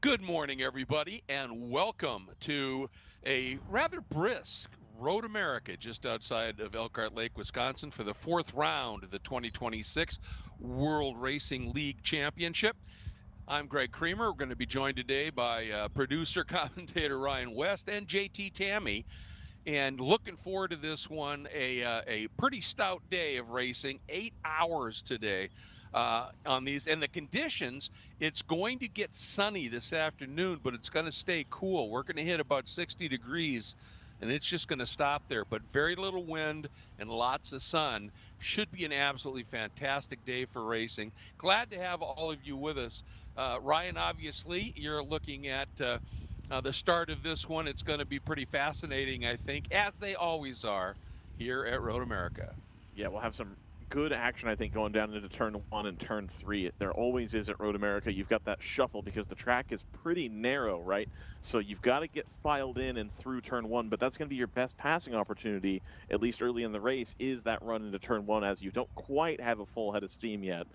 Good morning, everybody, and welcome to a rather brisk Road America just outside of Elkhart Lake, Wisconsin, for the fourth round of the 2026 World Racing League Championship. I'm Greg Creamer. We're going to be joined today by producer, commentator Ryan West, and JT Tammy. And looking forward to this one, a pretty stout day of racing, 8 hours today on these. And the conditions, it's going to get sunny this afternoon, but it's going to stay cool. We're going to hit about 60 degrees, and it's just going to stop there. But very little wind and lots of sun. Should be an absolutely fantastic day for racing. Glad to have all of you with us. Ryan, obviously, you're looking at the start of this one. It's going to be pretty fascinating, I think, as they always are here at Road America. Yeah, we'll have some good action, I think, going down into turn 1 and turn 3. There always is at Road America. You've got that shuffle because the track is pretty narrow, right? So you've got to get filed in and through turn 1, but that's going to be your best passing opportunity, at least early in the race, is that run into turn 1, as you don't quite have a full head of steam yet.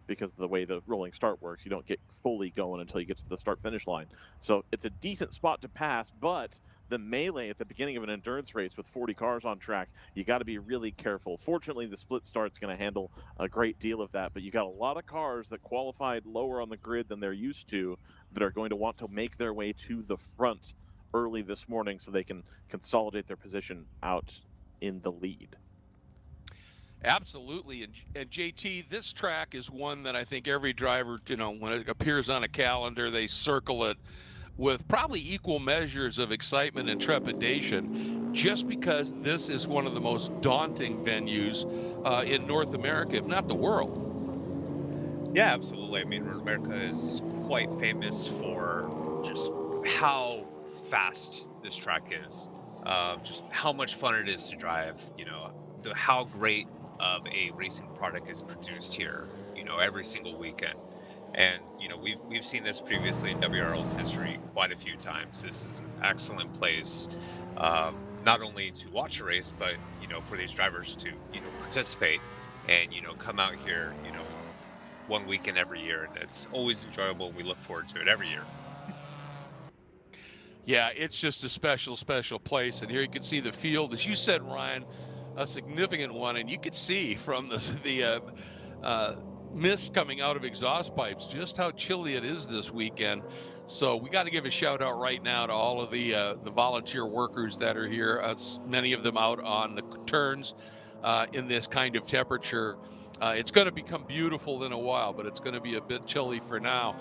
Because of the way the rolling start works, you don't get fully going until you get to the start-finish line. So it's a decent spot to pass, but the melee at the beginning of an endurance race with 40 cars on track, you got to be really careful. Fortunately, the split start's going to handle a great deal of that, but you got a lot of cars that qualified lower on the grid than they're used to that are going to want to make their way to the front early this morning so they can consolidate their position out in the lead. Absolutely. And JT, this track is one that I think every driver, when it appears on a calendar, they circle it with probably equal measures of excitement and trepidation, just because this is one of the most daunting venues in North America, if not the world. Yeah, absolutely. I mean, Road America is quite famous for just how fast this track is, just how much fun it is to drive, how great of a racing product is produced here, every single weekend. And, we've seen this previously in WRL's history quite a few times. This is an excellent place, not only to watch a race, but, for these drivers to, participate and, come out here, one weekend every year. And it's always enjoyable. We look forward to it every year. Yeah, it's just a special place. And here you can see the field, as you said, Ryan, a significant one. And you could see from the mist coming out of exhaust pipes just how chilly it is this weekend. So we got to give a shout out right now to all of the volunteer workers that are here. Many of them out on the turns in this kind of temperature. It's going to become beautiful in a while, but it's going to be a bit chilly for now.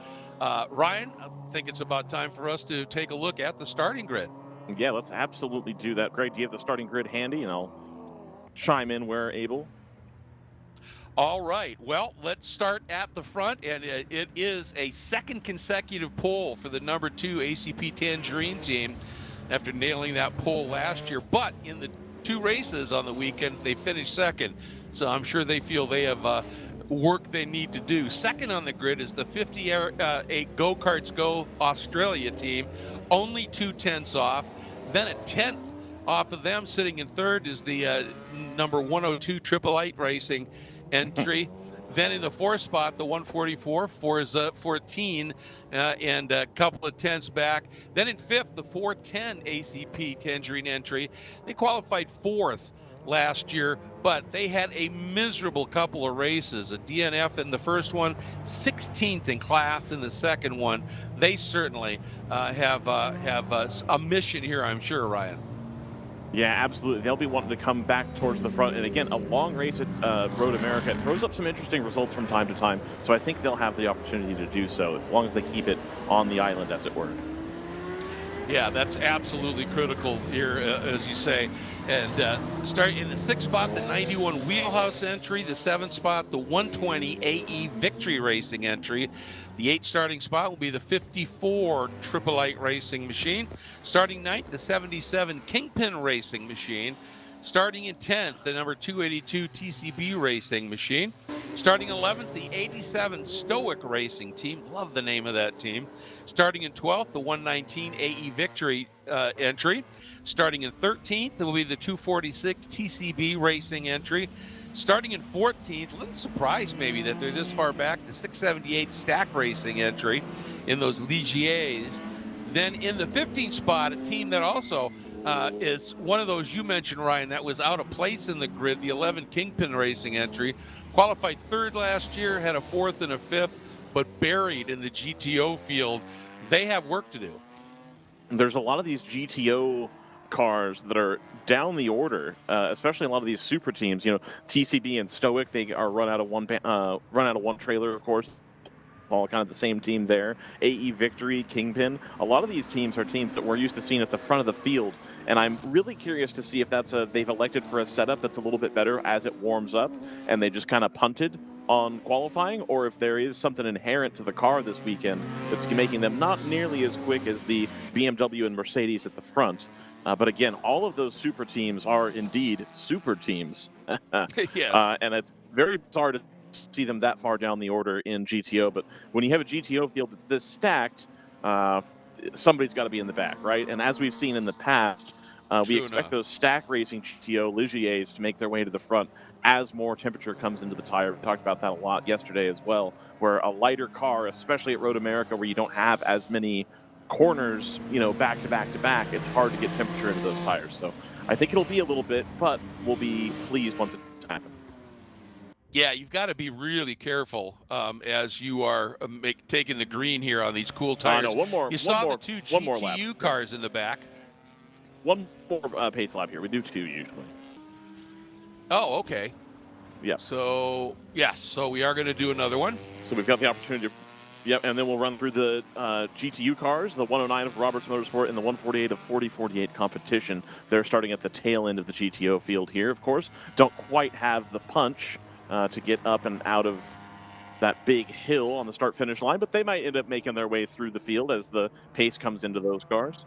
Ryan, I think it's about time for us to take a look at the starting grid. Yeah, let's absolutely do that. Greg, do you have the starting grid handy? And I'll chime in where able. All right. Well, let's start at the front, and it is a second consecutive pole for the number 2 ACP Tangerine team after nailing that pole last year. But in the 2 races on the weekend, they finished second. So I'm sure they feel they have work they need to do. Second on the grid is the 58 Go-Karts Go Australia team, only 2/10 off. Then a 10th off of them, sitting in third, is the number 102 Triple Eight Racing entry. Then in the 4th spot, the 144 Forza 14 and a couple of tenths back. Then in 5th, the 410 ACP Tangerine entry. They qualified 4th last year, but they had a miserable couple of races. A DNF in the first one, 16th in class in the second one. They certainly have a mission here, I'm sure, Ryan. Yeah, absolutely. They'll be wanting to come back towards the front. And again, a long race at Road America. It throws up some interesting results from time to time. So I think they'll have the opportunity to do so as long as they keep it on the island, as it were. Yeah, that's absolutely critical here, as you say. And start in the 6th spot, the 91 Wheelhouse entry. The 7th spot, the 120 AE Victory Racing entry. The 8th starting spot will be the 54 Triple Eight Racing Machine. Starting 9th, the 77 Kingpin Racing Machine. Starting in 10th, the number 282 TCB Racing Machine. Starting 11th, the 87 Stoic Racing Team. Love the name of that team. Starting in 12th, the 119 AE Victory entry. Starting in 13th, it will be the 246 TCB Racing entry. Starting in 14th, a little surprised maybe that they're this far back, the 678 Stack Racing entry. in those Ligiers. Then in the 15th spot, a team that also is one of those you mentioned, Ryan, that was out of place in the grid, the 11 Kingpin Racing entry. Qualified third last year, had a fourth and a fifth, but buried in the GTO field. They have work to do. There's a lot of these GTO cars that are down the order, especially a lot of these super teams. You know, TCB and Stoic, they are run out of one trailer, of course. All kind of the same team there. AE Victory, Kingpin. A lot of these teams are teams that we're used to seeing at the front of the field, and I'm really curious to see if they've elected for a setup that's a little bit better as it warms up, and they just kind of punted on qualifying, or if there is something inherent to the car this weekend that's making them not nearly as quick as the BMW and Mercedes at the front. But again, all of those super teams are indeed super teams. Yes. And it's very bizarre to see them that far down the order in GTO. But when you have a GTO field that's this stacked, somebody's got to be in the back, right? And as we've seen in the past, we expect those stack racing GTO Ligiers to make their way to the front as more temperature comes into the tire. We talked about that a lot yesterday as well, where a lighter car, especially at Road America, where you don't have as many corners, you know, back to back to back, it's hard to get temperature into those tires. So I think it'll be a little bit, but we'll be pleased once it happens. Yeah, you've got to be really careful as you are taking the green here on these cool tires. You saw the two GTU cars in the back. One more pace lap here. We do two usually. Oh, okay. Yeah. So, yes, so we are going to do another one. So we've got the opportunity to, yep, and then we'll run through the GTU cars, the 109 of Roberts Motorsport and the 148 of 4048 competition. They're starting at the tail end of the GTO field here, of course. Don't quite have the punch to get up and out of that big hill on the start-finish line, but they might end up making their way through the field as the pace comes into those cars.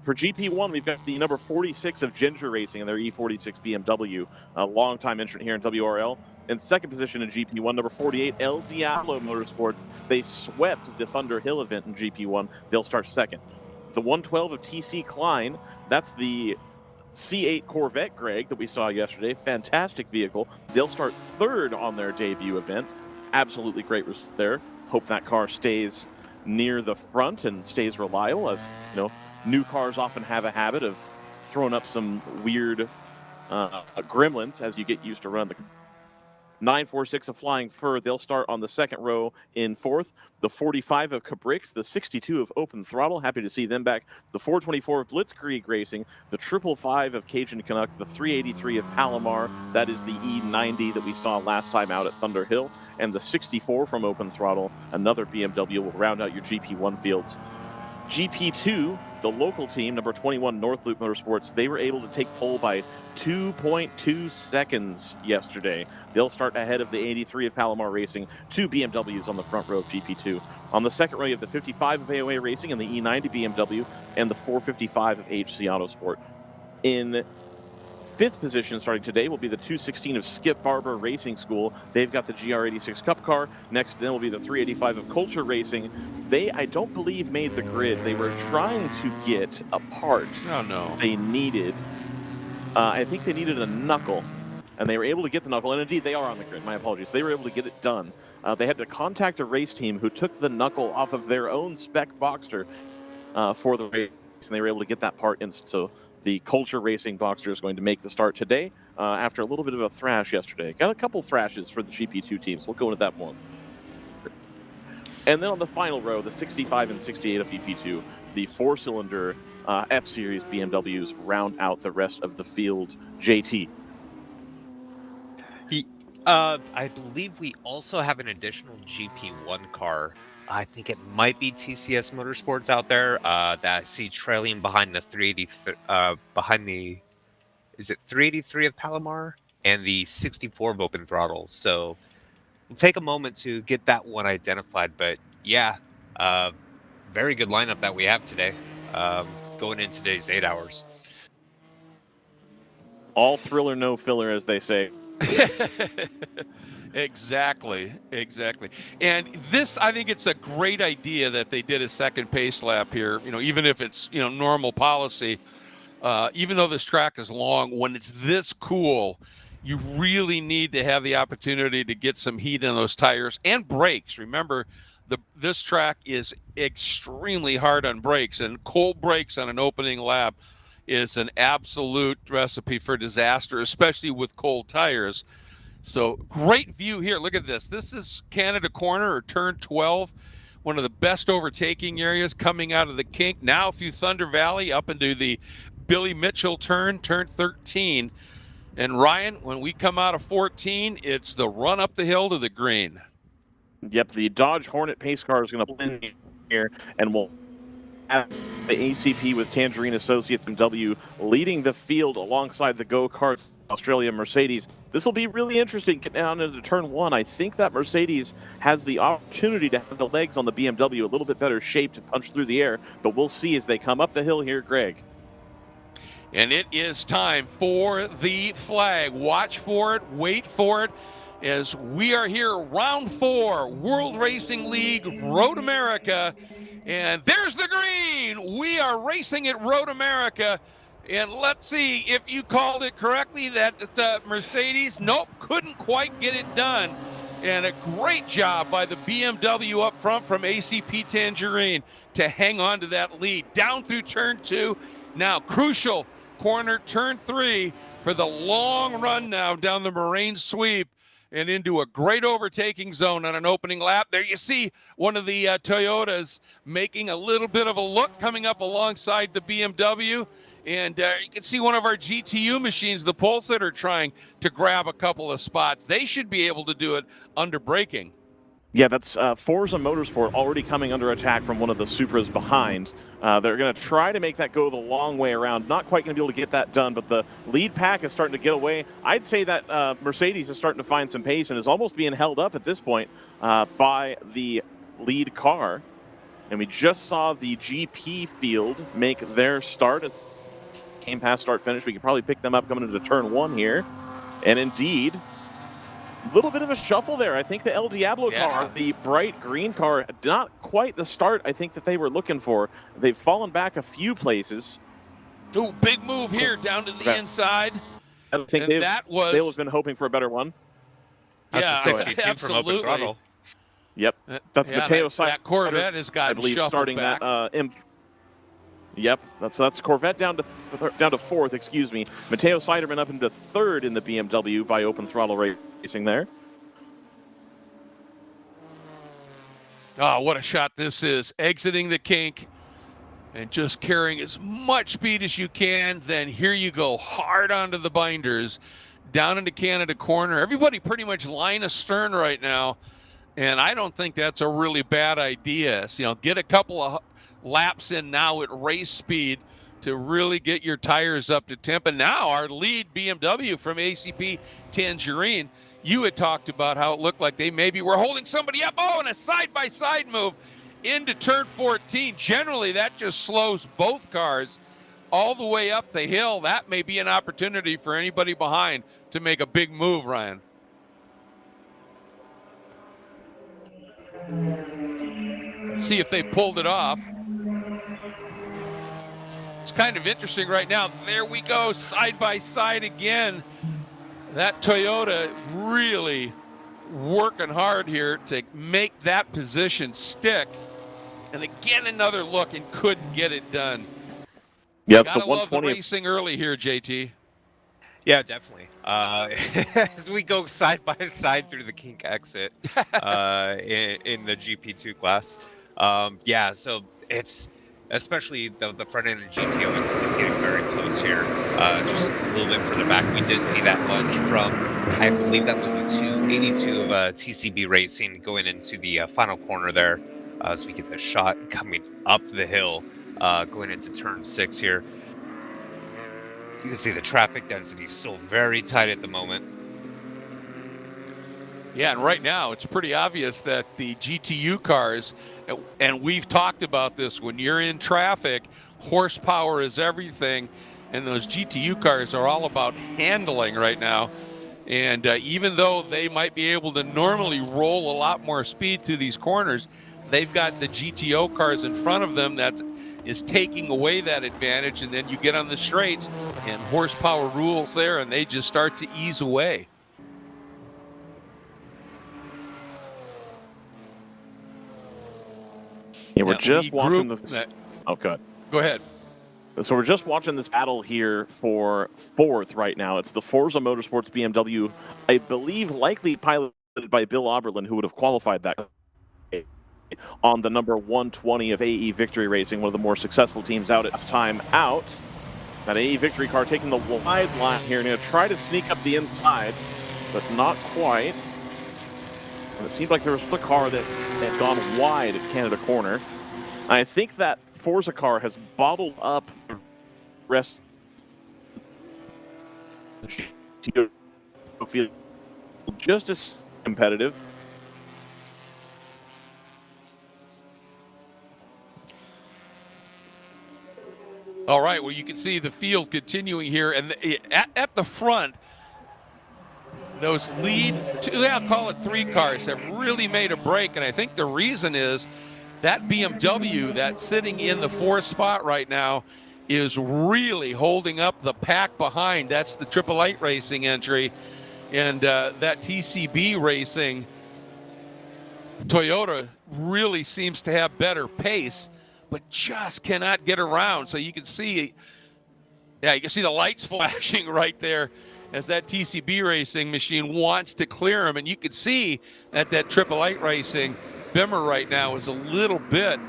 For GP1, we've got the number 46 of Ginger Racing and their E46 BMW, a long-time entrant here in WRL. In second position in GP1, number 48, El Diablo Motorsport. They swept the Thunder Hill event in GP1. They'll start second. The 112 of TC Klein, that's the C8 Corvette, Greg, that we saw yesterday. Fantastic vehicle. They'll start third on their debut event. Absolutely great result there. Hope that car stays near the front and stays reliable, as you know, new cars often have a habit of throwing up some weird gremlins as you get used to run the 946 of Flying Fur. They'll start on the second row in fourth. The 45 of Cabrix, the 62 of Open Throttle. Happy to see them back. The 424 of Blitzkrieg Racing, the 555 of Cajun Canuck, the 383 of Palomar. That is the E90 that we saw last time out at Thunder Hill. And the 64 from Open Throttle, another BMW, will round out your GP1 fields. GP2, the local team, number 21, North Loop Motorsports, they were able to take pole by 2.2 seconds yesterday. They'll start ahead of the 83 of Palomar Racing, two BMWs on the front row of GP2. On the second row, you have the 55 of AOA Racing and the E90 BMW and the 455 of HC Autosport. In fifth position starting today will be the 216 of Skip Barber Racing School. They've got the GR86 Cup car. Next then will be the 385 of Culture Racing. They, I don't believe, made the grid. They were trying to get a part. Oh, no. They needed, I think they needed a knuckle, and they were able to get the knuckle, and indeed they are on the grid. My apologies. They were able to get it done. They had to contact a race team who took the knuckle off of their own spec Boxster for the race, and they were able to get that part in. So the Culture Racing Boxster is going to make the start today after a little bit of a thrash yesterday. Got a couple thrashes for the GP2 teams. We'll go into that more. And then on the final row, the 65 and 68 of EP2, the four-cylinder F-Series BMWs round out the rest of the field. JT. I believe we also have an additional GP1 car. I think it might be TCS Motorsports out there that I see trailing behind the 383, is it 383 of Palomar and the 64 of Open Throttle. So we'll take a moment to get that one identified. But yeah, very good lineup that we have today going in today's 8 hours. All thriller, no filler, as they say. Exactly. And this, I think it's a great idea that they did a second pace lap here. You know, even if it's, you know, normal policy, even though this track is long, when it's this cool, you really need to have the opportunity to get some heat in those tires and brakes. Remember, this track is extremely hard on brakes, and cold brakes on an opening lap is an absolute recipe for disaster, especially with cold tires. So great view here. Look at this. This is Canada Corner, or turn 12, one of the best overtaking areas coming out of the kink. Now through Thunder Valley up into the Billy Mitchell turn 13. And Ryan, when we come out of 14, it's the run up the hill to the green. Yep, the Dodge Hornet pace car is going to blend here, and we'll have the ACP with Tangerine Associates and W leading the field alongside the go-kart Australia Mercedes. This will be really interesting getting down into turn 1. I think that Mercedes has the opportunity to have the legs on the BMW a little bit better shape to punch through the air, but we'll see as they come up the hill here, Greg. And it is time for the flag. Watch for it, wait for it, as we are here, round 4, World Racing League, Road America. And there's the green. We are racing at Road America. And let's see if you called it correctly, that Mercedes, nope, couldn't quite get it done. And a great job by the BMW up front from ACP Tangerine to hang on to that lead. Down through turn 2. Now, crucial corner, turn 3, for the long run now down the Moraine sweep and into a great overtaking zone on an opening lap. There you see one of the Toyotas making a little bit of a look, coming up alongside the BMW. And you can see one of our GTU machines, the Pulsator, trying to grab a couple of spots. They should be able to do it under braking. Yeah, that's Forza Motorsport already coming under attack from one of the Supras behind. They're going to try to make that go the long way around. Not quite going to be able to get that done, but the lead pack is starting to get away. I'd say that Mercedes is starting to find some pace and is almost being held up at this point by the lead car. And we just saw the GP field make their start. As came past start finish, we could probably pick them up coming into turn 1 here. And indeed, a little bit of a shuffle there. I think the El Diablo car, the bright green car, not quite the start I think that they were looking for. They've fallen back a few places. Ooh, big move here down to the inside. I think they've been hoping for a better one. That's a 62 absolutely. From Open Throttle. Yep, that's Mateo Sider. That Corvette has got, I believe, starting back. that. Yep, that's Corvette down to 4th. Excuse me. Mateo Siderman up into 3rd in the BMW by Open Throttle Racing there. Oh, what a shot this is. Exiting the kink and just carrying as much speed as you can. Then here you go, hard onto the binders, down into Canada Corner. Everybody pretty much line astern right now, and I don't think that's a really bad idea. So, get a couple of laps in now at race speed to really get your tires up to temp. And now our lead BMW from ACP Tangerine, you had talked about how it looked like they maybe were holding somebody up. Oh, and a side-by-side move into turn 14. Generally, that just slows both cars all the way up the hill. That may be an opportunity for anybody behind to make a big move, Ryan. See if they pulled it off. It's kind of interesting right now. There we go, side by side again. That Toyota really working hard here to make that position stick. And again, another look and couldn't get it done. Yeah, it's the Gotta love the 120 racing early here, JT. Yeah, definitely. As we go side by side through the kink exit in the GP2 class. Yeah, so it's especially the front end of GTO, it's getting very close here. Just a little bit further back, we did see that lunge from, I believe that was the 282 of TCB Racing going into the final corner there. As we get the shot coming up the hill, going into turn 6 here. You can see the traffic density is still very tight at the moment. Yeah, and right now it's pretty obvious that the GTU cars, and we've talked about this, when you're in traffic, horsepower is everything, and those GTU cars are all about handling right now. And even though they might be able to normally roll a lot more speed through these corners, they've got the GTO cars in front of them that is taking away that advantage, and then you get on the straights and horsepower rules there, and they just start to ease away. Yeah, we're that just lead watching group, the. Oh, good. Go ahead. So we're just watching this battle here for fourth right now. It's the Forza Motorsports BMW, I believe likely piloted by Bill Oberlin, who would have qualified that on the number 120 of AE Victory Racing, one of the more successful teams out at this time out. That AE Victory car taking the wide line here and going to try to sneak up the inside, but not quite. And it seemed like there was a car that had gone wide at Canada Corner. I think that Forza car has bottled up the rest to feel just as competitive. All right, well, you can see the field continuing here, and at the front, those lead two, I'll call it three cars, have really made a break, and I think the reason is that BMW that's sitting in the fourth spot right now is really holding up the pack behind. That's the Triple Eight Racing entry, and that TCB Racing Toyota really seems to have better pace, but just cannot get around. So you can see, yeah, you can see the lights flashing right there as that TCB Racing machine wants to clear him. And you can see that Triple Eight Racing Bimmer right now is a little bit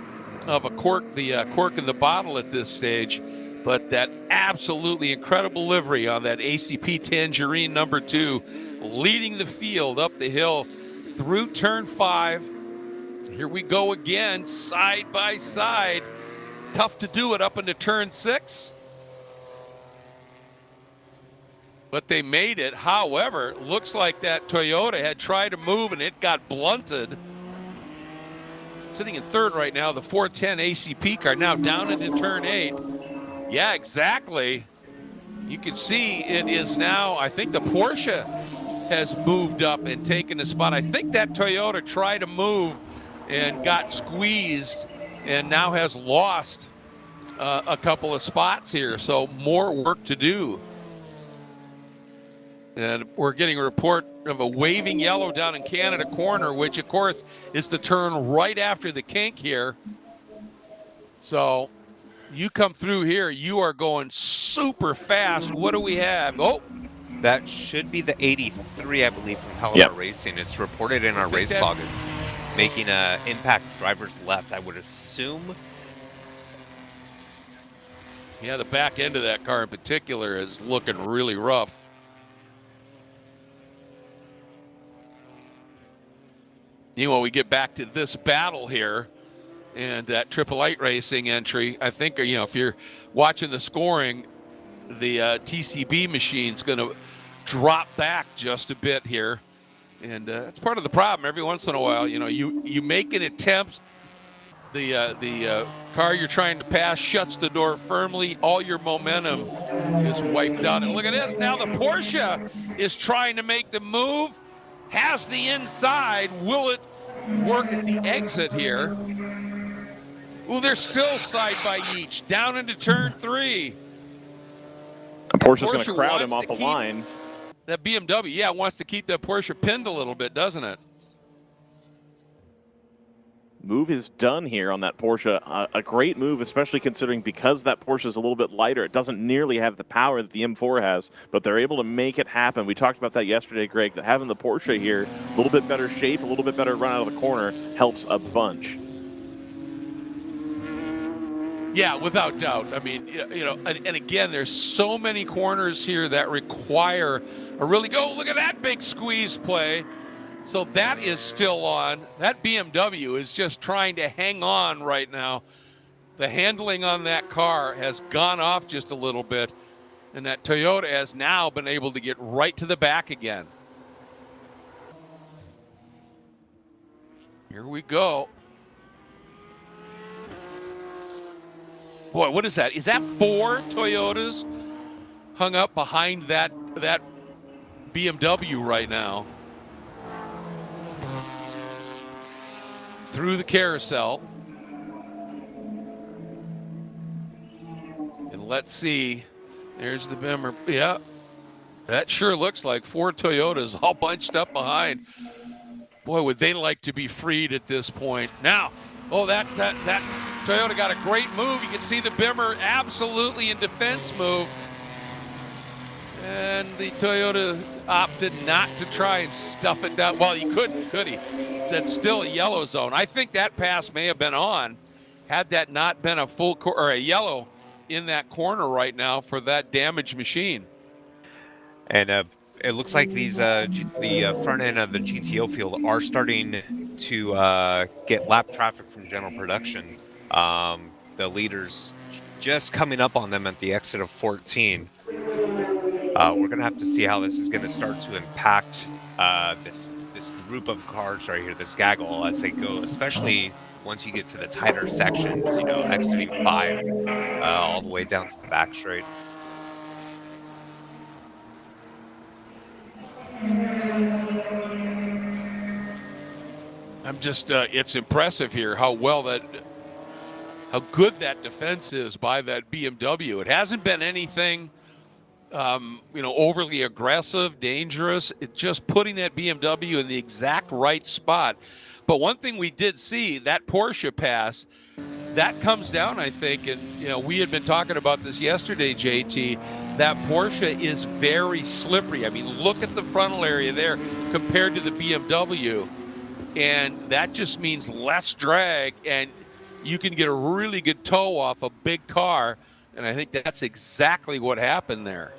of a cork in the bottle at this stage. But that absolutely incredible livery on that ACP Tangerine number 2, leading the field up the hill through turn 5. Here we go again, side by side. Tough to do it up into turn 6. But they made it. However, looks like that Toyota had tried to move and it got blunted. Sitting in third right now, the 410 ACP car, now down into turn 8. Yeah, exactly. You can see it is now, I think the Porsche has moved up and taken a spot. I think that Toyota tried to move and got squeezed and now has lost a couple of spots here. So more work to do. And we're getting a report of a waving yellow down in Canada Corner, which of course is the turn right after the kink here. So you come through here, you are going super fast. What do we have? Oh, that should be the 83, I believe, from Elkhart Racing. It's reported in our race log as making a impact driver's left, I would assume. Yeah, the back end of that car in particular is looking really rough. You know, we get back to this battle here and that Triple Eight Racing entry. I think, you know, if you're watching the scoring, the TCB machine's going to drop back just a bit here. And it's part of the problem. Every once in a while, you know, you make an attempt. The car you're trying to pass shuts the door firmly. All your momentum is wiped out. And look at this. Now the Porsche is trying to make the move. Has the inside. Will it work at the exit here? Ooh, they're still side by each. Down into turn 3. Porsche's going to crowd him off the line. That BMW, yeah, wants to keep that Porsche pinned a little bit, doesn't it? Move is done here on that Porsche. A great move, especially considering because that Porsche is a little bit lighter. It doesn't nearly have the power that the M4 has, but they're able to make it happen. We talked about that yesterday, Greg, that having the Porsche here, a little bit better shape, a little bit better run out of the corner, helps a bunch. Yeah, without doubt. I mean, you know, and again, there's so many corners here that require a really look at that big squeeze play. So that is still on. That BMW is just trying to hang on right now. The handling on that car has gone off just a little bit, and that Toyota has now been able to get right to the back again. Here we go. Boy, what is that? Is that 4 Toyotas hung up behind that BMW right now? Through the carousel. And let's see. There's the Bimmer. Yeah, that sure looks like 4 Toyotas all bunched up behind. Boy, would they like to be freed at this point. Now, Oh, that Toyota got a great move. You can see the Bimmer absolutely in defense move. And the Toyota opted not to try and stuff it down. Well, he couldn't, could he? It's still a yellow zone. I think that pass may have been on had that not been a full or a yellow in that corner right now for that damaged machine. And it looks like these the front end of the GTO field are starting to get lap traffic from general production. The leaders just coming up on them at the exit of 14. We're gonna have to see how this is gonna start to impact this group of cars right here, this gaggle, as they go, especially once you get to the tighter sections, you know, exiting 5 all the way down to the back straight. I'm just, it's impressive here how good that defense is by that BMW. It hasn't been anything, overly aggressive, dangerous. It's just putting that BMW in the exact right spot. But one thing we did see, that Porsche pass, that comes down, I think, and, we had been talking about this yesterday, JT, that Porsche is very slippery. I mean, look at the frontal area there compared to the BMW. And that just means less drag, and you can get a really good tow off a big car, and I think that's exactly what happened there.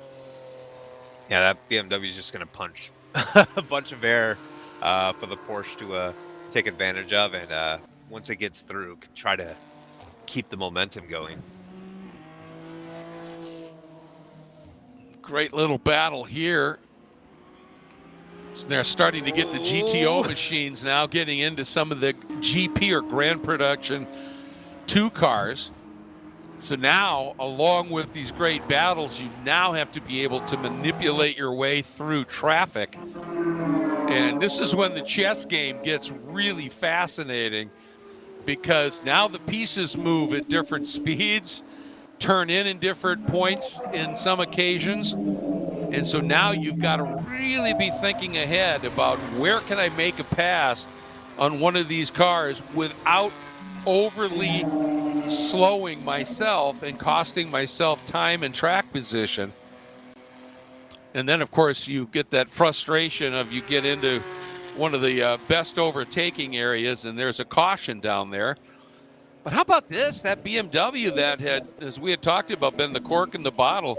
Yeah, that BMW is just going to punch a bunch of air for the Porsche to take advantage of, and once it gets through, can try to keep the momentum going. Great little battle here. So they're starting to get the GTO machines now getting into some of the GP or Grand Production 2 cars. So now, along with these great battles, you now have to be able to manipulate your way through traffic. And this is when the chess game gets really fascinating, because now the pieces move at different speeds, turn in different points in some occasions. And so now you've got to really be thinking ahead about where can I make a pass on one of these cars without overly slowing myself and costing myself time and track position. And then, of course, you get that frustration of you get into one of the best overtaking areas, and there's a caution down there. But how about this? That BMW that had, as we had talked about, been the cork in the bottle,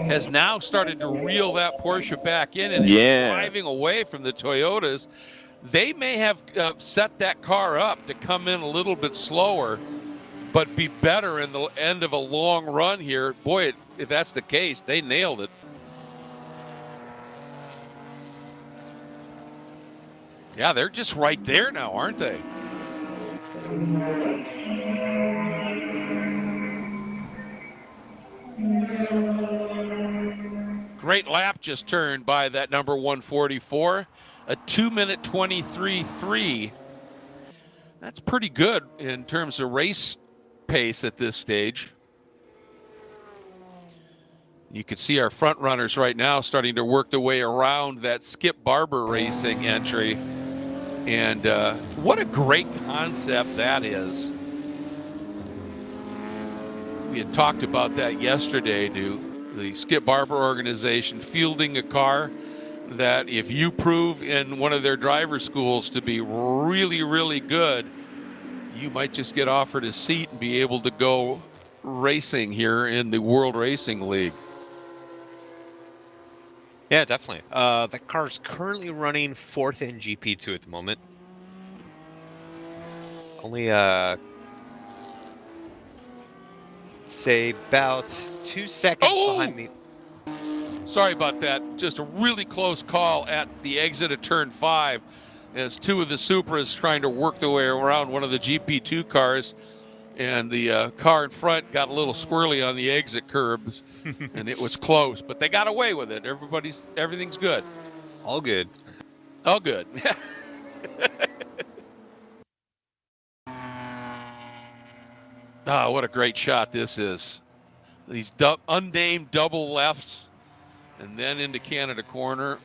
has now started to reel that Porsche back in and is driving away from the Toyotas. They may have set that car up to come in a little bit slower, but be better in the end of a long run here. Boy, if that's the case, they nailed it. Yeah, they're just right there now, aren't they? Great lap just turned by that number 144, a 2-minute 23.3. That's pretty good in terms of race pace at this stage. You can see our front runners right now starting to work their way around that Skip Barber Racing entry. And what a great concept that is. We had talked about that yesterday, the Skip Barber organization fielding a car that if you prove in one of their driver schools to be really, really good, you might just get offered a seat and be able to go racing here in the World Racing League. Yeah, definitely. That car's currently running 4th in GP2 at the moment. Only, say about 2 seconds behind me. Sorry about that. Just a really close call at the exit of turn 5 as 2 of the Supras trying to work their way around one of the GP2 cars. And the car in front got a little squirrely on the exit curbs, and it was close, but they got away with it. Everything's good. All good. All good. Oh, what a great shot this is. These unnamed double lefts, and then into Canada corner.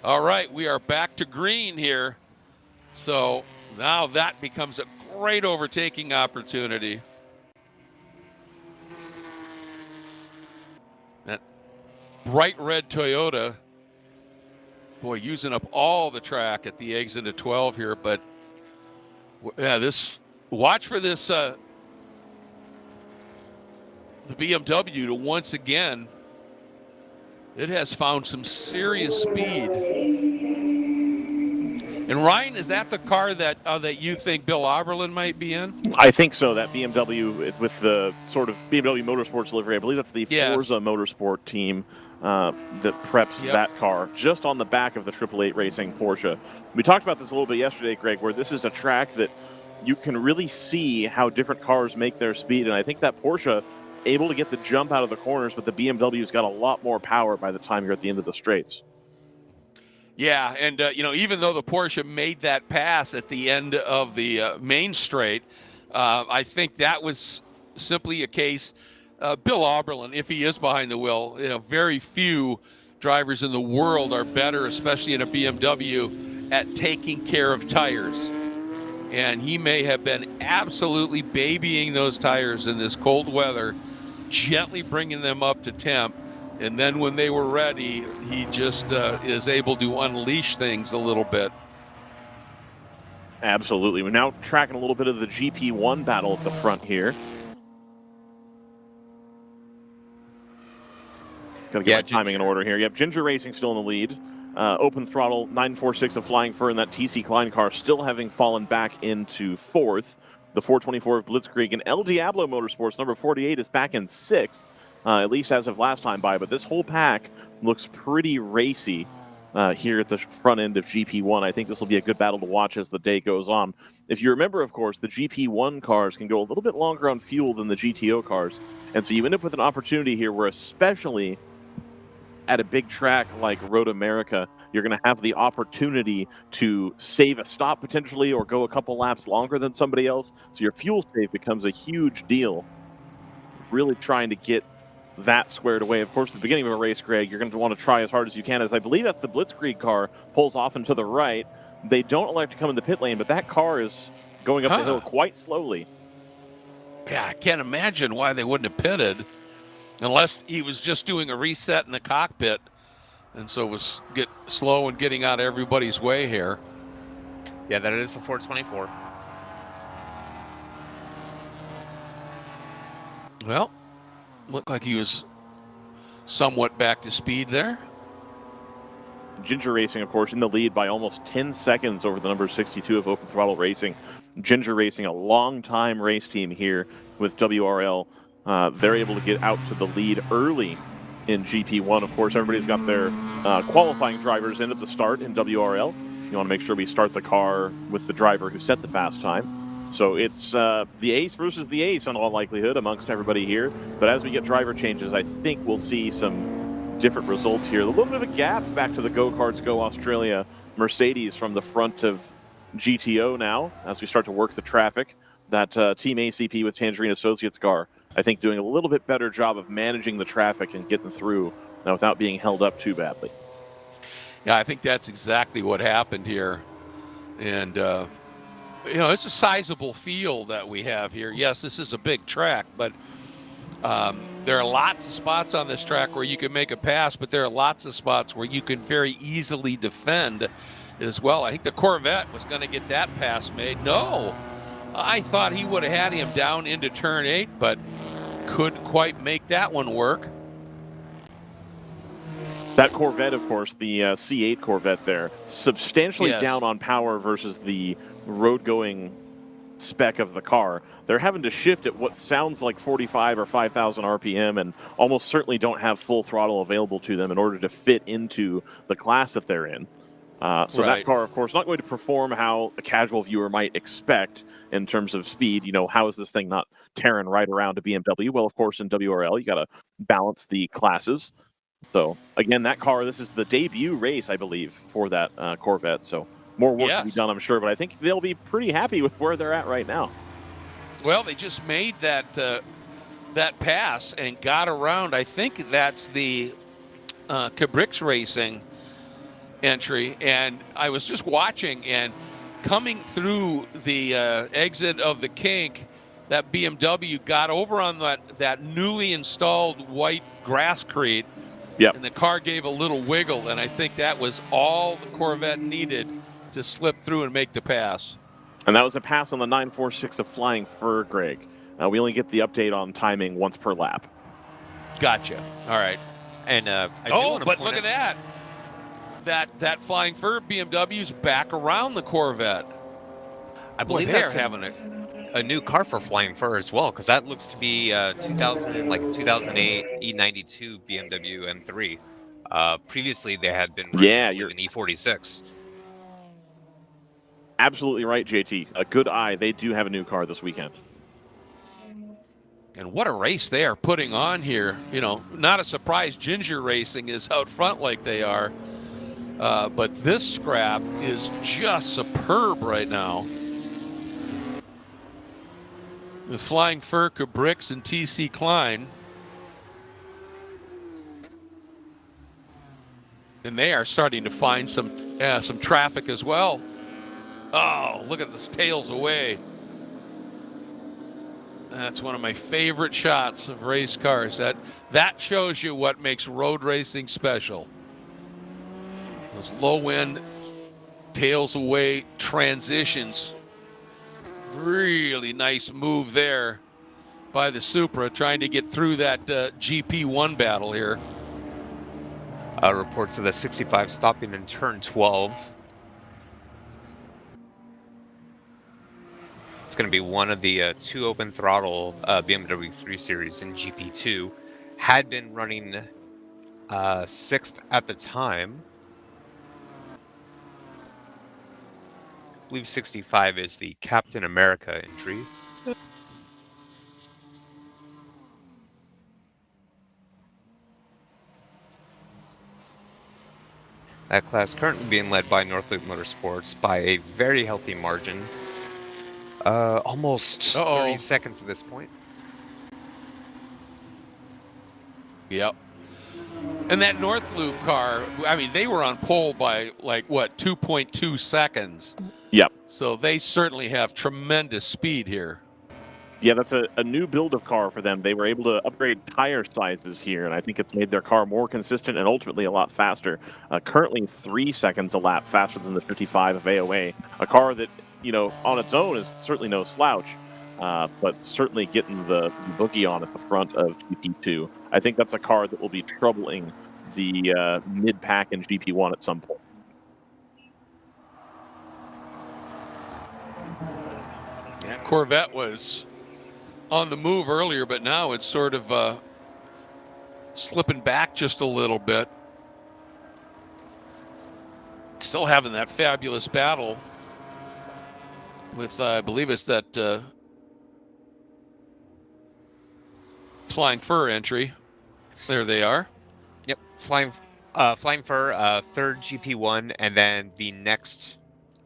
All right, we are back to green here. So now that becomes a great overtaking opportunity. That bright red Toyota, boy, using up all the track at the exit of 12 here. But yeah, watch for this, the BMW to once again, it has found some serious speed. And Ryan, is that the car that you think Bill Oberlin might be in? I think so. That BMW with the sort of BMW Motorsports livery. I believe that's the Forza Motorsport team that preps that car just on the back of the 888 Racing Porsche. We talked about this a little bit yesterday, Greg, where this is a track that you can really see how different cars make their speed. And I think that Porsche able to get the jump out of the corners, but the BMW's got a lot more power by the time you're at the end of the straights. Yeah, and even though the Porsche made that pass at the end of the main straight, I think that was simply a case. Bill Oberlin, if he is behind the wheel, very few drivers in the world are better, especially in a BMW, at taking care of tires. And he may have been absolutely babying those tires in this cold weather, gently bringing them up to temp. And then when they were ready, he just is able to unleash things a little bit. Absolutely. We're now tracking a little bit of the GP1 battle at the front here. Got to get my timing in order here. Yep, Ginger Racing still in the lead. Open throttle, 946 of Flying Fur, and that TC Klein car still having fallen back into fourth. The 424 of Blitzkrieg and El Diablo Motorsports, number 48, is back in sixth. At least as of last time by, but this whole pack looks pretty racy here at the front end of GP1. I think this will be a good battle to watch as the day goes on. If you remember, of course, the GP1 cars can go a little bit longer on fuel than the GTO cars, and so you end up with an opportunity here where, especially at a big track like Road America, you're going to have the opportunity to save a stop potentially or go a couple laps longer than somebody else, so your fuel save becomes a huge deal. Really trying to get that squared away. Of course, at the beginning of a race, Greg, you're going to want to try as hard as you can, as I believe that's the Blitzkrieg car pulls off and to the right. They don't elect to come in the pit lane, but that car is going up the hill quite slowly. Yeah, I can't imagine why they wouldn't have pitted unless he was just doing a reset in the cockpit and so was slow and getting out of everybody's way here. Yeah, that is the 424. Well, looked like he was somewhat back to speed there. Ginger Racing, of course, in the lead by almost 10 seconds over the number 62 of Open Throttle Racing. Ginger Racing, a long-time race team here with WRL. They're able to get out to the lead early in GP1. Of course, everybody's got their qualifying drivers in at the start in WRL. You want to make sure we start the car with the driver who set the fast time. So it's the ace versus the ace in all likelihood amongst everybody here. But as we get driver changes, I think we'll see some different results here. A little bit of a gap back to the Go-Karts Go Australia Mercedes from the front of GTO now as we start to work the traffic. That Team ACP with Tangerine Associates car, I think, doing a little bit better job of managing the traffic and getting through without being held up too badly. Yeah, I think that's exactly what happened here. And it's a sizable field that we have here. Yes, this is a big track, but there are lots of spots on this track where you can make a pass, but there are lots of spots where you can very easily defend as well. I think the Corvette was going to get that pass made. No, I thought he would have had him down into turn 8, but couldn't quite make that one work. That Corvette, of course, the C8 Corvette there, substantially down on power versus the road-going spec of the car. They're having to shift at what sounds like 45 or 5,000 RPM and almost certainly don't have full throttle available to them in order to fit into the class that they're in. That car, of course, not going to perform how a casual viewer might expect in terms of speed. How is this thing not tearing right around a BMW? Well, of course, in WRL, you got to balance the classes. So, again, that car, this is the debut race, I believe, for that Corvette. So, more work to be done, I'm sure, but I think they'll be pretty happy with where they're at right now. Well, they just made that pass and got around. I think that's the Cabrix Racing entry, and I was just watching, and coming through the exit of the kink, that BMW got over on that newly installed white grass crate. Yep. And the car gave a little wiggle, and I think that was all the Corvette needed to slip through and make the pass. And that was a pass on the 946 of Flying Fur, Greg. We only get the update on timing once per lap. Gotcha. All right. And but look at that. That Flying Fur BMW's back around the Corvette. I believe they're that's having it. A new car for Flying Fur as well, because that looks to be 2008 E92 BMW M3. Previously, they had been running an E46. Absolutely right, JT. A good eye. They do have a new car this weekend. And what a race they are putting on here. You know, not a surprise Ginger Racing is out front like they are. But this scrap is just superb right now. With Flying Fur, Cabrix, and TC Klein. And they are starting to find some traffic as well. Oh, look at this, tails away. That's one of my favorite shots of race cars. That shows you what makes road racing special. Those low end, tails away transitions. Really nice move there by the Supra, trying to get through that GP1 battle here. Reports of the 65 stopping in turn 12. It's going to be one of the two open throttle BMW 3 Series in GP2. Had been running 6th at the time. I believe 65 is the Captain America entry. That class currently being led by Northloop Motorsports by a very healthy margin. Almost 30 seconds at this point. Yep. And that Northloop car, I mean, they were on pole by 2.2 seconds. Yep. So they certainly have tremendous speed here. Yeah, that's a new build of car for them. They were able to upgrade tire sizes here, and I think it's made their car more consistent and ultimately a lot faster. Currently 3 seconds a lap faster than the 55 of AOA. A car that, on its own is certainly no slouch, but certainly getting the boogie on at the front of GP2. I think that's a car that will be troubling the mid-pack in GP1 at some point. Yeah, Corvette was on the move earlier, but now it's sort of slipping back just a little bit. Still having that fabulous battle with, I believe it's that Flying Fur entry. There they are. Yep, Flying Fur, third GP1, and then the next,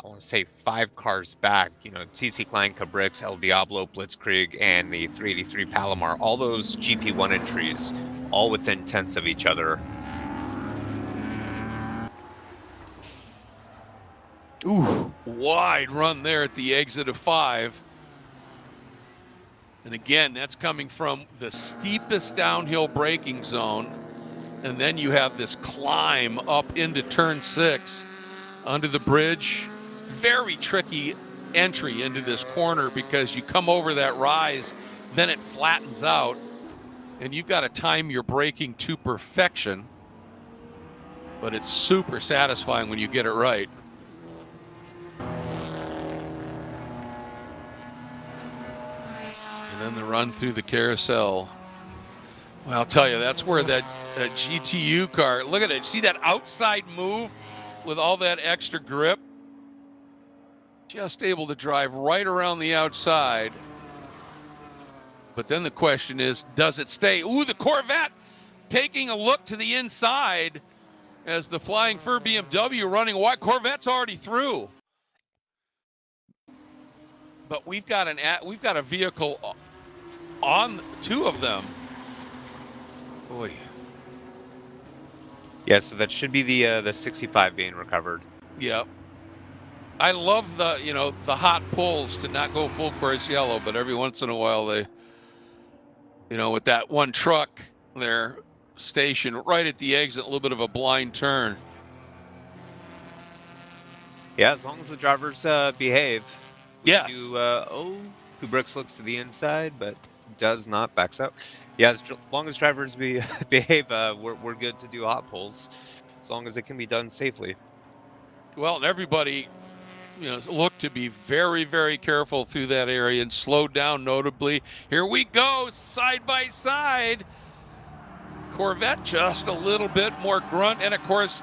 I want to say 5 cars back, TC Klein, Cabrix, El Diablo, Blitzkrieg, and the 383 Palomar, all those GP1 entries, all within tenths of each other. Ooh, wide run there at the exit of 5. And again, that's coming from the steepest downhill braking zone. And then you have this climb up into turn 6 under the bridge. Very tricky entry into this corner because you come over that rise, then it flattens out, and you've got to time your braking to perfection. But it's super satisfying when you get it right. And then the run through the carousel. Well, I'll tell you, that's where that GTU car, look at it. See that outside move with all that extra grip? Just able to drive right around the outside. But then the question is, does it stay? Ooh, the Corvette taking a look to the inside as the Flying Fur BMW running wide. Corvette's already through. But we've got a vehicle on 2 of them. Boy. Yeah, so that should be the 65 being recovered. Yep. I love the hot pulls to not go full course yellow, but every once in a while they, with that one truck there stationed right at the exit, a little bit of a blind turn. Yeah, as long as the drivers behave. Yes. Kubrick's looks to the inside, but does not, backs out. Yeah, as long as drivers behave, we're good to do hot pulls, as long as it can be done safely. Well, and everybody, look to be very, very careful through that area and slow down notably. Here we go, side by side. Corvette just a little bit more grunt, and of course,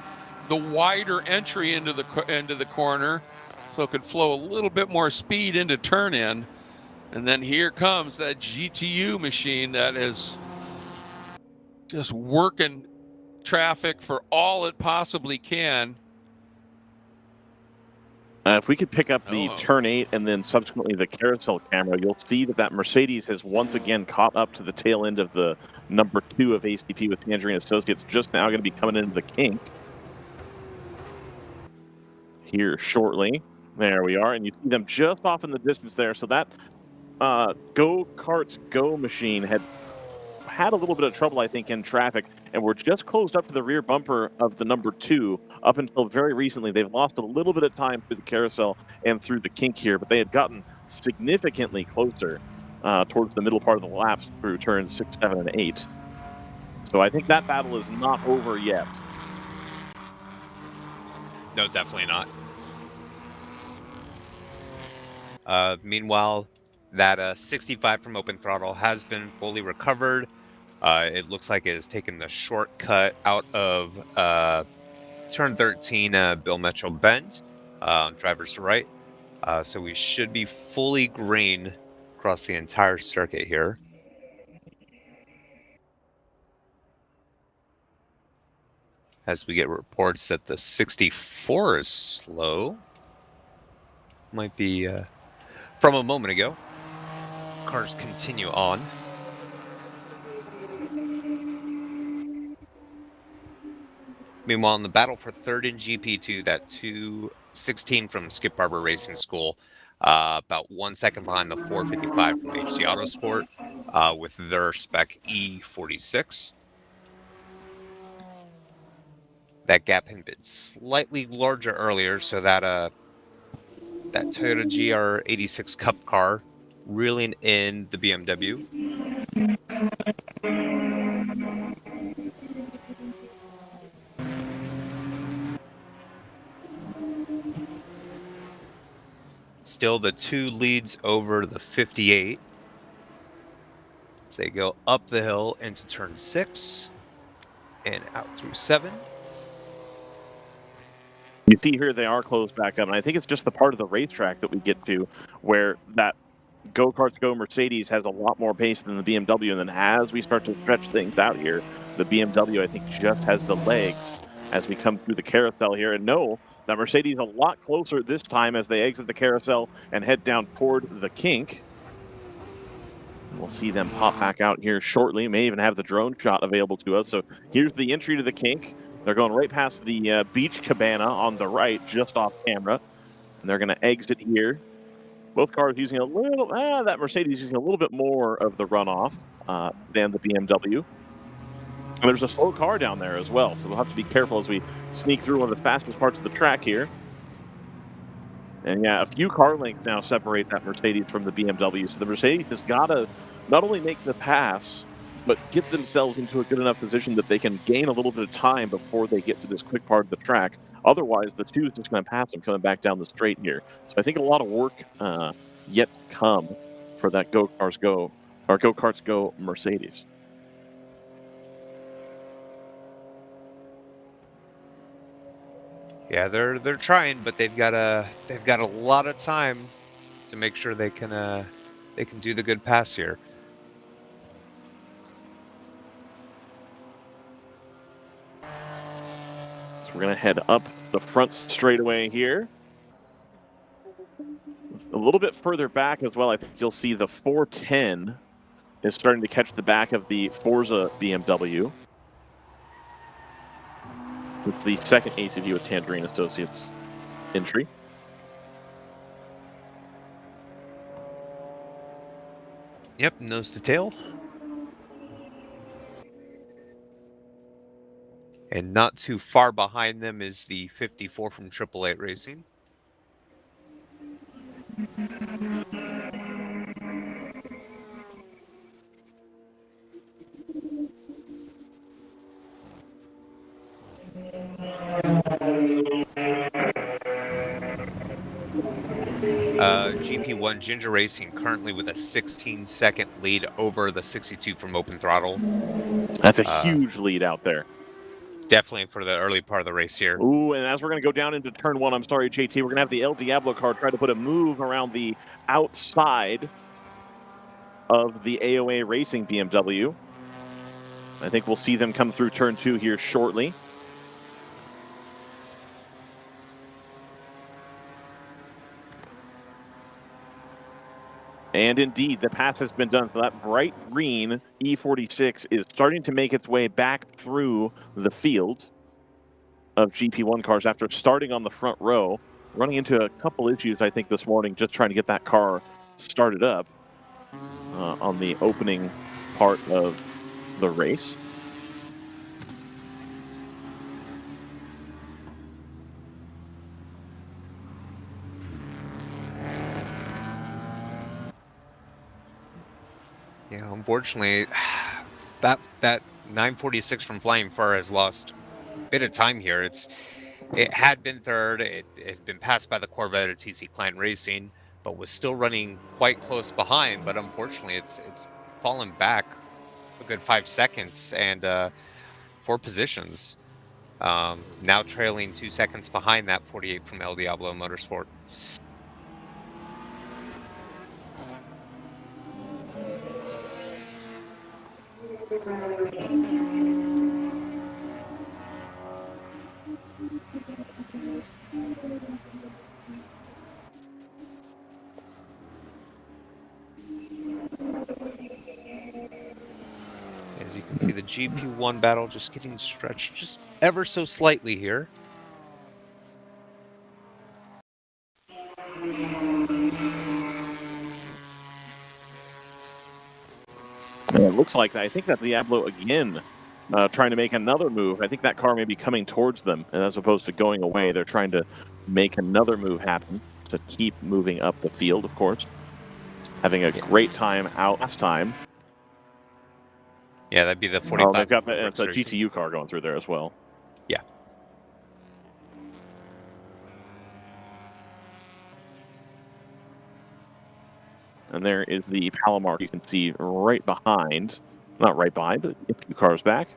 the wider entry into the corner, so it could flow a little bit more speed into turn in. And then here comes that GTU machine that is just working traffic for all it possibly can. If we could pick up the turn 8 and then subsequently the carousel camera, you'll see that Mercedes has once again caught up to the tail end of the number 2 of ACP with Tangerine Associates, just now going to be coming into the kink here shortly. There we are, and you see them just off in the distance there. So that Go-Karts Go machine had a little bit of trouble, I think, in traffic, and we're just closed up to the rear bumper of the number 2. Up until very recently, they've lost a little bit of time through the carousel and through the kink here, but they had gotten significantly closer towards the middle part of the laps through turns 6, 7, and 8. So I think that battle is not over yet. No, definitely not. Meanwhile, that 65 from open throttle has been fully recovered. It looks like it has taken the shortcut out of turn 13, Bill Mitchell Bend, driver's to right. So we should be fully green across the entire circuit here. As we get reports that the 64 is slow. Might be from a moment ago. Cars continue on. Meanwhile, in the battle for third in GP2, that 216 from Skip Barber Racing School, about 1 second behind the 455 from HC Autosport with their spec E46. That gap had been slightly larger earlier, so that that Toyota GR86 Cup car reeling in the BMW. Still the 2 leads over the 58. As they go up the hill into turn 6 and out through 7. You see here they are closed back up, and I think it's just the part of the racetrack that we get to where that Go-Karts Go Mercedes has a lot more pace than the BMW, and then as we start to stretch things out here, the BMW, I think, just has the legs as we come through the carousel here. And no, that Mercedes a lot closer this time as they exit the carousel and head down toward the kink. We'll see them pop back out here shortly. May even have the drone shot available to us. So here's the entry to the kink. They're going right past the beach cabana on the right, just off camera. And they're going to exit here. Both cars using a little, that Mercedes using a little bit more of the runoff than the BMW. And there's a slow car down there as well, so we'll have to be careful as we sneak through one of the fastest parts of the track here. And yeah, a few car lengths now separate that Mercedes from the BMW. So the Mercedes has got to not only make the pass, but get themselves into a good enough position that they can gain a little bit of time before they get to this quick part of the track. Otherwise, the 2 is just going to pass them coming back down the straight here. So I think a lot of work yet to come for that Go-Karts Go Mercedes. Yeah, they're trying, but they've got a lot of time to make sure they can do the good pass here. So we're going to head up the front straightaway here. A little bit further back as well, I think you'll see the 410 is starting to catch the back of the Forza BMW. It's the second ACV with Tangerine Associates entry. Yep, nose to tail. And not too far behind them is the 54 from 888 Racing. GP1 Ginger Racing currently with a 16-second lead over the 62 from Open Throttle. That's a huge lead out there. Definitely for the early part of the race here. Ooh, and as we're going to go down into turn one, I'm sorry, JT, we're going to have the El Diablo car try to put a move around the outside of the AOA Racing BMW. I think we'll see them come through turn two here shortly. And indeed, the pass has been done. So that bright green E46 is starting to make its way back through the field of GP1 cars after starting on the front row, running into a couple issues, I think, this morning, just trying to get that car started up on the opening part of the race. Yeah, unfortunately, that 946 from Flying Fur has lost a bit of time here. It had been third. It had been passed by the Corvette of TC Client Racing, but was still running quite close behind. But unfortunately, it's fallen back a good 5 seconds and 4 positions. Now trailing 2 seconds behind that 48 from El Diablo Motorsport. As you can see, the GP1 battle just getting stretched just ever so slightly here. And it looks like I think that Diablo again trying to make another move. I think that car may be coming towards them, and as opposed to going away, they're trying to make another move happen to keep moving up the field, of course. Having a great time out last time. Yeah, that'd be the 45. Oh, they've got that. It's a GTU car going through there as well. Yeah. And there is the Palomar you can see right behind. Not right behind, but a few cars back.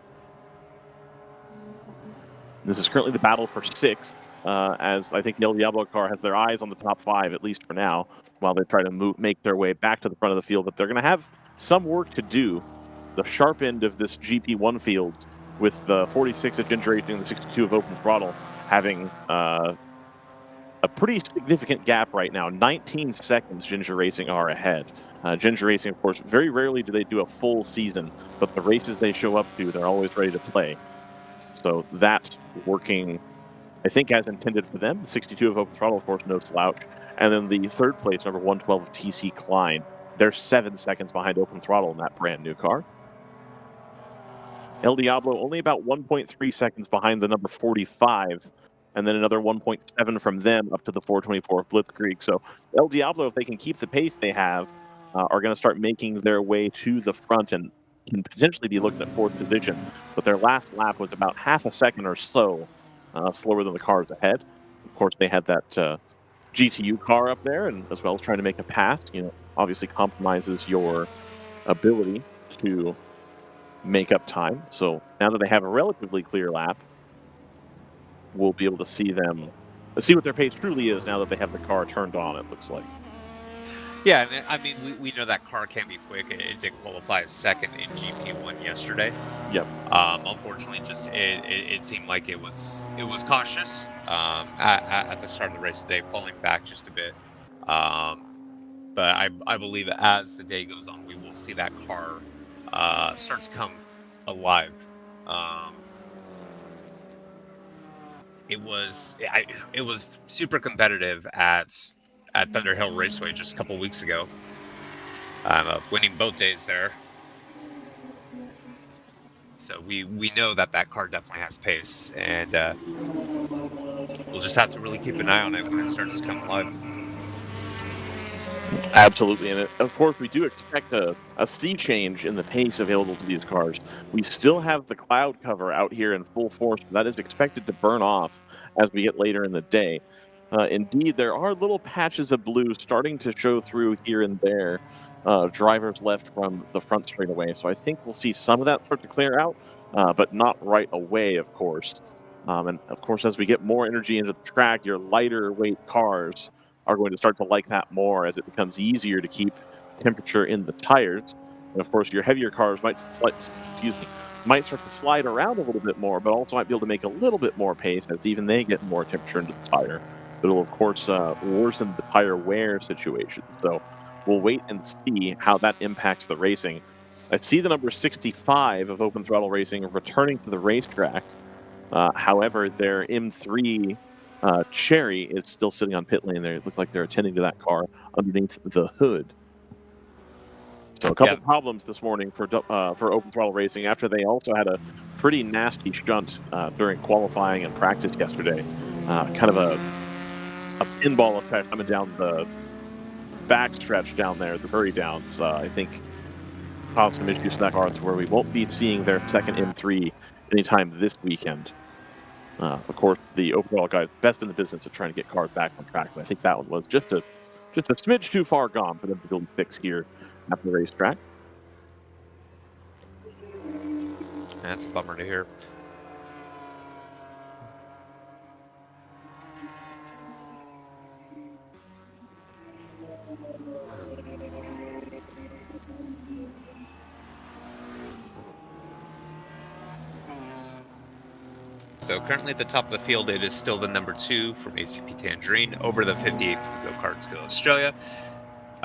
This is currently the battle for sixth, as I think the El Diablo car has their eyes on the top 5, at least for now, while they try to make their way back to the front of the field. But they're going to have some work to do. The sharp end of this GP1 field, with the 46 of Ginger Racing and the 62 of Open Throttle, having a pretty significant gap right now. 19 seconds Ginger Racing are ahead. Ginger Racing, of course, very rarely do they do a full season, but the races they show up to, they're always ready to play. So that's working, I think, as intended for them. 62 of Open Throttle, of course, no slouch. And then the third place, number 112 of TC Klein. They're 7 seconds behind Open Throttle in that brand new car. El Diablo only about 1.3 seconds behind the number 45, and then another 1.7 from them up to the 424 of Blitzkrieg. So El Diablo, if they can keep the pace they have, are going to start making their way to the front and can potentially be looking at 4th position. But their last lap was about half a second or so slower than the cars ahead. Of course, they had that GTU car up there, and as well as trying to make a pass, obviously compromises your ability to make up time. So now that they have a relatively clear lap, we'll be able to see what their pace truly is now that they have the car turned on, it looks like. Yeah, and I mean, we know that car can be quick. It did qualify as second in GP1 yesterday. Yep. Unfortunately, just it seemed like it was cautious at the start of the race today, falling back just a bit. But I believe as the day goes on, we will see that car start to come alive. It was super competitive at Thunder Hill Raceway just a couple weeks ago. winning both days there. So we know that car definitely has pace, and we'll just have to really keep an eye on it when it starts to come alive. Absolutely, and of course, we do expect a sea change in the pace available to these cars. We still have the cloud cover out here in full force, but that is expected to burn off as we get later in the day. Indeed, there are little patches of blue starting to show through here and there, drivers left from the front straightaway. So I think we'll see some of that start to clear out, but not right away, of course. And of course, as we get more energy into the track, your lighter weight cars are going to start to like that more as it becomes easier to keep temperature in the tires. And of course, your heavier cars might start to slide around a little bit more, but also might be able to make a little bit more pace as even they get more temperature into the tire. It'll of course worsen the tire wear situation. So we'll wait and see how that impacts the racing. I see the number 65 of Open Throttle Racing returning to the racetrack. However, their M3 Cherry is still sitting on pit lane there. It looks like they're attending to that car underneath the hood. So a couple problems this morning for Open Throttle Racing after they also had a pretty nasty shunt during qualifying and practice yesterday. Kind of a pinball effect coming down the backstretch down there, the hurry downs. I think caused some issues in that car to where we won't be seeing their second M3 anytime this weekend. Of course, the overall guy is best in the business of trying to get cars back on track, but I think that one was just a smidge too far gone for them to build fix here at the racetrack. That's a bummer to hear. So currently at the top of the field, it is still the number 2 from ACP Tangerine over the 58 from Go Karts Go Australia.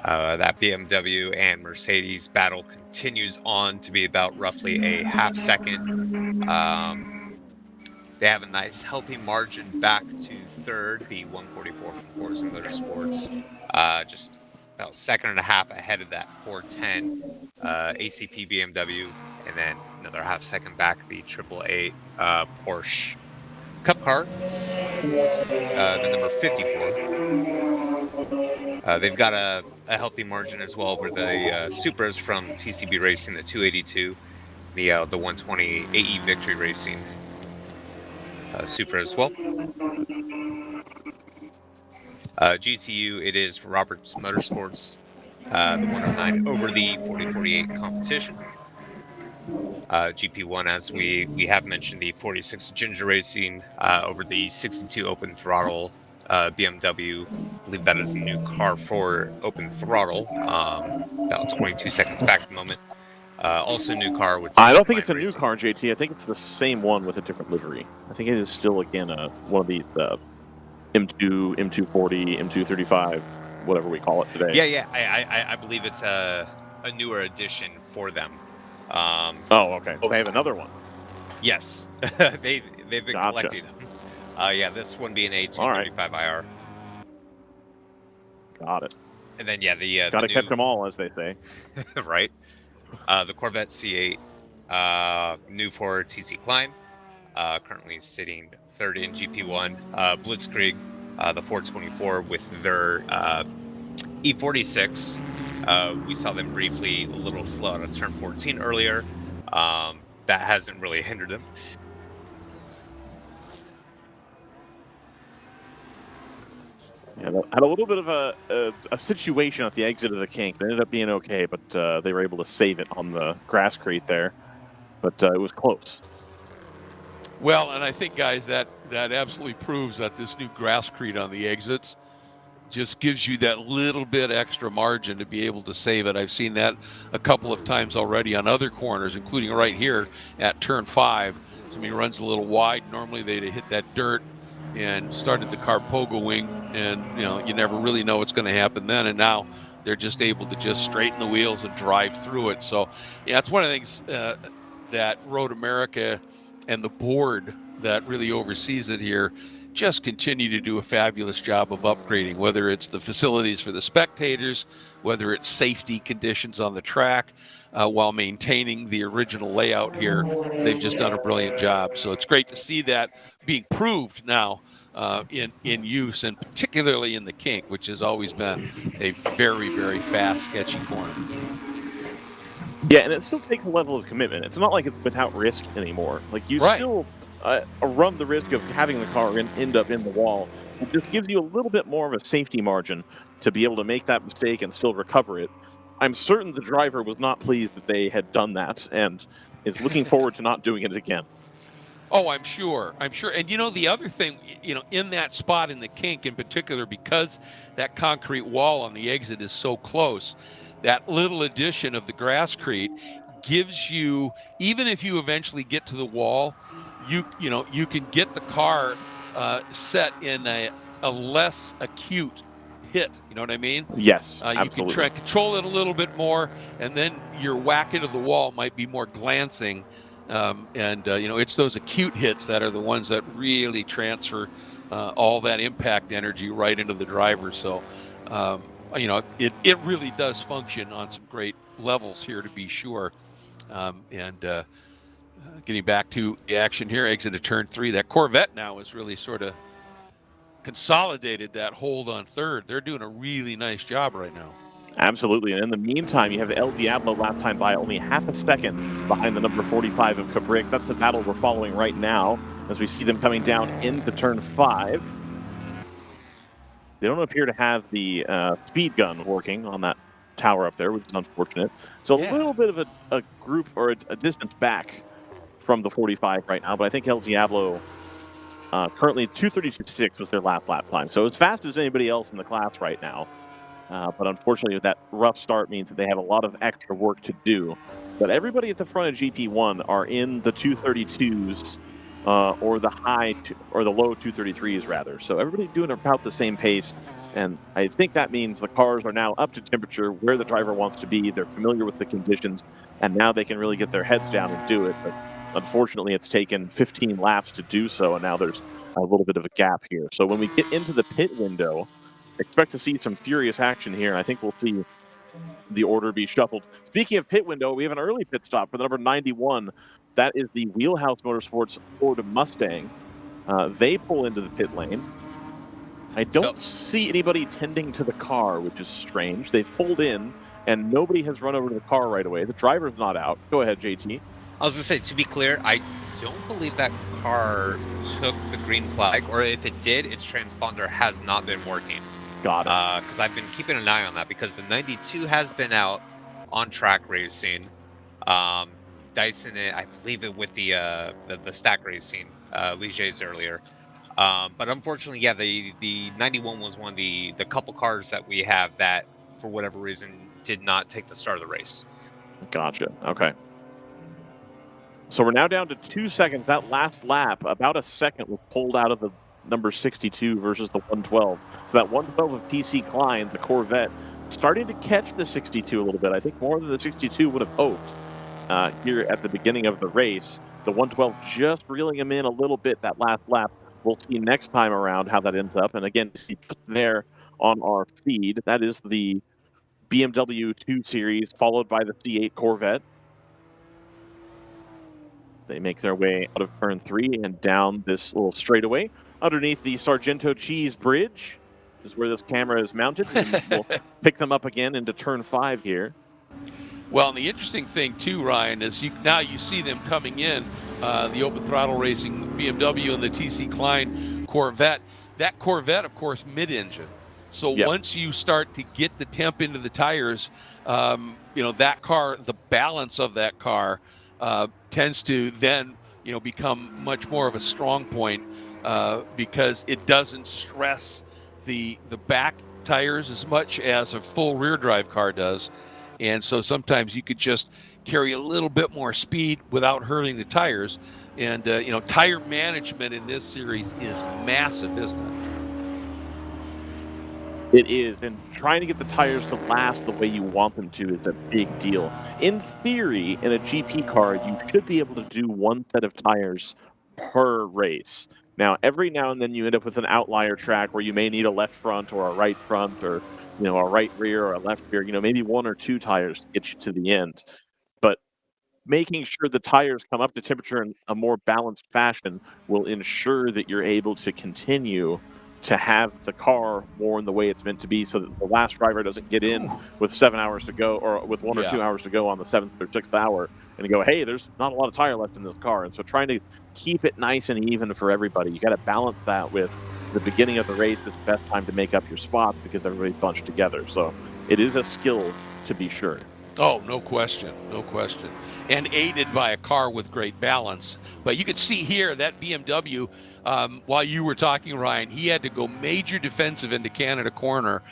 That BMW and Mercedes battle continues on to be about roughly a half second. They have a nice healthy margin back to third, the 144 from Forza Motorsports. Just about a second and a half ahead of that 410 ACP BMW, and then another half second back the 888 Porsche Cup car, the number 54. They've got a healthy margin as well over the Supras from TCB Racing, the 282, the 120 AE Victory Racing Supra as well. GTU, it is Roberts Motorsports, the 109 over the 4048 competition. GP1, as we have mentioned, the 46 Ginger Racing over the 62 Open Throttle BMW. I believe that is a new car for Open Throttle. About 22 seconds back at the moment. Also a new car with... I don't think it's a new car, JT. I think it's the same one with a different livery. I think it is still, again, one of the M2, M240, M235, whatever we call it today. Yeah. I believe it's a newer edition for them. Oh, okay. They have another one. Yes. They've been collecting them. Yeah, this one being a 235 IR. Got it. And then, yeah, gotta catch them all, as they say. Right. The Corvette C8, new for TC Klein, currently sitting third in GP1. Blitzkrieg, the 424 with their E46. We saw them briefly a little slow out of turn 14 earlier. That hasn't really hindered them. Yeah, had a little bit of a situation at the exit of the kink. They ended up being okay, but they were able to save it on the grass crate there. But it was close. Well, and I think, guys, that absolutely proves that this new grasscrete on the exits just gives you that little bit extra margin to be able to save it. I've seen that a couple of times already on other corners, including right here at turn 5. Somebody runs a little wide. Normally they'd hit that dirt and started the car pogo wing, and you never really know what's going to happen then. And now they're just able to just straighten the wheels and drive through it. So yeah, it's one of the things that Road America and the board that really oversees it here just continue to do a fabulous job of upgrading, whether it's the facilities for the spectators, whether it's safety conditions on the track, while maintaining the original layout here. They've just done a brilliant job. So it's great to see that being proved now in use, and particularly in the kink, which has always been a very, very fast, sketchy corner. Yeah, and it still takes a level of commitment. It's not like it's without risk anymore. Like, you Right. still run the risk of having the car end up in the wall. It just gives you a little bit more of a safety margin to be able to make that mistake and still recover it. I'm certain the driver was not pleased that they had done that and is looking forward to not doing it again. Oh, I'm sure. I'm sure. And the other thing, in that spot in the kink in particular, because that concrete wall on the exit is so close, that little addition of the grasscrete gives you, even if you eventually get to the wall, you can get the car set in a less acute hit. You know what I mean? Yes, You can absolutely. control it a little bit more, and then your whack into the wall might be more glancing. It's those acute hits that are the ones that really transfer all that impact energy right into the driver. So, it really does function on some great levels here, to be sure. Getting back to the action here, exit to turn 3. That Corvette now is really sort of consolidated that hold on third. They're doing a really nice job right now. Absolutely. And in the meantime, you have El Diablo lap time by only half a second behind the number 45 of Cabric. That's the battle we're following right now as we see them coming down into turn 5. They don't appear to have the speed gun working on that tower up there, which is unfortunate. So Yeah. a little bit of a group or a distance back from the 45 right now, but I think El Diablo currently 2:32.6 was their last lap time. So as fast as anybody else in the class right now. But unfortunately, that rough start means that they have a lot of extra work to do. But everybody at the front of GP1 are in the 232s or the low 233s rather. So everybody doing about the same pace. And I think that means the cars are now up to temperature where the driver wants to be. They're familiar with the conditions, and now they can really get their heads down and do it. But unfortunately, it's taken 15 laps to do so, and now there's a little bit of a gap here. So when we get into the pit window, expect to see some furious action here, and I think we'll see the order be shuffled. Speaking of pit window, we have an early pit stop for the number 91. That is the Wheelhouse Motorsports Ford Mustang. They pull into the pit lane. I don't see anybody tending to the car, which is strange. They've pulled in, and nobody has run over to the car right away. The driver's not out. Go ahead, JT. I was going to say, to be clear, I don't believe that car took the green flag, or if it did, its transponder has not been working. Got it. Because I've been keeping an eye on that, because the 92 has been out on track racing. Dyson, I believe it with the stack racing, Ligiers earlier. But unfortunately, yeah, the 91 was one of the couple cars that we have that, for whatever reason, did not take the start of the race. Gotcha. Okay. So we're now down to 2 seconds. That last lap, about a second, was pulled out of the number 62 versus the 112. So that 112 of TC Klein, the Corvette, starting to catch the 62 a little bit. I think more than the 62 would have hoped here at the beginning of the race. The 112 just reeling him in a little bit that last lap. We'll see next time around how that ends up. And again, you see just there on our feed, that is the BMW 2 Series followed by the C8 Corvette. They make their way out of turn 3 and down this little straightaway underneath the Sargento Cheese Bridge is where this camera is mounted. And we'll pick them up again into turn 5 here. Well, and the interesting thing too, Ryan, is now you see them coming in, the open throttle racing BMW and the TC Klein Corvette. That Corvette, of course, mid-engine. So once you start to get the temp into the tires, that car, the balance of that car tends to then, become much more of a strong point because it doesn't stress the back tires as much as a full rear drive car does. And so sometimes you could just carry a little bit more speed without hurting the tires. And, tire management in this series is massive, isn't it? It is. And trying to get the tires to last the way you want them to is a big deal. In theory, in a GP car, you should be able to do one set of tires per race. Now, every now and then you end up with an outlier track where you may need a left front or a right front or, a right rear or a left rear, maybe 1 or 2 tires to get you to the end. But making sure the tires come up to temperature in a more balanced fashion will ensure that you're able to continue to have the car more in the way it's meant to be, so that the last driver doesn't get in with 7 hours to go, or with 1 or 2 hours to go on the 7th or 6th hour and go, hey, there's not a lot of tire left in this car. And so trying to keep it nice and even for everybody, you got to balance that with the beginning of the race is the best time to make up your spots because everybody's bunched together. So it is a skill, to be sure. Oh, no question, no question. And aided by a car with great balance. But you could see here that BMW, while you were talking, Ryan, he had to go major defensive into Canada corner.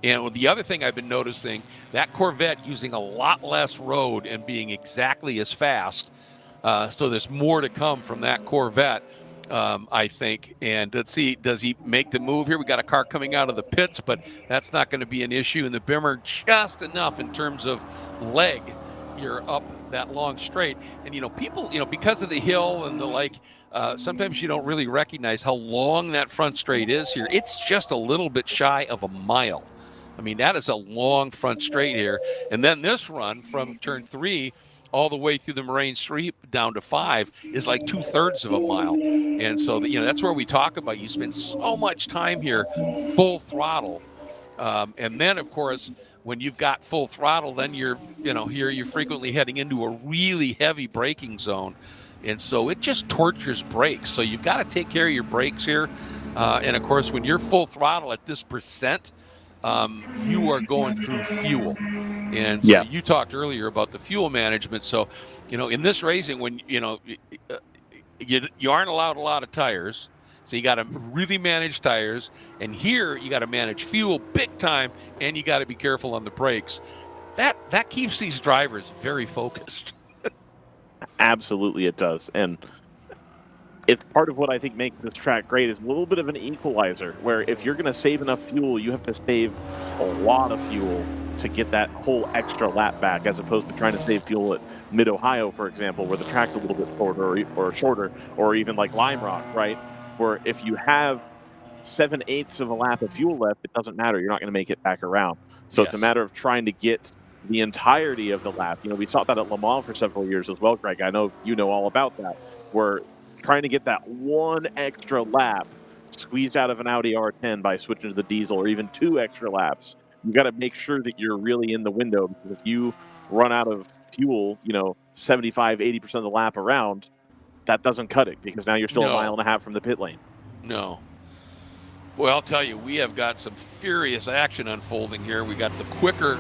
And the other thing I've been noticing, that Corvette using a lot less road and being exactly as fast. So there's more to come from that Corvette, I think. And let's see, does he make the move here? We got a car coming out of the pits, but that's not going to be an issue. And the Bimmer just enough in terms of leg. You're up that long straight, and people, because of the hill and the like, sometimes you don't really recognize how long that front straight is here. It's just a little bit shy of a mile. I mean, that is a long front straight here. And then this run from turn 3 all the way through the Moraine Street down to 5 is like 2/3 of a mile. And so that's where we talk about you spend so much time here full throttle. And then, of course, when you've got full throttle, then you're frequently heading into a really heavy braking zone. And so it just tortures brakes. So you've got to take care of your brakes here. And, of course, when you're full throttle at this percent, you are going through fuel. And so you talked earlier about the fuel management. So, in this racing, when, you aren't allowed a lot of tires. So you got to really manage tires, and here you got to manage fuel big time, and you got to be careful on the brakes. That keeps these drivers very focused. Absolutely, it does, and it's part of what I think makes this track great. Is a little bit of an equalizer, where if you're going to save enough fuel, you have to save a lot of fuel to get that whole extra lap back, as opposed to trying to save fuel at Mid-Ohio, for example, where the track's a little bit shorter, or even like Lime Rock, right? Where if you have 7/8 of a lap of fuel left, it doesn't matter. You're not going to make it back around. So It's a matter of trying to get the entirety of the lap. We saw that at Le Mans for several years as well, Greg. I know you know all about that. We're trying to get that one extra lap squeezed out of an Audi R10 by switching to the diesel, or even 2 extra laps. You got to make sure that you're really in the window, because if you run out of fuel, 75, 80% of the lap around, that doesn't cut it, because now you're still a mile and a half from the pit lane. No. Well, I'll tell you, we have got some furious action unfolding here. We got the quicker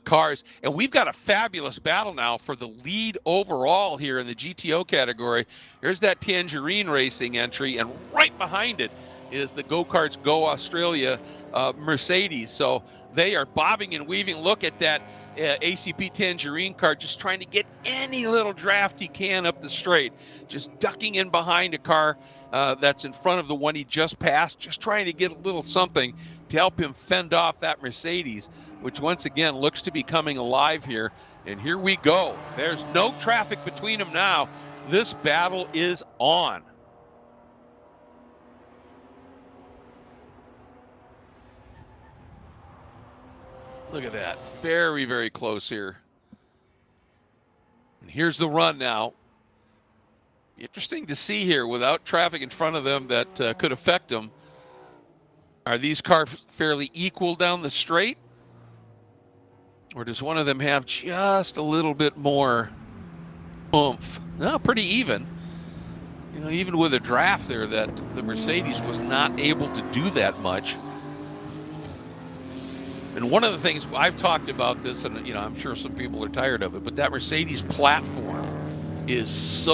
cars, and we've got a fabulous battle now for the lead overall here in the GTO category. Here's that Tangerine Racing entry, and right behind it is the Go-Karts Go Australia Mercedes. So they are bobbing and weaving. Look at that ACP Tangerine car just trying to get any little draft he can up the straight, just ducking in behind a car that's in front of the one he just passed, just trying to get a little something to help him fend off that Mercedes, which once again looks to be coming alive here. And here we go. There's no traffic between them now. This battle is on. Look at that. Very, very close here. And here's the run now. Interesting to see here, without traffic in front of them that could affect them. Are these cars fairly equal down the straight? Or does one of them have just a little bit more oomph? No, pretty even. Even with a draft there, that the Mercedes was not able to do that much. And one of the things I've talked about this, and I'm sure some people are tired of it, but that Mercedes platform is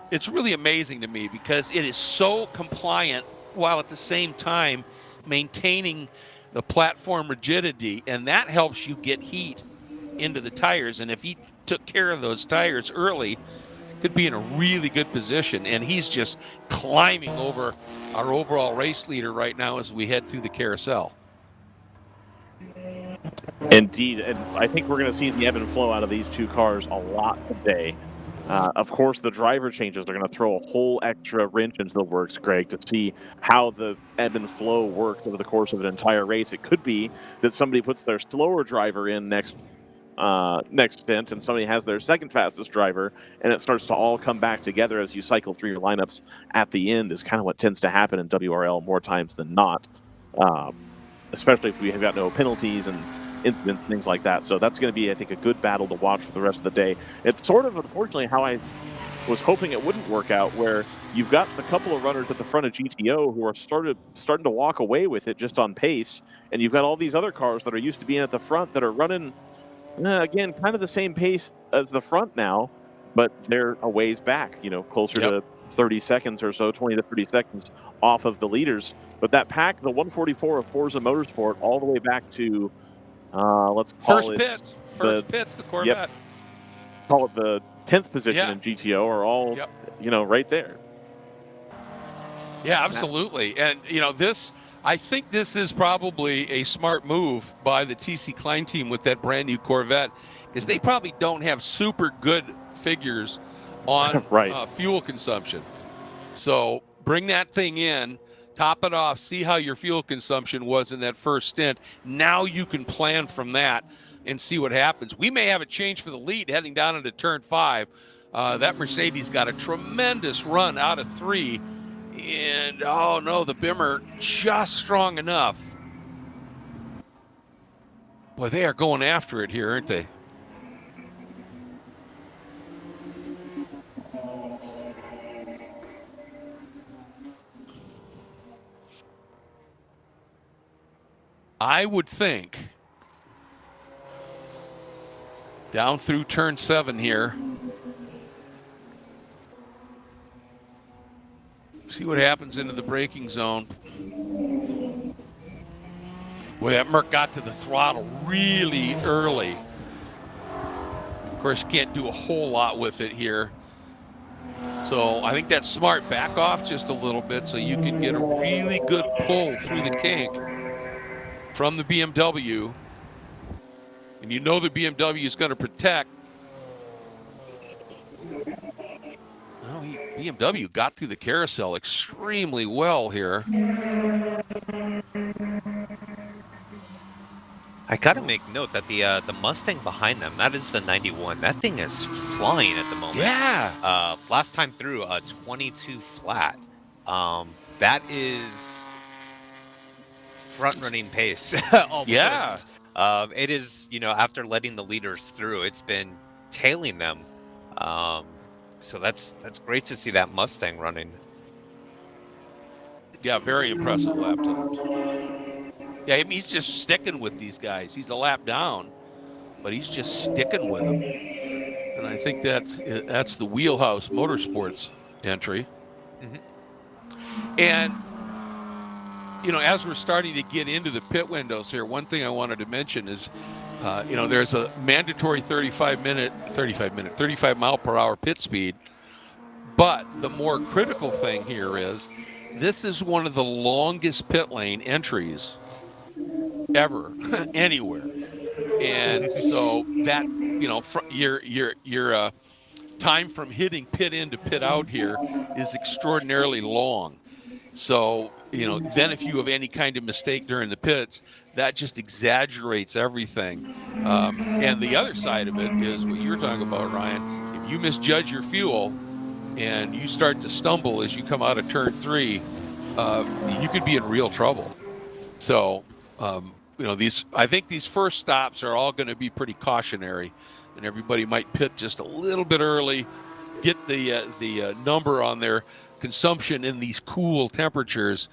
it's really amazing to me, because it is so compliant while at the same time maintaining the platform rigidity, and that helps you get heat into the tires. And if he took care of those tires early, could be in a really good position. And he's just climbing over our overall race leader right now as we head through the carousel. Indeed, and I think we're going to see the ebb and flow out of these two cars a lot today. Of course, the driver changes are going to throw a whole extra wrench into the works, Greg, to see how the ebb and flow works over the course of an entire race. It could be that somebody puts their slower driver in next stint, and somebody has their second fastest driver, and it starts to all come back together as you cycle through your lineups at the end. Is kind of what tends to happen in WRL more times than not, especially if we have got no penalties and incidents, things like that. So that's going to be, I think, a good battle to watch for the rest of the day. It's sort of, unfortunately, how I was hoping it wouldn't work out, where you've got a couple of runners at the front of GTO who are starting to walk away with it just on pace, and you've got all these other cars that are used to being at the front that are running, again, kind of the same pace as the front now, but they're a ways back, closer to 30 seconds or so, 20 to 30 seconds off of the leaders. But that pack, the 144 of Forza Motorsport, all the way back to let's call First pits, the Corvette. Yep, call it the 10th position in GTO, are all, right there. Yeah, absolutely. And, I think this is probably a smart move by the TC Klein team with that brand new Corvette, because they probably don't have super good figures on fuel consumption. So bring that thing in, top it off, see how your fuel consumption was in that first stint. Now you can plan from that and see what happens. We may have a change for the lead heading down into turn 5. That Mercedes got a tremendous run out of 3. And, oh, no, the Bimmer just strong enough. Boy, they are going after it here, aren't they? I would think down through turn 7 here. See what happens into the braking zone. Boy, that Merc got to the throttle really early. Of course, can't do a whole lot with it here. So I think that's smart. Back off just a little bit so you can get a really good pull through the kink from the BMW. And the BMW is going to protect. Well, BMW got through the carousel extremely well here. I gotta make note that the Mustang behind them, that is the 91. That thing is flying at the moment. Yeah. Last time through, 22 flat. That is front-running pace. Almost. Yeah. It is, after letting the leaders through, it's been tailing them. So that's great to see that Mustang running. Yeah, very impressive lap times. Yeah, I mean, he's just sticking with these guys. He's a lap down, but he's just sticking with them. And I think that's the Wheelhouse Motorsports entry. Mm-hmm. And, as we're starting to get into the pit windows here, one thing I wanted to mention is, there's a mandatory 35 mile per hour pit speed. But the more critical thing here is this is one of the longest pit lane entries ever anywhere. And so that, your time from hitting pit in to pit out here is extraordinarily long. So, then if you have any kind of mistake during the pits, that just exaggerates everything. And the other side of it is what you're talking about, Ryan. If you misjudge your fuel and you start to stumble as you come out of turn 3, you could be in real trouble. So, I think these first stops are all going to be pretty cautionary, and everybody might pit just a little bit early, get the number on their consumption in these cool temperatures,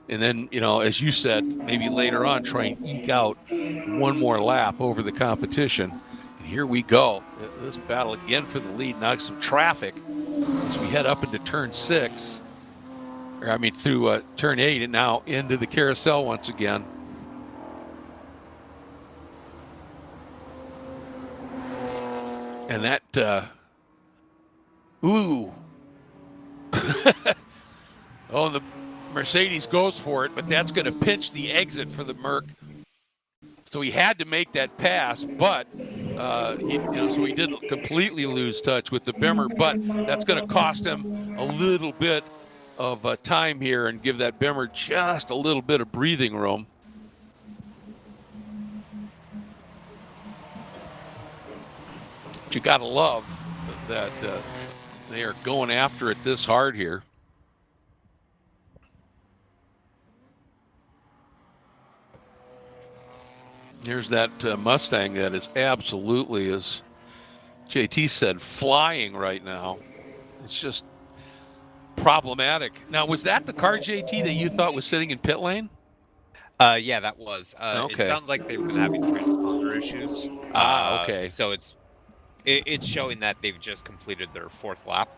and then, as you said, maybe later on try and eke out one more lap over the competition. And here we go. This battle again for the lead. Now some traffic as we head up into turn 6. Through turn 8 and now into the carousel once again. And that, ooh. Oh, the Mercedes goes for it, but that's going to pinch the exit for the Merc. So he had to make that pass, but So he didn't completely lose touch with the Bimmer, but that's going to cost him a little bit of time here and give that Bimmer just a little bit of breathing room. But you got to love that they are going after it this hard here. Here's that Mustang that is absolutely, as JT said, flying right now. It's just problematic. Now, was that the car, JT, that you thought was sitting in pit lane? Yeah, that was. Okay. It sounds like they've been having transponder issues. Okay. So it's showing that they've just completed their 4th lap.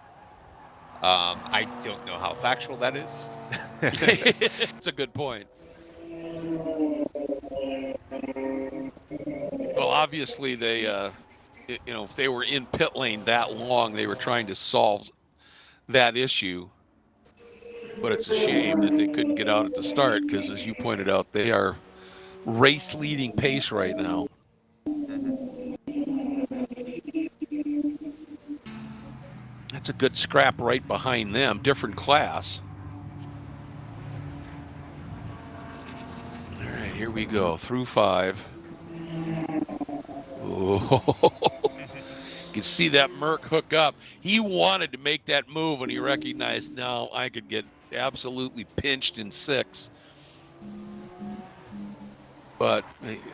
I don't know how factual that is. It's a good point. Well, obviously they, if they were in pit lane that long, they were trying to solve that issue. But it's a shame that they couldn't get out at the start because, as you pointed out, they are race-leading pace right now. That's a good scrap right behind them, different class. All right, here we go, through 5. Oh. You can see that Merc hook up. He wanted to make that move when he recognized, no, I could get absolutely pinched in 6. But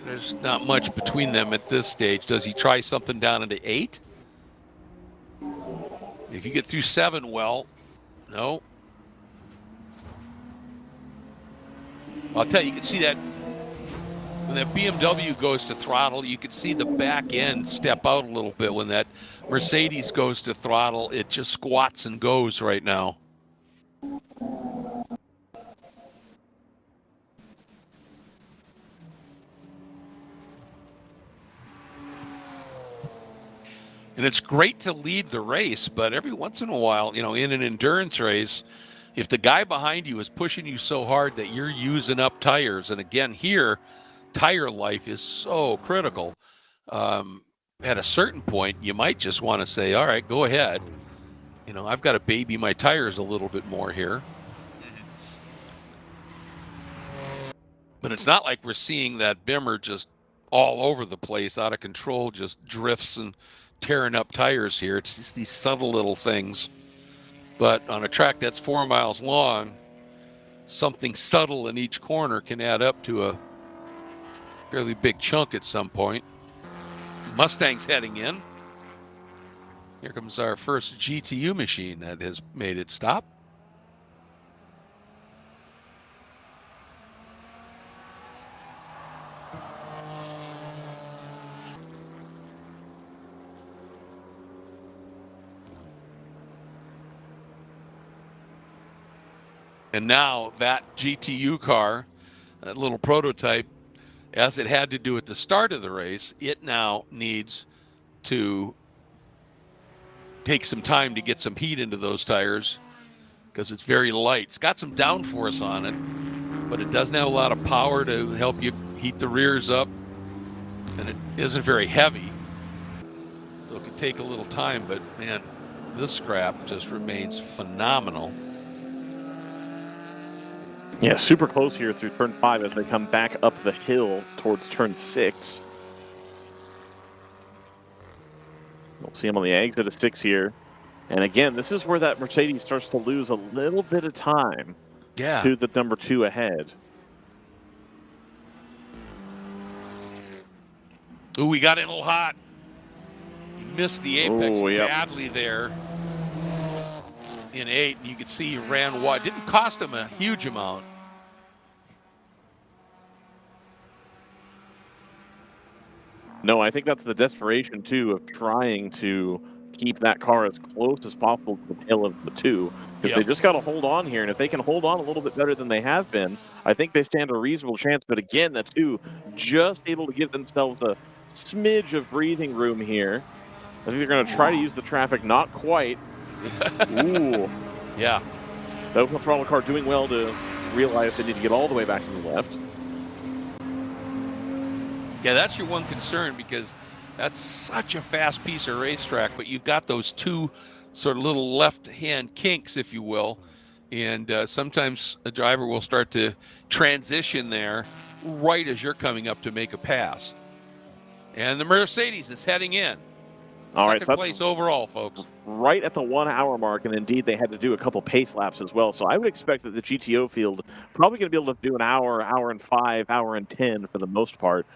there's not much between them at this stage. Does he try something down into 8? If you get through 7, well, no. I'll tell you, you can see that when that BMW goes to throttle, you can see the back end step out a little bit. When that Mercedes goes to throttle, it just squats and goes right now. And it's great to lead the race, but every once in a while, in an endurance race, if the guy behind you is pushing you so hard that you're using up tires, and again here, tire life is so critical. At a certain point, you might just want to say, all right, go ahead. I've got to baby my tires a little bit more here. But it's not like we're seeing that Bimmer just all over the place, out of control, just drifts and tearing up tires here. It's just these subtle little things. But on a track that's 4 miles long, something subtle in each corner can add up to a fairly big chunk at some point. Mustang's heading in. Here comes our first GTU machine that has made it stop. And now that GTU car, that little prototype, as it had to do at the start of the race, it now needs to take some time to get some heat into those tires because it's very light. It's got some downforce on it, but it doesn't have a lot of power to help you heat the rears up, and it isn't very heavy. So it could take a little time, but man, this scrap just remains phenomenal. Yeah, super close here through turn 5 as they come back up the hill towards turn 6. We'll see him on the exit of 6 here. And again, this is where that Mercedes starts to lose a little bit of time to the number 2 ahead. Ooh, we got in a little hot. He missed the apex badly there in 8, and you could see he ran wide. Didn't cost him a huge amount. No, I think that's the desperation, too, of trying to keep that car as close as possible to the tail of the 2. Because they just got to hold on here, and if they can hold on a little bit better than they have been, I think they stand a reasonable chance. But again, the 2 just able to give themselves a smidge of breathing room here. I think they're going to try to use the traffic, not quite. Ooh. Yeah. The open throttle car doing well to realize they need to get all the way back to the left. Yeah, that's your one concern, because That's such a fast piece of racetrack, but you've got those two sort of little left-hand kinks, if you will, and sometimes a driver will start to transition there right as you're coming up to make a pass. And the Mercedes is heading in. All right, Second so place overall, folks. Right at the 1 hour mark, and indeed they had to do a couple pace laps as well. So I would expect that the GTO field probably going to be able to do an hour, hour and 5, hour and 10 for the most part,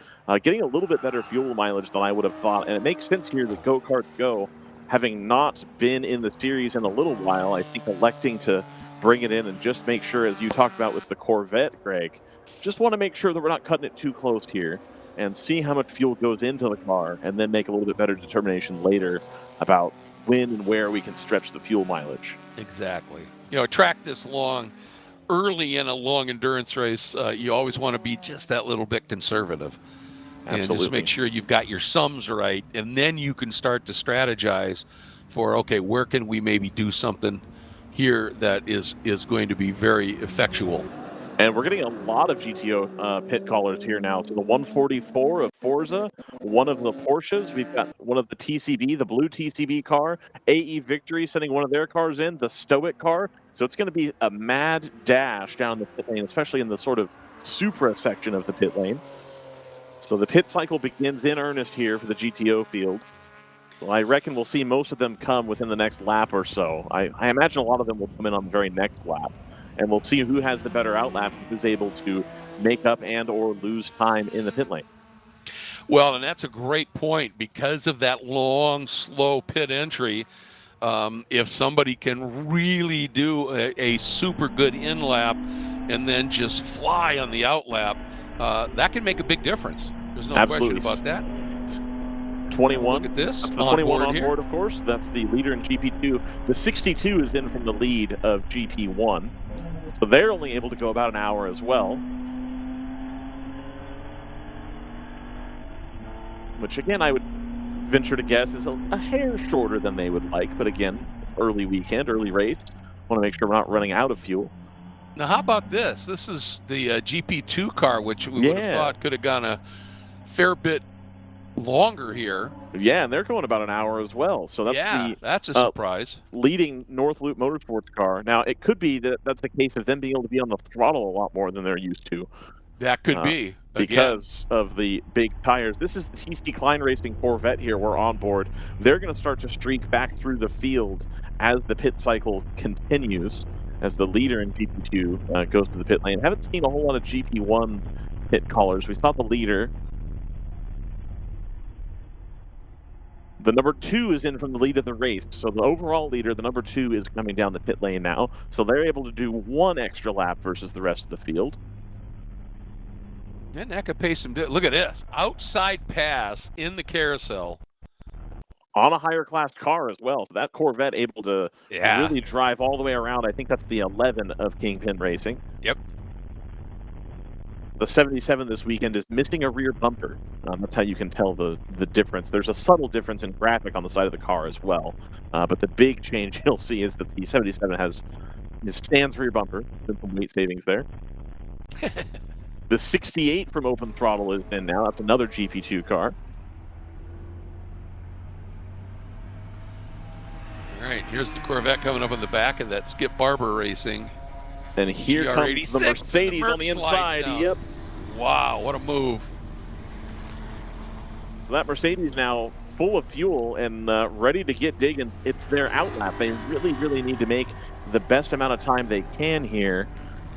getting a little bit better fuel mileage than I would have thought. And it makes sense here that Go-Karts Go, having not been in the series in a little while, I think electing to bring it in and just make sure, as you talked about with the Corvette, Greg, just want to make sure that we're not cutting it too close here and see how much fuel goes into the car and then make a little bit better determination later about when and where we can stretch the fuel mileage. Exactly. You know, a track this long, early in a long endurance race, you always want to be just that little bit conservative. Absolutely. And just make sure you've got your sums right, and then you can start to strategize for, okay, where can we maybe do something here that is going to be very effectual. And we're getting a lot of GTO pit callers here now. So the 144 of Forza, one of the Porsches. We've got one of the TCB, the blue TCB car. AE Victory sending one of their cars in, the Stoic car. So it's going to be a mad dash down the pit lane, especially in the sort of Supra section of the pit lane. So the pit cycle begins in earnest here for the GTO field. Well, I reckon we'll see most of them come within the next lap or so. I imagine a lot of them will come in on the very next lap. And we'll see who has the better outlap and who's able to make up and or lose time in the pit lane. Well, and that's a great point because of that long, slow pit entry. If somebody can really do a super good in lap and then just fly on the outlap, that can make a big difference. There's no Absolutely. question about that. 21. Look at this. That's the 21 on board, of course. That's the leader in GP2. The 62 is in from the lead of GP1. So they're only able to go about an hour as well. Which, again, I would venture to guess is a hair shorter than they would like. But again, early weekend, early race. Want to make sure we're not running out of fuel. Now, how about this? This is the GP2 car, which we would have thought could have gone a fair bit longer here. Yeah, and they're going about an hour as well. So that's that's a surprise. Leading North Loop Motorsports car. Now, it could be that that's a case of them being able to be on the throttle a lot more than they're used to. That could be. Because of the big tires. This is the TC Klein Racing Corvette here. We're on board. They're going to start to streak back through the field as the pit cycle continues, as the leader in GP2 goes to the pit lane. Haven't seen a whole lot of GP1 pit callers. We saw the leader. The number 2 is in from the lead of the race. So the overall leader, the number 2, is coming down the pit lane now. So they're able to do one extra lap versus the rest of the field. And that could pay some. Look at this. Outside pass in the carousel. On a higher class car as well. So that Corvette able to really drive all the way around. I think that's the 11 of Kingpin Racing. Yep. The 77 this weekend is missing a rear bumper. That's how you can tell the difference. There's a subtle difference in graphic on the side of the car as well. But the big change you'll see is that the 77 has his stands rear bumper. There's some weight savings there. The 68 from Open Throttle is in now. That's another GP2 car. All right, here's the Corvette coming up on the back of that Skip Barber Racing. And here comes the Mercedes on the inside. Yep. Wow, what a move. So that Mercedes now full of fuel and ready to get digging. It's their outlap. They really, really need to make the best amount of time they can here.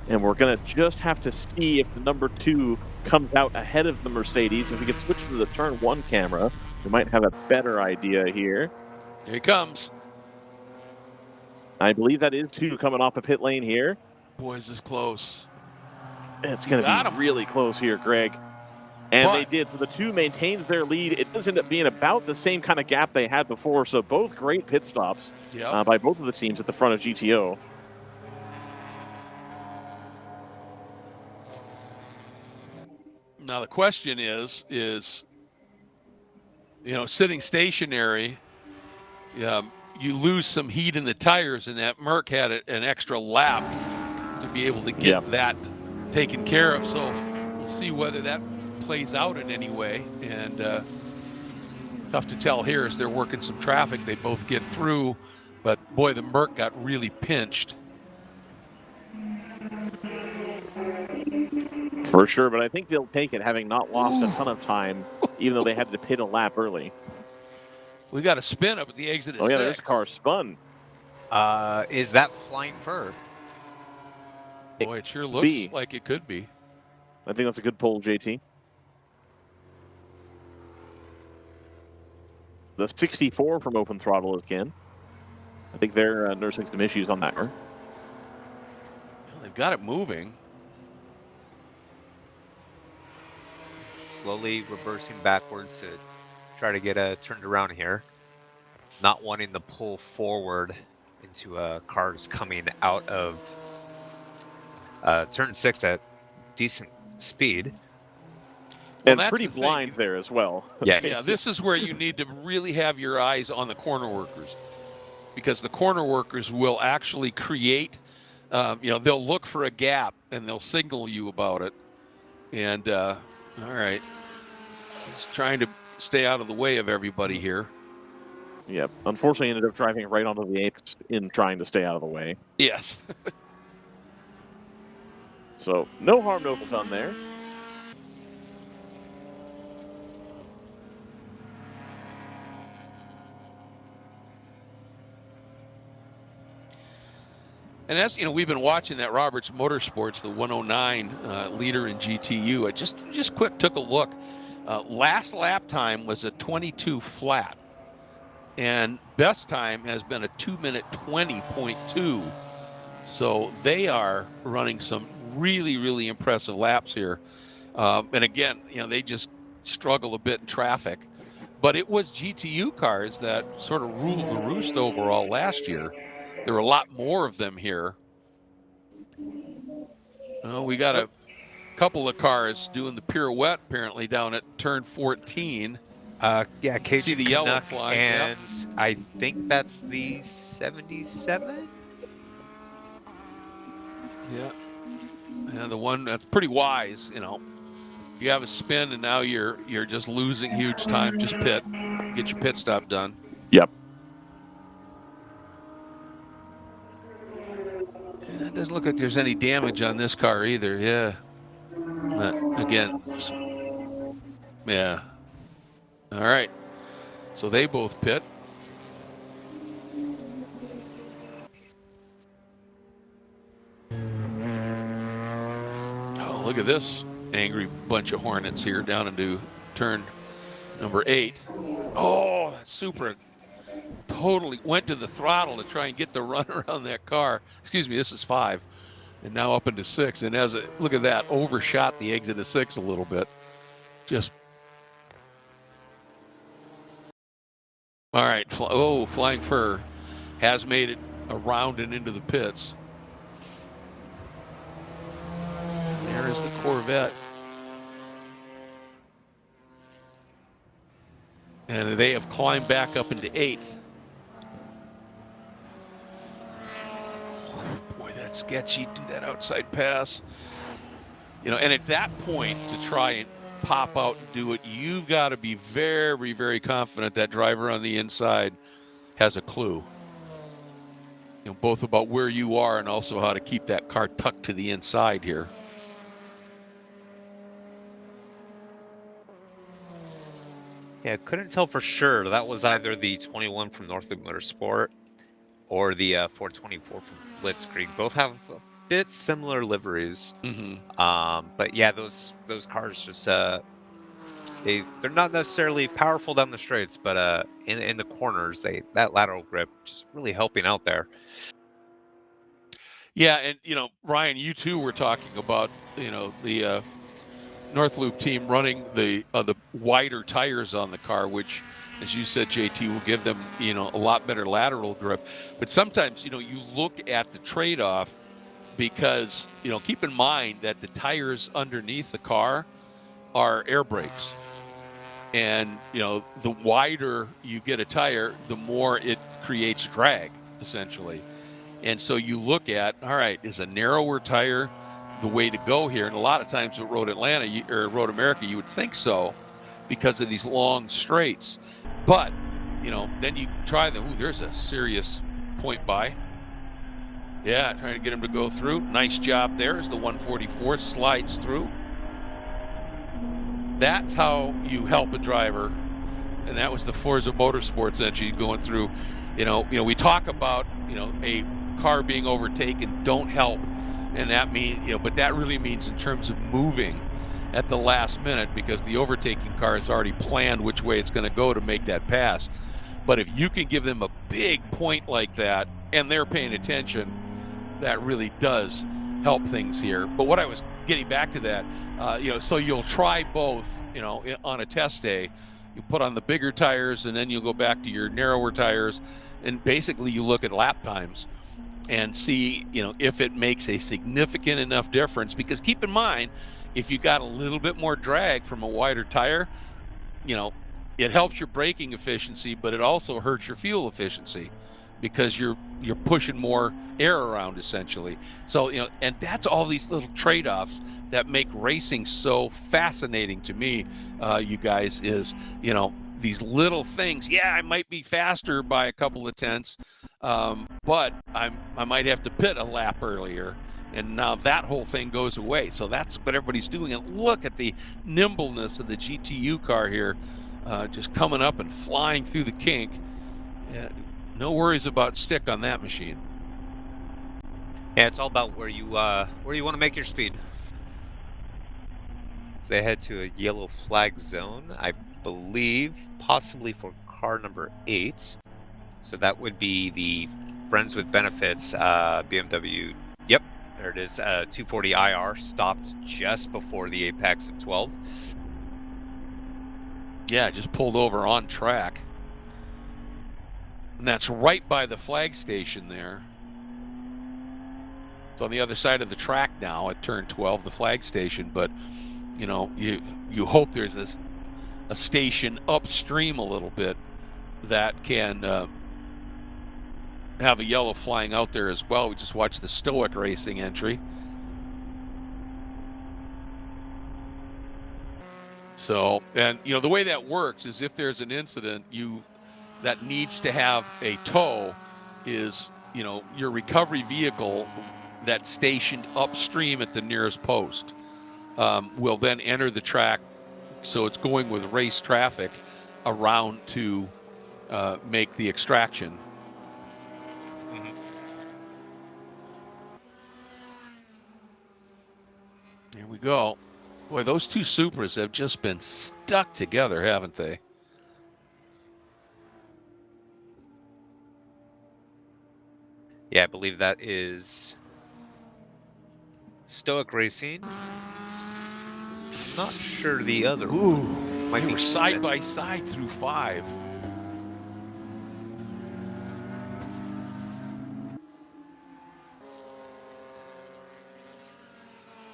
And we're going to just have to see if the number 2 comes out ahead of the Mercedes. If we could switch to the turn 1 camera, we might have a better idea here. Here he comes. I believe that is 2 coming off the pit lane here. Boy, is this close. It's going to be really close here, Greg. And they did. So the 2 maintains their lead. It does end up being about the same kind of gap they had before. So both great pit stops by both of the teams at the front of GTO. Now the question is, sitting stationary, you lose some heat in the tires, and that Merc had an extra lap to be able to get that taken care of. So we'll see whether that plays out in any way. And Tough to tell here as they're working some traffic. They both get through, but boy, the Merc got really pinched. For sure, but I think they'll take it, having not lost a ton of time, even though they had to pit a lap early. We got a spin up at the exit of Oh yeah, 6. there's a car spun. Is that Flying Fur? Boy, it sure looks like it could be. I think that's a good pull, JT. The 64 from Open Throttle again. I think they're nursing some issues on that car. Well, they've got it moving. Slowly reversing backwards to try to get turned around here. Not wanting to pull forward into cars coming out of turn 6 at decent speed. And pretty blind there as well. Yes. Yeah, this is where you need to really have your eyes on the corner workers, because the corner workers will actually create, they'll look for a gap and they'll signal you about it. And, all right, just trying to stay out of the way of everybody here. Yep. Unfortunately, ended up driving right onto the apex in trying to stay out of the way. Yes. So, no harm, no foul there. And as you know, we've been watching that Roberts Motorsports, the 109 leader in GTU. I just quick took a look. Last lap time was a 22 flat, and best time has been a 2-minute 20.2. So they are running some really, really impressive laps here. And again, they just struggle a bit in traffic. But it was GTU cars that sort of ruled the roost overall last year. There were a lot more of them here. We got a couple of cars doing the pirouette apparently down at turn 14. Yeah, Cage See the yellow flag, and I think that's the 77. Yeah, and the one that's pretty wise. If you have a spin and now you're just losing huge time, just pit, get your pit stop done. Yep. Yeah, it doesn't look like there's any damage on this car either. Yeah. Again. Yeah. All right. So they both pit. Oh, look at this angry bunch of hornets here down into turn number 8. Oh, that's super. Totally went to the throttle to try and get the run around that car. Excuse me, this is 5. And now up into 6. And look at that, overshot the exit of 6 a little bit. Just. All right. Flying Fur has made it around and into the pits. There is the Corvette. And they have climbed back up into 8th. Boy, that's sketchy. Do that outside pass. And at that point, to try and pop out and do it, you've got to be very, very confident that driver on the inside has a clue. Both about where you are and also how to keep that car tucked to the inside here. Yeah, couldn't tell for sure. That was either the 21 from Northloop Motorsport or the 424 from Blitzkrieg. Both have a bit similar liveries. Mm-hmm. But yeah, those cars just they're not necessarily powerful down the straights, but in the corners, that lateral grip just really helping out there. Yeah, and Ryan, you too were talking about the Northloop team running the wider tires on the car, which, as you said, JT, will give them a lot better lateral grip. But sometimes you look at the trade-off, because keep in mind that the tires underneath the car are air brakes, and the wider you get a tire, the more it creates drag essentially. And so you look at, all right, is a narrower tire the way to go here? And a lot of times with Road America, you would think so. because of these long straights. But, you know, then you try the, ooh, there's a serious point by. Yeah, trying to get him to go through. Nice job there as the 144 slides through. That's how you help a driver. And that was the Forza Motorsports entry going through. You know, we talk about, you know, a car being overtaken, don't help. And that means, you know, but that really means in terms of moving at the last minute, because the overtaking car has already planned which way it's going to go to make that pass. But if you can give them a big point like that and they're paying attention, that really does help things here. But what I was getting back to that, you know, so you'll try both, you know, on a test day. You put on the bigger tires and then you'll go back to your narrower tires, and basically you look at lap times and see, you know, if it makes a significant enough difference. Because keep in mind, if you got a little bit more drag from a wider tire, you know, it helps your braking efficiency, but it also hurts your fuel efficiency because you're pushing more air around essentially. So, you know, and that's all these little trade-offs that make racing so fascinating to me, you guys, is, you know, these little things. Yeah, I might be faster by a couple of tenths, but I might have to pit a lap earlier, and now that whole thing goes away. So that's what everybody's doing. And look at the nimbleness of the GTU car here, just coming up and flying through the kink. No worries about stick on that machine. Yeah, it's all about where you want to make your speed. So they head to a yellow flag zone, I believe, possibly for car number 8. So that would be the Friends with Benefits BMW. Yep, there it is. 240 IR stopped just before the apex of 12. Yeah, just pulled over on track. And that's right by the flag station there. It's on the other side of the track now at turn 12, the flag station. But, you know, you hope there's a station upstream a little bit that can have a yellow flying out there as well. We just watched the Stoic Racing entry. So, and, you know, the way that works is if there's an incident that needs to have a tow, is, you know, your recovery vehicle that's stationed upstream at the nearest post will then enter the track. So it's going with race traffic around to make the extraction. Mm-hmm. Here we go. Boy, those two Supras have just been stuck together, haven't they? Yeah, I believe that is Stoic Racing. Not sure the other one. Might be side by side through 5.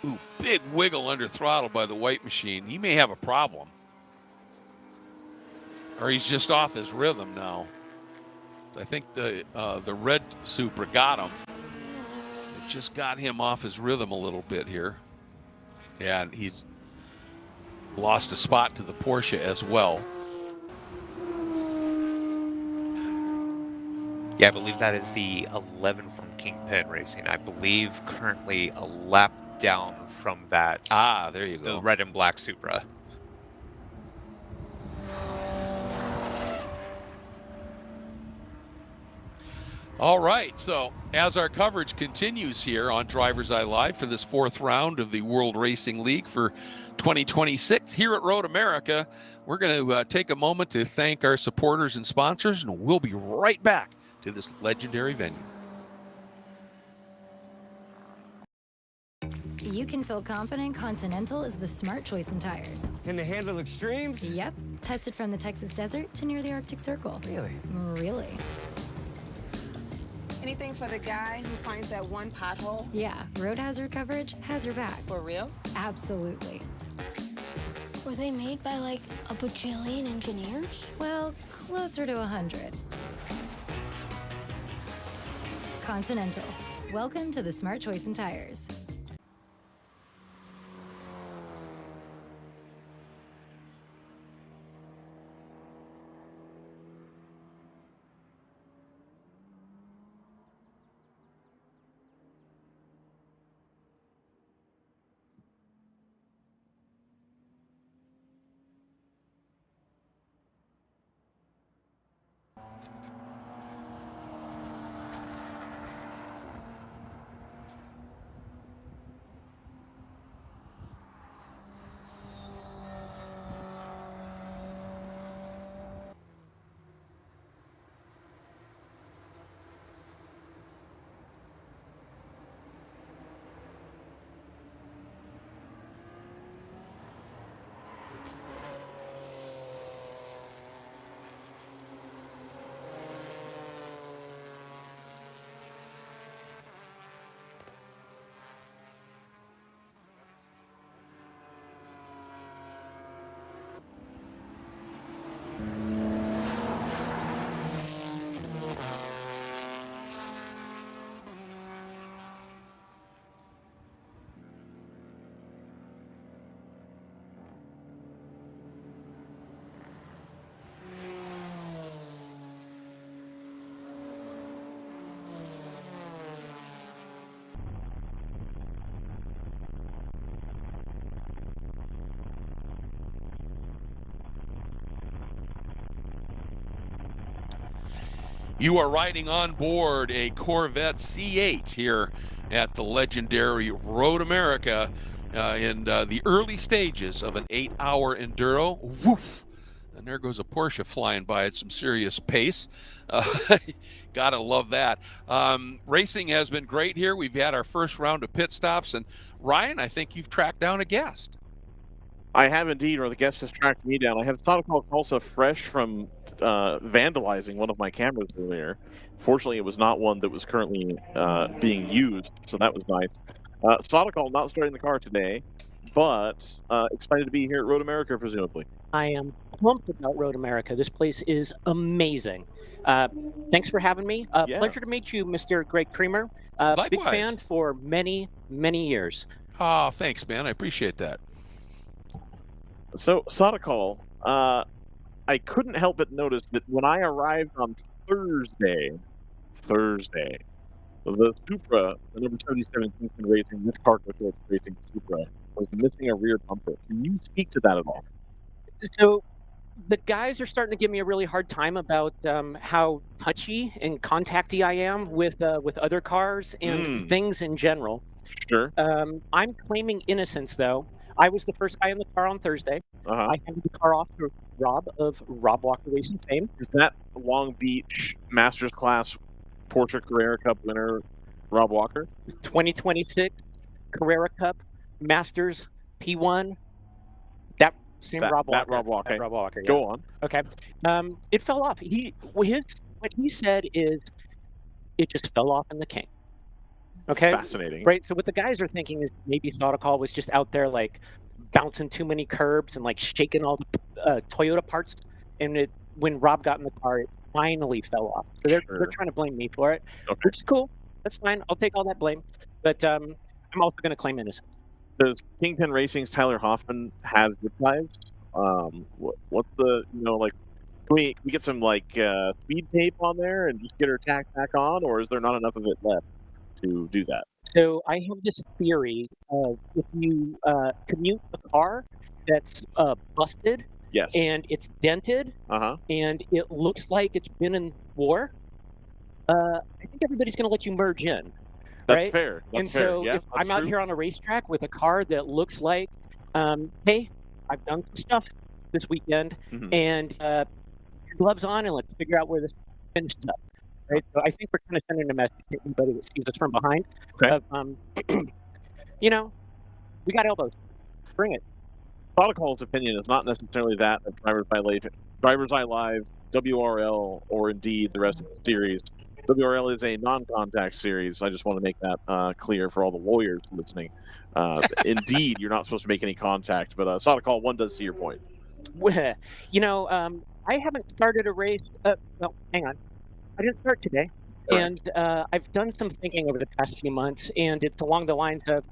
Ooh, big wiggle under throttle by the white machine. He may have a problem. Or he's just off his rhythm now. I think the red Supra got him. It just got him off his rhythm a little bit here. Yeah, and he's lost a spot to the Porsche as well. Yeah, I believe that is the 11 from Kingpin Racing. I believe currently a lap down from that. Ah, there you go. The red and black Supra. All right, so as our coverage continues here on DriversEye Live for this 4th round of the World Racing League for 2026 here at Road America, we're going to take a moment to thank our supporters and sponsors, and we'll be right back to this legendary venue. You can feel confident Continental is the smart choice in tires. Can they handle extremes? Yep. Tested from the Texas desert to near the Arctic Circle. Really? Really. Anything for the guy who finds that one pothole? Yeah, road hazard coverage has your back. For real? Absolutely. Were they made by like a bajillion engineers? Well, closer to 100. Continental. Welcome to the smart choice in tires. You are riding on board a Corvette C8 here at the legendary Road America in the early stages of an 8-hour enduro. Woof! And there goes a Porsche flying by at some serious pace. Gotta love that. Racing has been great here. We've had our first round of pit stops. And Ryan, I think you've tracked down a guest. I have indeed, or the guest has tracked me down. I have Sonical also fresh from vandalizing one of my cameras earlier. Fortunately, it was not one that was currently being used, so that was nice. Sonical not starting the car today, but excited to be here at Road America, presumably. I am pumped about Road America. This place is amazing. Thanks for having me. Yeah. Pleasure to meet you, Mr. Greg Creamer. Big Likewise. fan for many, many years. Oh, thanks, man. I appreciate that. So, Sonical, I couldn't help but notice that when I arrived on Thursday, the Supra, the number 77 Kingston Racing, this cargo short racing Supra, was missing a rear bumper. Can you speak to that at all? So the guys are starting to give me a really hard time about how touchy and contacty I am with other cars and things in general. Sure. I'm claiming innocence, though. I was the first guy in the car on Thursday. I handed the car off to Rob of Rob Walker Racing fame. Is that Long Beach Masters Class Porsche Carrera Cup winner, Rob Walker? 2026 Carrera Cup Masters P1. That same Rob Walker. That Rob Walker. That Rob Walker. Yeah. Go on. Okay. It fell off. What he said is it just fell off in the kink. Okay. Fascinating. Right. So what the guys are thinking is maybe Sodicall was just out there like bouncing too many curbs and like shaking all the Toyota parts, and when Rob got in the car, it finally fell off. So they're trying to blame me for it, which is cool. That's fine. I'll take all that blame. But I'm also going to claim innocence. Does Kingpin Racing's Tyler Hoffman have zip ties? What's the like? Can we get some speed tape on there and just get her tacked back on, or is there not enough of it left to do that? So I have this theory of if you commute a car that's busted, yes, and it's dented, and it looks like it's been in war, I think everybody's going to let you merge in. That's right? fair. That's and fair. so Yeah, if I'm out here on a racetrack with a car that looks like, hey, I've done some stuff this weekend, and your gloves on, and let's figure out where this finishes up. Right? So I think we're kind of sending a message to anybody that sees us from behind. Okay. We got elbows. Bring it. Sodicall's opinion is not necessarily that of DriverSeye Live, WRL, or indeed the rest of the series. WRL is a non-contact series. I just want to make that clear for all the lawyers listening. Indeed, you're not supposed to make any contact, but Sodicall 1 does see your point. I haven't started a race. Well, hang on. I didn't start today. Correct. And I've done some thinking over the past few months, and it's along the lines of,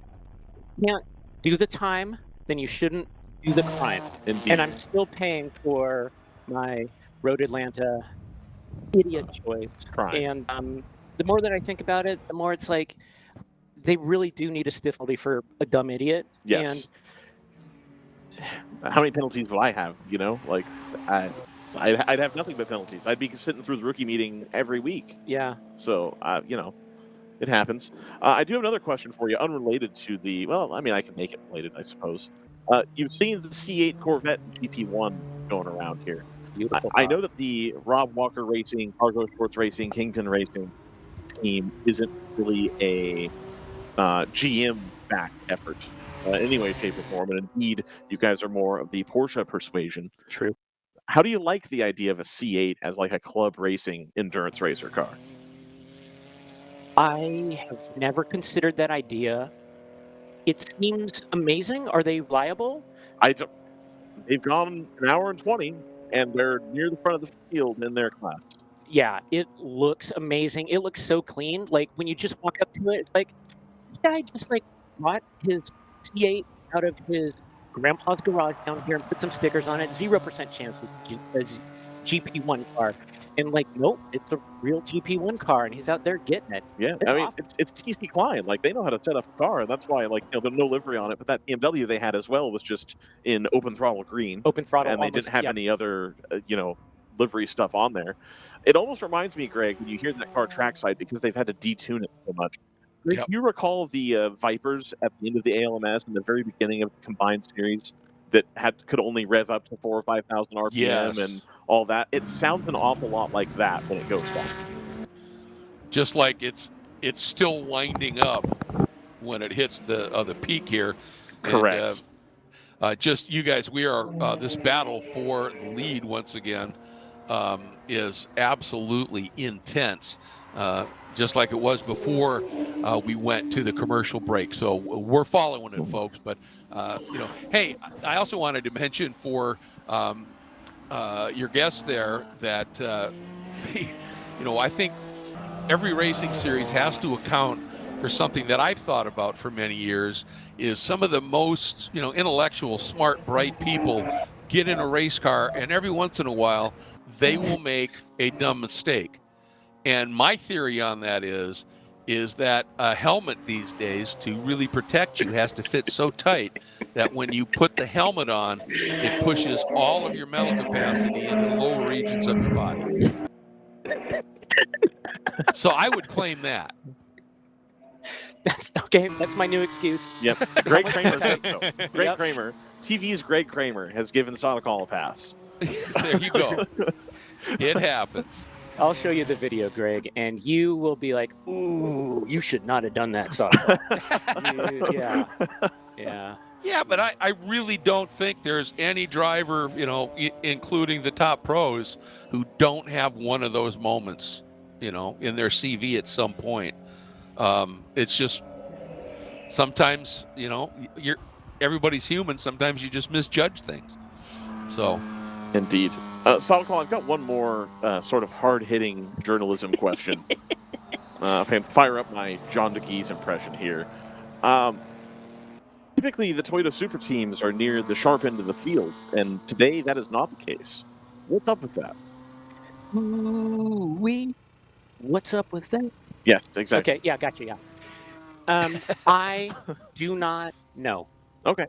you can't do the time, then you shouldn't do the crime. Indeed. And I'm still paying for my Road Atlanta idiot choice. Crime. And the more that I think about it, the more it's like they really do need a stiff penalty for a dumb idiot. Yes. And how many penalties would I have? I'd have nothing but penalties. I'd be sitting through the rookie meeting every week. Yeah. So, it happens. I do have another question for you, unrelated to I can make it related, I suppose. You've seen the C8 Corvette GP1 going around here. Beautiful. I know that the Rob Walker Racing, Cargo Sports Racing, Kingpin Racing team isn't really a GM-backed effort in any way, shape, or form. And indeed, you guys are more of the Porsche persuasion. True. How do you like the idea of a C8 as like a club racing endurance racer car? I have never considered that idea. It seems amazing. Are they reliable? They've gone an hour and 20, and they're near the front of the field in their class. Yeah, it looks amazing. It looks so clean. Like when you just walk up to it, it's like this guy just bought his C8 out of his grandpa's garage down here and put some stickers on it. 0% chance it's a GP1 car. And nope, it's a real GP1 car, and he's out there getting it. Yeah, Awesome. it's TC Klein. They know how to set up a car, and that's why there's no livery on it. But that BMW they had as well was just in open throttle green. Open throttle, and they didn't have any other livery stuff on there. It almost reminds me, Greg, when you hear that car trackside, because they've had to detune it so much. Greg, Yep. you recall the Vipers at the end of the ALMS in the very beginning of the combined series that could only rev up to 4,000 or 5,000 RPM Yes. and all that? It sounds an awful lot like that when it goes by. Just like it's still winding up when it hits the peak here. Correct. And, just you guys, we are this battle for the lead once again is absolutely intense, just like it was before we went to the commercial break. So we're following it, folks. But hey, I also wanted to mention for your guests there that I think every racing series has to account for something that I've thought about for many years, is some of the most, intellectual, smart, bright people get in a race car, and every once in a while, they will make a dumb mistake. And my theory on that is that a helmet these days, to really protect you, has to fit so tight that when you put the helmet on, it pushes all of your metal capacity into the lower regions of your body. So I would claim that. That's okay. That's my new excuse. Yep. Greg Kramer said so. Greg Yep. Kramer, TV's Greg Kramer, has given Sonic All a pass. There you go. It happens. I'll show you the video, Greg, and you will be like, "Ooh, you should not have done that, son." Yeah. Yeah, but I really don't think there's any driver, including the top pros, who don't have one of those moments, in their CV at some point. It's just sometimes, everybody's human. Sometimes you just misjudge things. So, indeed. Solocol, I've got one more sort of hard-hitting journalism question. I can fire up my John DeGeese impression here. Typically, the Toyota Super Teams are near the sharp end of the field, and today that is not the case. What's up with that? What's up with that? Yes, exactly. Okay, yeah, gotcha, yeah. I do not know. Okay.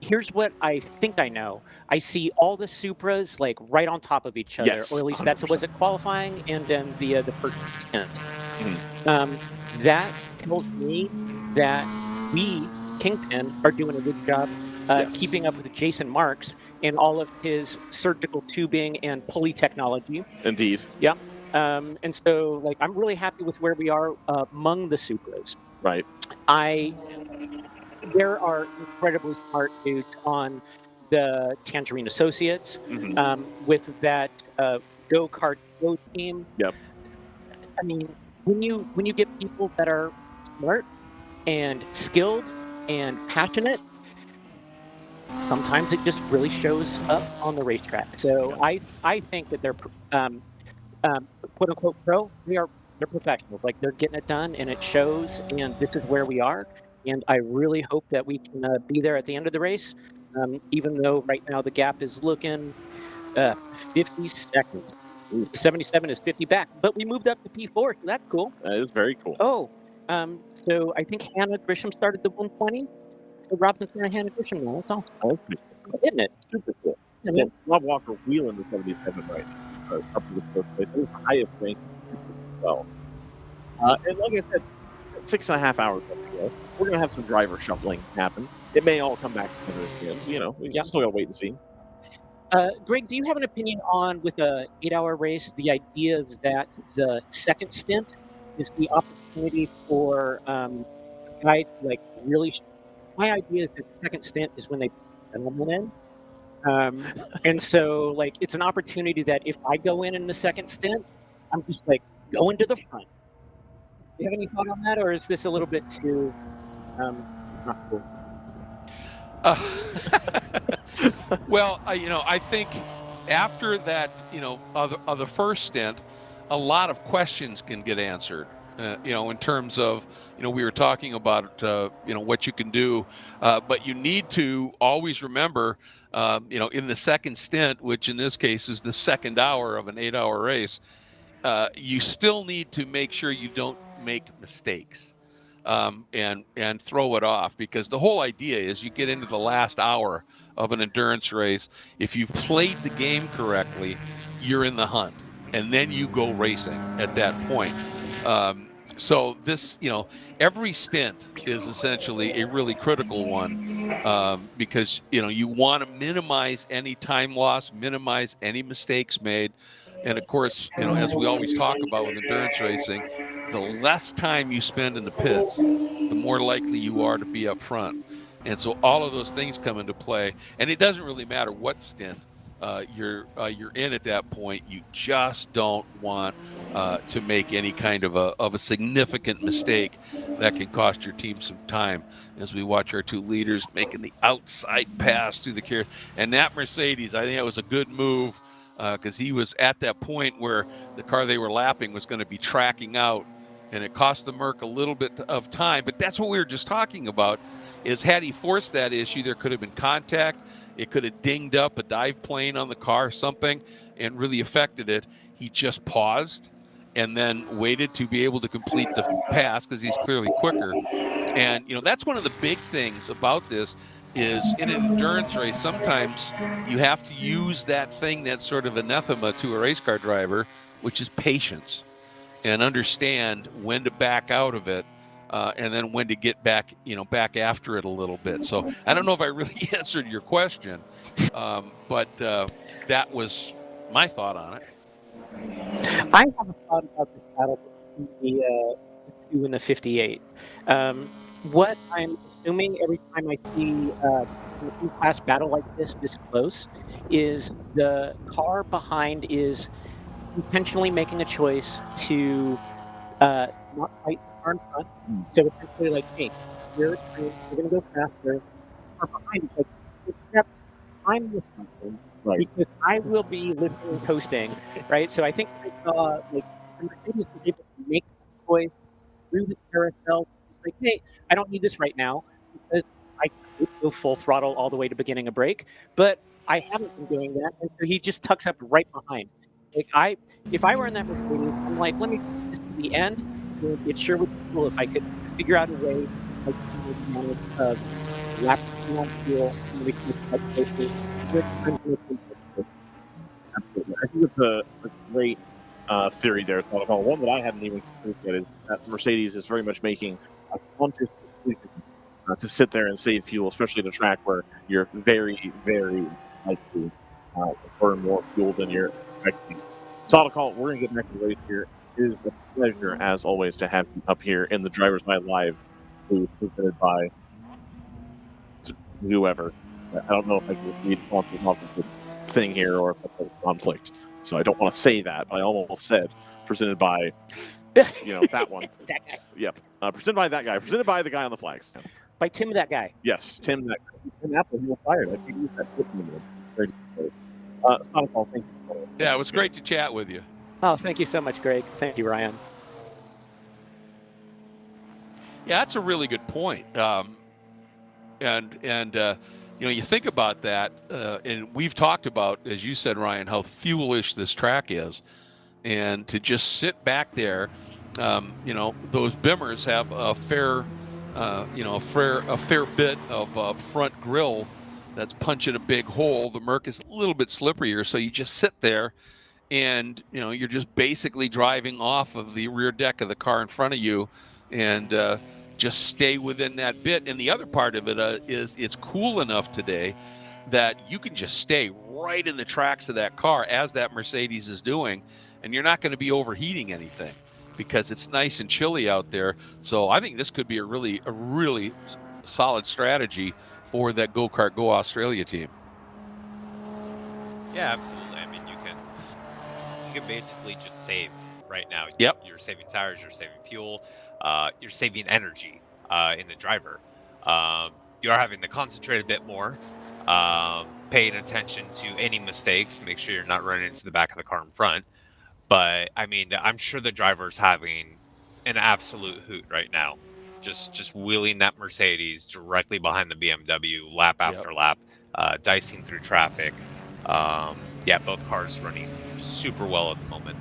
Here's what I think I know. I see all the Supras like right on top of each other, Yes, or at least 100%. was it qualifying and then the first stint. Mhm. That tells me that we, Kingpin, are doing a good job Yes. keeping up with Jason Marks and all of his surgical tubing and pulley technology. Indeed. Yeah. And so, like, I'm really happy with where we are among the Supras. Right. There are incredibly smart dudes on the Tangerine Associates with that go-kart go team. Yep. I mean, when you get people that are smart and skilled and passionate, sometimes it just really shows up on the racetrack. So I think that they're quote unquote pro. They're professionals. Like, they're getting it done, and it shows. And this is where we are. And I really hope that we can be there at the end of the race, even though right now the gap is looking 50 seconds. 77 is 50 back, but we moved up to P4, so that's cool. That is very cool. Oh, so I think Hannah Grisham started the 120. So Robson's going to Hannah Grisham now. That's all, isn't it? Super cool. Yeah. Rob Walker wheeling the 77 right now. Up to the first place. It is the highest rank as well. And like I said, 6.5 hours left to go. We're going to have some driver shuffling happen. It may all come back together again. We still got to wait and see. Greg, do you have an opinion on, with a 8-hour race, the idea that the second stint is the opportunity for a guy to, like, really... My idea is that the second stint is when they put the gentleman in. And so, like, it's an opportunity that if I go in the second stint, I'm just, like, going to the front. Do you have any thought on that, or is this a little bit too not cool? Well, I think after that, of the first stint, a lot of questions can get answered. In terms of, we were talking about, what you can do, but you need to always remember, in the second stint, which in this case is the second hour of an 8-hour race, you still need to make sure you don't make mistakes, and throw it off, because the whole idea is you get into the last hour of an endurance race. If you've played the game correctly, you're in the hunt, and then you go racing at that point. So this, every stint is essentially a really critical one, because, you want to minimize any time loss, minimize any mistakes made. And of course, as we always talk about with endurance racing, the less time you spend in the pits, the more likely you are to be up front. And so all of those things come into play. And it doesn't really matter what stint you're in at that point. You just don't want to make any kind of a significant mistake that can cost your team some time. As we watch our two leaders making the outside pass through the carrier, and that Mercedes, I think that was a good move, because he was at that point where the car they were lapping was going to be tracking out, and it cost the Merc a little bit of time. But that's what we were just talking about, is had he forced that issue, there could have been contact. It could have dinged up a dive plane on the car or something and really affected it. He just paused and then waited to be able to complete the pass because he's clearly quicker. And, that's one of the big things about this is in an endurance race, sometimes you have to use that thing that's sort of anathema to a race car driver, which is patience, and understand when to back out of it. And then when to get back, back after it a little bit. So I don't know if I really answered your question, but that was my thought on it. I have a thought about this battle between the 2 and the 58. What I'm assuming every time I see an in-class battle like this close is the car behind is intentionally making a choice to not fight the car in front. So essentially, like, hey, we're going to go faster. The car behind is like, except I'm with something. Right. Because I will be lifting and coasting, right? So I think I saw, like, the Mercedes was able to make a choice through the carousel. It's like, hey, I don't need this right now because I can go full throttle all the way to beginning a break, but I haven't been doing that, and so he just tucks up right behind. Like, if I were in that Mercedes, I'm like, let me do this to the end. It sure would be cool if I could figure out a way, like, to manage lap on fuel, and we can get places. Absolutely. I think it's a great theory there, one that I hadn't even considered yet, is that Mercedes is very much making a conscious decision to sit there and save fuel, especially at a track where you're very, very likely to burn more fuel than you're expecting. Call, we're going to get back to the race here. It is a pleasure, as always, to have you up here in the DriversEye Live booth presented by whoever. I don't know if I can read the thing here or if that's a conflict. So I don't want to say that, but I almost said presented by, that one. That guy. Yep. Presented by that guy. Presented by the guy on the flags. By Tim, that guy. Yes, Tim, that guy. Tim Apple, he was fired. I think he was that very Call, thank you. Yeah, it was great to chat with you. Oh, thank you so much, Greg. Thank you, Ryan. Yeah, that's a really good point. You think about that, and we've talked about, as you said, Ryan, how fuelish this track is, and to just sit back there, those Bimmers have a fair bit of front grille that's punching a big hole. The Merc is a little bit slipperier, so you just sit there, and you're just basically driving off of the rear deck of the car in front of you, and just stay within that bit. And the other part of it is it's cool enough today that you can just stay right in the tracks of that car as that Mercedes is doing, and you're not going to be overheating anything because it's nice and chilly out there. So I think this could be a really solid strategy for that Go-Kart Go Australia team. Yeah, absolutely. I mean, you can basically just save right now. Yep. You're saving tires, you're saving fuel, you're saving energy in the driver. You are having to concentrate a bit more, paying attention to any mistakes, make sure you're not running into the back of the car in front. But I mean, I'm sure the driver's having an absolute hoot right now, just wheeling that Mercedes directly behind the BMW, lap after lap, dicing through traffic. Both cars running super well at the moment.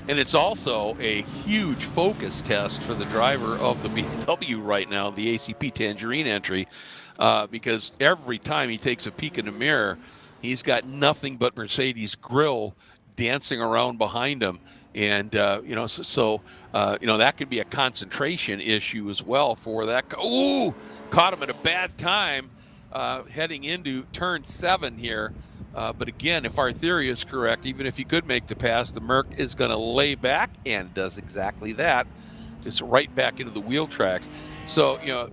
And it's also a huge focus test for the driver of the BMW right now, the ACP Tangerine entry, because every time he takes a peek in the mirror, he's got nothing but Mercedes grille dancing around behind him. And, that could be a concentration issue as well for that. Ooh, caught him at a bad time heading into turn 7 here. But again, if our theory is correct, even if he could make the pass, the Merc is going to lay back and does exactly that, just right back into the wheel tracks. So,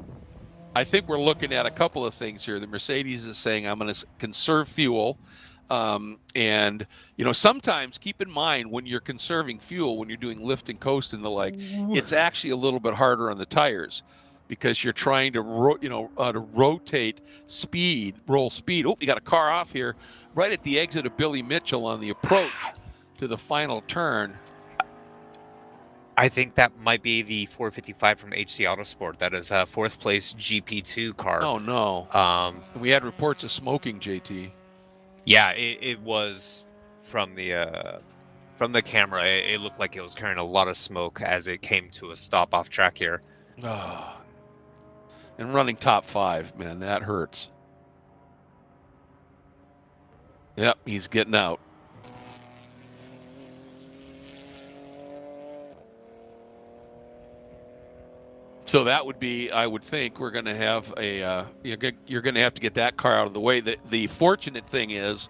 I think we're looking at a couple of things here. The Mercedes is saying, I'm going to conserve fuel. And sometimes keep in mind when you're conserving fuel, when you're doing lift and coast and the like, it's actually a little bit harder on the tires because you're trying to rotate speed, roll speed. Oh, you got a car off here right at the exit of Billy Mitchell on the approach to the final turn. I think that might be the 455 from HC Autosport. That is a 4th place GP2 car. Oh no. We had reports of smoking, JT. Yeah, it was from the camera. It looked like it was carrying a lot of smoke as it came to a stop off track here. Oh. And running top 5, man, that hurts. Yep, he's getting out. So that would be, I would think, we're going to have you're going to have to get that car out of the way. The fortunate thing is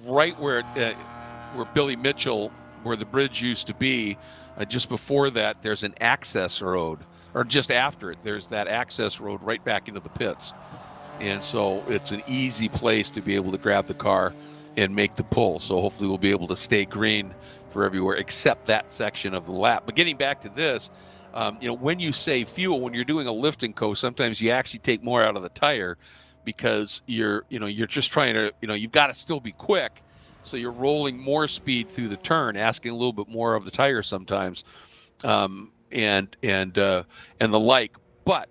right where Billy Mitchell, where the bridge used to be, just before that, there's an access road, or just after it, there's that access road right back into the pits. And so it's an easy place to be able to grab the car and make the pull. So hopefully we'll be able to stay green for everywhere except that section of the lap. But getting back to this, when you save fuel, when you're doing a lift and coast, sometimes you actually take more out of the tire because you're just trying to, you've got to still be quick. So you're rolling more speed through the turn, asking a little bit more of the tire sometimes, and the like. But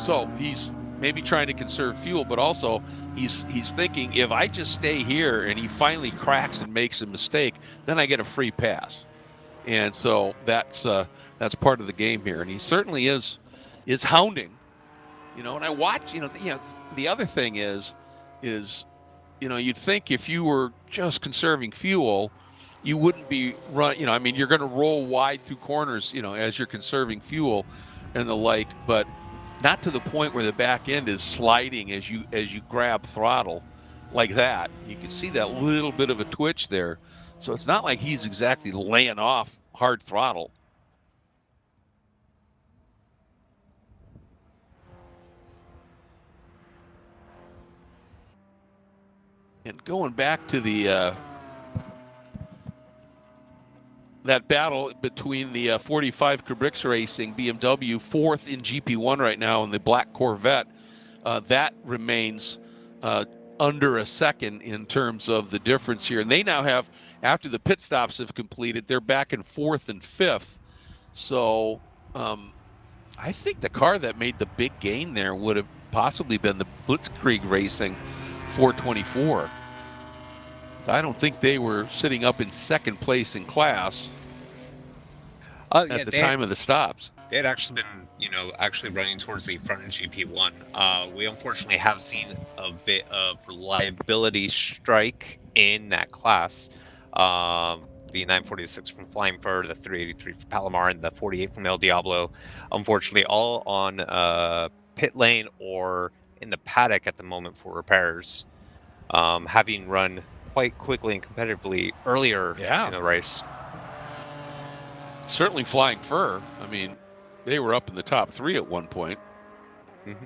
so he's maybe trying to conserve fuel, but also he's thinking, if I just stay here and he finally cracks and makes a mistake, then I get a free pass. And so that's part of the game here, and he certainly is hounding, and I watch, the other thing is, you'd think if you were just conserving fuel, you wouldn't be you're going to roll wide through corners, as you're conserving fuel and the like, but not to the point where the back end is sliding as you grab throttle like that. You can see that little bit of a twitch there. So it's not like he's exactly laying off hard throttle. And going back to the that battle between the 45 Kubrick's Racing BMW, 4th in GP1 right now, and the black Corvette, that remains under a second in terms of the difference here. And they now have, after the pit stops have completed, they're back in 4th and 5th. So I think the car that made the big gain there would have possibly been the Blitzkrieg Racing 424. I don't think they were sitting up in second place in class at the time of the stops. They had actually been, actually running towards the front of GP1. We unfortunately have seen a bit of reliability strike in that class. The 946 from Flying Fur, the 383 from Palomar, and the 48 from El Diablo. Unfortunately, all on pit lane or in the paddock at the moment for repairs. Having run quite quickly and competitively earlier in the race. Certainly Flying Fur. I mean, they were up in the top 3 at one point. Mm-hmm.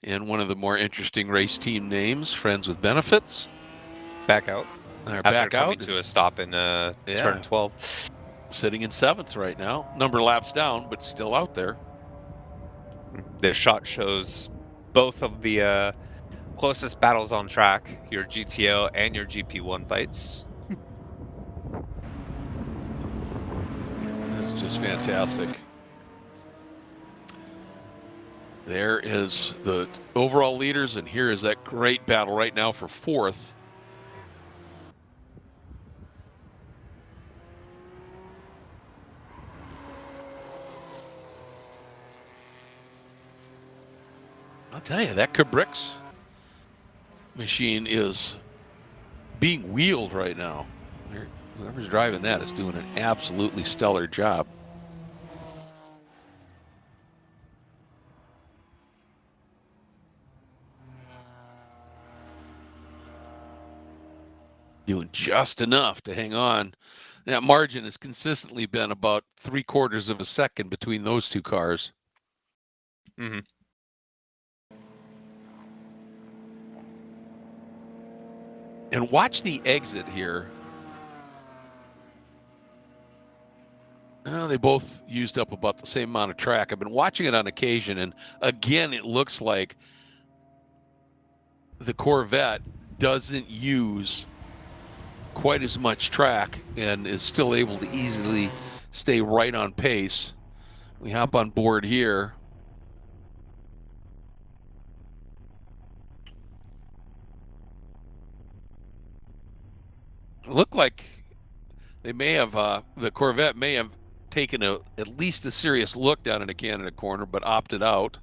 And one of the more interesting race team names, Friends with Benefits. Back out. They're After back coming out to a stop in turn 12. Sitting in 7th right now. Number of laps down, but still out there. The shot shows both of the closest battles on track, your GTO and your GP1 fights. That's just fantastic. There is the overall leaders, and here is that great battle right now for 4th. I'll tell you, that Cabrix machine is being wheeled right now. Whoever's driving that is doing an absolutely stellar job. Doing just enough to hang on. That margin has consistently been about 3/4 of a second between those two cars. Mm-hmm. And watch the exit here. They both used up about the same amount of track. I've been watching it on occasion, and again, it looks like the Corvette doesn't use quite as much track and is still able to easily stay right on pace. We hop on board here. It looked like they may have, the Corvette may have taken at least a serious look down in the Canada corner, but opted out.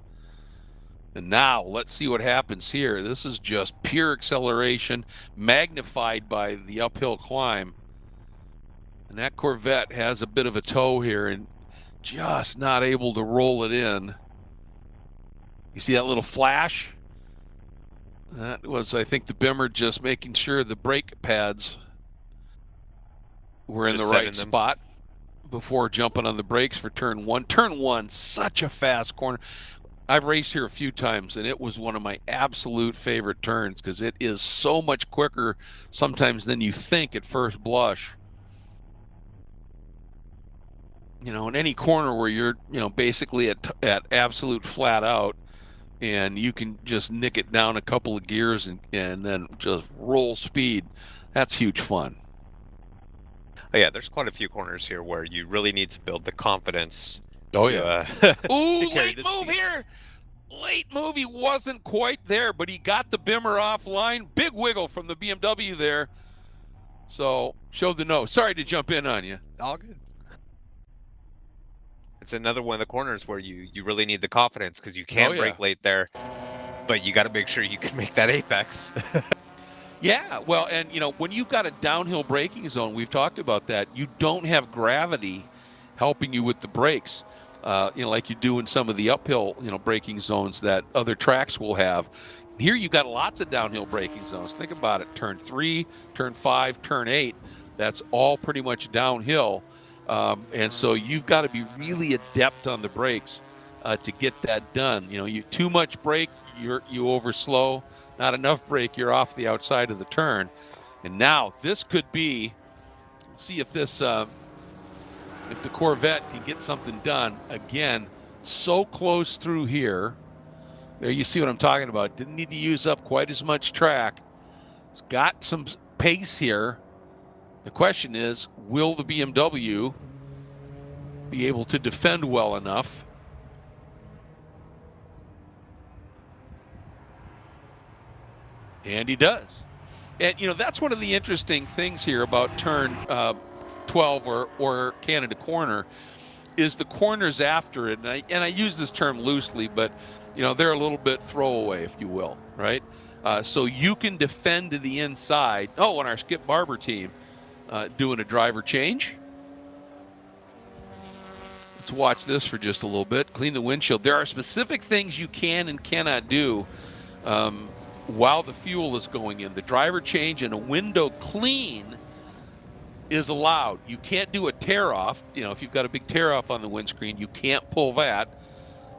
And now let's see what happens here. This is just pure acceleration magnified by the uphill climb. And that Corvette has a bit of a toe here and just not able to roll it in. You see that little flash? That was, I think, the Bimmer just making sure the brake pads were in the right spot before jumping on the brakes for turn one. Turn one, such a fast corner. I've raced here a few times, and it was one of my absolute favorite turns because it is so much quicker sometimes than you think at first blush. You know, in any corner where you're, you know, basically at absolute flat out, and you can just nick it down a couple of gears and then just roll speed, that's huge fun. Oh yeah, there's quite a few corners here where you really need to build the confidence. Oh to, yeah. Ooh, late move speed. here. Late move. He wasn't quite there, but he got the Bimmer offline. Big wiggle from the BMW there. So showed the nose. Sorry to jump in on you. All good. It's another one of the corners where you really need the confidence because you can't brake late there, but you got to make sure you can make that apex. Yeah, well, and you know, when you've got a downhill braking zone, we've talked about that, you don't have gravity helping you with the brakes, you know, like you do in some of the uphill, you know, braking zones that other tracks will have. Here you've got lots of downhill braking zones. Think about it, turn 3, turn 5, turn 8, that's all pretty much downhill. And so you've got to be really adept on the brakes to get that done. You know, you too much brake, you overslow. Not enough brake, you're off the outside of the turn. And now this could be, let's see if this, if the Corvette can get something done. Again, so close through here. There you see what I'm talking about. Didn't need to use up quite as much track. It's got some pace here. The question is, will the BMW be able to defend well enough? And he does. And, you know, that's one of the interesting things here about turn 12 or Canada corner is the corners after it. And I use this term loosely, but, you know, they're a little bit throwaway, if you will, right? So you can defend to the inside. Oh, and our Skip Barber team doing a driver change. Let's watch this for just a little bit. Clean the windshield. There are specific things you can and cannot do while the fuel is going in. The driver change and a window clean is allowed. You can't do a tear off. You know, if you've got a big tear off on the windscreen, you can't pull that.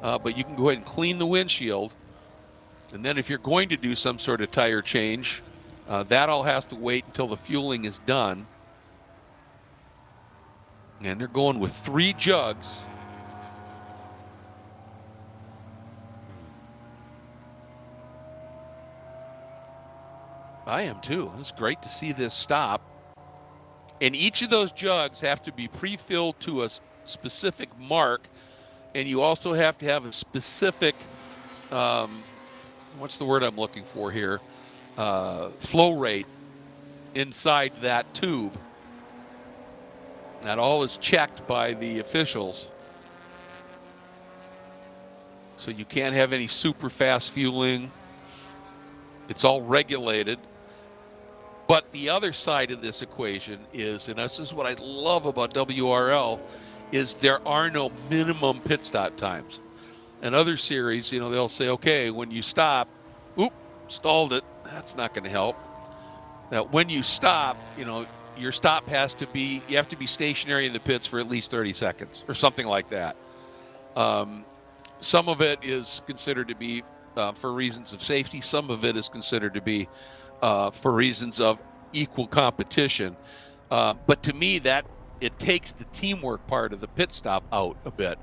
But you can go ahead and clean the windshield. And then if you're going to do some sort of tire change, that all has to wait until the fueling is done. And they're going with 3 jugs. I am too. It's great to see this stop. And each of those jugs have to be pre-filled to a specific mark. And you also have to have a specific, what's the word I'm looking for here? Flow rate inside that tube. That all is checked by the officials. So you can't have any super fast fueling. It's all regulated. But the other side of this equation is, and this is what I love about WRL, is there are no minimum pit stop times. In other series, you know, they'll say, okay, when you stop, oop, stalled it. That's not going to help. Now, when you stop, you know, your stop has to be, you have to be stationary in the pits for at least 30 seconds or something like that. Some of it is considered to be for reasons of safety. Some of it is considered to be for reasons of equal competition. But to me, that it takes the teamwork part of the pit stop out a bit.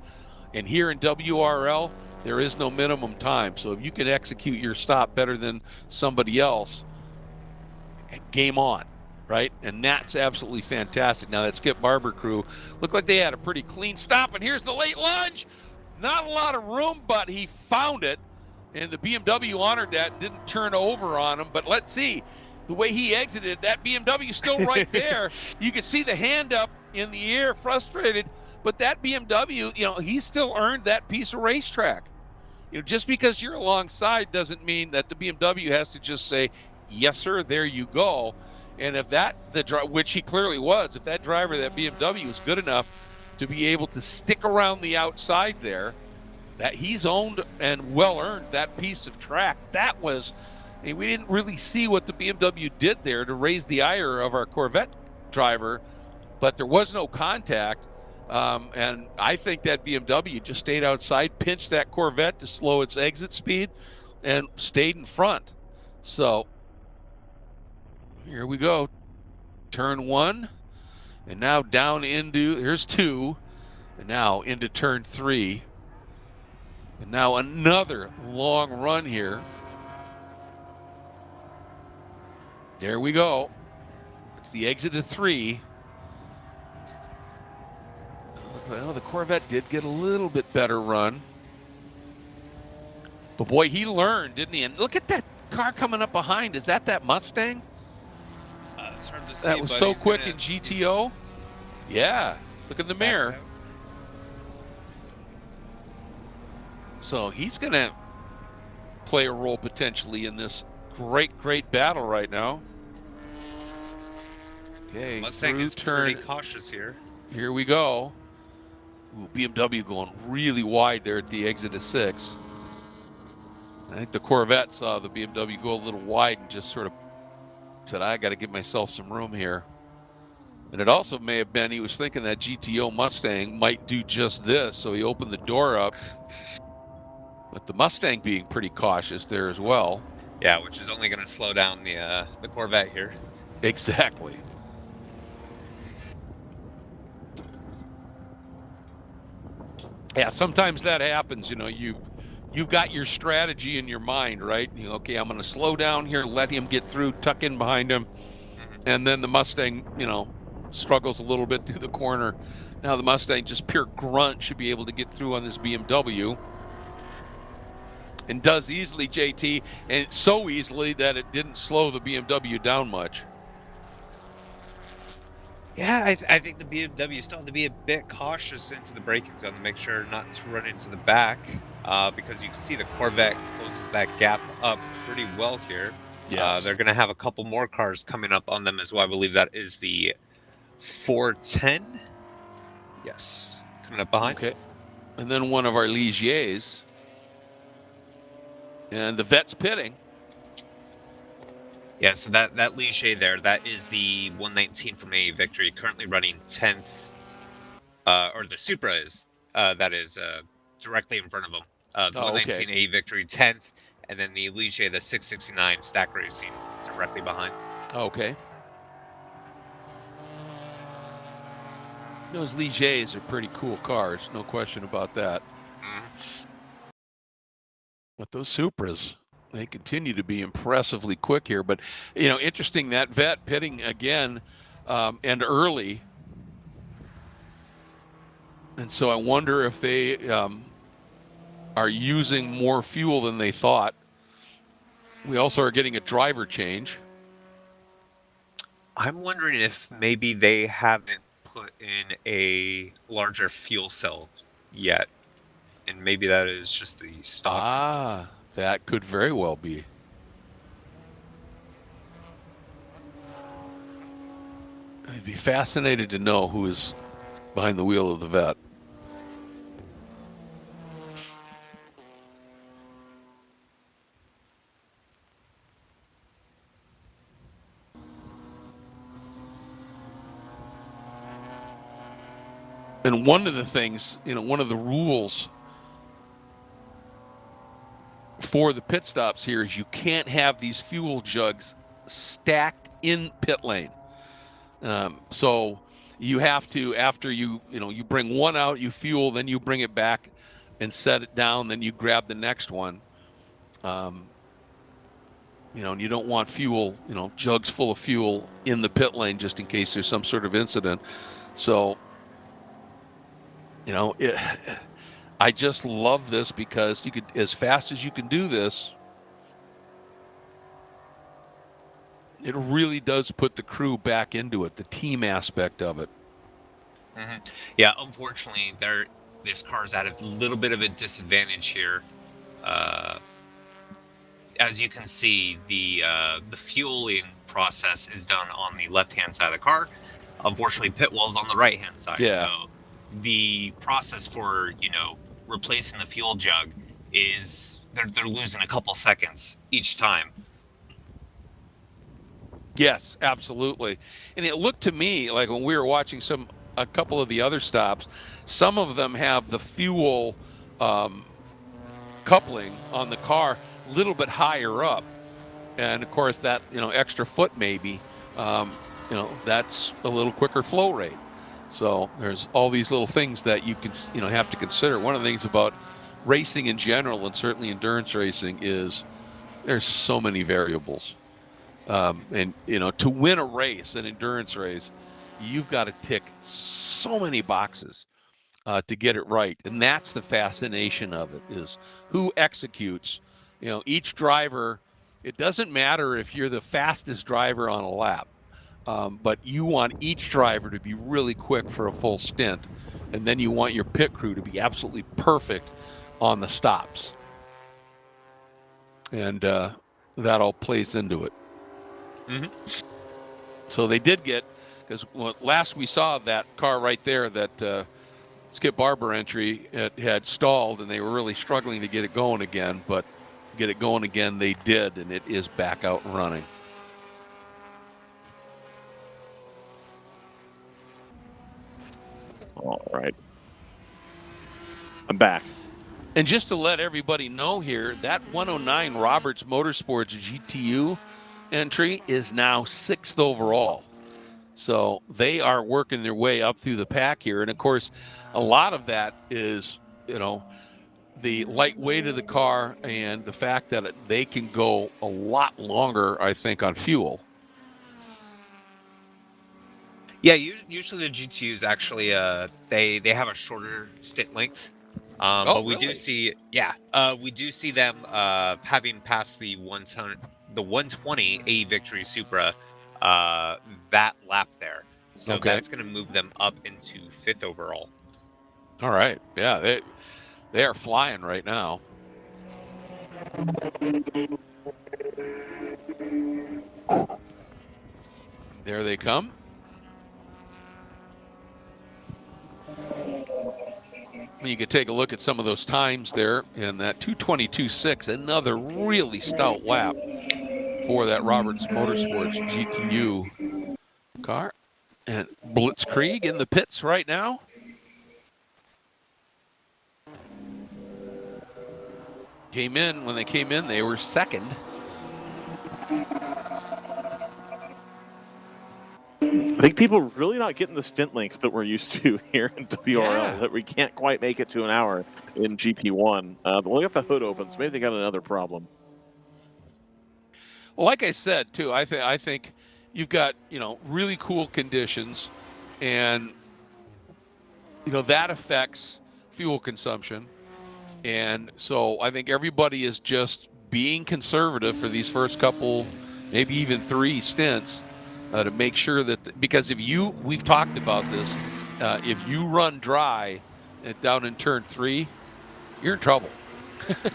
And here in WRL, there is no minimum time. So if you can execute your stop better than somebody else, game on, right? And that's absolutely fantastic. Now that Skip Barber crew looked like they had a pretty clean stop. And here's the late lunge. Not a lot of room, but he found it. And the BMW honored that, didn't turn over on him. But let's see. The way he exited, that BMW still right there. You can see the hand up in the air, frustrated. But that BMW, you know, he still earned that piece of racetrack. You know, just because you're alongside doesn't mean that the BMW has to just say, yes, sir, there you go. And if that, which he clearly was, if that driver, that BMW is good enough to be able to stick around the outside there, that he's owned and well earned that piece of track. That was, I mean, we didn't really see what the BMW did there to raise the ire of our Corvette driver, but there was no contact. And I think that BMW just stayed outside, pinched that Corvette to slow its exit speed, and stayed in front. So here we go. Turn one, and now down into, here's two, and now into turn three. And now another long run here. There we go. It's the exit of three. Well, the Corvette did get a little bit better run. But boy, he learned, didn't he? And look at that car coming up behind. Is that Mustang? It's hard to see, That was but so he's quick gonna- in GTO. Yeah, look in the mirror. Backs out. So he's going to play a role potentially in this great battle right now. Okay, Mustang through is turn. pretty cautious here. Here we go. Ooh, BMW going really wide there at the exit of 6. I think the Corvette saw the BMW go a little wide and just sort of said, I got to give myself some room here. And it also may have been he was thinking that GTO Mustang might do just this, so he opened the door up. But the Mustang being pretty cautious there as well. Yeah, which is only going to slow down the Corvette here. Exactly. Yeah, sometimes that happens. You know, you've got your strategy in your mind, right? You know, okay, I'm going to slow down here, let him get through, tuck in behind him, and then the Mustang, you know, struggles a little bit through the corner. Now the Mustang, just pure grunt, should be able to get through on this BMW. And does easily, JT, and so easily that it didn't slow the BMW down much. Yeah, I think the BMW still had to be a bit cautious into the braking zone to make sure not to run into the back, because you can see the Corvette closes that gap up pretty well here. Yes. They're going to have a couple more cars coming up on them as well. I believe that is the 410. Yes, coming up behind. Okay. And then one of our Ligiers. And the vet's pitting. Yeah, so that Ligier there, that is the 119 from a victory, currently running 10th, or the Supra is, that is directly in front of him. The 119A victory 10th, and then the Ligier, the 669 Stack Racing, directly behind. Okay. Those Ligiers are pretty cool cars, no question about that. But those Supras, they continue to be impressively quick here. But, you know, interesting, that vet pitting again and early. And so I wonder if they are using more fuel than they thought. We also are getting a driver change. I'm wondering if maybe they haven't put in a larger fuel cell yet and maybe that is just the stock. Ah, that could very well be. I'd be fascinated to know who is behind the wheel of the vet. And one of the things, one of the rules for the pit stops here is you can't have these fuel jugs stacked in pit lane. So you have to, after you bring one out, you fuel, then you bring it back and set it down, then you grab the next one. And you don't want fuel, jugs full of fuel in the pit lane just in case there's some sort of incident. So, I just love this because you could, as fast as you can do this, it really does put the crew back into it, the team aspect of it. Mm-hmm. Yeah, unfortunately, this car's at a little bit of a disadvantage here. As you can see, the fueling process is done on the left-hand side of the car. Unfortunately, pit wall's on the right-hand side. Yeah. So the process for replacing the fuel jug is they're losing a couple seconds each time. Yes, absolutely. And it looked to me like when we were watching a couple of the other stops, some of them have the fuel coupling on the car a little bit higher up. And of course that, extra foot maybe, that's a little quicker flow rate. So there's all these little things that you can, have to consider. One of the things about racing in general, and certainly endurance racing, is there's so many variables. And to win a race, an endurance race, you've got to tick so many boxes to get it right. And that's the fascination of it, is who executes. Each driver, it doesn't matter if you're the fastest driver on a lap, but you want each driver to be really quick for a full stint. And then you want your pit crew to be absolutely perfect on the stops. And that all plays into it. Mm-hmm. So they did get, because last we saw that car right there, that Skip Barber entry, it had stalled, and they were really struggling to get it going again. But get it going again, they did, and it is back out and running. All right. I'm back. And just to let everybody know here, that 109 Roberts Motorsports GTU entry is now 6th overall. So they are working their way up through the pack here. And of course, a lot of that is, the lightweight of the car and the fact that they can go a lot longer, I think, on fuel. Yeah, usually the GTUs actually they have a shorter stint length. But we really? do see, we do see them having passed the 120 A Victory Supra that lap there. So Okay. That's going to move them up into 5th overall. All right. Yeah, they are flying right now. There they come. You could take a look at some of those times there, and that 2:22.6, another really stout lap for that Roberts Motorsports GTU car. And Blitzkrieg in the pits right now. When they came in, they were second. I think people are really not getting the stint lengths that we're used to here in WRL, Yeah. that we can't quite make it to an hour in GP1. But look if the hood opens. Maybe they got another problem. Well, like I said, too, I think you've got, really cool conditions, and, that affects fuel consumption. And so I think everybody is just being conservative for these first couple, maybe even 3 stints, to make sure that, because we've talked about this, if you run dry down in turn 3, you're in trouble.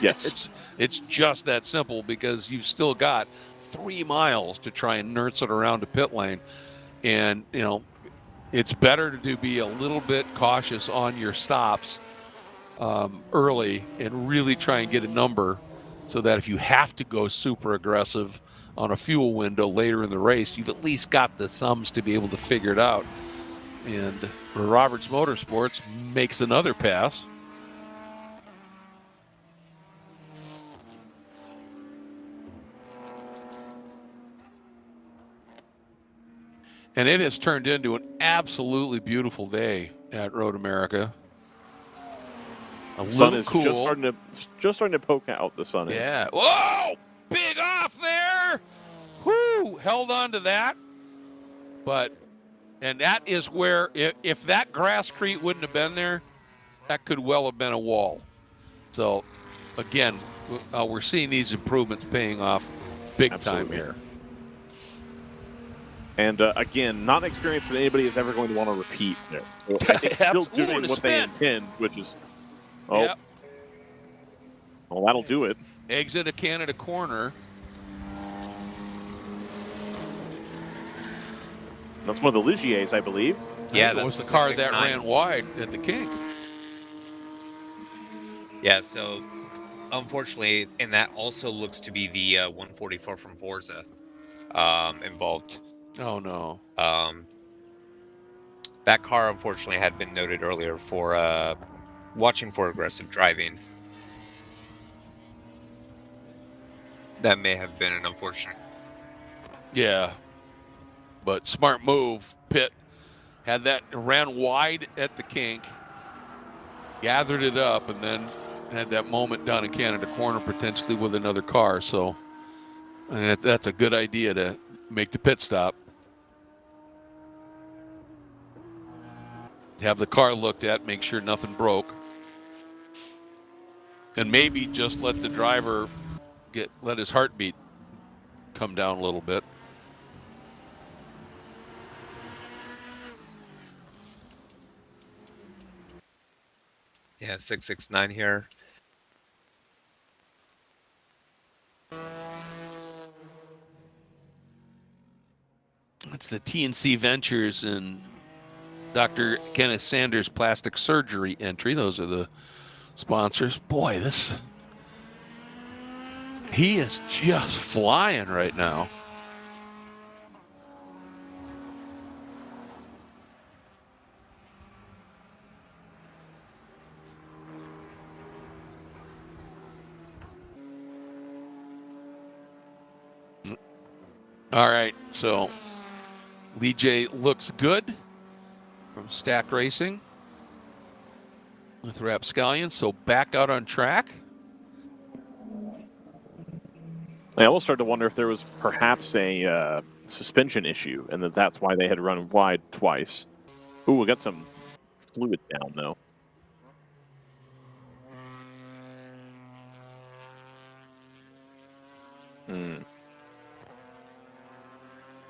Yes. It's just that simple, because you've still got 3 miles to try and nurse it around to pit lane. And, you know, it's better to be a little bit cautious on your stops early and really try and get a number, so that if you have to go super aggressive on a fuel window later in the race, you've at least got the sums to be able to figure it out. And Roberts Motorsports makes another pass. And it has turned into an absolutely beautiful day at Road America. The sun is cool. just starting to poke out. The sun is. Yeah. Whoa! Big off there. Whoo! Held on to that. And that is where, if that grasscrete wouldn't have been there, that could well have been a wall. So, again, we're seeing these improvements paying off big time here. And again, not an experience that anybody is ever going to want to repeat there. So I think still doing what they intend, which is, well, that'll do it. Exit a Canada corner. That's one of the Ligiers, I believe. Yeah, that was the car that ran wide at the kink. Yeah, so unfortunately, and that also looks to be the 144 from Forza involved. Oh no. That car unfortunately had been noted earlier for watching for aggressive driving. That may have been an unfortunate. Yeah. But smart move. Pitt had that, ran wide at the kink, gathered it up, and then had that moment down in Canada corner potentially with another car. So that's a good idea to make the pit stop. Have the car looked at, make sure nothing broke. And maybe just let the driver let his heartbeat come down a little bit. Yeah, 669 here. It's the TNC Ventures and Dr. Kenneth Sanders Plastic Surgery entry. Those are the sponsors. Boy, he is just flying right now. All right, so Lee J looks good from Stack Racing with Rapscallion. So back out on track. I almost started to wonder if there was perhaps a suspension issue, and that's why they had run wide twice. Ooh, we got some fluid down though.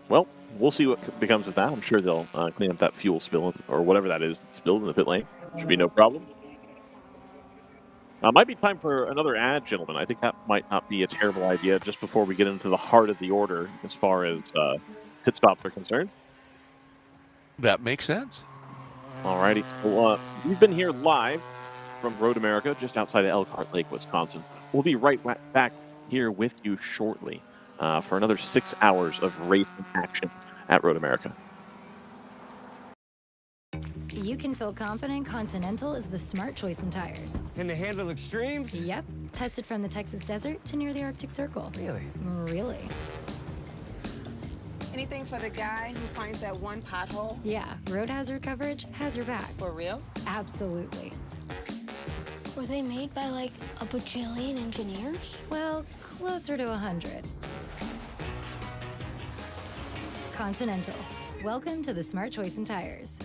Well, we'll see what becomes of that. I'm sure they'll clean up that fuel spill or whatever that is that's spilled in the pit lane. Should be no problem. Might be time for another ad, gentlemen. I think that might not be a terrible idea just before we get into the heart of the order as far as pit stops are concerned. That makes sense. All righty. Well, we've been here live from Road America, just outside of Elkhart Lake, Wisconsin. We'll be right back here with you shortly for another 6 hours of racing action at Road America. You can feel confident Continental is the smart choice in tires. Can they handle extremes? Yep. Tested from the Texas desert to near the Arctic Circle. Really? Really. Anything for the guy who finds that one pothole? Yeah, road hazard coverage has your back. For real? Absolutely. Were they made by like a bajillion engineers? Well, closer to 100. Continental. Welcome to the smart choice in tires.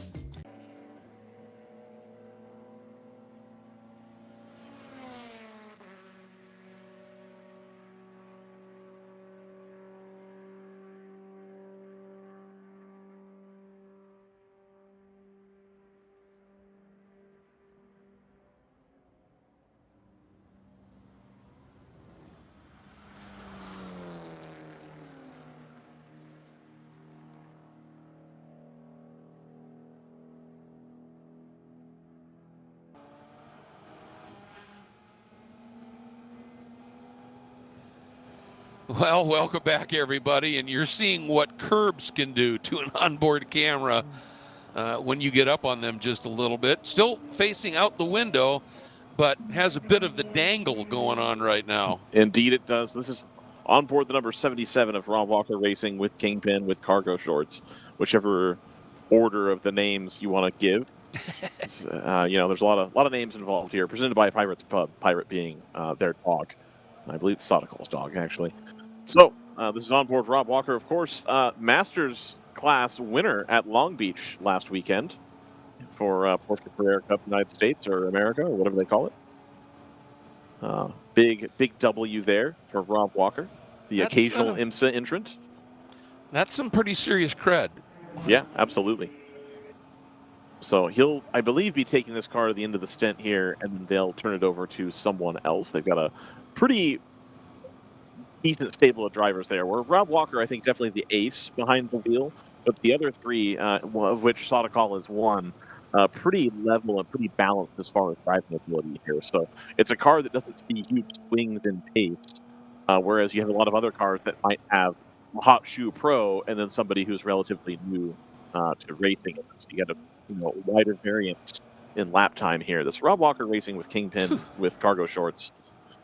Well, welcome back, everybody. And you're seeing what curbs can do to an onboard camera when you get up on them just a little bit. Still facing out the window, but has a bit of the dangle going on right now. Indeed, it does. This is on board the number 77 of Rob Walker Racing with Kingpin with cargo shorts, whichever order of the names you want to give. There's a lot of names involved here. Presented by Pirate's Pub, Pirate being their dog. I believe it's Soticol's dog, actually. So this is on board Rob Walker, of course, Masters class winner at Long Beach last weekend for Porsche Carrera Cup United States or America or whatever they call it. Big W there for Rob Walker, the occasional IMSA entrant. That's some pretty serious cred. Yeah, absolutely. So he'll, I believe, be taking this car to the end of the stint here, and they'll turn it over to someone else. They've got a pretty decent stable of drivers there, where Rob Walker, I think, definitely the ace behind the wheel, but the other three, of which Sotikal is one, pretty level and pretty balanced as far as driving ability here. So it's a car that doesn't see huge swings in pace, whereas you have a lot of other cars that might have a hot shoe pro and then somebody who's relatively new to racing. So you got a wider variance in lap time here. This Rob Walker Racing with Kingpin with cargo shorts.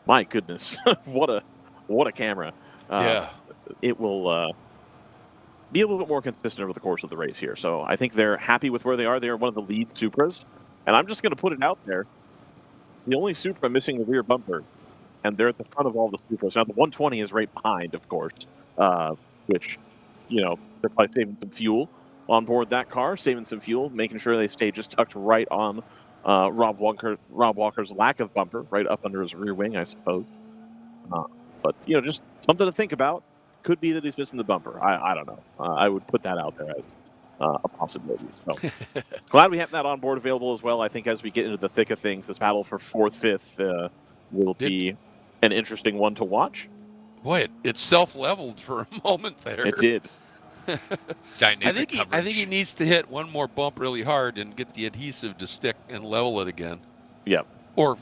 My goodness, what a camera. Yeah. It will be a little bit more consistent over the course of the race here. So I think they're happy with where they are. They are one of the lead Supras. And I'm just going to put it out there. The only Supra missing the rear bumper. And they're at the front of all the Supras. Now, the 120 is right behind, of course, which, they're probably saving some fuel on board that car, saving some fuel, making sure they stay just tucked right on Rob Walker's lack of bumper, right up under his rear wing, I suppose. But, just something to think about. Could be that he's missing the bumper. I don't know. I would put that out there as a possibility. So glad we have that on board available as well. I think as we get into the thick of things, this battle for 4th, 5th will be an interesting one to watch. Boy, it self-leveled for a moment there. It did. Dynamic I think he needs to hit one more bump really hard and get the adhesive to stick and level it again. Yeah. Or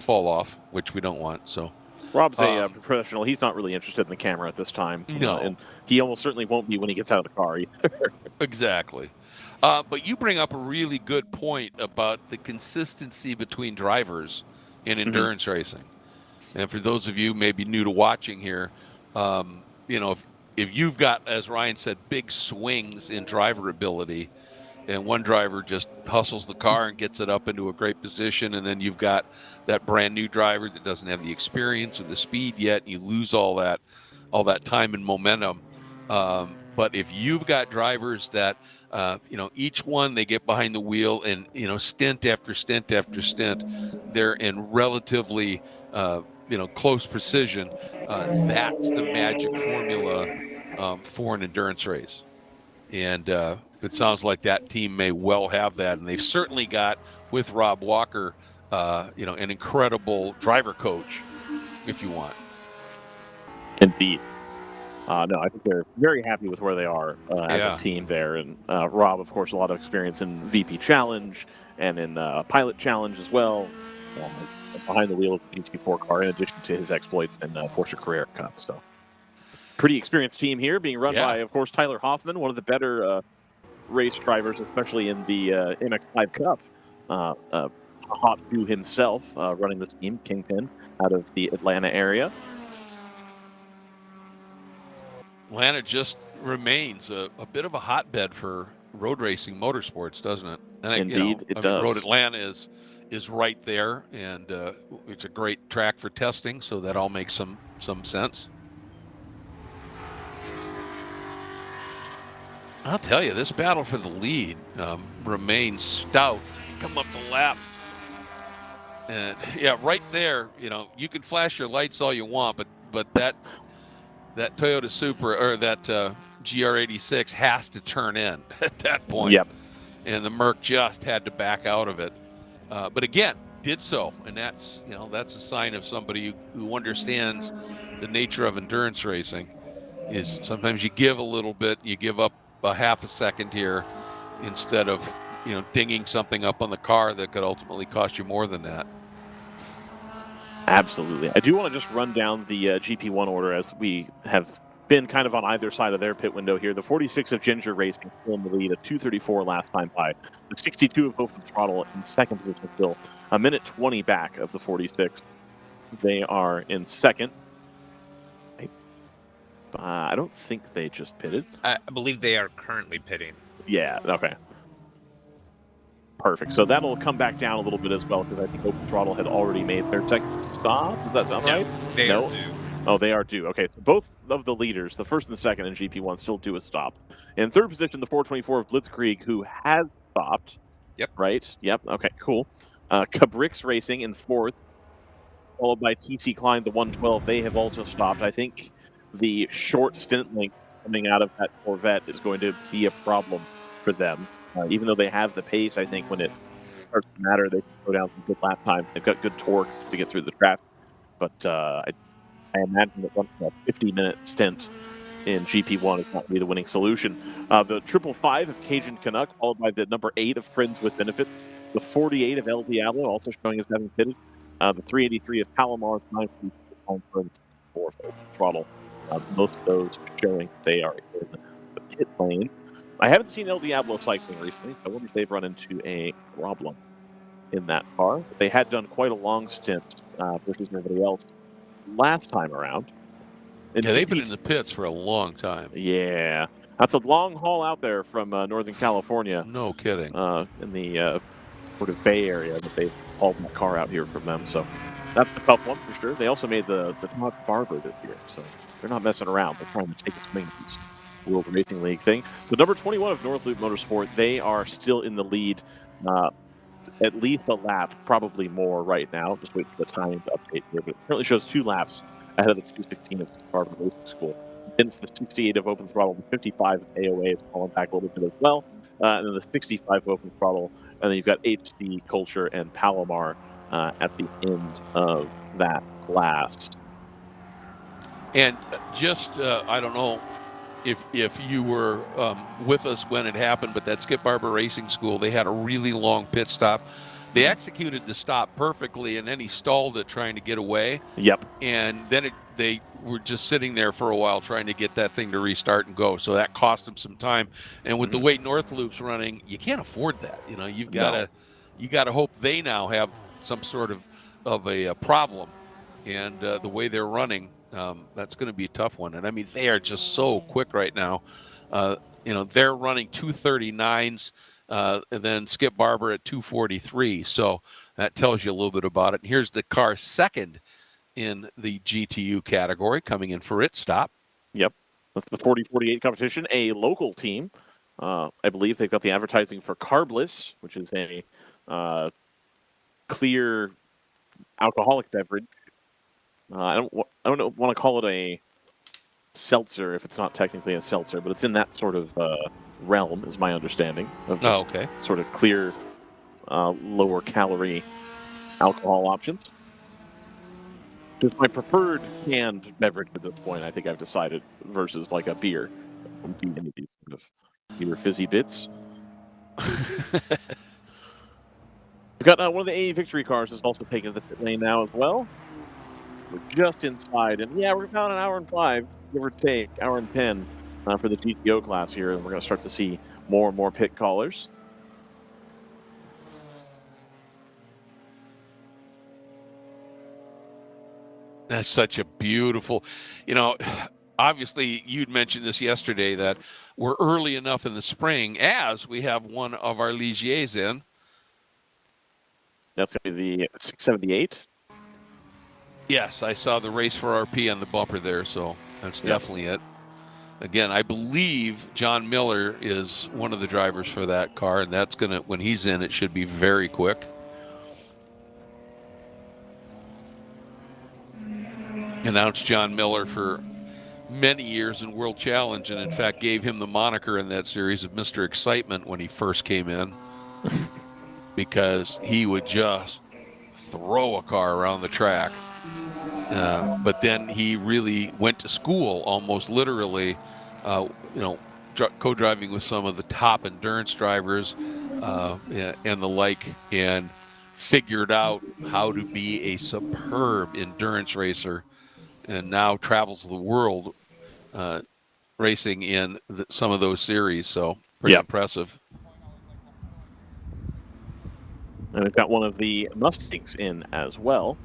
fall off, which we don't want. So Rob's a professional. He's not really interested in the camera at this time. No. And he almost certainly won't be when he gets out of the car either. Exactly. But you bring up a really good point about the consistency between drivers in endurance racing. And for those of you maybe new to watching here, if you've got, as Ryan said, big swings in driver ability, and one driver just hustles the car and gets it up into a great position, and then you've got that brand new driver that doesn't have the experience and the speed yet, and you lose all that time and momentum. But if you've got drivers that, each one they get behind the wheel and, stint after stint after stint, they're in relatively, close precision. That's the magic formula for an endurance race. And it sounds like that team may well have that. And they've certainly got, with Rob Walker, an incredible driver coach, if you want. Indeed. No, I think they're very happy with where they are as a team there. And Rob, of course, a lot of experience in VP Challenge and in Pilot Challenge as well. Behind the wheel of the GT4 car, in addition to his exploits in Porsche Carrera Cup. So, pretty experienced team here, being run by, of course, Tyler Hoffman, one of the better race drivers, especially in the MX5 Cup. Hot Shoe himself running this team, Kingpin, out of the Atlanta area. Atlanta just remains a bit of a hotbed for road racing motorsports, doesn't it? And Indeed, it does. Road Atlanta is right there, and it's a great track for testing, so that all makes some sense. I'll tell you, this battle for the lead remains stout. Come up the lap. And right there, you can flash your lights all you want, but that Toyota Supra, or that GR86 has to turn in at that point. Yep. And the Merc just had to back out of it. But again, did so. And that's a sign of somebody who understands the nature of endurance racing. Is sometimes you give a little bit, you give up a half a second here instead of, dinging something up on the car that could ultimately cost you more than that. Absolutely. I do want to just run down the GP1 order as we have been kind of on either side of their pit window here. The 46 of Ginger Racing still in the lead at 2:34 last time by. The 62 of Open Throttle in second position still, a minute 20 back of the 46. They are in second. I don't think they just pitted. I believe they are currently pitting. Yeah, okay. Perfect. So that'll come back down a little bit as well because I think Open Throttle had already made their second stop. Does that sound right? They are due. Oh, they are due. Okay, so both of the leaders, the first and the second in GP1, still do a stop. In third position, the 424 of Blitzkrieg, who has stopped. Yep. Right? Yep. Okay, cool. Cabrix Racing in fourth, followed by TC Klein, the 112. They have also stopped. I think the short stint length coming out of that Corvette is going to be a problem for them. Even though they have the pace, I think when it starts to matter, they can go down some good lap time. They've got good torque to get through the traffic. But I imagine that a 50-minute stint in GP1 is not going to be the winning solution. The 555 of Cajun Canuck, followed by the number 8 of Friends with Benefits. The 48 of El Diablo, also showing as having pitted. The 383 of Palomar, 934 for Throttle. Most of those showing they are in the pit lane. I haven't seen El Diablo cycling recently, so I wonder if they've run into a problem in that car. They had done quite a long stint versus everybody else last time around. Yeah, they've been in the pits for a long time. Yeah. That's a long haul out there from Northern California. No kidding. In the sort of Bay Area that they've hauled that car out here from them. So that's a tough one for sure. They also made the Todd Barber this year, so they're not messing around. They're trying to take a swing at this World Racing League thing. The number 21 of North Loop Motorsport, they are still in the lead. At least a lap, probably more right now. Just wait for the time to update here, but it currently shows 2 laps ahead of the 216 of Barber Racing School. Hence the 68 of Open Throttle, the 55 of AOA is falling back a little bit as well, and then the 65 of Open Throttle, and then you've got HC Culture and Palomar at the end of that class. And just, I don't know if you were with us when it happened, but that Skip Barber Racing School, they had a really long pit stop. They executed the stop perfectly, and then he stalled it trying to get away. Yep. And then they were just sitting there for a while trying to get that thing to restart and go. So that cost them some time. And with the way North Loop's running, you can't afford that. You know, you've got to hope they now have some sort of a problem. And the way they're running, that's going to be a tough one. And I mean, they are just so quick right now. You know, they're running 239s. And then Skip Barber at 243. So that tells you a little bit about it. And here's the car second in the GTU category coming in for its stop. Yep. That's the 40-48 competition, a local team. I believe they've got the advertising for Carbless, which is a clear alcoholic beverage. I don't want to call it a seltzer if it's not technically a seltzer, but it's in that sort of realm, is my understanding of sort of clear, lower calorie alcohol options. It's my preferred canned beverage at this point, I think I've decided, versus like a beer. I don't need any of these sort of beer fizzy bits. We've got one of the AE Victory cars is also taking the pit lane now as well. We're just inside, and yeah, we're about an hour and 5, give or take, hour and 10 for the GTO class here, and we're going to start to see more and more pit callers. That's such a beautiful, you know, obviously you'd mentioned this yesterday that we're early enough in the spring as we have one of our Ligiers in. That's going to be the 678. Yes, I saw the race for RP on the bumper there, so that's definitely it. Again, I believe John Miller is one of the drivers for that car, and that's going to, when he's in, it should be very quick. Announced John Miller for many years in World Challenge, and in fact gave him the moniker in that series of Mr. Excitement when he first came in, because he would just throw a car around the track. But then he really went to school, almost literally, co-driving with some of the top endurance drivers and the like, and figured out how to be a superb endurance racer, and now travels the world racing in some of those series. So pretty impressive. And we've got one of the Mustangs in as well.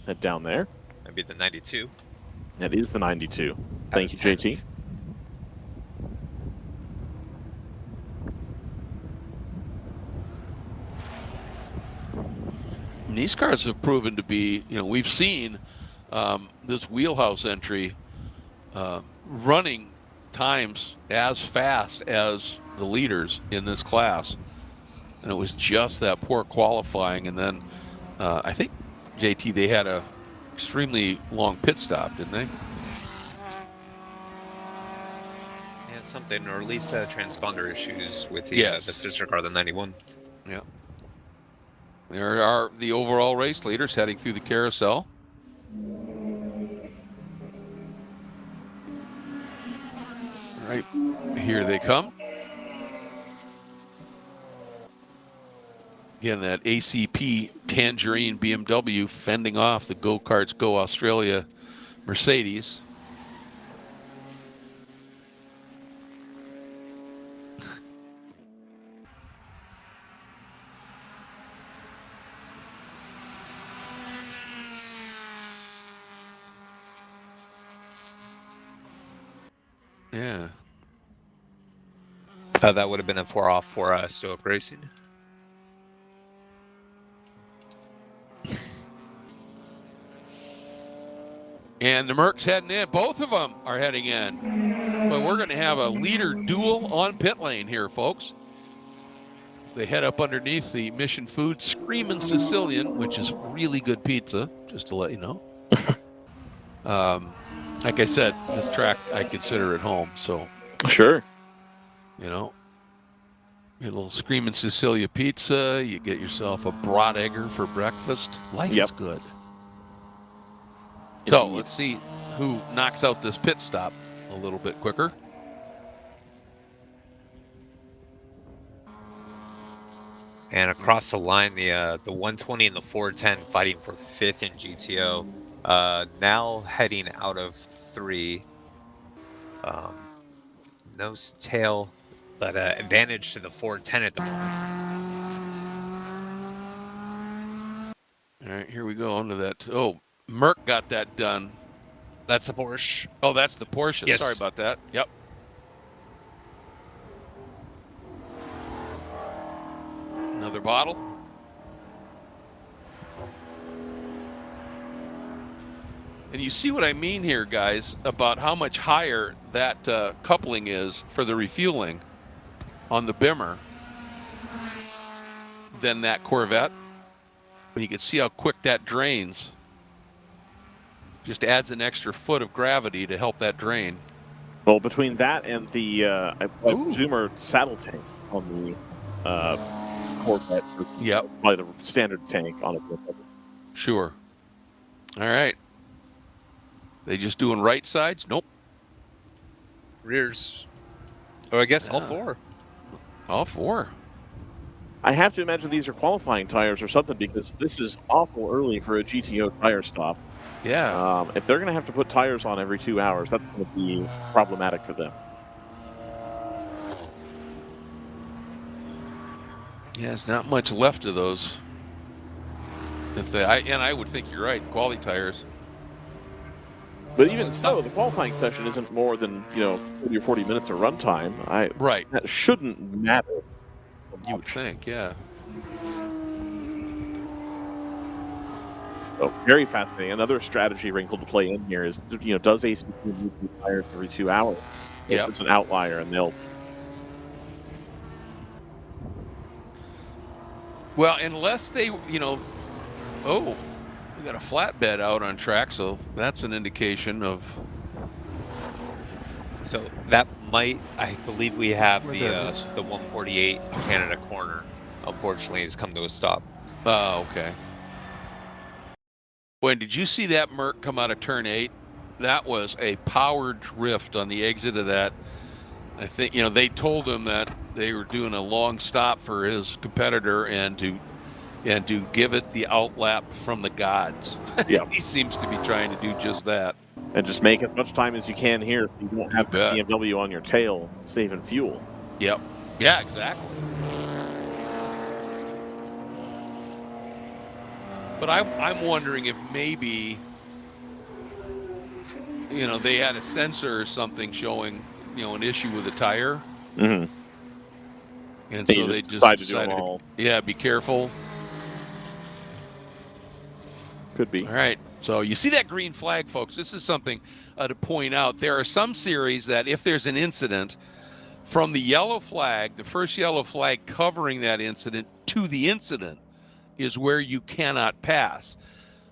Head down there. Maybe the 92. That is the 92. Thank you, JT. And these cars have proven to be, we've seen this wheelhouse entry running times as fast as the leaders in this class. And it was just that poor qualifying. And then I think, JT, they had a extremely long pit stop, didn't they? Yeah, something, or at least transponder issues with the sister car, the 91. Yeah. There are the overall race leaders heading through the carousel. All right, here they come. Again, that ACP Tangerine BMW fending off the Go Karts Go Australia Mercedes. Yeah. That would have been a pour off for Stoic Racing. And the Mercs heading in. Both of them are heading in. But we're going to have a leader duel on pit lane here, folks. As they head up underneath the Mission Foods Screamin' Sicilian, which is really good pizza, just to let you know. Like I said, this track I consider at home, so. Sure. You know, get a little Screamin' Sicilia pizza. You get yourself a brat egger for breakfast. Life is good. So let's see who knocks out this pit stop a little bit quicker. And across the line, the 120 and the 410 fighting for 5th in GTO. Now heading out of 3. Nose tail, but advantage to the 410 at the moment. All right, here we go onto that. Oh, Merc got that done. That's the Porsche. Oh, that's the Porsche. Yes. Sorry about that. Yep. Another bottle. And you see what I mean here, guys, about how much higher that coupling is for the refueling on the Bimmer than that Corvette. And you can see how quick that drains. Just adds an extra foot of gravity to help that drain. Well, between that and the I presume saddle tank on the Corvette, yep, probably the standard tank on it. Sure. All right. They just doing right sides? Nope. Rears. Oh, I guess all 4. All 4. I have to imagine these are qualifying tires or something, because this is awful early for a GTO tire stop. Yeah. If they're going to have to put tires on every 2 hours, that's going to be problematic for them. Yeah, there's not much left of those. If they, I would think you're right. Quality tires. But even so, the qualifying session isn't more than 30 or 40 minutes of runtime. Right. That shouldn't matter. You would think, yeah. Oh, very fascinating. Another strategy wrinkle to play in here is, does ACP move the tires every 2 hours? Yeah, it's an outlier, and they'll. Well, unless they, oh, we got a flatbed out on track, so that's an indication of. So that might, I believe we have the 148 Canada corner. Unfortunately, has come to a stop. Oh, okay. When did you see that Merc come out of turn 8? That was a power drift on the exit of that. I think, they told him that they were doing a long stop for his competitor and to give it the outlap from the gods. Yeah. He seems to be trying to do just that. And just make as much time as you can here so you don't have the bet. BMW on your tail saving fuel. Yep. Yeah, exactly. But I'm wondering if maybe, they had a sensor or something showing, an issue with the tire. Mm-hmm. And so they just decided to be careful. Could be. All right. So you see that green flag, folks. This is something to point out. There are some series that if there's an incident, from the yellow flag, the first yellow flag covering that incident to the incident is where you cannot pass.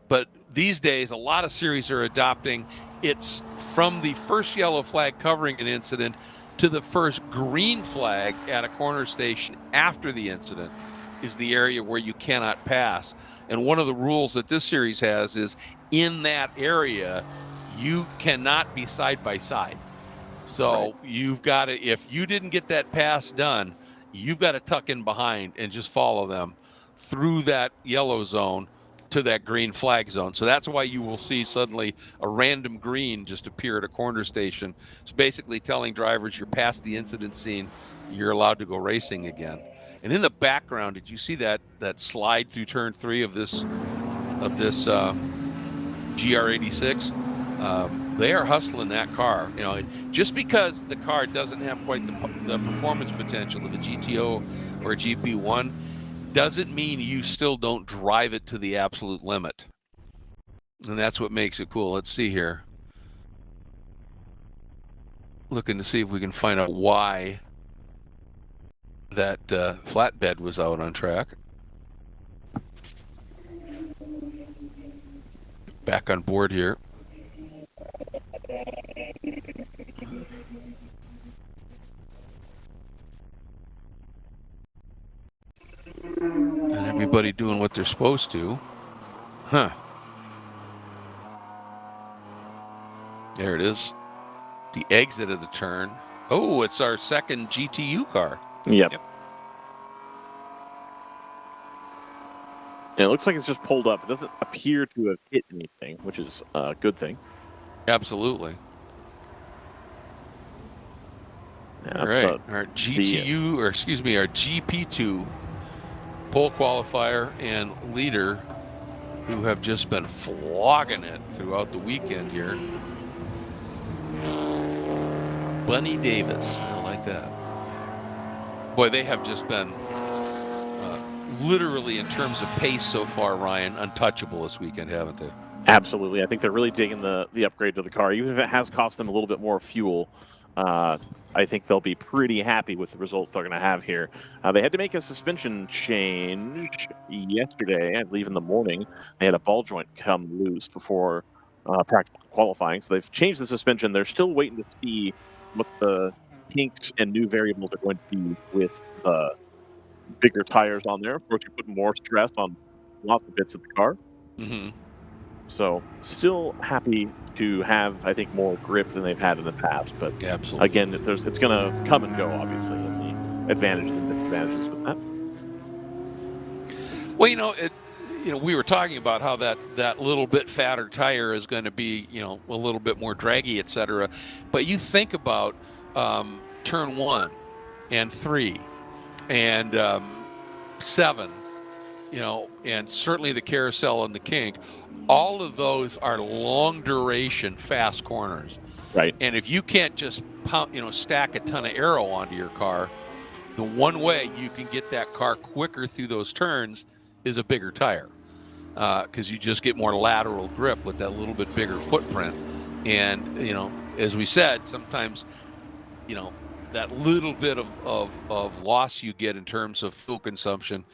But these days, a lot of series are adopting it's from the first yellow flag covering an incident to the first green flag at a corner station after the incident is the area where you cannot pass. And one of the rules that this series has is in that area, you cannot be side by side. So you've got to, if you didn't get that pass done, you've got to tuck in behind and just follow them through that yellow zone to that green flag zone. So that's why you will see suddenly a random green just appear at a corner station. It's basically telling drivers you're past the incident scene, you're allowed to go racing again. And in the background, did you see that slide through turn 3 of this GR86? They are hustling that car. Just because the car doesn't have quite the performance potential of a GTO or a GP1 doesn't mean you still don't drive it to the absolute limit. And that's what makes it cool. Let's see here. Looking to see if we can find out why that flatbed was out on track. Back on board here. And everybody doing what they're supposed to. Huh. There it is. The exit of the turn. Oh, it's our second GTU car. Yep. And it looks like it's just pulled up. It doesn't appear to have hit anything, which is a good thing. Absolutely. Yeah, all right. Our GTU, or excuse me, our GP2 pole qualifier and leader who have just been flogging it throughout the weekend here. Bunny Davis. I like that. Boy, they have just been literally, in terms of pace so far, Ryan, untouchable this weekend, haven't they? Absolutely. I think they're really digging the upgrade to the car. Even if it has cost them a little bit more fuel, I think they'll be pretty happy with the results they're going to have here. They had to make a suspension change yesterday, I believe in the morning. They had a ball joint come loose before practical qualifying, so they've changed the suspension. They're still waiting to see what the kinks and new variables are going to be with bigger tires on there. Of course, you put more stress on lots of bits of the car. Mm-hmm. So still happy to have, I think, more grip than they've had in the past. But absolutely, again, it's going to come and go, obviously, and the advantages and disadvantages with that. Well, we were talking about how that little bit fatter tire is going to be, a little bit more draggy, et cetera. But you think about turn 1 and 3 and 7, and certainly the carousel and the kink. All of those are long duration fast corners. Right. And if you can't just stack a ton of aero onto your car, the one way you can get that car quicker through those turns is a bigger tire, because you just get more lateral grip with that little bit bigger footprint. And as we said, sometimes that little bit of loss you get in terms of fuel consumption,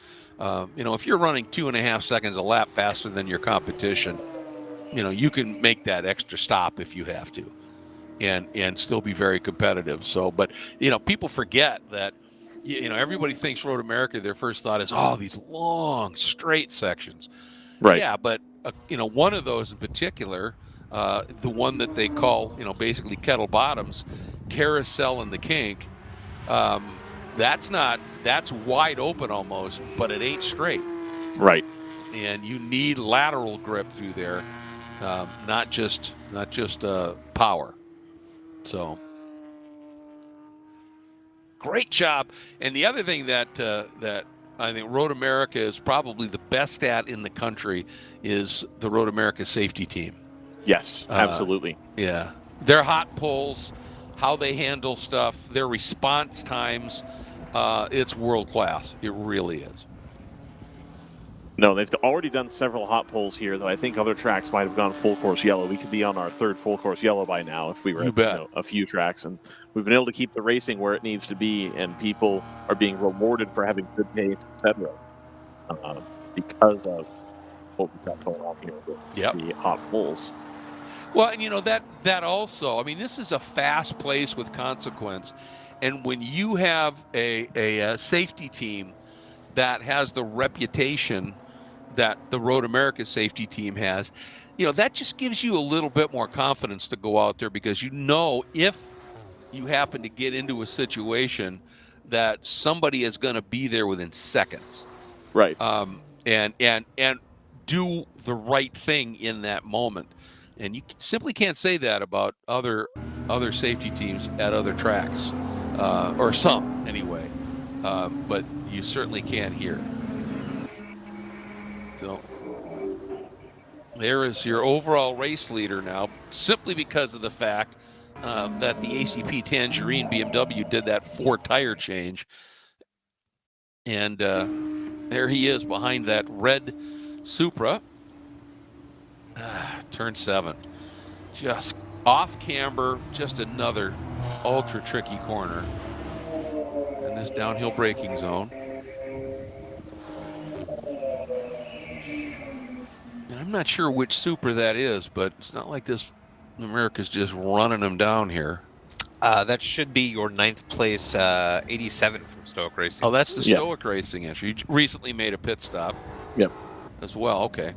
if you're running 2.5 seconds a lap faster than your competition, you can make that extra stop if you have to, and still be very competitive. So, but people forget that, everybody thinks Road America, their first thought is, oh, these long straight sections. Right. Yeah, but one of those in particular, the one that they call, basically kettle bottoms, carousel in the kink, that's wide open almost, but it ain't straight. Right. And you need lateral grip through there, not just power. So great job. And the other thing that I think Road America is probably the best at in the country is the Road America safety team. Yes, absolutely. Yeah. Their hot pulls, how they handle stuff, their response times, it's world class. It really is. No, they've already done several hot pulls here, though I think other tracks might have gone full course yellow. We could be on our third full course yellow by now if we were at a few tracks. And we've been able to keep the racing where it needs to be, and people are being rewarded for having good pace, etc. Because of what we've got going on here with the hot pulls. Well, and that also, I mean, this is a fast place with consequence. And when you have a safety team that has the reputation that the Road America safety team has, that just gives you a little bit more confidence to go out there, because if you happen to get into a situation that somebody is going to be there within seconds. Right. And do the right thing in that moment. And you simply can't say that about other safety teams at other tracks, or some anyway. But you certainly can here. So there is your overall race leader now, simply because of the fact that the ACP Tangerine BMW did that 4-tire change. And there he is behind that red Supra. Turn 7. Just off camber, just another ultra tricky corner in this downhill braking zone. And I'm not sure which Supra that is, but it's not like this America's just running them down here. That should be your 9th place 87 from Stoic Racing. Oh, that's the Stoic Racing entry. You recently made a pit stop. Yep. As well, okay.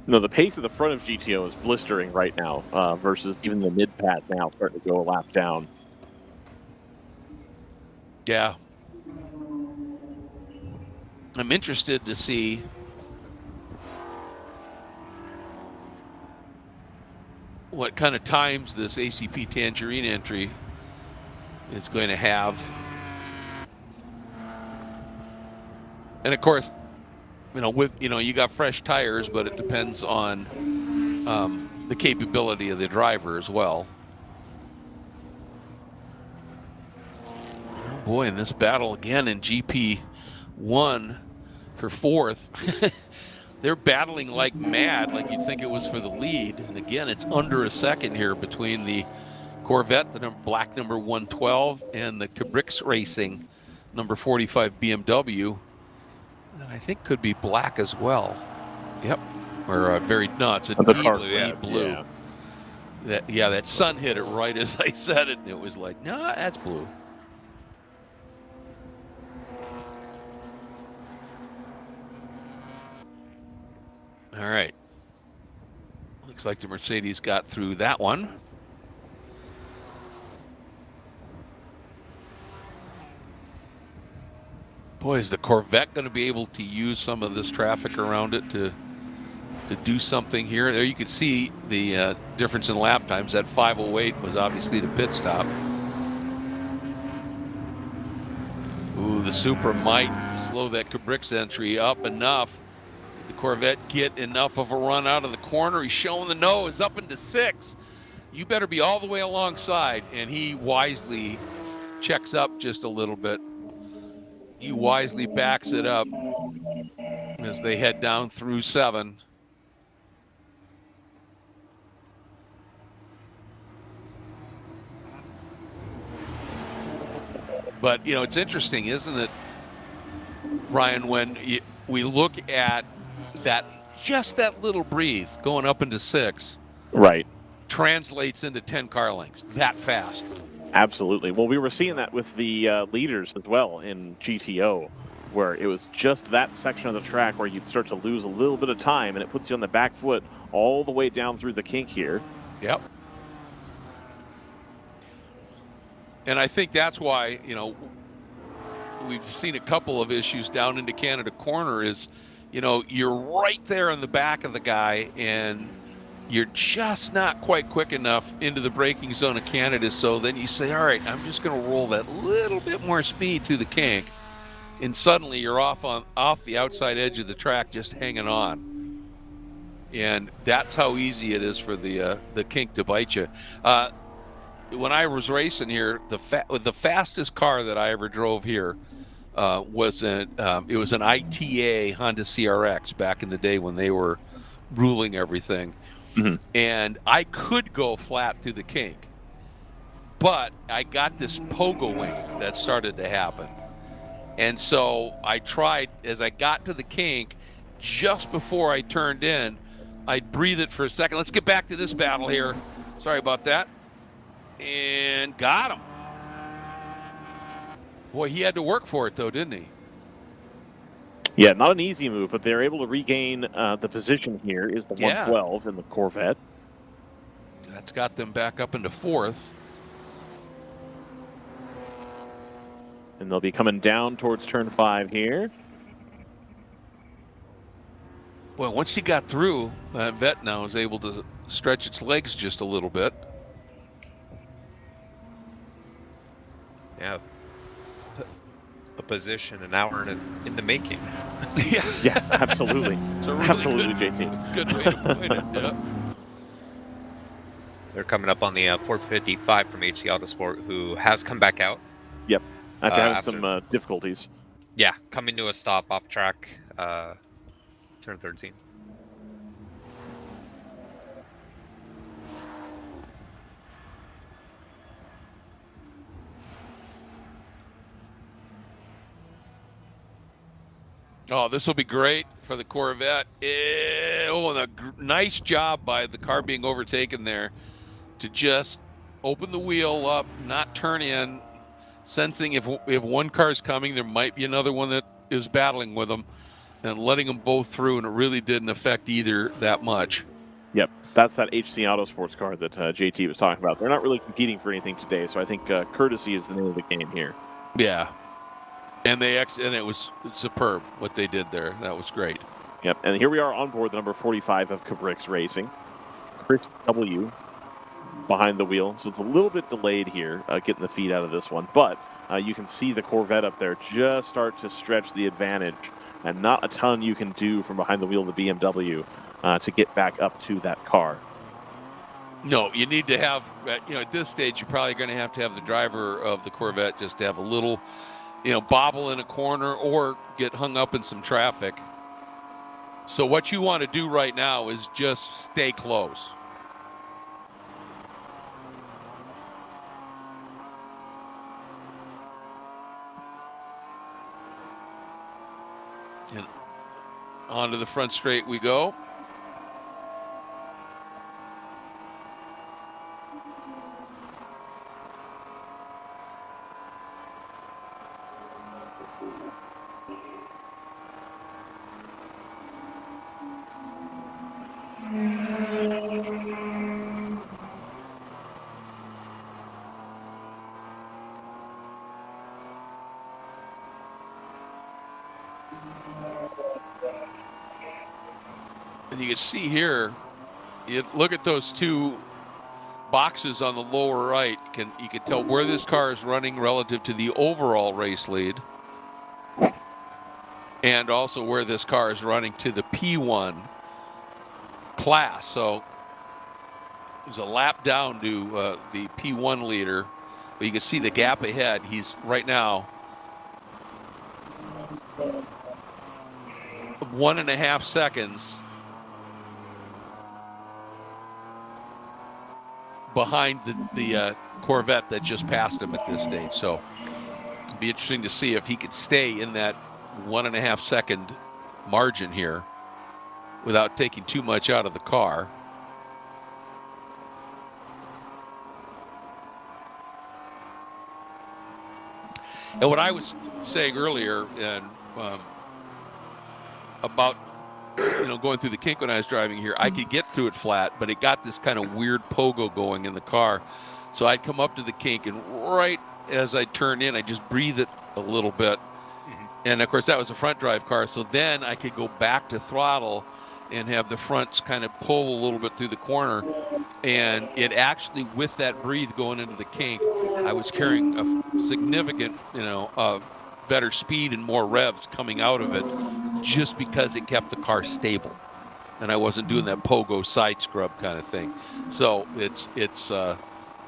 No, the pace of the front of GTO is blistering right now, versus even the mid-pad now starting to go a lap down. Yeah. I'm interested to see what kind of times this ACP Tangerine entry is going to have. And of course, you got fresh tires, but it depends on the capability of the driver as well. Oh boy, in this battle again in GP1 for 4th, they're battling like mad, like you'd think it was for the lead. And again, it's under a second here between the Corvette, the black number 112, and the Cabrix Racing number 45 BMW. And I think could be black as well. Yep. Or it's a deep blue. Yeah. That sun hit it right as I said it, and it was like, no, that's blue. All right. Looks like the Mercedes got through that one. Boy, is the Corvette going to be able to use some of this traffic around it to do something here? There you can see the difference in lap times. That 5:08 was obviously the pit stop. Ooh, the Supra might slow that Cabrix entry up enough. The Corvette get enough of a run out of the corner. He's showing the nose up into 6. You better be all the way alongside. And he wisely checks up just a little bit. He wisely backs it up as they head down through 7. But, it's interesting, isn't it, Ryan, when we look at just that little breathe going up into 6. Right. Translates into 10 car lengths that fast. Absolutely. Well, we were seeing that with the leaders as well in GTO, where it was just that section of the track where you'd start to lose a little bit of time, and it puts you on the back foot all the way down through the kink here. Yep. And I think that's why, you know, we've seen a couple of issues down into Canada Corner is, you know, you're right there in the back of the guy and you're just not quite quick enough into the braking zone of Canada. So then you say, all right, I'm just going to roll that little bit more speed through the kink. And suddenly you're off the outside edge of the track, just hanging on. And that's how easy it is for the kink to bite you. When I was racing here, the fastest car that I ever drove here was an ITA Honda CRX back in the day when they were ruling everything. Mm-hmm. And I could go flat through the kink, but I got this pogo wing that started to happen. And so I tried, as I got to the kink, just before I turned in, I'd breathe it for a second. Let's get back to this battle here. Sorry about that. And got him. Boy, he had to work for it, though, didn't he? Yeah, not an easy move, but they're able to regain the position here is the 112 in the Corvette. That's got them back up into fourth. And they'll be coming down towards turn 5 here. Well, once he got through, that Vet now is able to stretch its legs just a little bit. Yeah. A position an hour in the making. Yeah. Yes, absolutely. It's a really Absolutely, JT. Good way to put it, yeah. They're coming up on the 455 from HC Autosport, who has come back out. Yep. After having after- some difficulties. Yeah, coming to a stop off track, turn 13. Oh, this will be great for the Corvette. Nice job by the car being overtaken there to just open the wheel up, not turn in, sensing if one car's coming, there might be another one that is battling with them, and letting them both through, and it really didn't affect either that much. Yep, that's that HC Autosports car that JT was talking about. They're not really competing for anything today, so I think courtesy is the name of the game here. Yeah. And it was superb what they did there. That was great. Yep, and here we are on board the number 45 of Cabrix Racing. Chris W. behind the wheel, so it's a little bit delayed here getting the feed out of this one, but you can see the Corvette up there just start to stretch the advantage, and not a ton you can do from behind the wheel of the BMW to get back up to that car. No, you need to have, at this stage, you're probably going to have the driver of the Corvette just to have a little, bobble in a corner or get hung up in some traffic. So what you want to do right now is just stay close. And onto the front straight we go. And you can see here, you look at those two boxes on the lower right. You can tell where this car is running relative to the overall race lead, and also where this car is running to the P1 class. So there's a lap down to the P1 leader, but you can see the gap ahead. He's right now 1.5 seconds behind the Corvette that just passed him at this stage. So it'd be interesting to see if he could stay in that 1.5 second margin here without taking too much out of the car. And what I was saying earlier and about going through the kink when I was driving here, I could get through it flat, but it got this kind of weird pogo going in the car. So I'd come up to the kink, and right as I turn in, I just breathe it a little bit. And of course that was a front drive car. So then I could go back to throttle and have the fronts kind of pull a little bit through the corner. And it actually, with that breathe going into the kink, I was carrying a significant, better speed and more revs coming out of it just because it kept the car stable. And I wasn't doing that pogo side scrub kind of thing. So it's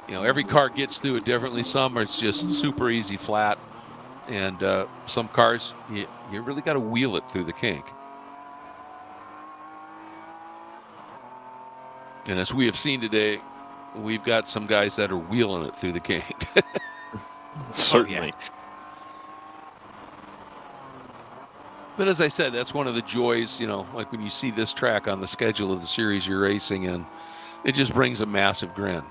every car gets through it differently. Some are just super easy flat. And some cars, you really got to wheel it through the kink. And as we have seen today, we've got some guys that are wheeling it through the kink. Certainly. Oh, yeah. But as I said, that's one of the joys, like when you see this track on the schedule of the series you're racing in, it just brings a massive grin.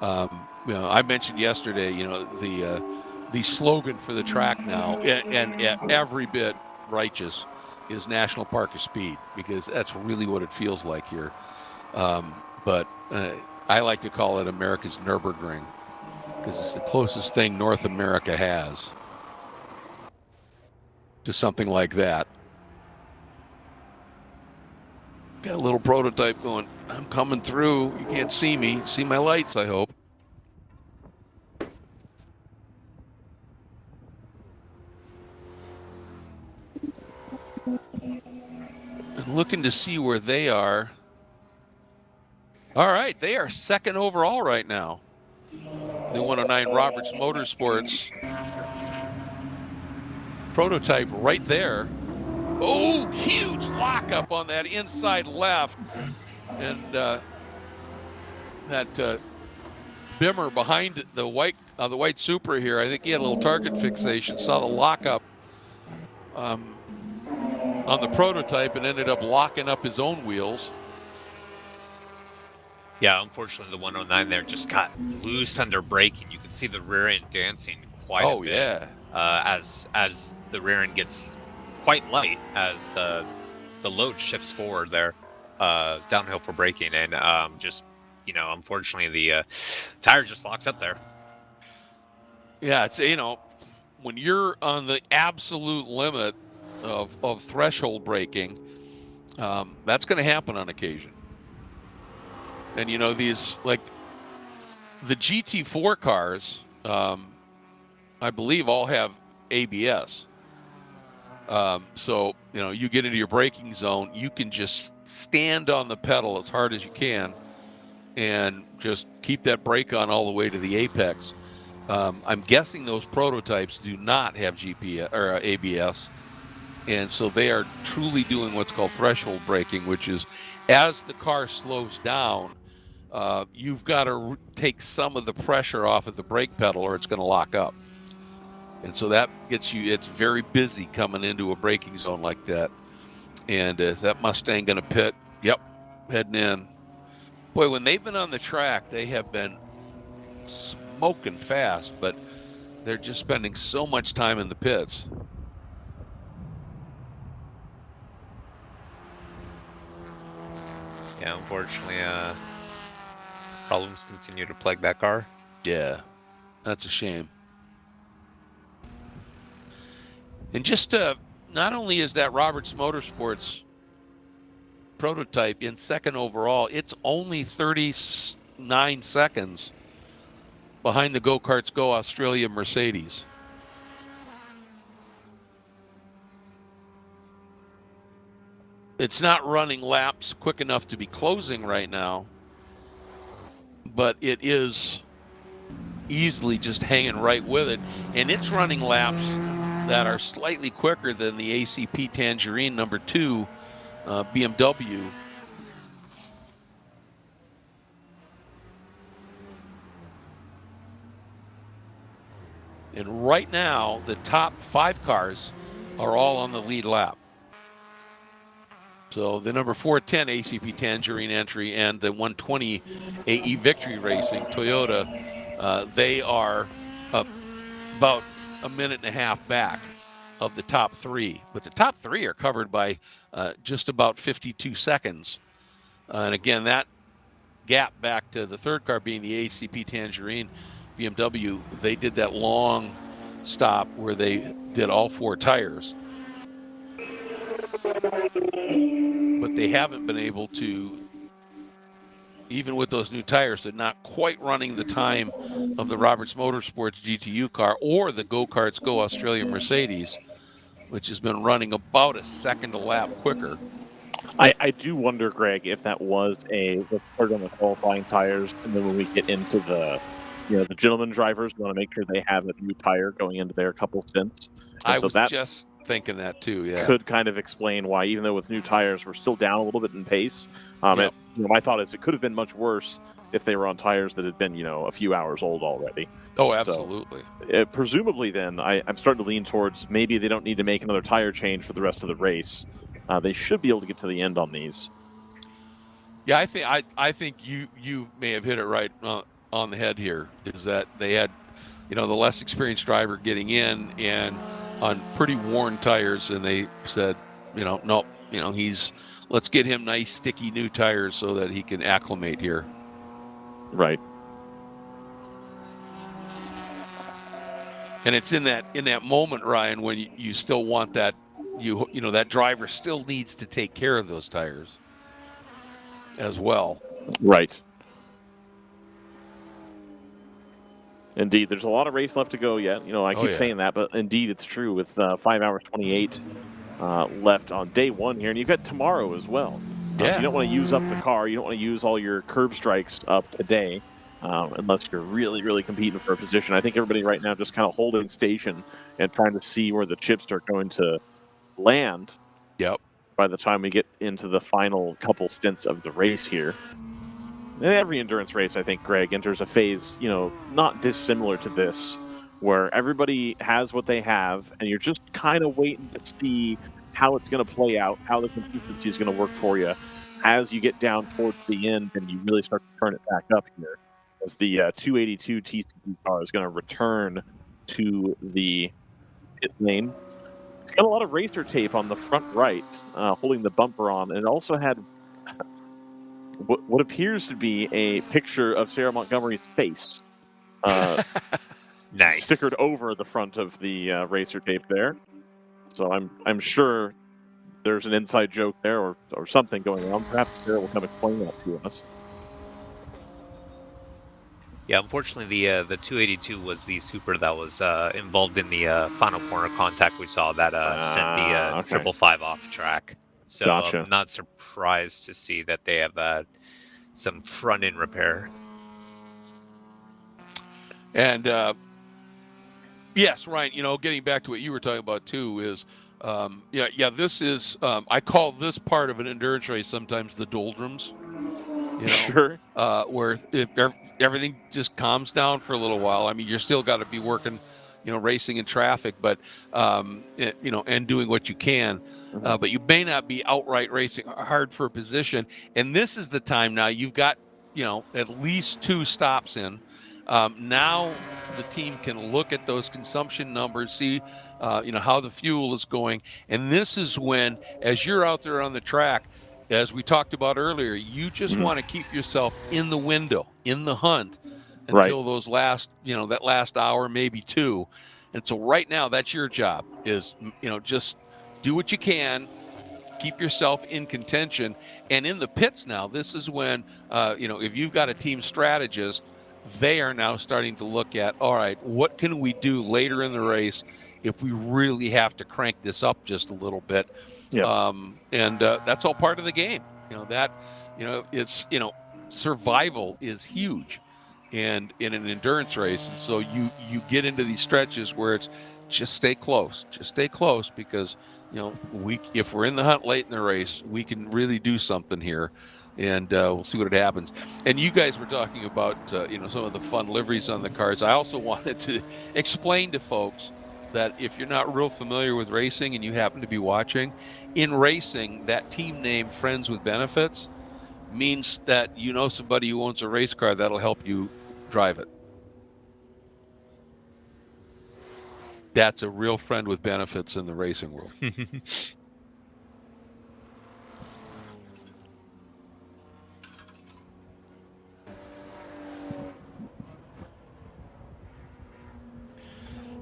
I mentioned yesterday, the slogan for the track now, and every bit righteous, is National Park of Speed, because that's really what it feels like here. But I like to call it America's Nürburgring, because it's the closest thing North America has to something like that. Got a little prototype going, I'm coming through. You can't see me. See my lights, I hope. And looking to see where they are. All right, they are second overall right now. The 109 Roberts Motorsports prototype right there. Oh, huge lockup on that inside left. And that Bimmer behind the white Supra here, I think he had a little target fixation, saw the lockup on the prototype and ended up locking up his own wheels. Yeah, unfortunately, the 109 there just got loose under braking. You can see the rear end dancing quite a bit. Yeah. As the rear end gets quite light, as the load shifts forward there, downhill for braking, and unfortunately, the tire just locks up there. Yeah, it's when you're on the absolute limit of threshold braking, that's going to happen on occasion. And these, like the GT4 cars, I believe all have ABS. So you get into your braking zone, you can just stand on the pedal as hard as you can and just keep that brake on all the way to the apex. I'm guessing those prototypes do not have GPS or ABS, and so they are truly doing what's called threshold braking, which is as the car slows down, you've got to take some of the pressure off of the brake pedal or it's going to lock up. And so that gets you, it's very busy coming into a braking zone like that. And is that Mustang going to pit? Yep, heading in. Boy, when they've been on the track, they have been smoking fast, but they're just spending so much time in the pits. Yeah, unfortunately, problems continue to plague that car. Yeah, that's a shame. And just not only is that Roberts Motorsports prototype in second overall, it's only 39 seconds behind the Go Karts Go Australia Mercedes. It's not running laps quick enough to be closing right now, but it is easily just hanging right with it. And it's running laps that are slightly quicker than the ACP Tangerine number 2 BMW. And right now, the top 5 cars are all on the lead lap. So the number 410 ACP Tangerine entry and the 120 AE Victory Racing Toyota, they are about a minute and a half back of the top 3. But the top 3 are covered by just about 52 seconds. And again, that gap back to the third car being the ACP Tangerine BMW, they did that long stop where they did all 4 tires. But they haven't been able to, even with those new tires, they're not quite running the time of the Roberts Motorsports GTU car or the Go-Karts Go Australia Mercedes, which has been running about a second a lap quicker. I do wonder, Greg, if that was let's start on the qualifying tires, and then when we get into the the gentleman drivers, we want to make sure they have a new tire going into their couple stints. And I so was that just thinking that too, yeah. could kind of explain why, even though with new tires, we're still down a little bit in pace. Yep. My thought is it could have been much worse if they were on tires that had been, a few hours old already. Oh, absolutely. So, presumably, then I'm starting to lean towards maybe they don't need to make another tire change for the rest of the race. They should be able to get to the end on these. Yeah, I think you may have hit it right on the head here. Is that they had, the less experienced driver getting in and on pretty worn tires, and they said, nope, let's get him nice sticky new tires so that he can acclimate here. Right. And it's in that moment, Ryan, when you still want that, that driver still needs to take care of those tires as well. Right. Indeed, there's a lot of race left to go yet. I keep saying that, but indeed it's true with 5 hours 28 left on day 1 here, and you've got tomorrow as well. So you don't want to use up the car. You don't want to use all your curb strikes up today unless you're really, really competing for a position. I think everybody right now just kind of holding station and trying to see where the chips are going to land. Yep. By the time we get into the final couple stints of the race here. And every endurance race, I think, Greg, enters a phase, not dissimilar to this, where everybody has what they have, and you're just kind of waiting to see how it's going to play out, how the consistency is going to work for you as you get down towards the end and you really start to turn it back up here. As the 282 TCB car is going to return to the pit lane. It's got a lot of racer tape on the front right, holding the bumper on, and it also had what appears to be a picture of Sarah Montgomery's face Nice. stickered over the front of the racer tape there. So I'm sure there's an inside joke there or something going on. Perhaps Sarah will come explain that to us. Yeah, unfortunately, the 282 was the Super that was involved in the final corner contact we saw that sent the 555 off track. So Gotcha. I'm not surprised to see that they have some front-end repair. And yes, Ryan, getting back to what you were talking about too is, this is, I call this part of an endurance race sometimes the doldrums. Sure. Where if everything just calms down for a little while. I mean, you're still got to be working, racing in traffic, but and doing what you can. But you may not be outright racing hard for a position. And this is the time now you've got, at least 2 stops in. Now the team can look at those consumption numbers, see, how the fuel is going. And this is when, as you're out there on the track, as we talked about earlier, you just want to keep yourself in the window, in the hunt, until those last, that last hour, maybe 2. And so right now, that's your job is, just do what you can, keep yourself in contention. And in the pits now, this is when, if you've got a team strategist, they are now starting to look at, all right, what can we do later in the race if we really have to crank this up just a little bit? Yeah. And that's all part of the game. It's, survival is huge and in an endurance race. And so you get into these stretches where it's just stay close because, if we're in the hunt late in the race, we can really do something here. And we'll see what happens. And you guys were talking about, some of the fun liveries on the cars. I also wanted to explain to folks that if you're not real familiar with racing and you happen to be watching, in racing, that team name, Friends with Benefits, means that somebody who owns a race car that'll help you drive it. That's a real friend with benefits in the racing world.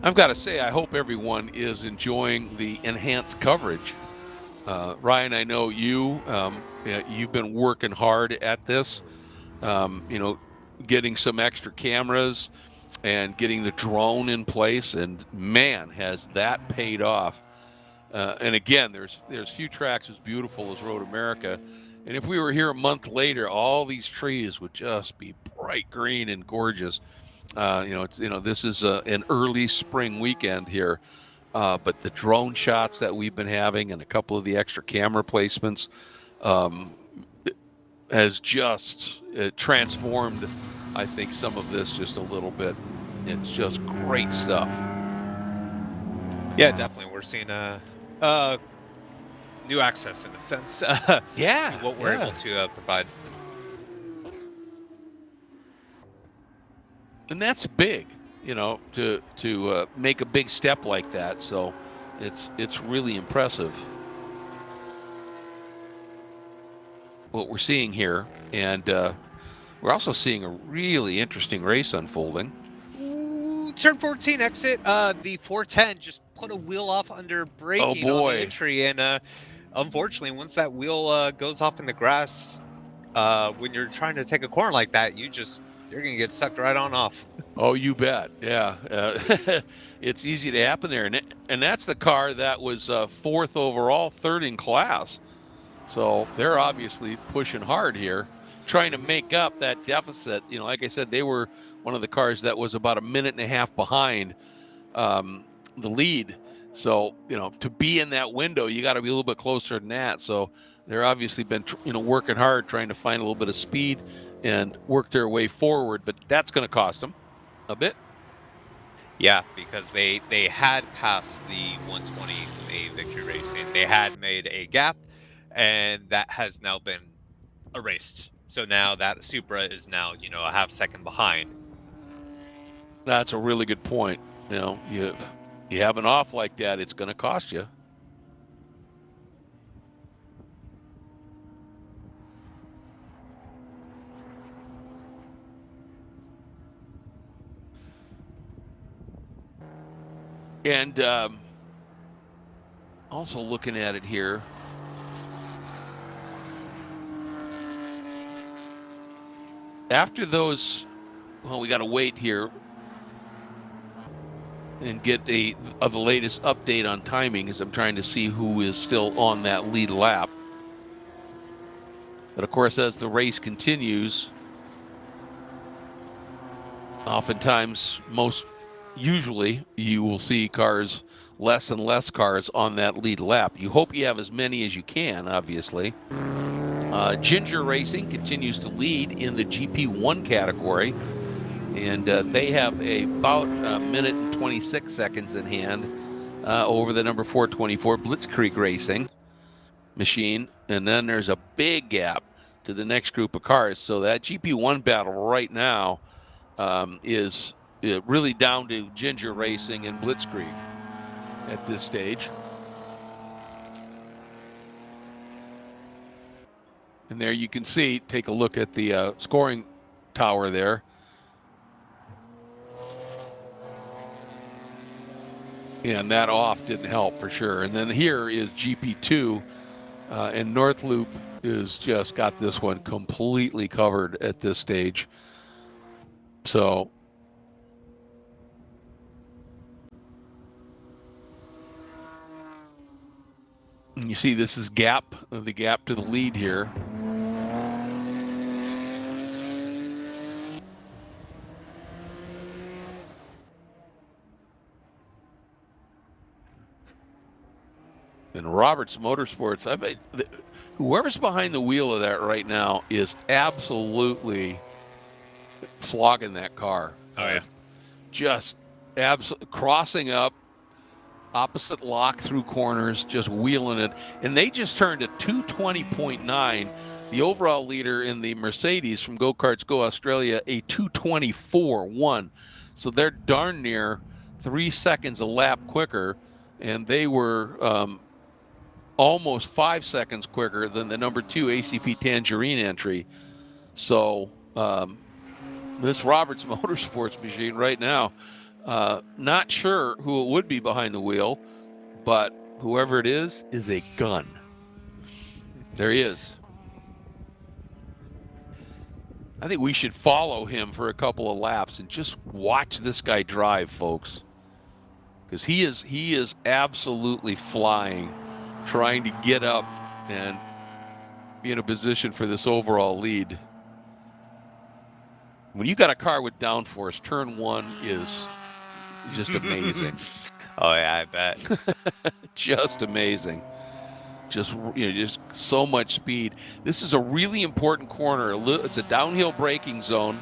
I've got to say, I hope everyone is enjoying the enhanced coverage. Ryan, I know you, you've been working hard at this, you know, getting some extra cameras and getting the drone in place, and man, has that paid off. And again, there's few tracks as beautiful as Road America, and if we were here a month later, all these trees would just be bright green and gorgeous. This is an early spring weekend here, but the drone shots that we've been having and a couple of the extra camera placements has just transformed, I think, some of this just a little bit. It's just great stuff. Yeah, definitely. We're seeing new access in a sense. Yeah, to what we're able to provide. And that's big, to make a big step like that. So it's really impressive what we're seeing here, and we're also seeing a really interesting race unfolding. Ooh, turn 14 exit. The 410 just put a wheel off under braking on the entry, and unfortunately, once that wheel goes off in the grass, when you're trying to take a corner like that, you're gonna get sucked right on off. Oh, you bet. Yeah, it's easy to happen there, and that's the car that was 4th overall, 3rd in class. So they're obviously pushing hard here, trying to make up that deficit. Like I said, they were one of the cars that was about a minute and a half behind the lead. So, to be in that window, you got to be a little bit closer than that. So they're obviously been, working hard, trying to find a little bit of speed and work their way forward. But that's going to cost them a bit. Yeah, because they had passed the 120 a Victory Racing. They had made a gap, and that has now been erased. So now that Supra is now, a half second behind. That's a really good point. You have an off like that, it's going to cost you. And also looking at it here, after those, we got to wait here and get the latest update on timing, as I'm trying to see who is still on that lead lap. But of course, as the race continues, oftentimes, usually, you will see less and less cars on that lead lap. You hope you have as many as you can, obviously. Ginger Racing continues to lead in the GP1 category, and they have about a minute and 26 seconds in hand over the number 424 Blitzkrieg Racing machine. And then there's a big gap to the next group of cars. So that GP1 battle right now is really down to Ginger Racing and Blitzkrieg at this stage. And there you can see, take a look at the scoring tower there. And that off didn't help for sure. And then here is GP2, and North Loop is just got this one completely covered at this stage. So you see this is the gap to the lead here. And Roberts Motorsports, I bet whoever's behind the wheel of that right now is absolutely flogging that car. Oh, yeah. Just crossing up, opposite lock through corners, just wheeling it. And they just turned a 220.9. The overall leader in the Mercedes from Go Karts Go Australia, a 224.1. So they're darn near 3 seconds a lap quicker. And they were almost 5 seconds quicker than the number 2 ACP Tangerine entry. So this Roberts Motorsports machine right now, Not sure who it would be behind the wheel, but whoever it is a gun. There he is. I think we should follow him for a couple of laps and just watch this guy drive, folks. Because he is absolutely flying, trying to get up and be in a position for this overall lead. When you got a car with downforce, turn one is just amazing. Oh yeah, I bet. Just amazing. Just just so much speed. This is a really important corner. It's a downhill braking zone.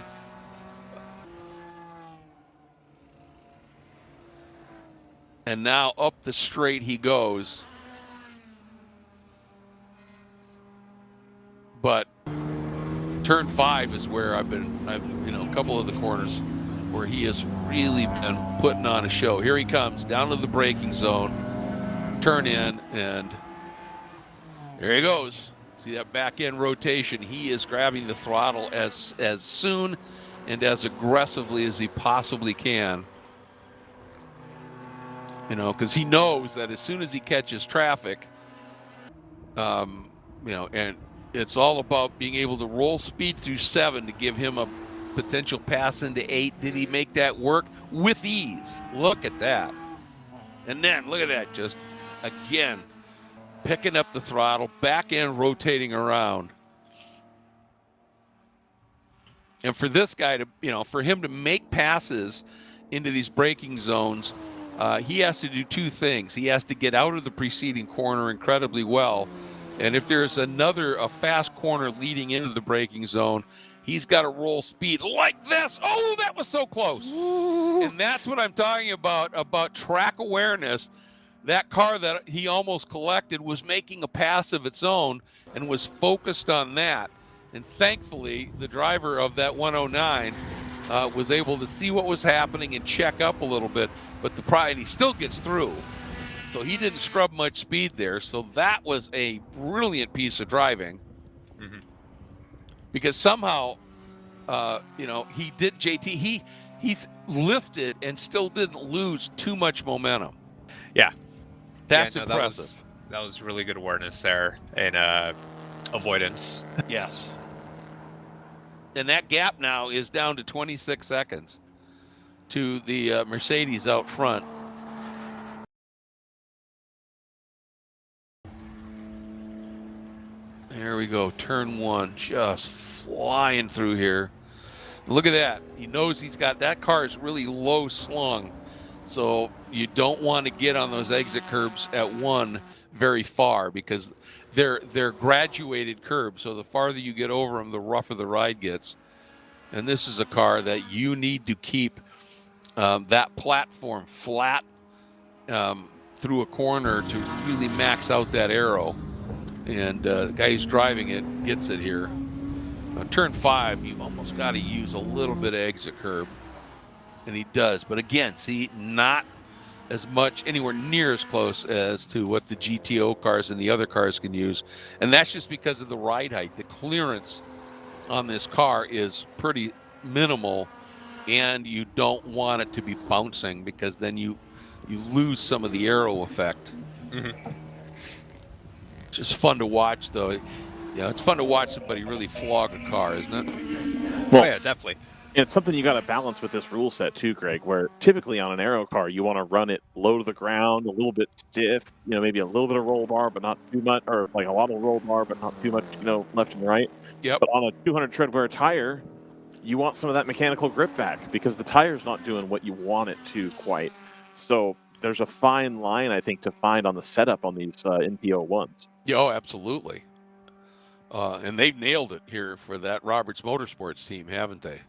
And now up the straight he goes. But turn 5 is where I've a couple of the corners where he has really been putting on a show. Here he comes down to the braking zone, turn in, and there he goes. See that back end rotation? He is grabbing the throttle as soon and as aggressively as he possibly can. Because he knows that as soon as he catches traffic, and it's all about being able to roll speed through 7 to give him a potential pass into 8. Did he make that work? With ease. Look at that. And then, look at that, just, again, picking up the throttle, back end rotating around. And for this guy to, for him to make passes into these braking zones, he has to do 2 things. He has to get out of the preceding corner incredibly well. And if there's a fast corner leading into the braking zone, he's got to roll speed like this. Oh, that was so close. And that's what I'm talking about track awareness. That car that he almost collected was making a pass of its own and was focused on that. And thankfully, the driver of that 109 was able to see what was happening and check up a little bit. But he still gets through. So he didn't scrub much speed there. So that was a brilliant piece of driving. Mm-hmm. Because somehow, he did, JT, he's lifted and still didn't lose too much momentum. Yeah. That's impressive. That was really good awareness there and avoidance. Yes. And that gap now is down to 26 seconds to the Mercedes out front. There we go, turn 1, just flying through here. Look at that. He knows he's got, that car is really low slung. So you don't want to get on those exit curbs at 1 very far because they're graduated curbs. So the farther you get over them, the rougher the ride gets. And this is a car that you need to keep that platform flat through a corner to really max out that aero. And the guy who's driving it gets it here. Turn 5, you've almost got to use a little bit of exit curb. And he does. But again, see, not as much, anywhere near as close as to what the GTO cars and the other cars can use. And that's just because of the ride height. The clearance on this car is pretty minimal. And you don't want it to be bouncing because then you lose some of the aero effect. Mm-hmm. Just fun to watch, though. It's fun to watch somebody really flog a car, isn't it? Well, yeah, definitely. It's something you got to balance with this rule set too, Greg, where typically on an aero car, you want to run it low to the ground, a little bit stiff, maybe a little bit of roll bar, but not too much, or like a lot of roll bar, but not too much, left and right. Yep. But on a 200 tread wear tire, you want some of that mechanical grip back because the tire's not doing what you want it to quite. So there's a fine line, I think, to find on the setup on these NPO1s. Yeah, oh, absolutely. And they've nailed it here for that Roberts Motorsports team, haven't they?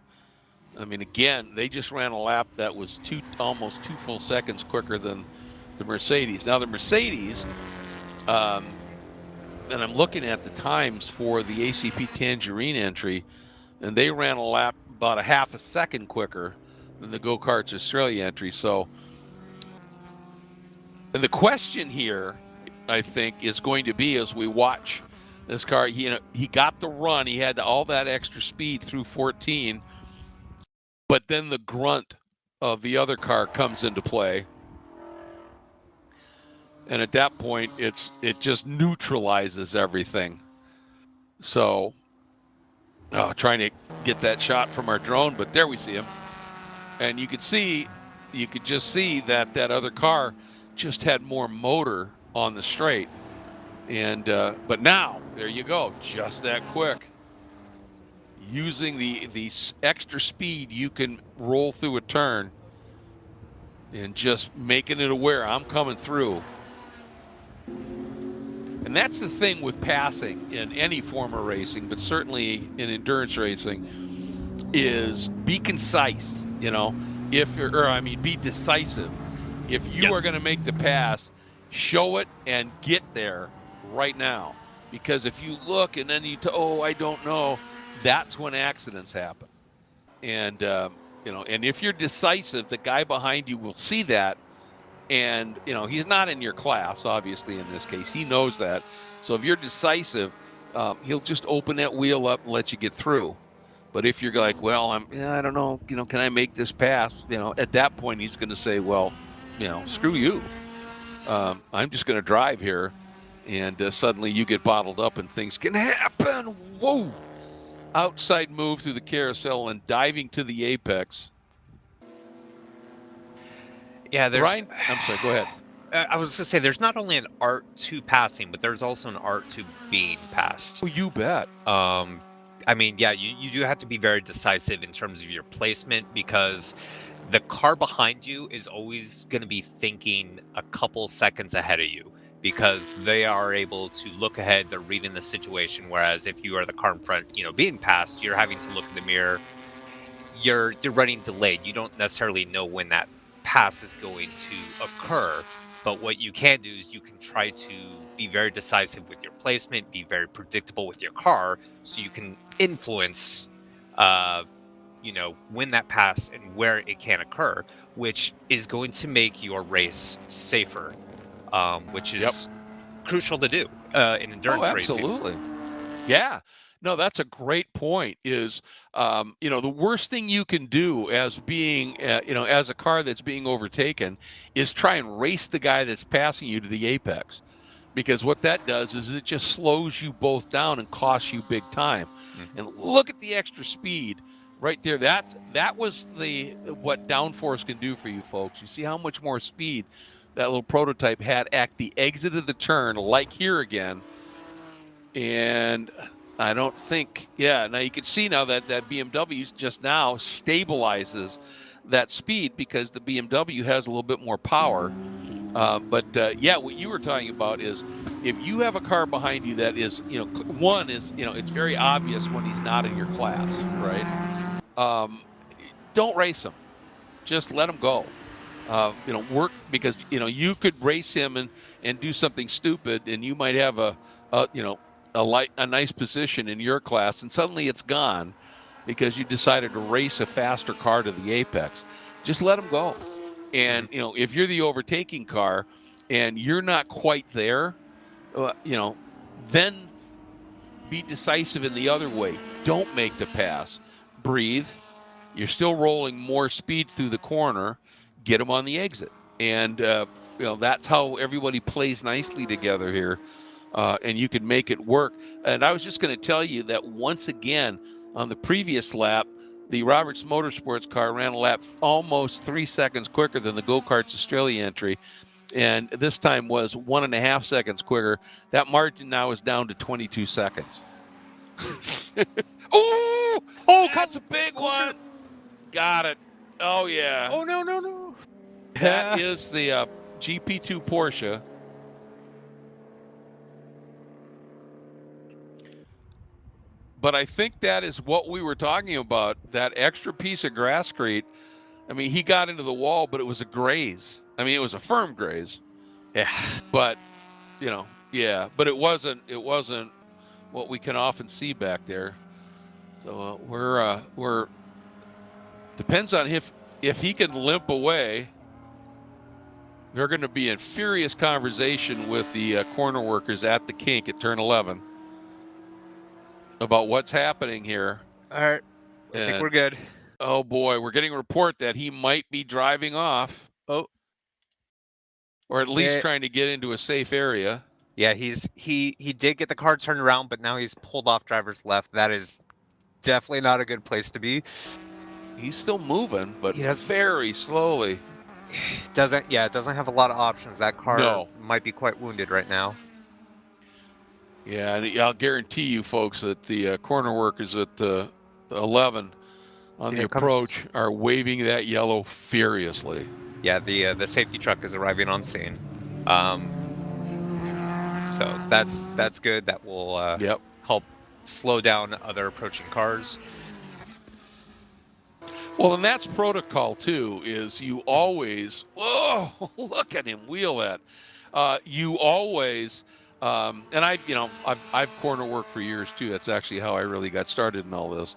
I mean, again, they just ran a lap that was almost 2 full seconds quicker than the Mercedes. Now, the Mercedes, and I'm looking at the times for the ACP Tangerine entry, and they ran a lap about a half a second quicker than the Go-Karts Australia entry. So, and the question here, I think, is going to be as we watch this car, he got the run. He had all that extra speed through 14, but then the grunt of the other car comes into play. And at that point, it just neutralizes everything. So, trying to get that shot from our drone, but there we see him. And you could just see that that other car just had more motor on the straight. And but now, there you go, just that quick. Using the extra speed you can roll through a turn and just making it aware I'm coming through. And that's the thing with passing in any form of racing, but certainly in endurance racing, is be concise, you know, be decisive. If you are going to make the pass, show it and get there right now. Because if you look and then I don't know, that's when accidents happen. And, and if you're decisive, the guy behind you will see that. And, he's not in your class, obviously, in this case. He knows that. So if you're decisive, he'll just open that wheel up and let you get through. But if you're like, well, I don't know, can I make this pass? At that point, he's going to say, well, screw you. I'm just going to drive here. And suddenly you get bottled up and things can happen. Whoa! Outside move through the carousel and diving to the apex. Yeah, there's... Ryan? I'm sorry, go ahead. I was going to say, there's not only an art to passing, but there's also an art to being passed. Oh, you bet. You do have to be very decisive in terms of your placement, because the car behind you is always going to be thinking a couple seconds ahead of you, because they are able to look ahead, they're reading the situation, whereas if you are the car in front, being passed, you're having to look in the mirror, you're running delayed. You don't necessarily know when that pass is going to occur, but what you can do is you can try to be very decisive with your placement, be very predictable with your car, so you can influence when that pass and where it can occur, which is going to make your race safer, which is crucial to do in endurance racing. Absolutely. Yeah. No, that's a great point. Is the worst thing you can do as being as a car that's being overtaken is try and race the guy that's passing you to the apex, because what that does is it just slows you both down and costs you big time. Mm-hmm. And look at the extra speed right there. That was what downforce can do for you folks. You see how much more speed that little prototype had at the exit of the turn, like here again, and I don't think, now you can see now that BMW just now stabilizes that speed because the BMW has a little bit more power. What you were talking about is if you have a car behind you that is, one is, it's very obvious when he's not in your class, right? Don't race him. Just let him go. Work, because, you could race him and do something stupid, and you might have a nice position in your class, and suddenly it's gone because you decided to race a faster car to the apex. Just let them go. And, if you're the overtaking car and you're not quite there, then be decisive in the other way. Don't make the pass. Breathe. You're still rolling more speed through the corner. Get them on the exit. And, that's how everybody plays nicely together here. And you can make it work. And I was just going to tell you that once again, on the previous lap, the Roberts Motorsports car ran a lap almost 3 seconds quicker than the Go-Karts Australia entry. And this time was 1.5 seconds quicker. That margin now is down to 22 seconds. Oh, that's a big one. Got it. Oh, yeah. Oh, no. That is the GP2 Porsche. But I think that is what we were talking about, that extra piece of grasscrete. I mean, he got into the wall, but it was a graze. I mean, it was a firm graze. Yeah. But, but it wasn't what we can often see back there. So we're depends on if he can limp away. They're going to be in furious conversation with the corner workers at the kink at turn 11. About what's happening here. All right. I think we're good. Oh boy, we're getting a report that he might be driving off. Oh. Or at least trying to get into a safe area. Yeah, he did get the car turned around, but now he's pulled off driver's left. That is definitely not a good place to be. He's still moving, but very slowly. It doesn't have a lot of options. That car might be quite wounded right now. Yeah, and I'll guarantee you folks that the corner workers at 11 on the approach are waving that yellow furiously. Yeah, the safety truck is arriving on scene. So that's good. That will help slow down other approaching cars. Well, and that's protocol too. Is you always look at him wheel that. You always and I've corner worked for years too. That's actually how I really got started in all this.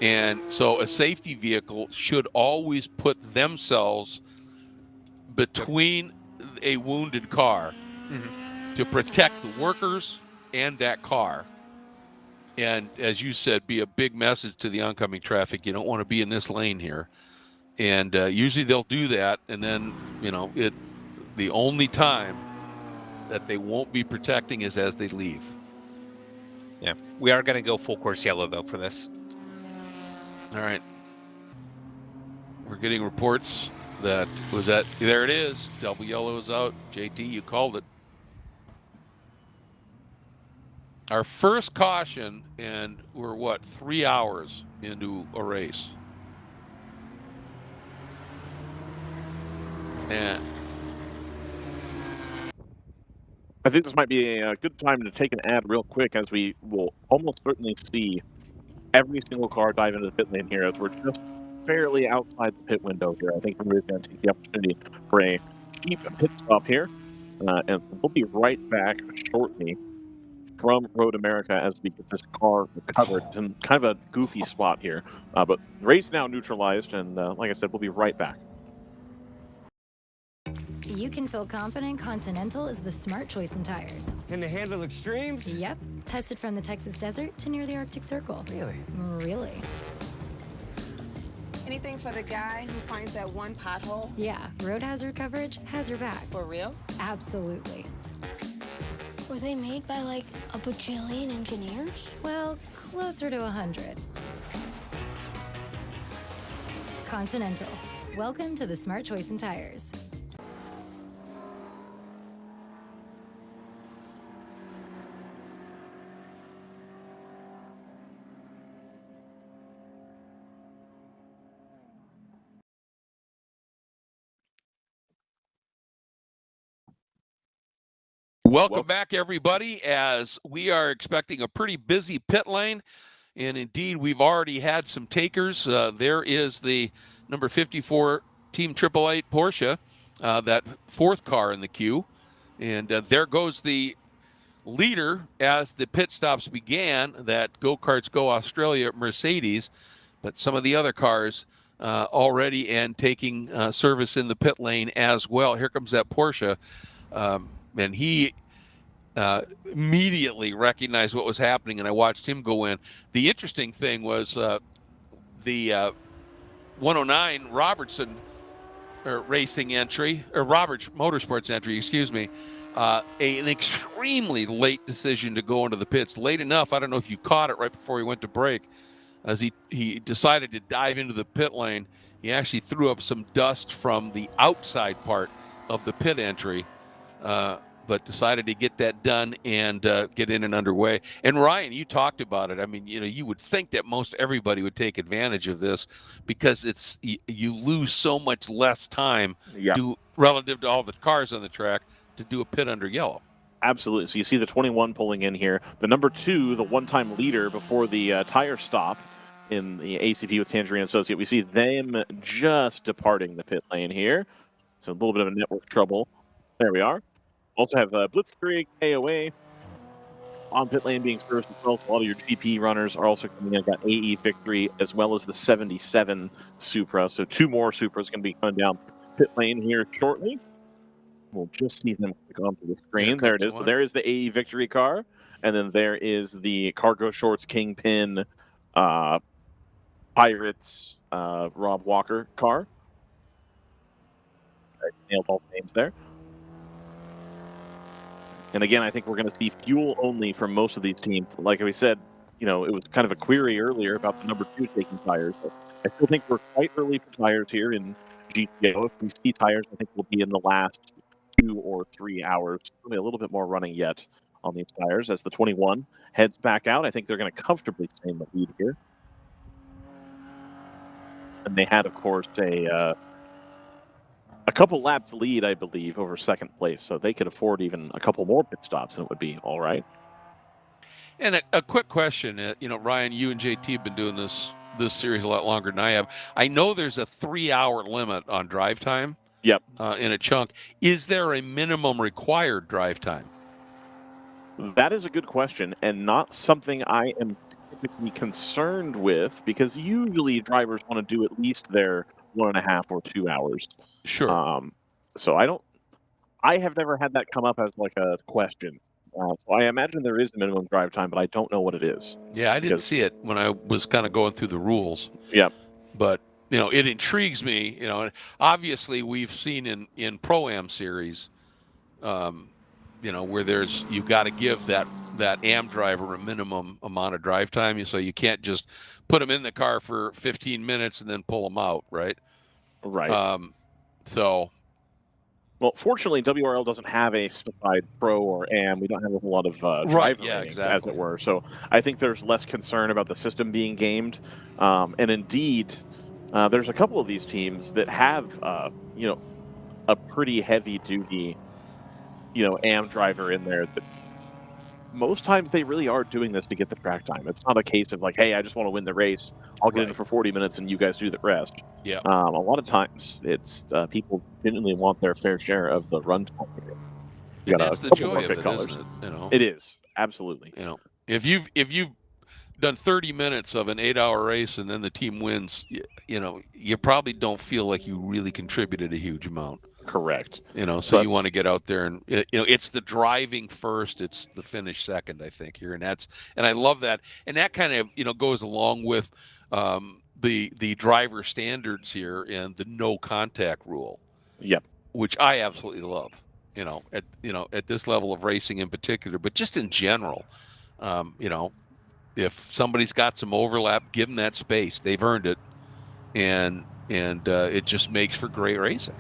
And so a safety vehicle should always put themselves between a wounded car to protect the workers and that car. And as you said, be a big message to the oncoming traffic. You don't want to be in this lane here. And usually they'll do that. And then, the only time that they won't be protecting is as they leave. Yeah, we are going to go full course yellow though for this. All right. We're getting reports that there it is. Double yellow is out. JT, you called it. Our first caution, and we're 3 hours into a race. And I think this might be a good time to take an ad real quick, as we will almost certainly see every single car dive into the pit lane here, as we're just barely outside the pit window here. I think everybody's going to take the opportunity for a cheap pit stop here, and we'll be right back shortly from Road America as we get this car recovered. It's in kind of a goofy spot here, but race now neutralized, and like I said, we'll be right back. You can feel confident Continental is the smart choice in tires. Can they handle extremes? Yep. Tested from the Texas desert to near the Arctic Circle. Really? Really. Anything for the guy who finds that one pothole? Yeah, road hazard coverage has your back. For real? Absolutely. Were they made by like a bajillion engineers? Well, closer to 100. Continental. Welcome to the smart choice in tires. Welcome back, everybody, as we are expecting a pretty busy pit lane. And indeed, we've already had some takers. There is the number 54 Team 888 Porsche, that fourth car in the queue. And there goes the leader as the pit stops began, that Go-Karts Go Australia Mercedes. But some of the other cars already and taking service in the pit lane as well. Here comes that Porsche. And he immediately recognized what was happening, and I watched him go in. The interesting thing was the 109 Robertson racing entry, or Roberts Motorsports entry, excuse me, an extremely late decision to go into the pits. Late enough, I don't know if you caught it right before he went to break, as he decided to dive into the pit lane. He actually threw up some dust from the outside part of the pit entry, but decided to get that done and get in and underway. And Ryan, you talked about it. I mean, you would think that most everybody would take advantage of this, because you lose so much less time relative to all the cars on the track to do a pit under yellow. Absolutely. So you see the 21 pulling in here. The number 2, the one-time leader before the tire stop in the ACP with Tangerine Associate. We see them just departing the pit lane here. So a little bit of a network trouble. There we are. Also have Blitzkrieg, KOA on pit lane being serviced as well. So all of your GP runners are also coming in. Got AE Victory as well as the 77 Supra. So 2 more Supras going to be coming down pit lane here shortly. We'll just see them click onto the screen. There it is. So there is the AE Victory car. And then there is the Cargo Shorts Kingpin Pirates Rob Walker car. I nailed all the names there. And again, I think we're going to see fuel only from most of these teams. Like we said, it was kind of a query earlier about the number 2 taking tires. But I still think we're quite early for tires here in GTO. If we see tires, I think we'll be in the last 2 or 3 hours. Probably a little bit more running yet on these tires as the 21 heads back out. I think they're going to comfortably stay in the lead here. And they had, of course, a couple laps lead, I believe, over second place. So they could afford even a couple more pit stops and it would be all right. And a quick question, Ryan, you and JT have been doing this series a lot longer than I have. I know there's a 3-hour limit on drive time. Yep. In a chunk. Is there a minimum required drive time? That is a good question, and not something I am typically concerned with, because usually drivers want to do at least their 1.5 or 2 hours. Sure. So I have never had that come up as like a question. So I imagine there is a minimum drive time, but I don't know what it is. Yeah, I didn't see it when I was kind of going through the rules. Yeah. But it intrigues me. Obviously we've seen in Pro-Am series, where you've got to give that AM driver a minimum amount of drive time. So you can't just put them in the car for 15 minutes and then pull them out, right? Right. Well, fortunately, WRL doesn't have a specified Pro or AM. We don't have a whole lot of driver ratings, as it were. So I think there's less concern about the system being gamed. And indeed, there's a couple of these teams that have, a pretty heavy-duty, AM driver in there that most times they really are doing this to get the track time. It's not a case of like, hey, I just want to win the race. I'll get in for 40 minutes and you guys do the rest. Yeah. A lot of times it's people genuinely want their fair share of the run time. That's the joy of it, isn't it? It is, absolutely. If you've done 30 minutes of an 8-hour race and then the team wins, you probably don't feel like you really contributed a huge amount. Correct. So you want to get out there and it's the driving first, it's the finish second, I think here, and I love that, and that kind of goes along with the driver standards here and the no contact rule. Yep. Which I absolutely love. At this level of racing in particular, but just in general, if somebody's got some overlap, give them that space. They've earned it, and it just makes for great racing.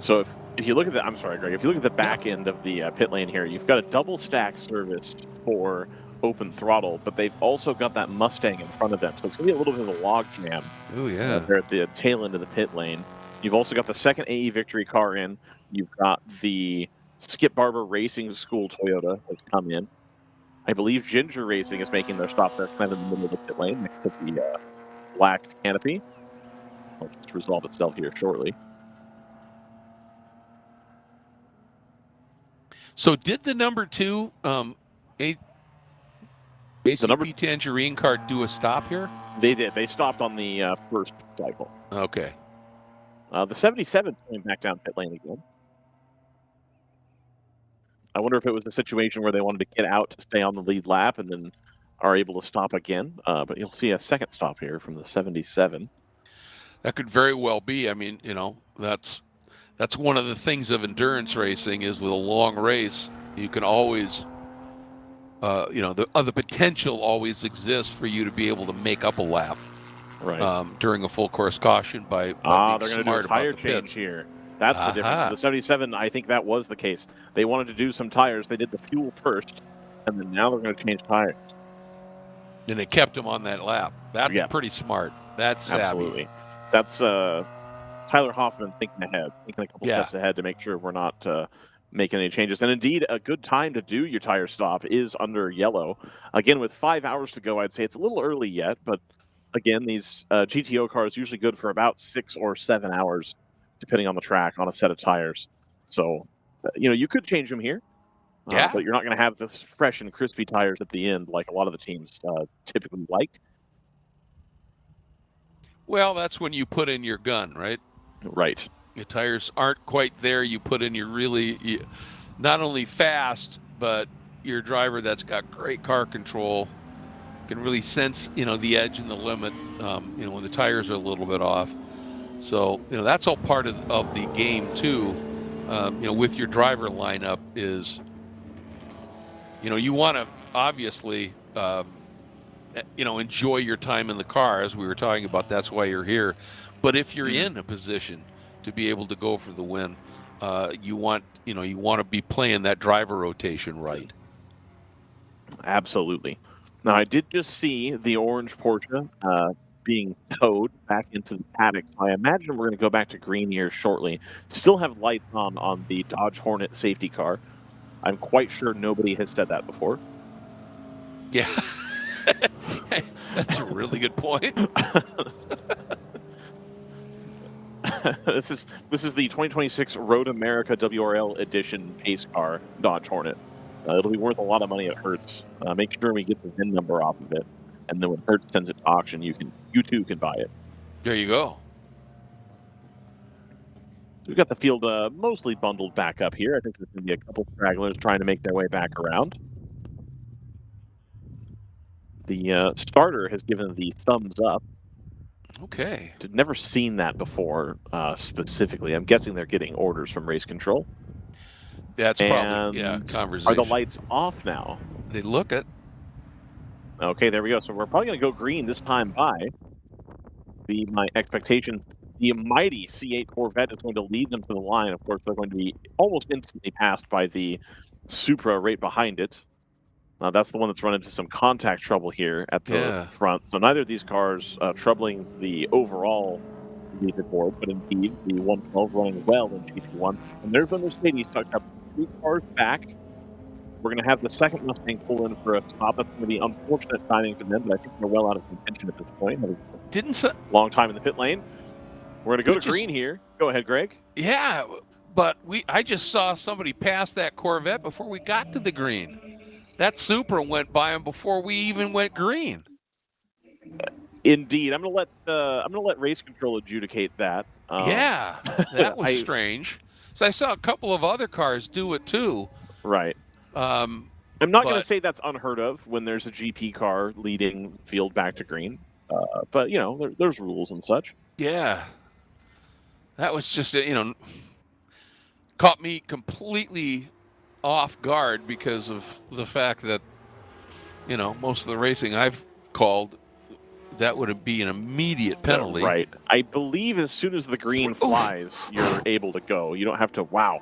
So if you look at I'm sorry, Greg. If you look at the back end of the pit lane here, you've got a double stack service for open throttle, but they've also got that Mustang in front of them, so it's gonna be a little bit of a log jam. Oh yeah. They're at the tail end of the pit lane. You've also got the second AE Victory car in. You've got the Skip Barber Racing School Toyota that's come in. I believe Ginger Racing is making their stop there, kind of in the middle of the pit lane, next to the black canopy. It'll just resolve itself here shortly. So did the number 2 ACP Tangerine car do a stop here? They did. They stopped on the first cycle. Okay. The 77 going back down pit lane again. I wonder if it was a situation where they wanted to get out to stay on the lead lap and then are able to stop again. But you'll see a second stop here from the 77. That could very well be. I mean, that's one of the things of endurance racing is with a long race, you can always, the potential always exists for you to be able to make up a lap, right? During a full course caution by they're going to do a tire change here. That's the difference. So the 77, I think that was the case. They wanted to do some tires. They did the fuel first, and then now they're going to change tires. And they kept them on that lap. That's pretty smart. That's savvy. Absolutely. That's Tyler Hoffman thinking ahead, thinking a couple steps ahead to make sure we're not making any changes. And indeed, a good time to do your tire stop is under yellow. Again, with 5 hours to go, I'd say it's a little early yet, but again, these GTO cars are usually good for about 6 or 7 hours, depending on the track, on a set of tires. So, you could change them here, but you're not going to have this fresh and crispy tires at the end like a lot of the teams typically like. Well, that's when you put in your gun, right? Right. Your tires aren't quite there. You put in your really, not only fast, but your driver that's got great car control can really sense, the edge and the limit, when the tires are a little bit off. So, that's all part of the game too. With your driver lineup is, you want to obviously, enjoy your time in the car, as we were talking about. That's why you're here. But if you're in a position to be able to go for the win, you want to be playing that driver rotation right. Absolutely. Now, I did just see the orange Porsche being towed back into the paddock. I imagine we're going to go back to green here shortly. Still have lights on the Dodge Hornet safety car. I'm quite sure nobody has said that before. Yeah. That's a really good point. This is the 2026 Road America WRL edition pace car Dodge Hornet. It'll be worth a lot of money at Hertz. Make sure we get the VIN number off of it, and then when Hertz sends it to auction, you too can buy it. There you go. We've got the field mostly bundled back up here. I think there's going to be a couple stragglers trying to make their way back around. The starter has given the thumbs up. Okay. I've never seen that before specifically. I'm guessing they're getting orders from race control. That's probably, conversation. Are the lights off now? They look it. Okay, there we go. So we're probably going to go green this time by. My expectation, the mighty C8 Corvette is going to lead them to the line. Of course, they're going to be almost instantly passed by the Supra right behind it. That's the one that's run into some contact trouble here at the front. So neither of these cars troubling the overall leaderboard, but indeed the 112 running well in GP1. And there's a Mercedes tucked up 3 cars back. We're going to have the second Mustang pull in for a stop. That's going to be unfortunate timing for them, but I think they're well out of contention at this point. Long time in the pit lane. We're going to go to green here. Go ahead, Greg. Yeah, but I just saw somebody pass that Corvette before we got to the green. That Supra went by him before we even went green. Indeed, I'm gonna let race control adjudicate that. That was strange. So I saw a couple of other cars do it too. Right. I'm not going to say that's unheard of when there's a GP car leading the field back to green, but there's rules and such. Yeah, that was just caught me completely off guard because of the fact that most of the racing I've called, that would be an immediate penalty. Right. I believe as soon as the green flies, you're able to go. You don't have to. Wow.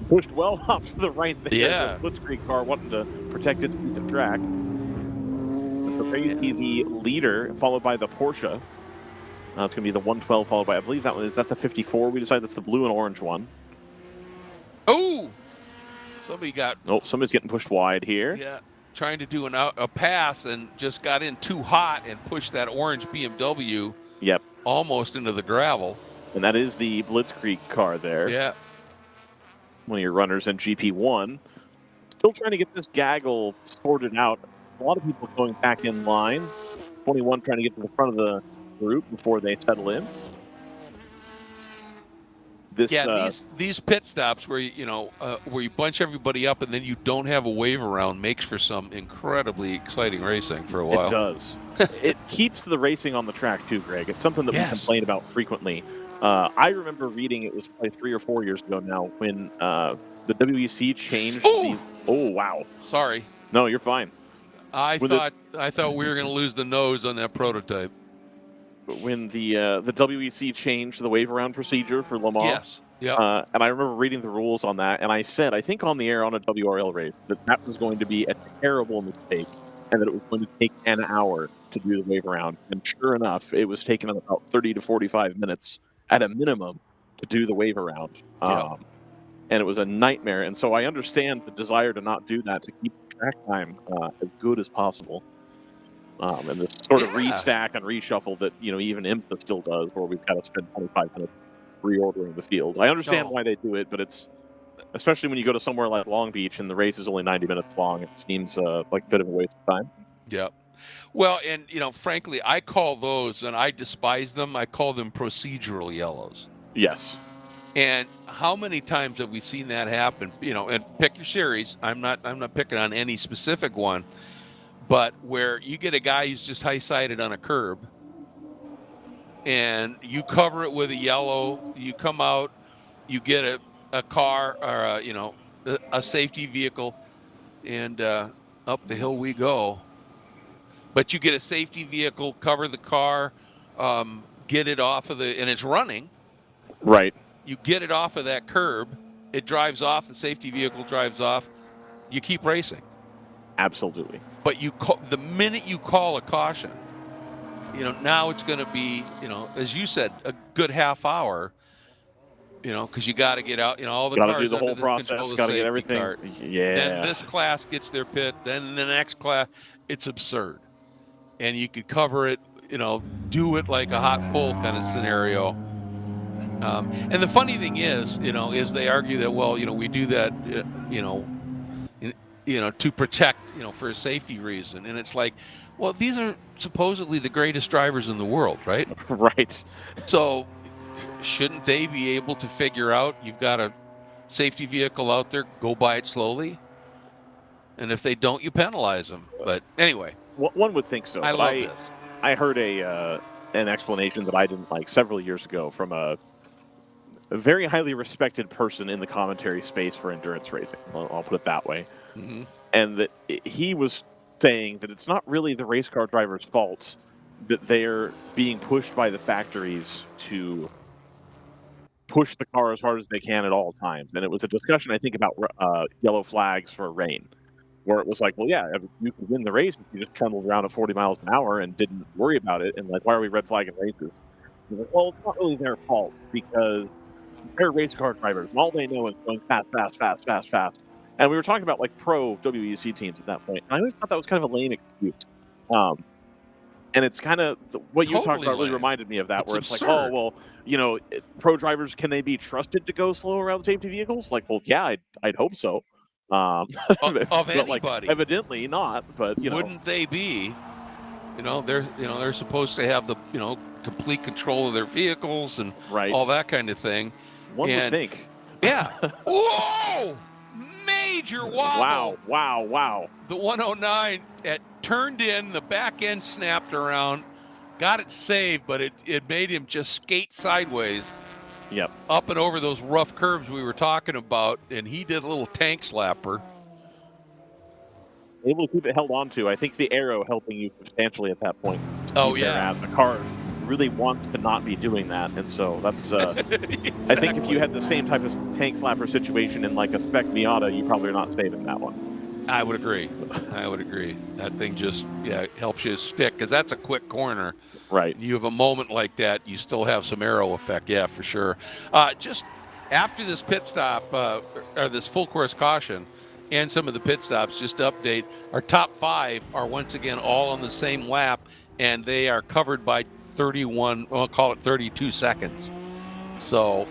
Pushed well off to the right there. Yeah. The Blitzkrieg car wanting to protect its piece of track. So there you see the leader, followed by the Porsche. It's going to be the 112, followed by, I believe that one, is that the 54? We decided that's the blue and orange one. Oh! Somebody's getting pushed wide here. Yeah, trying to do a pass and just got in too hot and pushed that orange BMW. Yep. Almost into the gravel. And that is the Blitzkrieg car there. Yeah. One of your runners in GP1. Still trying to get this gaggle sorted out. A lot of people going back in line. 21 trying to get to the front of the group before they settle in. These pit stops where where you bunch everybody up and then you don't have a wave around makes for some incredibly exciting racing for a while. It does. It keeps the racing on the track too, Greg. It's something that we complain about frequently. I remember reading, it was probably 3 or 4 years ago now, when the WEC changed. Oh wow! Sorry. No, you're fine. I thought we were going to lose the nose on that prototype. When the WEC changed the wave around procedure for Le Mans. Yes. Yeah. And I remember reading the rules on that, and I said, I think on the air on a WRL race, that was going to be a terrible mistake, and that it was going to take an hour to do the wave around. And sure enough, it was taking about 30 to 45 minutes at a minimum to do the wave around. And it was a nightmare. And so I understand the desire to not do that, to keep the track time as good as possible. And this sort of restack and reshuffle that, even IMSA still does, where we've got to spend 25 minutes reordering the field. I understand why they do it, but it's, especially when you go to somewhere like Long Beach and the race is only 90 minutes long, it seems like a bit of a waste of time. Yeah. Well, and, frankly, I call those, and I despise them, I call them procedural yellows. Yes. And how many times have we seen that happen? And pick your series. I'm not picking on any specific one. but where you get a guy who's just high-sided on a curb, and you cover it with a yellow, you come out, you get a car or a safety vehicle, and up the hill we go. But you get a safety vehicle, cover the car, get it off of and it's running. Right. You get it off of that curb, it drives off, the safety vehicle drives off, you keep racing. Absolutely. But the minute you call a caution, now it's going to be, as you said, a good half hour, because you got to get out, all the Got to cars do the under whole process, got to get everything. Cart. Yeah. Then this class gets their pit, then the next class, it's absurd. And you could cover it, do it like a hot pull kind of scenario. And the funny thing is they argue that, well, we do that, to protect, for a safety reason. And it's like, well, these are supposedly the greatest drivers in the world, right? Right. So shouldn't they be able to figure out, you've got a safety vehicle out there, go by it slowly? And if they don't, you penalize them. But anyway. One would think so. I love this. I heard an explanation that I didn't like several years ago from a very highly respected person in the commentary space for endurance racing. I'll put it that way. Mm-hmm. And that he was saying that it's not really the race car driver's fault that they're being pushed by the factories to push the car as hard as they can at all times. And it was a discussion, I think, about yellow flags for rain, where it was like, well, yeah, you could win the race if you just trundled around at 40 miles an hour and didn't worry about it. And like, why are we red flagging races? Like, well, it's not really their fault because they're race car drivers, and all they know is going fast, fast, fast, fast, fast. And we were talking about like pro WEC teams at that point. And I always thought that was kind of a lame excuse. And it's kind of what you talked about really reminded me of that, where it's absurd. like, oh, well, pro drivers, can they be trusted to go slow around the safety vehicles? Like, well, yeah, I'd hope so. Of anybody, like, evidently not. But wouldn't they be? They're supposed to have the complete control of their vehicles and all that kind of thing. One would think. Yeah. Whoa! Major wobble. Wow. The 109 turned in, the back end snapped around, got it saved, but it made him just skate sideways. Yep. Up and over those rough curves we were talking about, and he did a little tank slapper. Able to keep it held on to. I think the arrow helping you substantially at that point. Oh, yeah. The car really wants to not be doing that, and so that's Exactly. I think if you had the same type of tank slapper situation in like a spec Miata, you probably are not saving that one. I would agree. That thing just helps you stick, because that's a quick corner. Right. You have a moment like that, you still have some arrow effect, for sure. Just after this pit stop, or this full course caution, and some of the pit stops, just to update, our top 5 are once again all on the same lap, and they are covered by 32 seconds. So,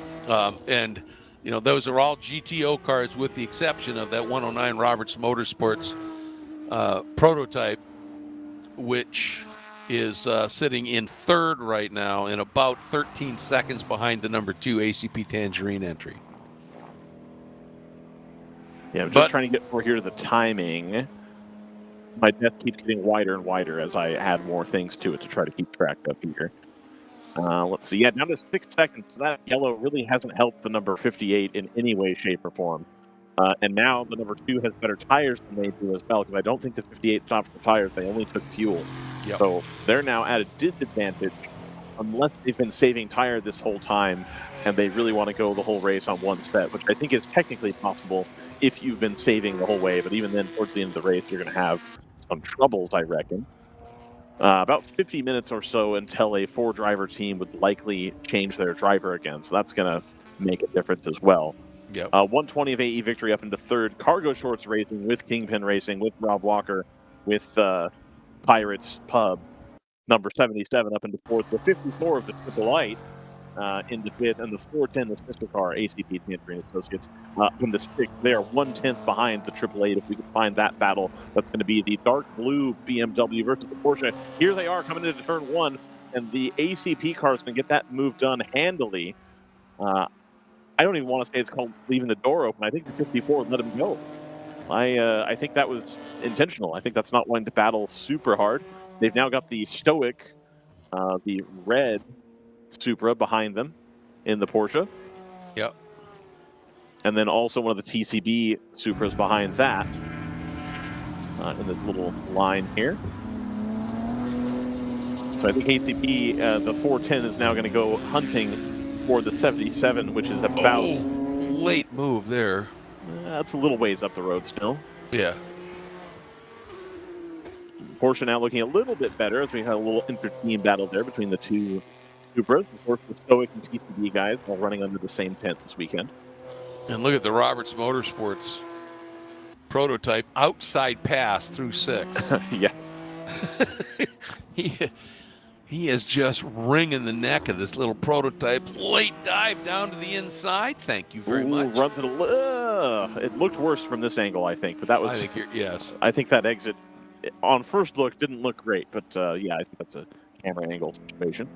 and those are all GTO cars, with the exception of that 109 Roberts Motorsports prototype, which is sitting in 3rd right now, and about 13 seconds behind the number 2 ACP Tangerine entry. Yeah, I'm just trying to get over here to the timing. My death keeps getting wider and wider as I add more things to it to try to keep track of here. Let's see. Yeah, down to 6 seconds. So that yellow really hasn't helped the number 58 in any way, shape, or form. And now the number 2 has better tires than they do as well, because I don't think the 58 stopped for tires. They only took fuel. Yep. So they're now at a disadvantage unless they've been saving tire this whole time and they really want to go the whole race on one set, which I think is technically possible if you've been saving the whole way. But even then, towards the end of the race, you're going to have some troubles, I reckon. About 50 minutes or so until a 4-driver team would likely change their driver again. So that's going to make a difference as well. Yep. 120 of AE victory up into 3rd. Cargo Shorts Racing with Kingpin Racing, with Rob Walker, with Pirates Pub. Number 77 up into 4th. The 54 of the Triple Light into 5th. And the 410, the sister car, ACP Tangerine Associates, in the 6th. They are 1/10 behind the Triple Eight. If we can find that battle, that's going to be the dark blue BMW versus the Porsche. Here they are coming into turn 1. And the ACP car is going to get that move done handily. I don't even want to say it's called leaving the door open. I think the 54 let him go. I think that was intentional. I think that's not wanting to battle super hard. They've now got the Stoic, the red Supra behind them in the Porsche. Yep. And then also one of the TCB Supras behind that in this little line here. So I think ACP, the 410 is now going to go hunting for the 77, which is about... Oh, late move there. That's a little ways up the road still. Yeah. Porsche now looking a little bit better as we had a little inter-team battle there between the two Supras. Of course, the Stoic and TCB guys all running under the same tent this weekend. And look at the Roberts Motorsports prototype outside pass through 6. Yeah. He is just wringing the neck of this little prototype. Late dive down to the inside. Thank you very much. Runs it it looked worse from this angle, I think, but that was... yes. I think that exit, on first look, didn't look great, but yeah, I think that's a camera angle situation.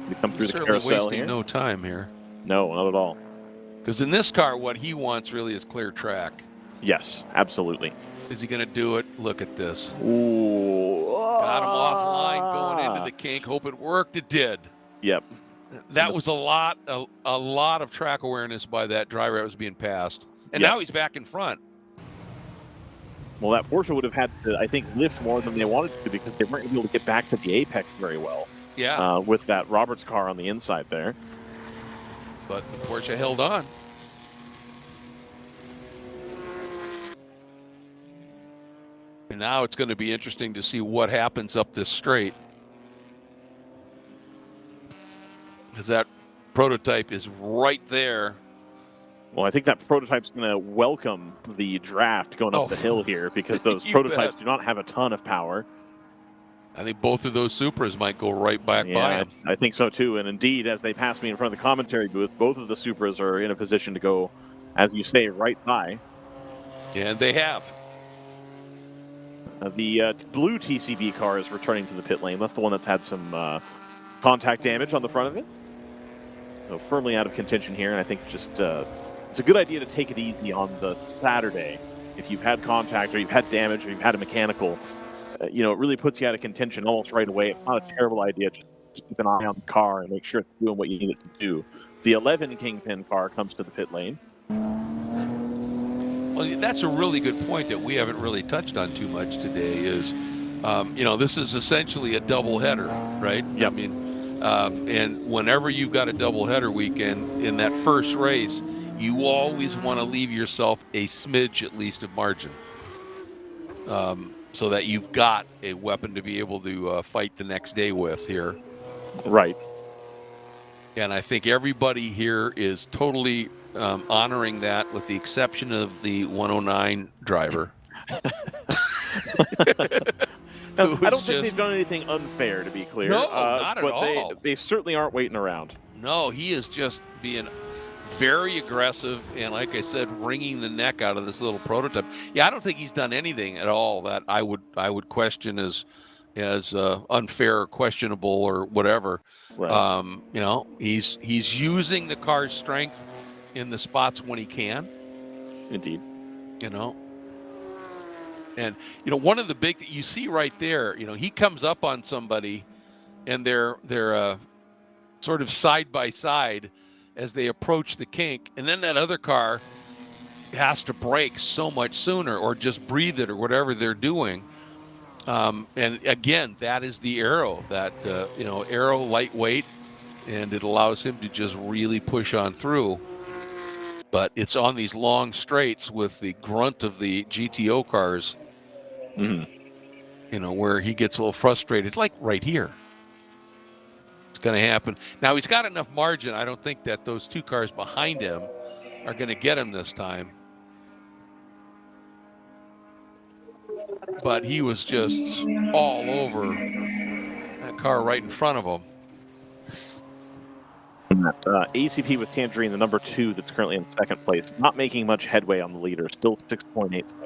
We come through the carousel wasting here. no time here. No, not at all. Because in this car, what he wants really is clear track. Yes, absolutely. Is he going to do it? Look at this. Ooh. Got him offline, going into the kink. Hope it worked. It did. Yep. That was a lot of track awareness by that driver that was being passed. And now he's back in front. Well, that Porsche would have had to, I think, lift more than they wanted to because they weren't able to get back to the apex very well. Yeah. With that Roberts car on the inside there. But the Porsche held on. And now it's going to be interesting to see what happens up this straight. Because that prototype is right there. Well, I think that prototype's going to welcome the draft going up the hill here because those prototypes do not have a ton of power. I think both of those Supras might go right back by him. I think so too. And indeed, as they pass me in front of the commentary booth, both of the Supras are in a position to go, as you say, right by. And they have. The blue TCB car is returning to the pit lane. That's the one that's had some contact damage on the front of it. So firmly out of contention here. And I think just it's a good idea to take it easy on the Saturday. If you've had contact or you've had damage or you've had a mechanical, it really puts you out of contention almost right away. It's not a terrible idea. Just keep an eye on the car and make sure it's doing what you need it to do. The 11 Kingpin car comes to the pit lane. Well, that's a really good point that we haven't really touched on too much today is, this is essentially a double header, right? Yep. I mean, and whenever you've got a double header weekend in that first race, you always want to leave yourself a smidge at least of margin. So that you've got a weapon to be able to fight the next day with here. Right. And I think everybody here is totally honoring that with the exception of the 109 driver. Now, I don't think they've done anything unfair, to be clear. No, not at all. They certainly aren't waiting around. No, he is just being very aggressive and, like I said, wringing the neck out of this little prototype. Yeah, I don't think he's done anything at all that I would question as unfair or questionable or whatever. Right. He's using the car's strength in the spots when he can. Indeed. And one of the big you see right there, he comes up on somebody and they're sort of side by side as they approach the kink, and then that other car has to brake so much sooner or just breathe it or whatever they're doing. And again, that is the aero, that aero lightweight, and it allows him to just really push on through. But it's on these long straights with the grunt of the GTO cars, where he gets a little frustrated, like right here. It's going to happen. Now, he's got enough margin. I don't think that those two cars behind him are going to get him this time. But he was just all over that car right in front of him. ACP with Tangerine, the number 2 that's currently in second place, not making much headway on the leader, still 6.8 seconds.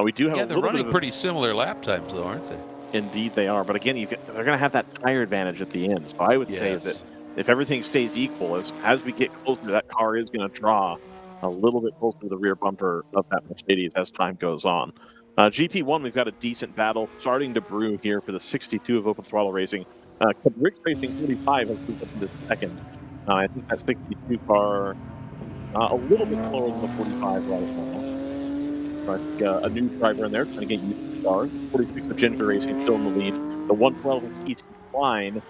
We do have they're running pretty similar lap times, though, aren't they? Indeed they are. But again, they're going to have that tire advantage at the end. So I would say that if everything stays equal, as we get closer, that car is going to draw a little bit closer to the rear bumper of that Mercedes as time goes on. GP1, we've got a decent battle starting to brew here for the 62 of Open Throttle Racing. Rick Racing 45 has moved up into second. I think that 62 car a little bit slower than the 45 right now. But a new driver in there trying to get used to the car. 46 of Ginger Racing still in the lead. The 112 of TC Klein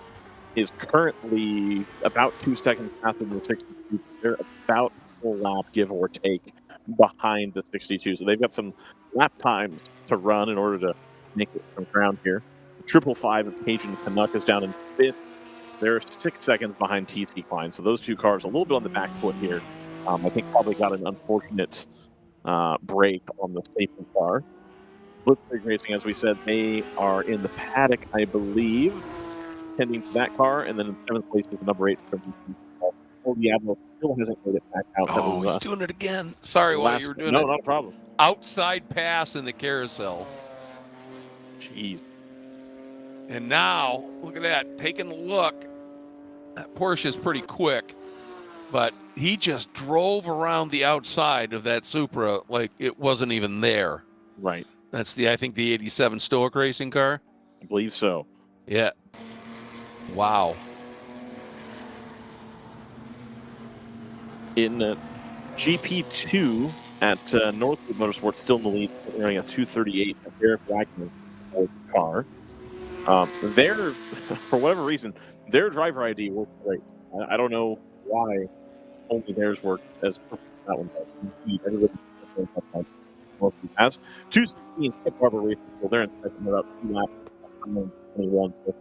is currently about 2 seconds faster than the 62. They're about a full lap, give or take, behind the 62. So they've got some lap times to run in order to make it some ground here. The 555 of Cajun Canuck is down in 5th. They're 6 seconds behind TC Klein. So those two cars a little bit on the back foot here. I think probably got an unfortunate break on the safety car. Blitzkrieg Racing, as we said, they are in the paddock, I believe, tending to that car, and then in 7th place is the number 8 from the Diablo still hasn't made it back out. Oh, he's doing it again. Sorry, while you were doing it. No, not a problem. Outside pass in the carousel. Jeez. And now, look at that, taking a look. That Porsche is pretty quick, but he just drove around the outside of that Supra like it wasn't even there. Right. That's I think the 87 Stoic Racing car. I believe so. Yeah. Wow. In GP2 at Northwood Motorsports, still in the lead, running a 238 of Derek Wagner car. Their, for whatever reason, their driver ID works great. I don't know why only theirs worked as that one does. Everybody has 216 at Barber Racing. So they're in second, about 2 laps, 21. So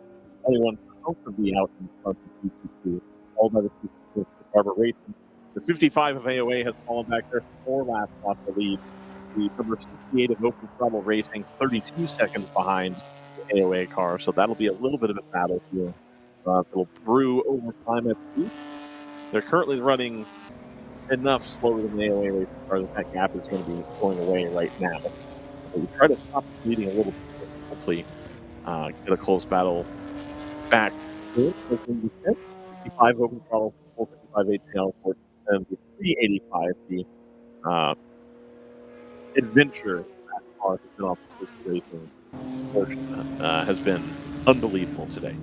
21 comfortably out in front of GP2. All by the 216 at Barber Racing. The 55 of AOA has fallen back there 4 laps off the lead. The number 68 of Open Throttle Racing, 32 seconds behind the AOA car. So that'll be a little bit of a battle here. It'll brew over time at the They're currently running enough slower than the AOA racing car that gap is going to be going away right now. So we try to stop leading a little bit, hopefully get a close battle back. 55 Open Throttle, 455 HCL, and the 385, the adventure that car has been off the racing portion has been unbelievable today.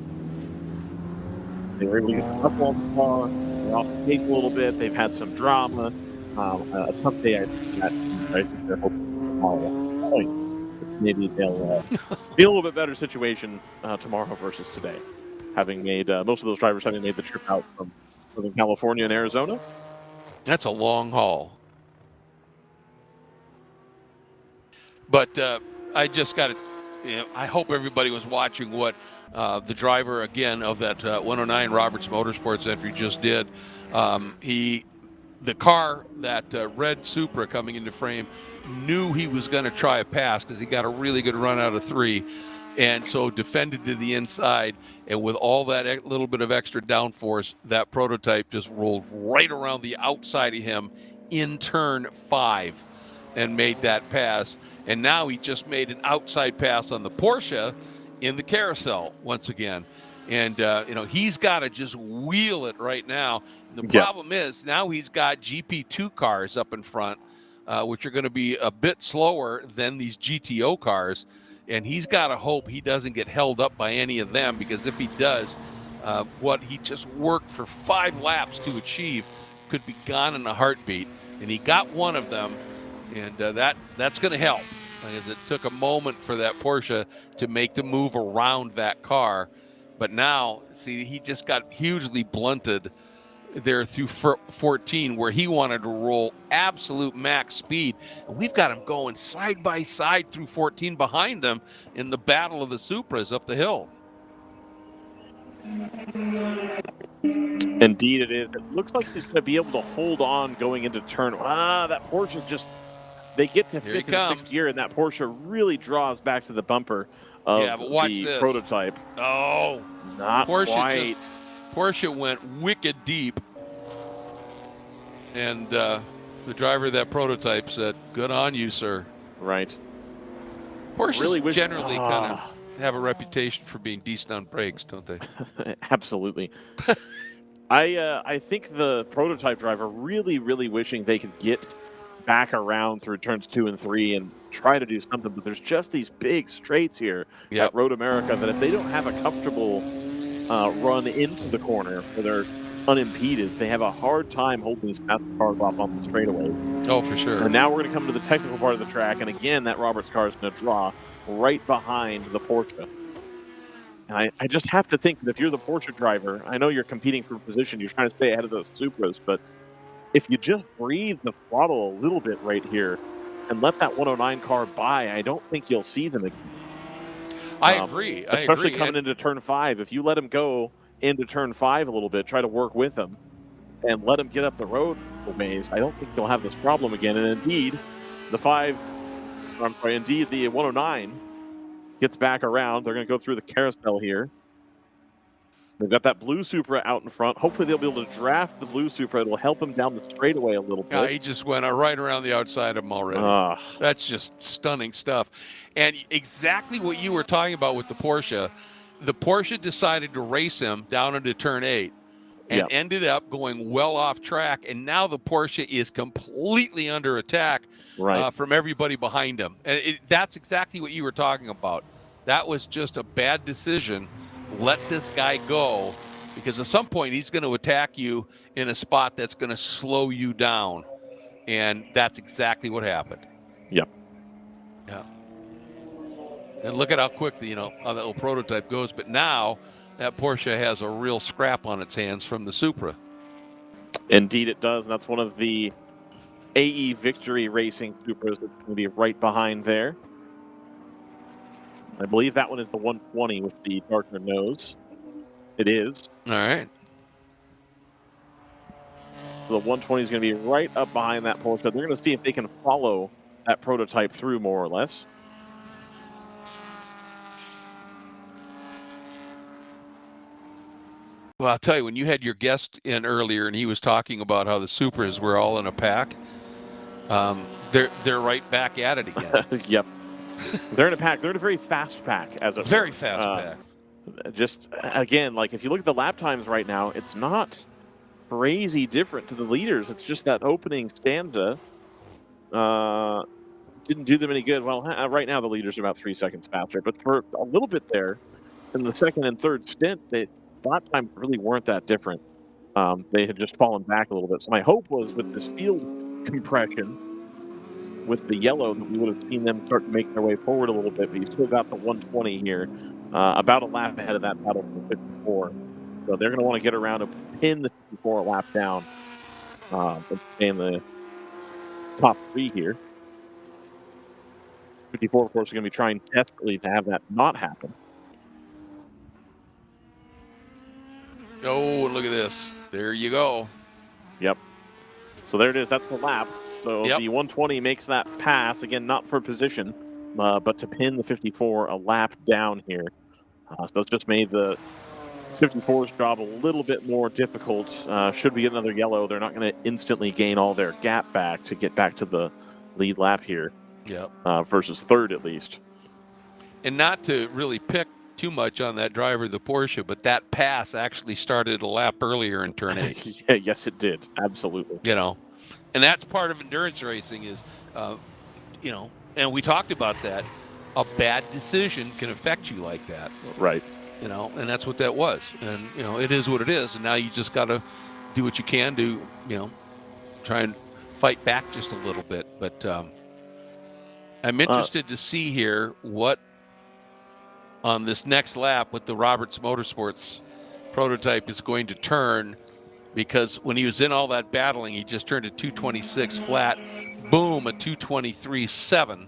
They were able to get the up on the car, they're off the gate a little bit, they've had some drama, a tough day I think they're hoping tomorrow. Maybe they'll be a little bit better situation tomorrow versus today. Having made, most of those drivers having made the trip out from Southern California and Arizona. That's a long haul. But I just got to, I hope everybody was watching what the driver, again, of that 109 Roberts Motorsports entry just did. The car, that red Supra coming into frame, knew he was going to try a pass because he got a really good run out of 3. And so defended to the inside, and with all that little bit of extra downforce, that prototype just rolled right around the outside of him in turn 5 and made that pass. And now he just made an outside pass on the Porsche in the carousel once again. And, he's got to just wheel it right now. The problem is now he's got GP2 cars up in front, which are going to be a bit slower than these GTO cars. And he's got to hope he doesn't get held up by any of them, because if he does, what he just worked for 5 laps to achieve could be gone in a heartbeat. And he got one of them, and that's going to help, because it took a moment for that Porsche to make the move around that car. But now, see, he just got hugely blunted there through 14, where he wanted to roll absolute max speed. And we've got him going side by side through 14 behind them in the battle of the Supras up the hill. Indeed it is. It looks like he's going to be able to hold on going into turn. That Porsche just, they get to 5th and 6th gear, and that Porsche really draws back to the bumper of the prototype. Oh, not quite. Porsche went wicked deep, and the driver of that prototype said, "Good on you, sir." Right. Porsches really generally kind of have a reputation for being decent on brakes, don't they? Absolutely. I think the prototype driver really wishing they could get back around through turns 2 and 3 and try to do something, but there's just these big straights here at Road America that if they don't have a comfortable run into the corner where they're unimpeded, they have a hard time holding these fast cars off on the straightaway. Oh, for sure. And now we're going to come to the technical part of the track, and again, that Roberts car is going to draw right behind the Porsche. And I just have to think that if you're the Porsche driver, I know you're competing for position, you're trying to stay ahead of those Supras, but if you just breathe the throttle a little bit right here and let that 109 car by, I don't think you'll see them again. I agree. Especially coming into turn 5. If you let them go into turn 5 a little bit, try to work with them, and let them get up the road a ways, I don't think you'll have this problem again. And indeed, the 109 gets back around. They're going to go through the carousel here. They've got that blue Supra out in front. Hopefully they'll be able to draft the blue Supra. It'll help him down the straightaway a little bit. Yeah, he just went right around the outside of him already. That's just stunning stuff. And exactly what you were talking about with the Porsche decided to race him down into turn 8 and ended up going well off track. And now the Porsche is completely under attack from everybody behind him. And that's exactly what you were talking about. That was just a bad decision. Let this guy go, because at some point he's going to attack you in a spot that's going to slow you down. And that's exactly what happened. Yep. Yeah. And look at how quick how that little prototype goes. But now that Porsche has a real scrap on its hands from the Supra. Indeed it does. And that's one of the AE Victory Racing Supras that's going to be right behind there. I believe that one is the 120 with the darker nose. It is. All right. So the 120 is going to be right up behind that Porsche. They're going to see if they can follow that prototype through more or less. Well, I'll tell you, when you had your guest in earlier and he was talking about how the Supras were all in a pack, they're right back at it again. Yep. They're in a pack. They're in a very fast pack. Very fast pack. Just, again, like if you look at the lap times right now, it's not crazy different to the leaders. It's just that opening stanza didn't do them any good. Well, right now the leaders are about 3 seconds faster. But for a little bit there, in the second and third stint, the lap times really weren't that different. They had just fallen back a little bit. So my hope was with this field compression, with the yellow, that we would have seen them start to make their way forward a little bit, but you still got the 120 here, about a lap ahead of that battle for 54. So they're going to want to get around and pin the 54 lap down and stay in the top 3 here. 54, of course, is going to be trying desperately to have that not happen. Oh, look at this. There you go. Yep. So there it is. That's the lap. So the 120 makes that pass, again, not for position, but to pin the 54 a lap down here. So that's just made the 54's job a little bit more difficult. Should we get another yellow, they're not going to instantly gain all their gap back to get back to the lead lap here. Yep. Versus third, at least. And not to really pick too much on that driver, the Porsche, but that pass actually started a lap earlier in turn 8. Yeah, yes, it did. Absolutely. And that's part of endurance racing is, and we talked about that. A bad decision can affect you like that. Right. And that's what that was. And, it is what it is. And now you just got to do what you can to, try and fight back just a little bit. But I'm interested to see here what on this next lap with the Roberts Motorsports prototype is going to turn. Because when he was in all that battling, he just turned a 226 flat, boom, a 223.7,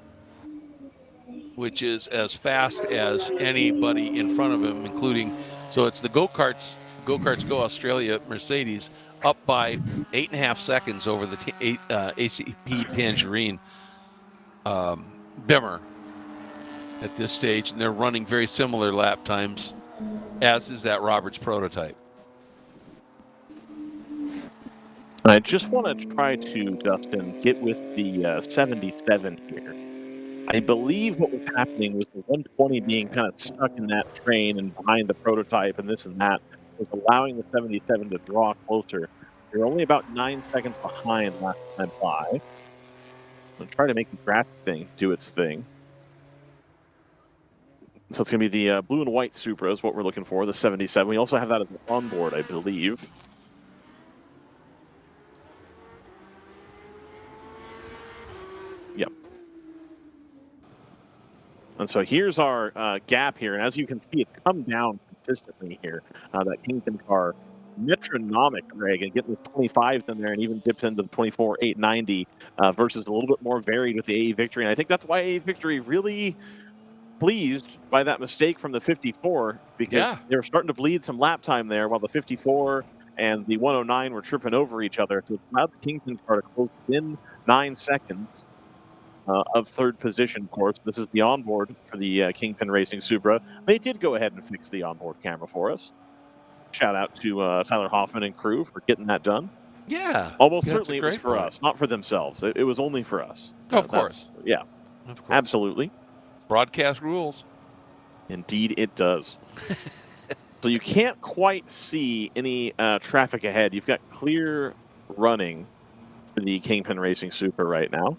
which is as fast as anybody in front of him, including, so it's the Go-Karts Go Australia Mercedes, up by 8.5 seconds over the ACP Tangerine Bimmer at this stage, and they're running very similar lap times, as is that Roberts prototype. I just want to try to, Dustin, get with the 77 here. I believe what was happening was the 120 being kind of stuck in that train and behind the prototype and this and that. was allowing the 77 to draw closer. They're only about 9 seconds behind last time by. I'm trying to make the graphic thing do its thing. So it's going to be the blue and white Supra is what we're looking for, the 77. We also have that as an onboard, I believe. Yep. And so here's our gap here. And as you can see, it's come down consistently here. That Kingpin car, metronomic, Greg, and getting the 25s in there and even dips into the 24, 890 versus a little bit more varied with the AE Victory. And I think that's why AE Victory really pleased by that mistake from the 54 because they were starting to bleed some lap time there while the 54 and the 109 were tripping over each other. So it allowed the Kingpin car to close within 9 seconds of third position, of course. This is the onboard for the Kingpin Racing Supra. They did go ahead and fix the onboard camera for us. Shout out to Tyler Hoffman and crew for getting that done. Yeah. Almost certainly it was for us, not for themselves. It was only for us. Of course. Yeah. Of course. Absolutely. Broadcast rules. Indeed it does. So you can't quite see any traffic ahead. You've got clear running for the Kingpin Racing Supra right now.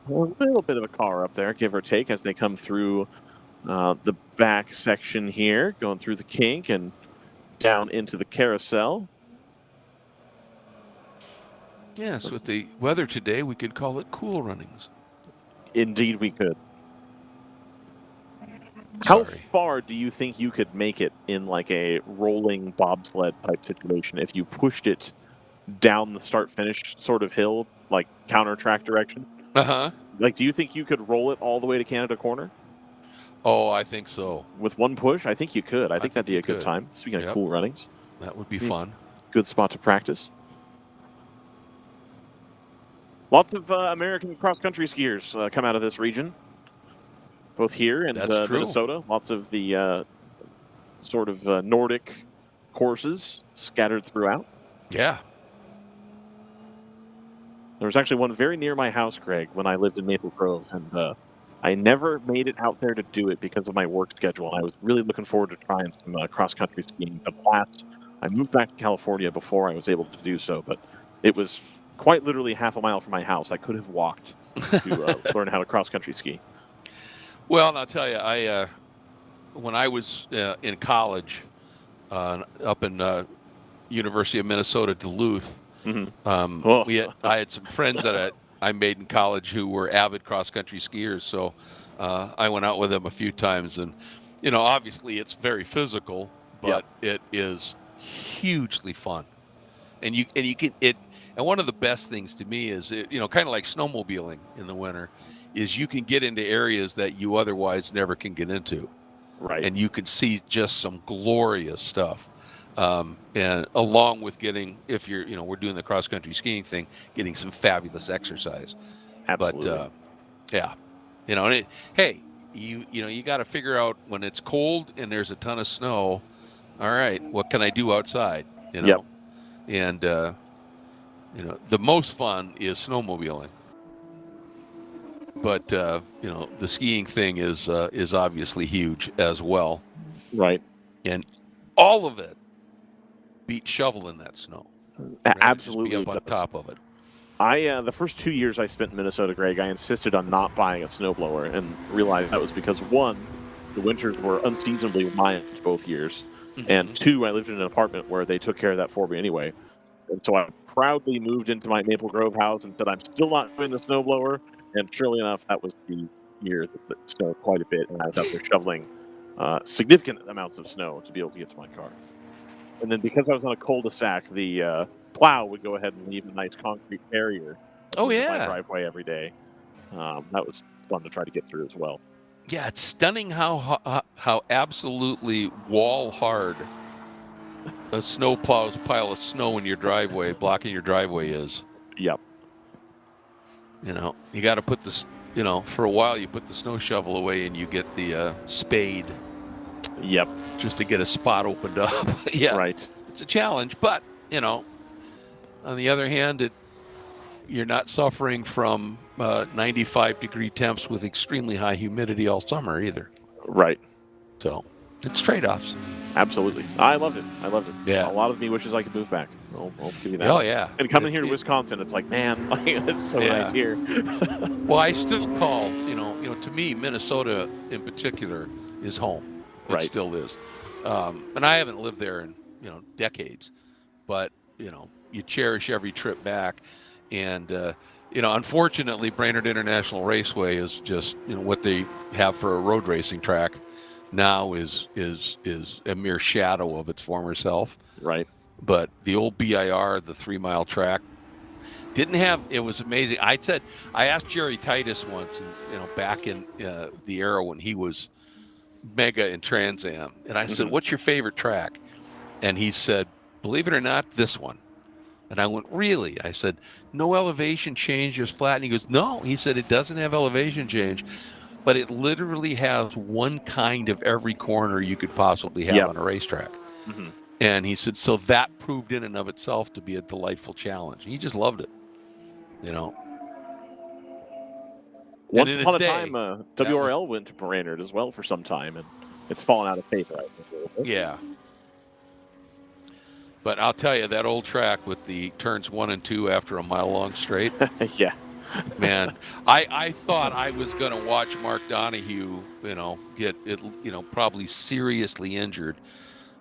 A little bit of a car up there, give or take, as they come through the back section here, going through the kink and down into the carousel. Yes, with the weather today, we could call it cool runnings. Indeed we could. How far do you think you could make it in like a rolling bobsled type situation if you pushed it down the start-finish sort of hill, like counter-track direction? Uh-huh. Like, do you think you could roll it all the way to Canada Corner? Oh, I think so. With one push? I think you could. I think that'd be a good time. Speaking of cool runnings. That would be fun. Good spot to practice. Lots of American cross-country skiers come out of this region. Both here and Minnesota. Lots of the sort of Nordic courses scattered throughout. Yeah. There was actually one very near my house, Greg, when I lived in Maple Grove, and I never made it out there to do it because of my work schedule. I was really looking forward to trying some cross-country skiing. But alas, I moved back to California before I was able to do so, but it was quite literally half a mile from my house. I could have walked to learn how to cross-country ski. Well, and I'll tell you, when I was in college up in University of Minnesota, Duluth, I had some friends that I made in college who were avid cross-country skiers, so I went out with them a few times, and obviously it's very physical, but it is hugely fun, and you can and one of the best things to me is kind of like snowmobiling in the winter, is you can get into areas that you otherwise never can get into, right? And you can see just some glorious stuff. And along with getting, if you're, we're doing the cross-country skiing thing, getting some fabulous exercise. Absolutely. But, yeah, and hey, you got to figure out when it's cold and there's a ton of snow. All right, what can I do outside? And the most fun is snowmobiling. But the skiing thing is obviously huge as well. Right. And all of it beat shoveling that snow. Absolutely. Just be up on top of it. The first 2 years I spent in Minnesota, Greg, I insisted on not buying a snowblower and realized that was because, one, the winters were unseasonably mild both years, and two, I lived in an apartment where they took care of that for me anyway. And so I proudly moved into my Maple Grove house and said, I'm still not doing the snowblower. And surely enough, that was the year that it snowed quite a bit, and I was out there shoveling significant amounts of snow to be able to get to my car. And then because I was on a cul-de-sac, the plow would go ahead and leave a nice concrete barrier in my driveway every day. That was fun to try to get through as well. Yeah, it's stunning how absolutely wall hard a snowplow's pile of snow in your driveway, blocking your driveway is. Yep. You got to put this, for a while you put the snow shovel away and you get the spade. Yep. Just to get a spot opened up. Yeah. Right. It's a challenge, but, on the other hand, you're not suffering from 95-degree temps with extremely high humidity all summer either. Right. So it's trade-offs. Absolutely. I loved it. I loved it. Yeah. A lot of me wishes I could move back. I'll give you that. Oh yeah. And coming here to Wisconsin, it's like, man, like, it's so nice here. Well, I still call, to me, Minnesota in particular is home. It Right. still is. And I haven't lived there in, decades, but, you cherish every trip back. And, unfortunately, Brainerd International Raceway is just, what they have for a road racing track now is a mere shadow of its former self. Right. But the old BIR, the 3-mile track, didn't have. It was amazing. I asked Jerry Titus once, back in the era when he was mega in Trans Am, and I said, "What's your favorite track?" And he said, "Believe it or not, this one." And I went, "Really?" I said, "No elevation change, just flat." And he goes, "No." He said, "It doesn't have elevation change, but it literally has one kind of every corner you could possibly have on a racetrack." And he said, so that proved in and of itself to be a delightful challenge. He just loved it, Once upon a time, WRL went to Brainerd as well for some time, and it's fallen out of favor, I think, a little bit. Yeah. But I'll tell you, that old track with the turns 1 and 2 after a mile-long straight. Yeah. Man, I thought I was going to watch Mark Donahue, get it, probably seriously injured.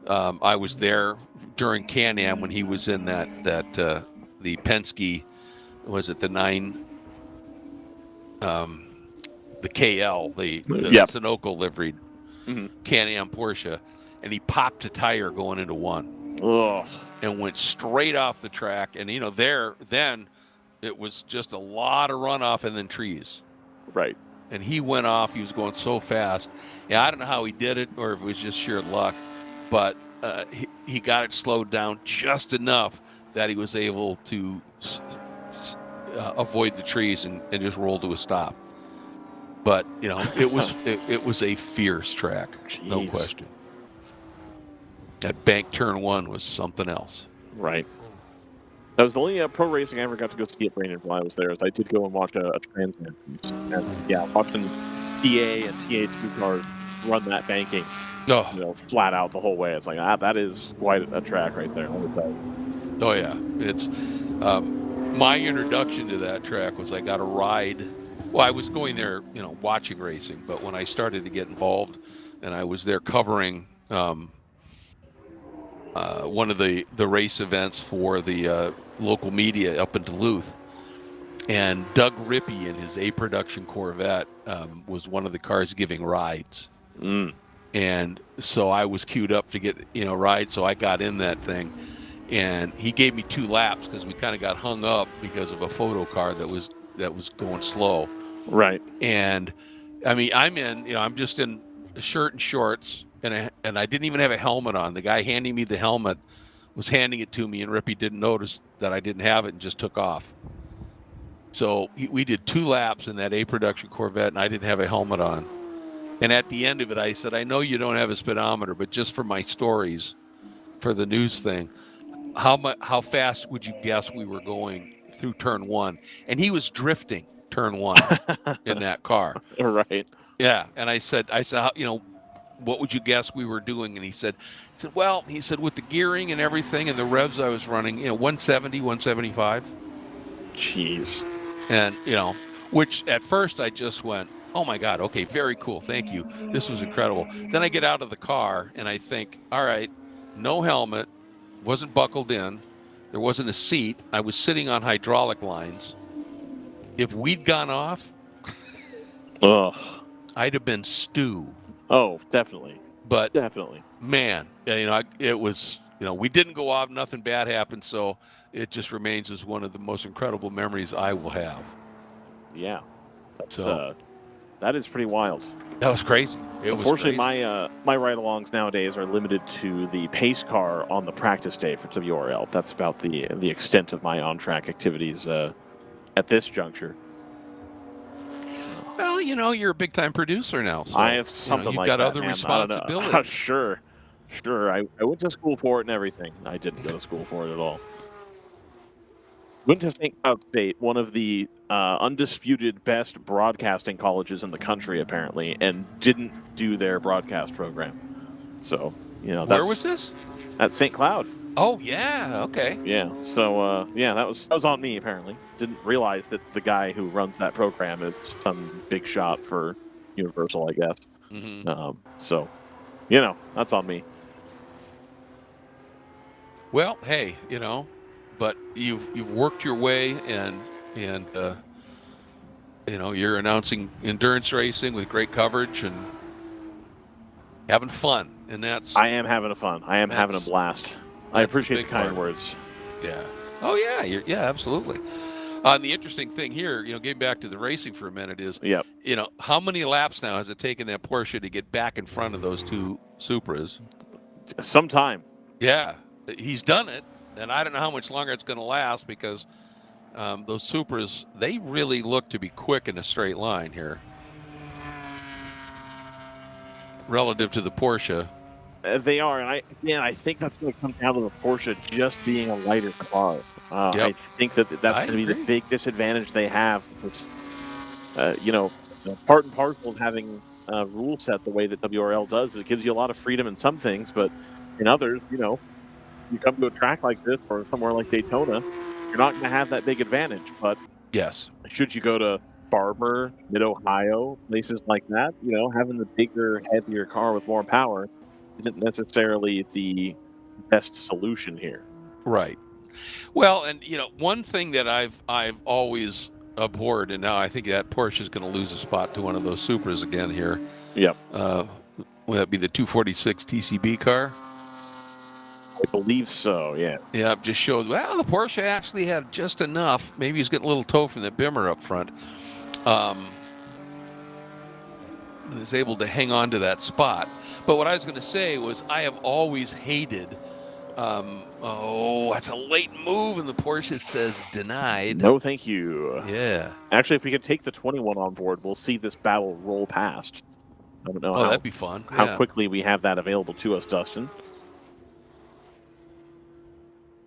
I was there during Can-Am when he was in the Penske, was it the 9, the KL, the Sunoco liveried Can-Am Porsche, and he popped a tire going into 1. Ugh. And went straight off the track. And, then it was just a lot of runoff and then trees. Right. And he went off. He was going so fast. Yeah, I don't know how he did it or if it was just sheer luck. But he got it slowed down just enough that he was able to avoid the trees and just roll to a stop. But, it was a fierce track. Jeez. No question. That bank turn 1 was something else. Right. That was the only pro racing I ever got to go ski at Brainerd while I was there. I did go and watch a Trans Am piece. And yeah, watching TA and TA2 cars run that banking, flat out the whole way. It's like, that is quite a track right there. Oh yeah, it's my introduction to that track was I got a ride. Well, I was going there, watching racing, but when I started to get involved, and I was there covering one of the race events for the local media up in Duluth, and Doug Rippey in his A production Corvette was one of the cars giving rides. And so I was queued up to get rides, so I got in that thing, and he gave me 2 laps because we kind of got hung up because of a photo car that was going slow. Right. And I mean, I'm just in a shirt and shorts, and I didn't even have a helmet on. The guy handing me the helmet was handing it to me, and Rippey didn't notice that I didn't have it and just took off. So we did 2 laps in that A production Corvette, and I didn't have a helmet on. And at the end of it, I said, I know you don't have a speedometer, but just for my stories, for the news thing, how fast would you guess we were going through turn 1? And he was drifting turn 1 in that car. Right. Yeah. And I said, what would you guess we were doing? And he said, well, with the gearing and everything and the revs I was running, 170, 175. Jeez. And, which at first I just went, oh my God, okay, very cool. Thank you. This was incredible. Then I get out of the car and I think, all right, no helmet, wasn't buckled in. There wasn't a seat. I was sitting on hydraulic lines. If we'd gone off, I'd have been stew. Oh, definitely. But definitely, man, it was, we didn't go off. Nothing bad happened. So it just remains as one of the most incredible memories I will have. Yeah. That is pretty wild. That was crazy. Unfortunately, my ride-alongs nowadays are limited to the pace car on the practice day for WRL. That's about the extent of my on-track activities at this juncture. Well, you're a big-time producer now. So, I have something like that. You've got other man. responsibilities. Sure. I went to school for it and everything. I didn't go to school for it at all. Went to St. Cloud State, one of the undisputed best broadcasting colleges in the country, apparently, and didn't do their broadcast program. So You know, Where that's was this? at St. Cloud. Oh yeah, okay. Yeah. So yeah, that was on me apparently. Didn't realize that the guy who runs that program is some big shot for Universal, I guess. So, you know, that's on me. Well, hey, you know, but you've worked your way, and you know, you're announcing endurance racing with great coverage and having fun, and I am having fun. I am having a blast. I appreciate the kind words. Yeah. Oh yeah, yeah, absolutely. The interesting thing here, you know, getting back to the racing for a minute is, you know, how many laps now has it taken that Porsche to get back in front of those two Supras? Some time. Yeah, he's done it, and I don't know how much longer it's going to last because those Supras, they really look to be quick in a straight line here relative to the Porsche. They are, and I think that's going to come down to the Porsche just being a lighter car. I think that's going to be the big disadvantage they have. Because, you know, part and parcel of having a rule set the way that WRL does, it gives you a lot of freedom in some things, but in others, you know, you come to a track like this or somewhere like Daytona, you're not going to have that big advantage. But yes, should you go to Barber, Mid-Ohio, places like that, you know, having the bigger, heavier car with more power isn't necessarily the best solution here. Right. Well, and you know, one thing that I've always abhorred, and now I think that Porsche is going to lose a spot to one of those Supras again here. Yep. Will that be the 246 TCB car? I believe so, yeah. Yeah, just showed, well, the Porsche actually had just enough. Maybe he's getting a little tow from the Bimmer up front. Is able to hang on to that spot. But what I was going to say was I have always hated, that's a late move, and the Porsche says denied. No, thank you. Yeah. Actually, if we could take the 21 on board, we'll see this battle roll past. I don't know that'd be fun. How quickly we have that available to us, Dustin.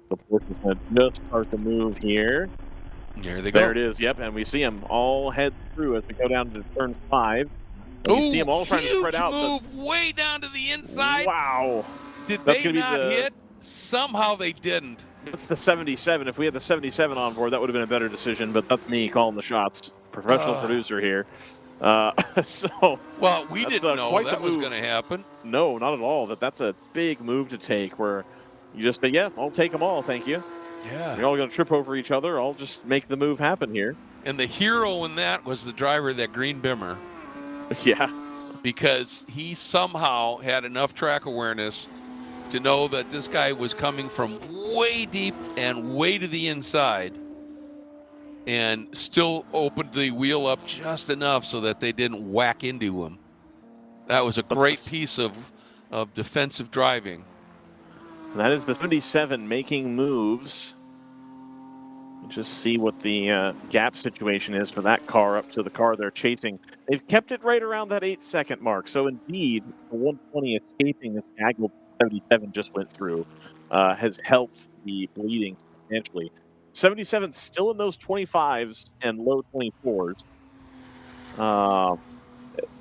The Porsche is going to just start the move here. There they go. There it is, yep, and we see them all head through as we go down to turn 5. You see them all trying to spread out. Move way down to the inside. Wow. Did they not hit? Somehow they didn't. That's the 77. If we had the 77 on board, that would have been a better decision, but that's me calling the shots. Professional producer here. Well, we didn't know that was going to happen. No, not at all. That's a big move to take where you just say, yeah, I'll take them all, thank you. Yeah. You're all going to trip over each other. I'll just make the move happen here. And the hero in that was the driver of that green Bimmer. Yeah. Because he somehow had enough track awareness to know that this guy was coming from way deep and way to the inside and still opened the wheel up just enough so that they didn't whack into him. That was a great piece of defensive driving. That is the 77 making moves. Just see what the gap situation is for that car up to the car they're chasing. They've kept it right around that 8-second mark. So indeed, the 120 escaping this angle 77 just went through has helped the bleeding substantially. 77 still in those 25s and low 24s.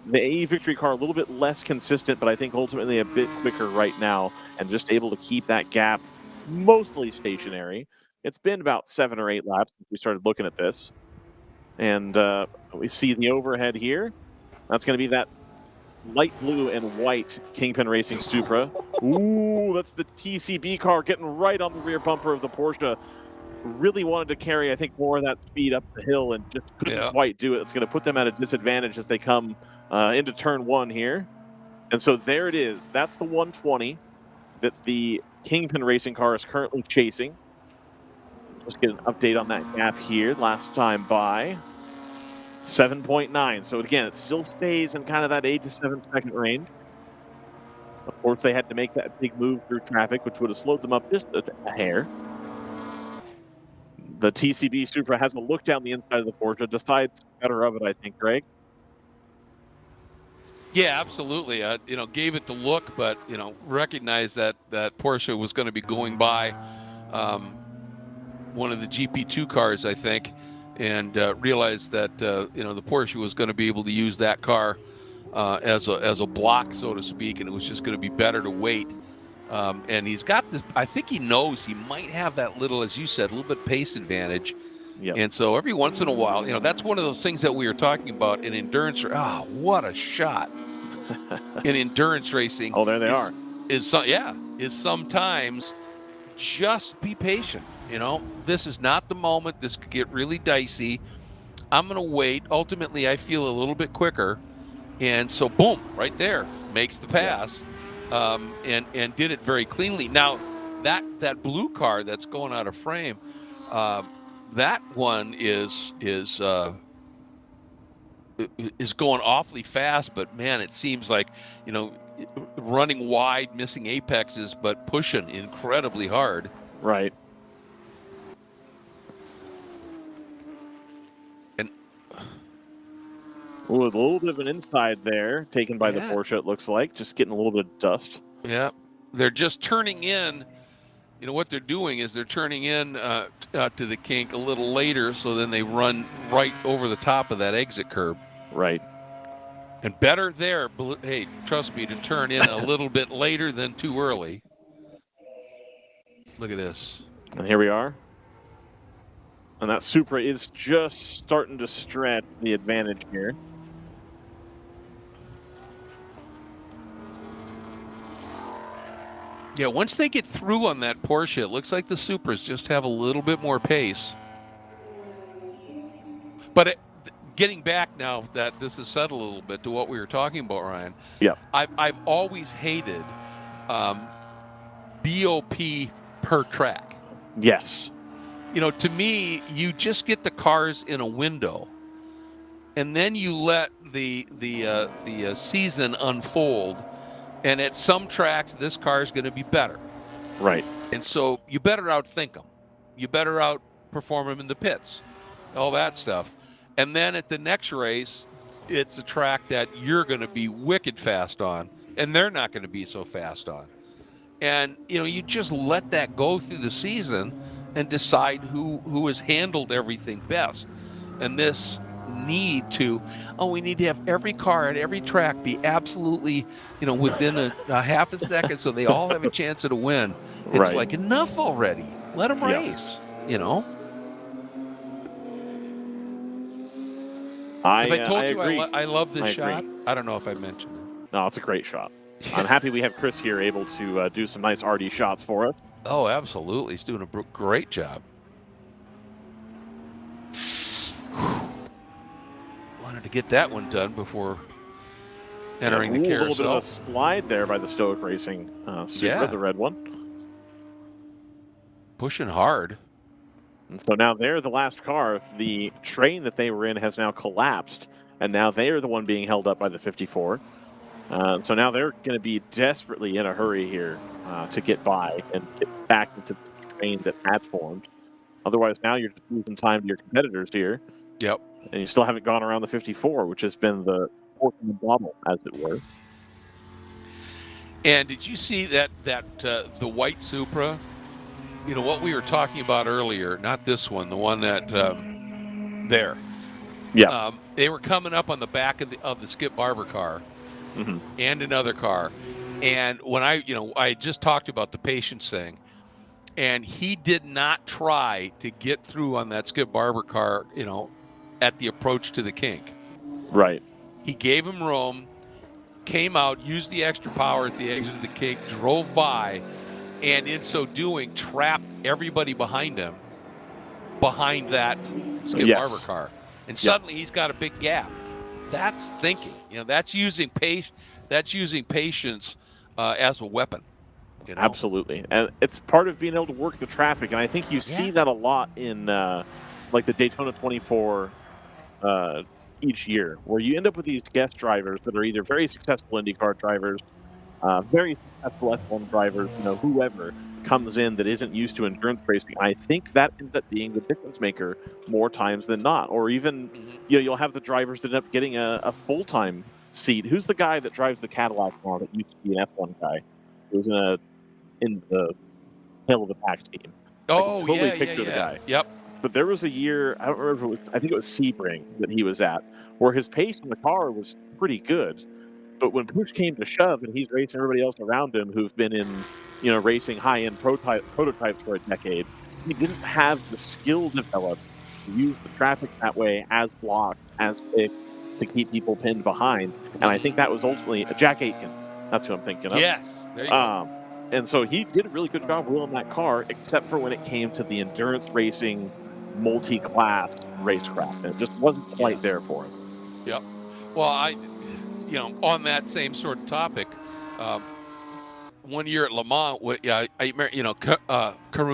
The AE Victory car a little bit less consistent, but I think ultimately a bit quicker right now and just able to keep that gap mostly stationary. It's been about 7 or 8 laps since we started looking at this. And we see the overhead here. That's going to be that light blue and white Kingpin Racing Supra. Ooh, that's the TCB car getting right on the rear bumper of the Porsche. Really wanted to carry, I think, more of that speed up the hill and just couldn't quite do it. It's going to put them at a disadvantage as they come into turn 1 here. And so there it is. That's the 120 that the Kingpin Racing car is currently chasing. Let's get an update on that gap here. Last time by 7.9. So again, it still stays in kind of that 8 to 7 second range. Of course, they had to make that big move through traffic, which would have slowed them up just a hair. The TCB Supra has a look down the inside of the Porsche, decides better of it, I think, Greg. Yeah, absolutely. Gave it the look, but recognized that Porsche was going to be going by one of the GP2 cars, I think, and realized that the Porsche was going to be able to use that car as a block, so to speak, and it was just going to be better to wait. And he's got this. I think he knows he might have that little, as you said, a little bit pace advantage. Yep. And so every once in a while, that's one of those things that we were talking about in endurance. What a shot in endurance racing. Oh, there they are. Is sometimes just be patient. This is not the moment. This could get really dicey. I'm going to wait. Ultimately, I feel a little bit quicker. And so, boom, right there, makes the pass, and did it very cleanly. Now, that blue car that's going out of frame, that one is going awfully fast. But man, it seems like running wide, missing apexes, but pushing incredibly hard. Right. Ooh, a little bit of an inside there, taken by the Porsche, it looks like. Just getting a little bit of dust. Yeah. They're just turning in. What they're doing is they're turning in to the kink a little later, so then they run right over the top of that exit curb. Right. And better there, hey, trust me, to turn in a little bit later than too early. Look at this. And here we are. And that Supra is just starting to stretch the advantage here. Yeah, once they get through on that Porsche, it looks like the Supras just have a little bit more pace. But getting back now that this has settled a little bit to what we were talking about, Ryan. Yeah. I've always hated BOP per track. Yes. To me, you just get the cars in a window, and then you let the season unfold. And at some tracks, this car is going to be better. Right. And so you better outthink them. You better outperform them in the pits, all that stuff. And then at the next race, it's a track that you're going to be wicked fast on, and they're not going to be so fast on. And, you just let that go through the season and decide who has handled everything best. And this need we need to have every car at every track be absolutely, within a half a second so they all have a chance at a win. It's right. like, enough already. Let them race, I told you agree. I love this shot, agree. I don't know if I mentioned it. No, it's a great shot. I'm happy we have Chris here able to do some nice RD shots for us. Oh, absolutely. He's doing a great job. Wanted to get that one done before entering the carousel. A little bit of a slide there by the Stoic Racing Supra, the red one. Pushing hard. And so now they're the last car. The train that they were in has now collapsed, and now they are the one being held up by the 54. So now they're going to be desperately in a hurry here to get by and get back into the train that had formed. Otherwise, now you're just losing time to your competitors here. Yep. And you still haven't gone around the 54, which has been the fork in the bottle, as it were. And did you see that the white Supra? What we were talking about earlier, not this one, the one that there. Yeah. They were coming up on the back of the Skip Barber car, and another car. And when I just talked about the patience thing, and he did not try to get through on that Skip Barber car, at the approach to the kink. Right. He gave him room, came out, used the extra power at the exit of the kink, drove by, and in so doing, trapped everybody behind him, behind that Skip Barber car. And suddenly he's got a big gap. That's thinking. That's using patience as a weapon. Absolutely. And it's part of being able to work the traffic. And I think you see that a lot in like the Daytona 24 each year, where you end up with these guest drivers that are either very successful IndyCar drivers, very successful F1 drivers, whoever comes in that isn't used to endurance racing. I think that ends up being the difference maker more times than not. Or even, you'll have the drivers that end up getting a full-time seat. Who's the guy that drives the Cadillac now that used to be an F1 guy? He was in the tail of the pack team. Oh, I can totally yeah, picture the guy. Yep. But there was a year, I don't remember if it was, I think it was Sebring that he was at, where his pace in the car was pretty good. But when push came to shove, and he's racing everybody else around him who've been in, racing high-end prototypes for a decade, he didn't have the skill developed to use the traffic that way as blocked, as picked, to keep people pinned behind. And I think that was ultimately Jack Aitken. That's who I'm thinking of. Yes, there you go. And so he did a really good job wheeling that car, except for when it came to the endurance racing, multi-class racecraft. It just wasn't quite there for him. Yep. Well, on that same sort of topic, one year at Le Mans, Karun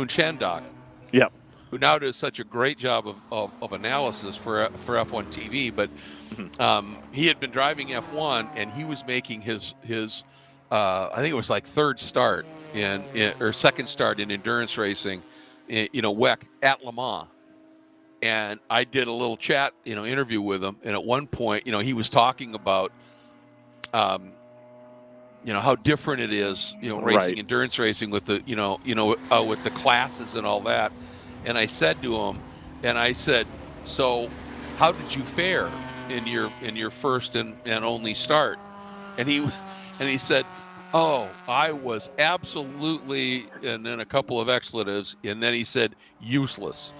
Chandok, Yep. who now does such a great job of analysis for F1 TV, but he had been driving F1 and he was making his I think it was like third start or second start in endurance racing, WEC at Le Mans. And I did a little chat, interview with him. And at one point, he was talking about, how different it is, racing, endurance racing with the, with the classes and all that. And I said to him, so how did you fare in your first and only start? And he said, oh, I was absolutely, and then a couple of expletives, and then he said, useless.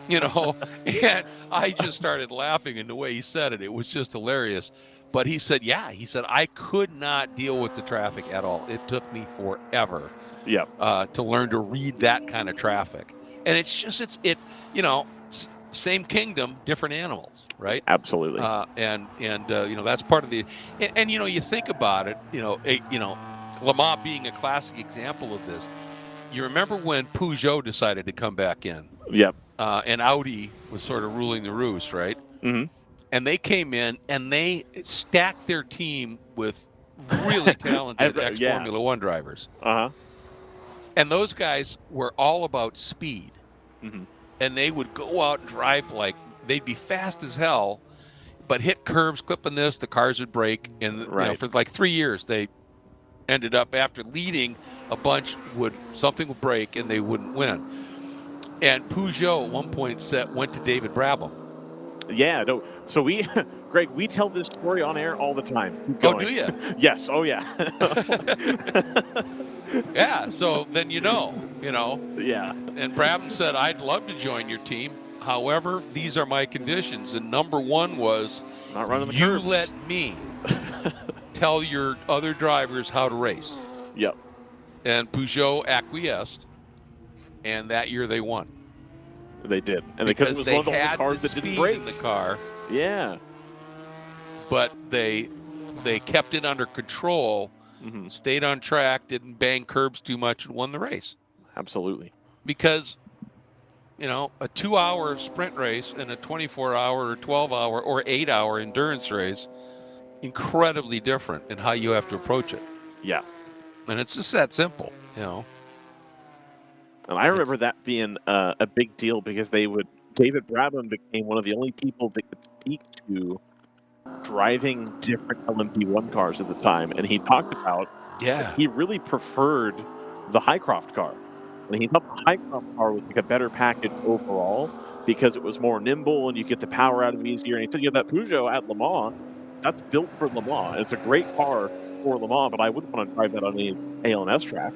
And I just started laughing, and the way he said it was just hilarious. But he said, I could not deal with the traffic at all. It took me forever to learn to read that kind of traffic. And it's same kingdom, different animals. Right. Absolutely. That's part of the, and you think about it, Le Mans being a classic example of this. You remember when Peugeot decided to come back in? Yep. And Audi was sort of ruling the roost, right? Mm-hmm. And they came in and they stacked their team with really talented ex-Formula One drivers. Uh-huh. And those guys were all about speed. Mm-hmm. And they would go out and drive they'd be fast as hell, but hit curbs, clipping this, the cars would break. And for like 3 years, they ended up, after leading a bunch, something would break and they wouldn't win. And Peugeot at one point went to David Brabham. Yeah, no. So Greg, we tell this story on air all the time. Oh, do you? Yes. Oh, yeah. Yeah. So then Yeah. And Brabham said, I'd love to join your team. However, these are my conditions. And number one was, not running the you curbs. let me tell your other drivers how to race. Yep. And Peugeot acquiesced, and that year they won. They did, and because it was one of the only cars that didn't break in the car. Yeah. But they kept it under control, stayed on track, didn't bang curbs too much, and won the race. Absolutely. Because a 2-hour sprint race and a 24-hour or 12-hour or 8-hour endurance race, incredibly different in how you have to approach it. Yeah. And it's just that simple, And I remember that being a big deal because David Brabham became one of the only people that could speak to driving different LMP1 cars at the time. And he talked about he really preferred the Highcroft car. And he thought the Highcroft car was a better package overall because it was more nimble and you get the power out of it easier. And he said, that Peugeot at Le Mans, that's built for Le Mans. It's a great car for Le Mans, but I wouldn't want to drive that on any ALMS track.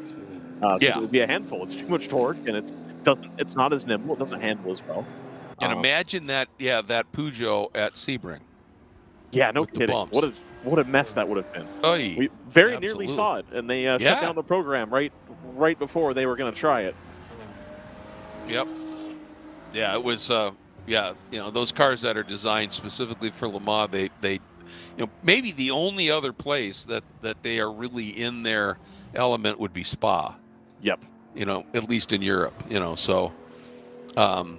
It would be a handful. It's too much torque, and it's not as nimble. It doesn't handle as well. And imagine that Peugeot at Sebring. Yeah, no kidding. What a mess that would have been. We very nearly saw it, and they shut down the program right before they were going to try it. Yep. Yeah, it was. Those cars that are designed specifically for Le Mans, they maybe the only other place that they are really in their element would be Spa. Yep. At least in Europe. So, and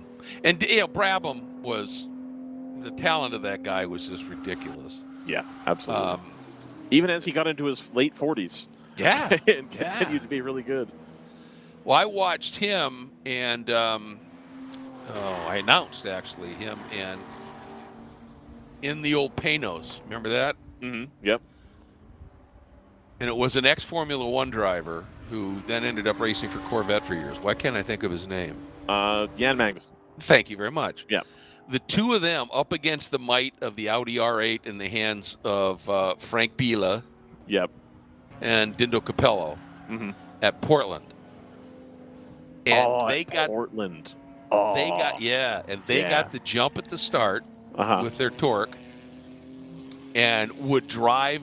Brabham was, the talent of that guy was just ridiculous. Yeah, absolutely. Even as he got into his late 40s. Yeah. And continued to be really good. Well, I watched him and I announced actually him and in the old Panos. Remember that? Mm-hmm. Yep. And it was an ex-Formula One driver who then ended up racing for Corvette for years. Why can't I think of his name? Jan Magnussen. Thank you very much. Yeah. the two of them up against the might of the Audi R8 in the hands of Frank Biela Yep. and Dindo Capello Mm-hmm. at Portland. And they at got Portland. they got the jump at the start with their torque and would drive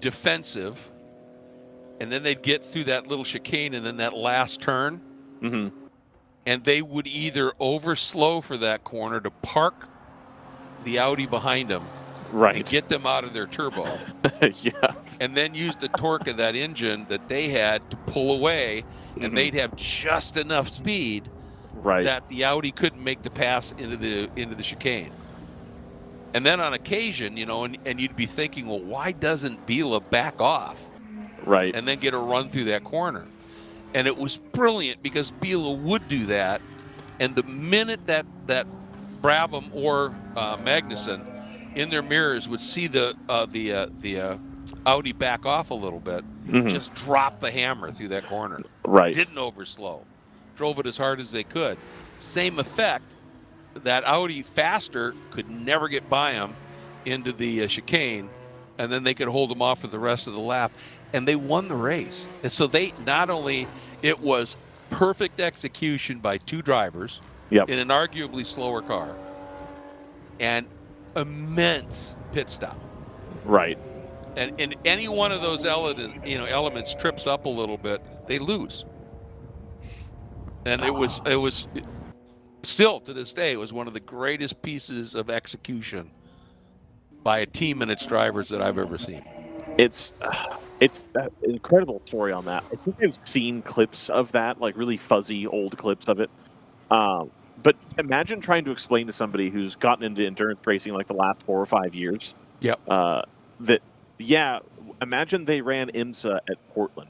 defensive, and then they'd get through that little chicane and then that last turn, and they would either over slow for that corner to park the Audi behind them, and get them out of their turbo, and then use the torque of that engine that they had to pull away, and they'd have just enough speed that the Audi couldn't make the pass into the chicane. And then on occasion, and you'd be thinking, well, why doesn't Biela back off? Right. And then get a run through that corner. And it was brilliant because Biela would do that. And the minute that Brabham or Magnussen in their mirrors would see the Audi back off a little bit, just drop the hammer through that corner. Right. Didn't overslow. Drove it as hard as they could. Same effect. That Audi faster could never get by them into the chicane, and then they could hold them off for the rest of the lap, and they won the race. And so it was perfect execution by two drivers in an arguably slower car, and immense pit stop. Right. And any one of those elements trips up a little bit, they lose. And it was. Still, to this day, it was one of the greatest pieces of execution by a team and its drivers that I've ever seen. It's an incredible story on that. I think I've seen clips of that, like really fuzzy old clips of it. But imagine trying to explain to somebody who's gotten into endurance racing like the last 4 or 5 years. Imagine they ran IMSA at Portland.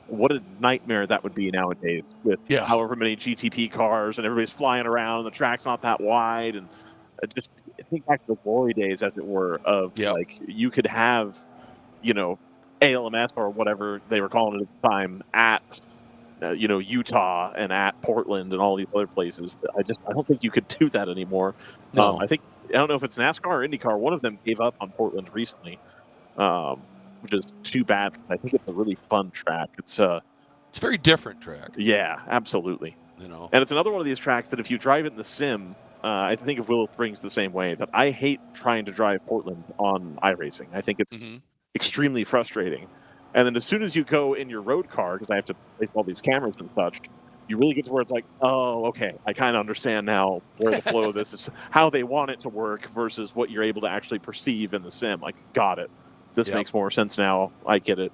What a nightmare that would be nowadays with however many GTP cars and everybody's flying around and the track's not that wide. And just think back to the glory days, as it were, of like you could have, ALMS or whatever they were calling it at the time at, Utah and at Portland and all these other places. I don't think you could do that anymore. No. I don't know if it's NASCAR or IndyCar. One of them gave up on Portland recently. Which is too bad. I think it's a really fun track. It's a very different track. Yeah, absolutely. And it's another one of these tracks that if you drive it in the sim, I think of Willow Springs the same way. That I hate trying to drive Portland on iRacing. I think it's extremely frustrating. And then as soon as you go in your road car, because I have to place all these cameras and such, you really get to where it's like, oh, okay, I kind of understand now where the flow of this is, how they want it to work versus what you're able to actually perceive in the sim. Like, got it. This makes more sense now. I get it.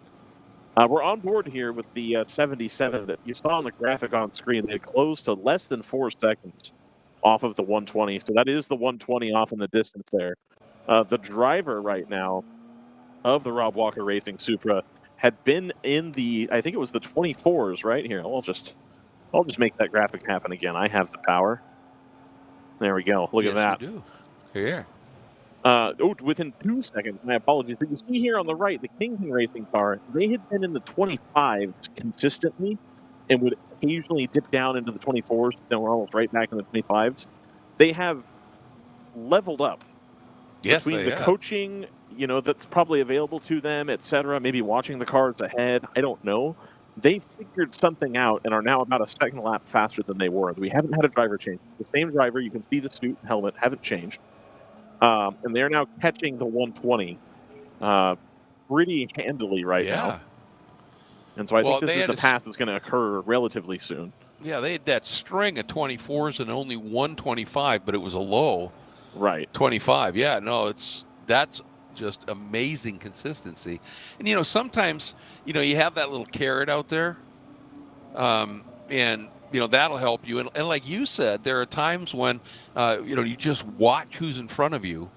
We're on board here with the 77 that you saw on the graphic on screen. They closed to less than 4 seconds off of the 120. So that is the 120 off in the distance there. The driver right now of the Rob Walker Racing Supra had been in I think it was the 24s right here. I'll just make that graphic happen again. I have the power. There we go. Look at that. You do. Here. Within 2 seconds, my apologies. But you see here on the right, the Kingpin Racing car, they had been in the 25s consistently and would occasionally dip down into the 24s. Then we're almost right back in the 25s. They have leveled up between the coaching, that's probably available to them, etc. Maybe watching the cars ahead. I don't know. They figured something out and are now about a second lap faster than they were. We haven't had a driver change. The same driver, you can see the suit and helmet haven't changed. And they're now catching the 120 pretty handily now. And so I think this is a pass that's going to occur relatively soon. Yeah, they had that string of 24s and only 125, but it was a low 25. Yeah, no, that's just amazing consistency. And, sometimes, you have that little carrot out there, and that'll help you. And like you said, there are times when, you just watch who's in front of you,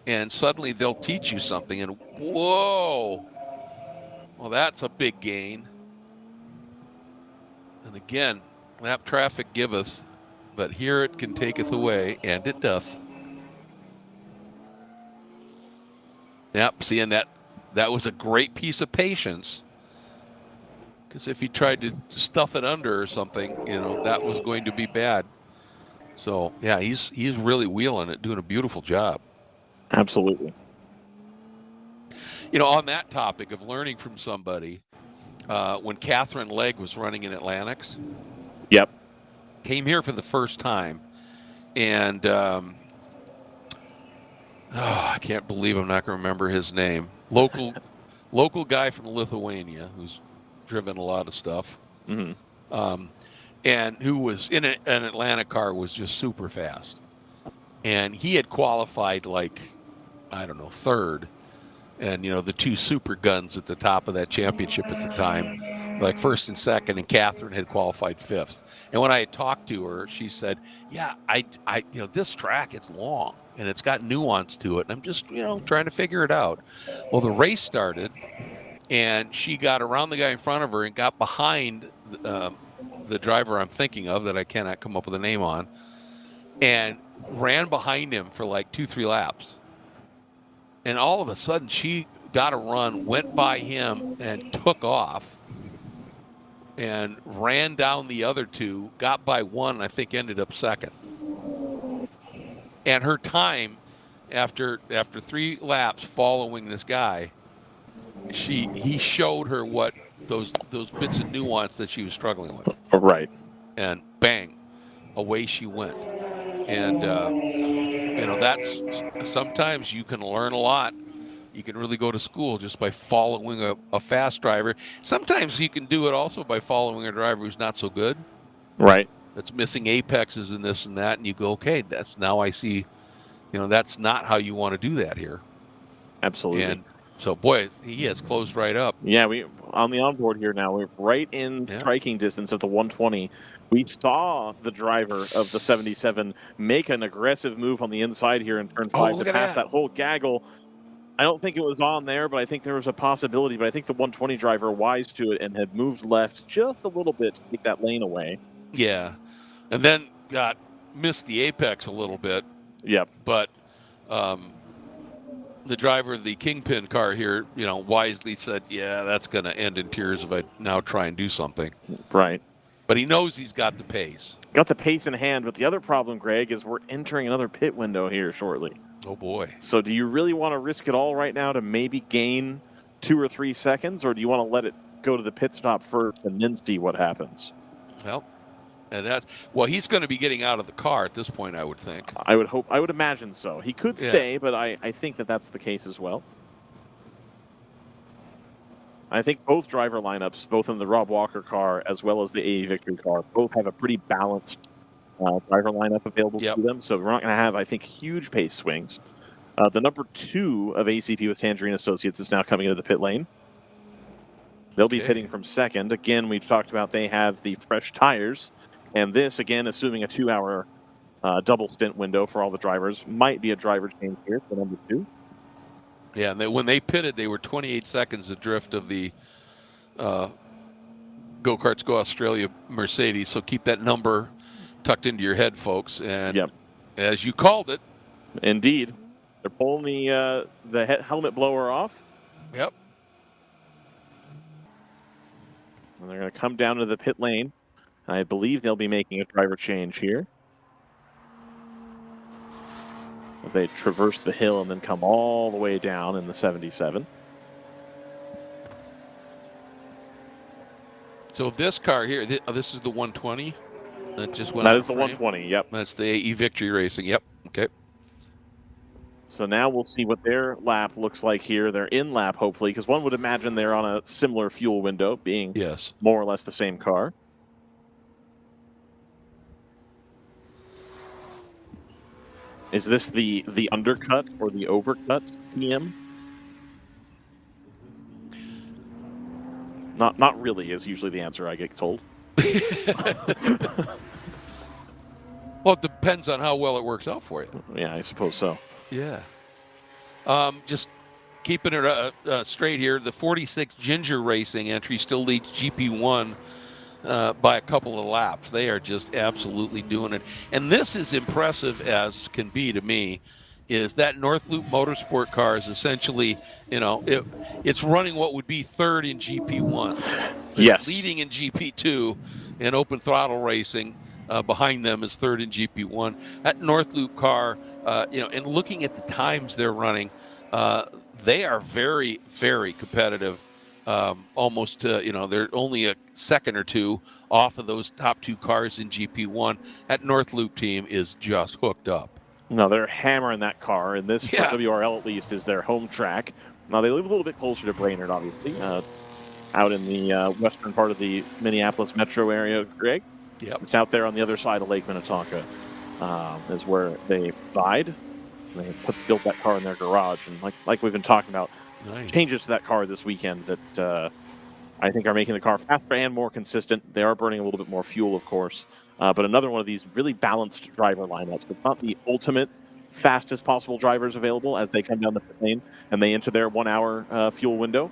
and suddenly they'll teach you something, and whoa, well, that's a big gain. And again, lap traffic giveth, but here it can taketh away, and it doth. Yep, seeing that was a great piece of patience. Because if he tried to stuff it under or something, that was going to be bad. So yeah, he's really wheeling it, doing a beautiful job. Absolutely. You know, on that topic of learning from somebody, when Catherine Legg was running in Atlantics, Yep. came here for the first time, and I can't believe I'm not going to remember his name. Local guy from Lithuania who's driven a lot of stuff, and who was in an Atlanta car, was just super fast, and he had qualified like, I don't know, third. And, you know, the two super guns at the top of that championship at the time, like first and second, and Catherine had qualified fifth. And when I had talked to her, she said, yeah, I you know, this track, it's long and it's got nuance to it. And I'm just, you know, trying to figure it out. Well, the race started and she got around the guy in front of her and got behind the driver I'm thinking of that I cannot come up with a name on, and ran behind him for like 2-3 laps. And all of a sudden, she got a run, went by him, and took off, and ran down the other two, got by one, and I think ended up second. And her time, after 3 laps following this guy, he showed her what those bits of nuance that she was struggling with. Right. And bang, away she went. And you know, that's sometimes you can learn a lot. You can really go to school just by following a fast driver. Sometimes you can do it also by following a driver who's not so good. Right. That's missing apexes and this and that, and you go, okay, that's, now I see, you know, that's not how you want to do that here. Absolutely. And so, boy, he has closed right up. Yeah, we on the onboard here now. We're right in striking distance of the 120. We saw the driver of the 77 make an aggressive move on the inside here in turn 5 to pass that whole gaggle. I don't think it was on there, but I think there was a possibility. But I think the 120 driver wise to it and had moved left just a little bit to take that lane away. Yeah, and then missed the apex a little bit. Yep. But the driver of the Kingpin car here, you know, wisely said, yeah, that's going to end in tears if I now try and do something. Right. But he knows he's got the pace. Got the pace in hand, but the other problem, Greg, is we're entering another pit window here shortly. Oh, boy. So do you really want to risk it all right now to maybe gain 2 or 3 seconds, or do you want to let it go to the pit stop first and then see what happens? Well, and he's going to be getting out of the car at this point, I would think. I would imagine so. He could stay, but I think that's the case as well. I think both driver lineups, both in the Rob Walker car as well as the AE Victory car, both have a pretty balanced driver lineup available to them. So we're not going to have, I think, huge pace swings. The number 2 of ACP with Tangerine Associates is now coming into the pit lane. They'll be pitting from second. Again, we've talked about they have the fresh tires. And this, again, assuming a 2-hour double stint window for all the drivers, might be a driver change here for number 2. Yeah, and when they pitted, they were 28 seconds adrift of the Go-Karts Go Australia Mercedes. So keep that number tucked into your head, folks. And as you called it. Indeed. They're pulling the helmet blower off. Yep. And they're going to come down to the pit lane. I believe they'll be making a driver change here, as they traverse the hill and then come all the way down in the 77. So this car here, this is the 120 that just went. That is the 120. Yep. That's the AE Victory Racing. Yep. Okay. So now we'll see what their lap looks like here. They're in lap, hopefully, because one would imagine they're on a similar fuel window, being more or less the same car. Is this the undercut or the overcut TM? Not really is usually the answer I get told. Well, it depends on how well it works out for you. Yeah, I suppose so. Yeah. Just keeping it straight here, the 46 Ginger Racing entry still leads GP1 by a couple of laps. They are just absolutely doing it. And this is impressive as can be to me, is that North Loop Motorsport car is essentially, you know, it's running what would be third in GP1. Yes. Leading in GP2 in open throttle racing. Behind them is third in GP1. That North Loop car, and looking at the times they're running, they are very, very competitive. Almost, they're only a second or two off of those top two cars in GP1. That North Loop team is just hooked up. No, they're hammering that car, and this, for WRL at least, is their home track. Now, they live a little bit closer to Brainerd, obviously, out in the western part of the Minneapolis metro area, Greg. Yep. It's out there on the other side of Lake Minnetonka, is where they died. They built that car in their garage, and like we've been talking about, changes to that car this weekend that I think are making the car faster and more consistent. They are burning a little bit more fuel, of course, but another one of these really balanced driver lineups. It's not the ultimate fastest possible drivers available as they come down the pit lane and they enter their 1 hour fuel window.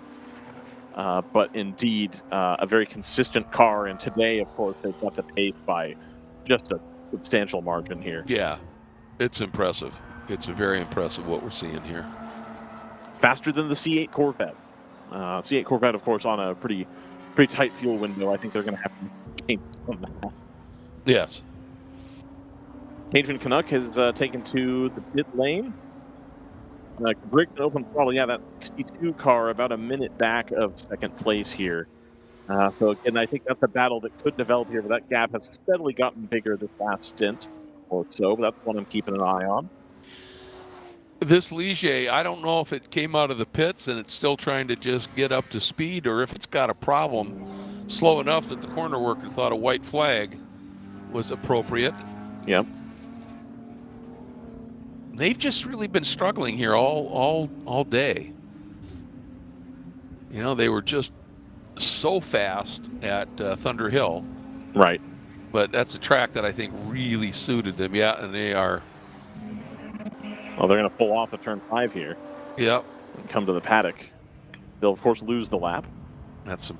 But indeed, a very consistent car. And today, of course, they've got the pace by just a substantial margin here. Yeah, it's impressive. It's very impressive what we're seeing here. Faster than the C8 Corvette. C8 Corvette, of course, on a pretty tight fuel window. I think they're going to have to change on that. Yes. Cajun Canuck has taken to the pit lane. Brick open throttle, yeah, that 62 car about a minute back of second place here. So again, I think that's a battle that could develop here, but that gap has steadily gotten bigger this last stint or so. But that's one I'm keeping an eye on. This Ligier, I don't know if it came out of the pits and it's still trying to just get up to speed, or if it's got a problem slow enough that the corner worker thought a white flag was appropriate. Yep. They've just really been struggling here all day. They were just so fast at Thunder Hill. Right. But that's a track that I think really suited them. Yeah, and they are. Well, they're going to pull off at turn 5 here. Yep. And come to the paddock. They'll, of course, lose the lap. That's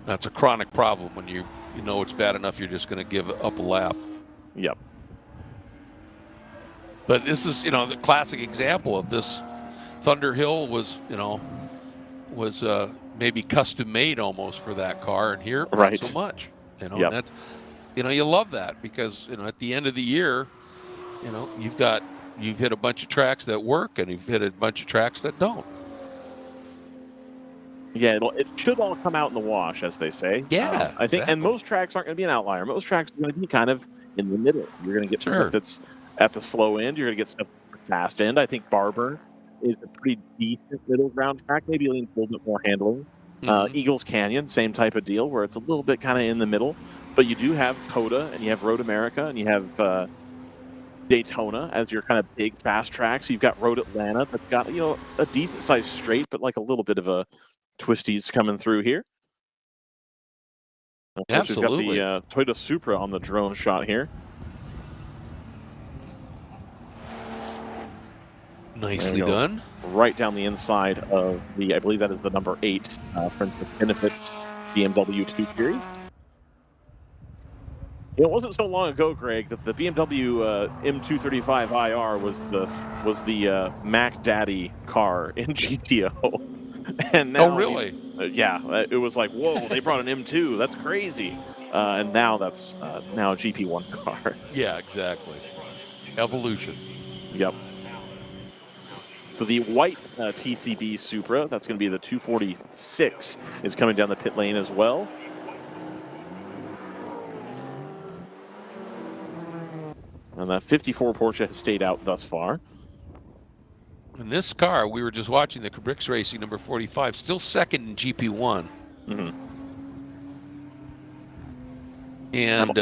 a chronic problem when you know it's bad enough you're just going to give up a lap. Yep. But this is, the classic example of this. Thunder Hill was maybe custom made almost for that car, and here not so much. Yep. And that's, you love that because at the end of the year, you've hit a bunch of tracks that work and you've hit a bunch of tracks that don't. Yeah, it should all come out in the wash, as they say. Yeah, I think, and most tracks aren't going to be an outlier. Most tracks are going to be kind of in the middle. You're going to get stuff that's at the slow end. You're going to get stuff at the fast end. I think Barber is a pretty decent middle ground track. Maybe leans a little bit more handling. Eagles Canyon, same type of deal, where it's a little bit kind of in the middle. But you do have Coda, and you have Road America, and you have Daytona as your kind of big fast tracks. You've got Road Atlanta that's got a decent sized straight, but like a little bit of a twisties coming through here. Of course, absolutely. We've got the Toyota Supra on the drone shot here. Nicely done. Right down the inside of the, I believe that is the number 8 Friendship Benefits BMW 2 Series. It wasn't so long ago, Greg, that the BMW M235 IR was the Mac Daddy car in GTO. And now, really? Yeah, it was like, whoa, they brought an M2. That's crazy. And now that's now a GP1 car. Yeah, exactly. Evolution. Yep. So the white TCB Supra, that's going to be the 246, is coming down the pit lane as well. And that 54 Porsche has stayed out thus far. And this car, we were just watching the Cabrix Racing number 45, still second in GP1. Mm-hmm. And,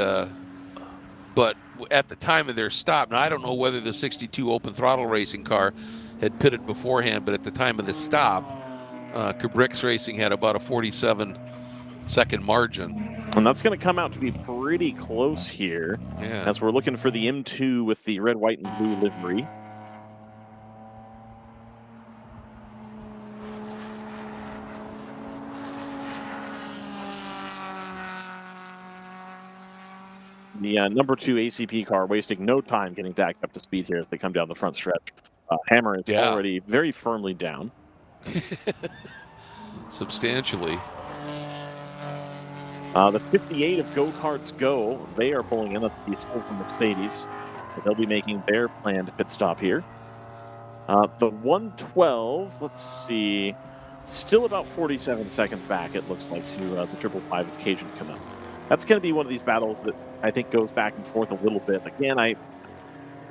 but at the time of their stop, now I don't know whether the 62 open throttle racing car had pitted beforehand, but at the time of the stop, Cabrix Racing had about a 47-second margin. And that's going to come out to be pretty close here, as we're looking for the M2 with the red, white, and blue livery. The number 2 ACP car wasting no time getting back up to speed here as they come down the front stretch. Hammer is already very firmly down. Substantially. The 58 of Go-Karts Go, they are pulling in. That's the Silver Mercedes. They'll be making their planned pit stop here. The 112, let's see, still about 47 seconds back, it looks like, to the 555 with Cajun come up. That's going to be one of these battles that I think goes back and forth a little bit. Again, I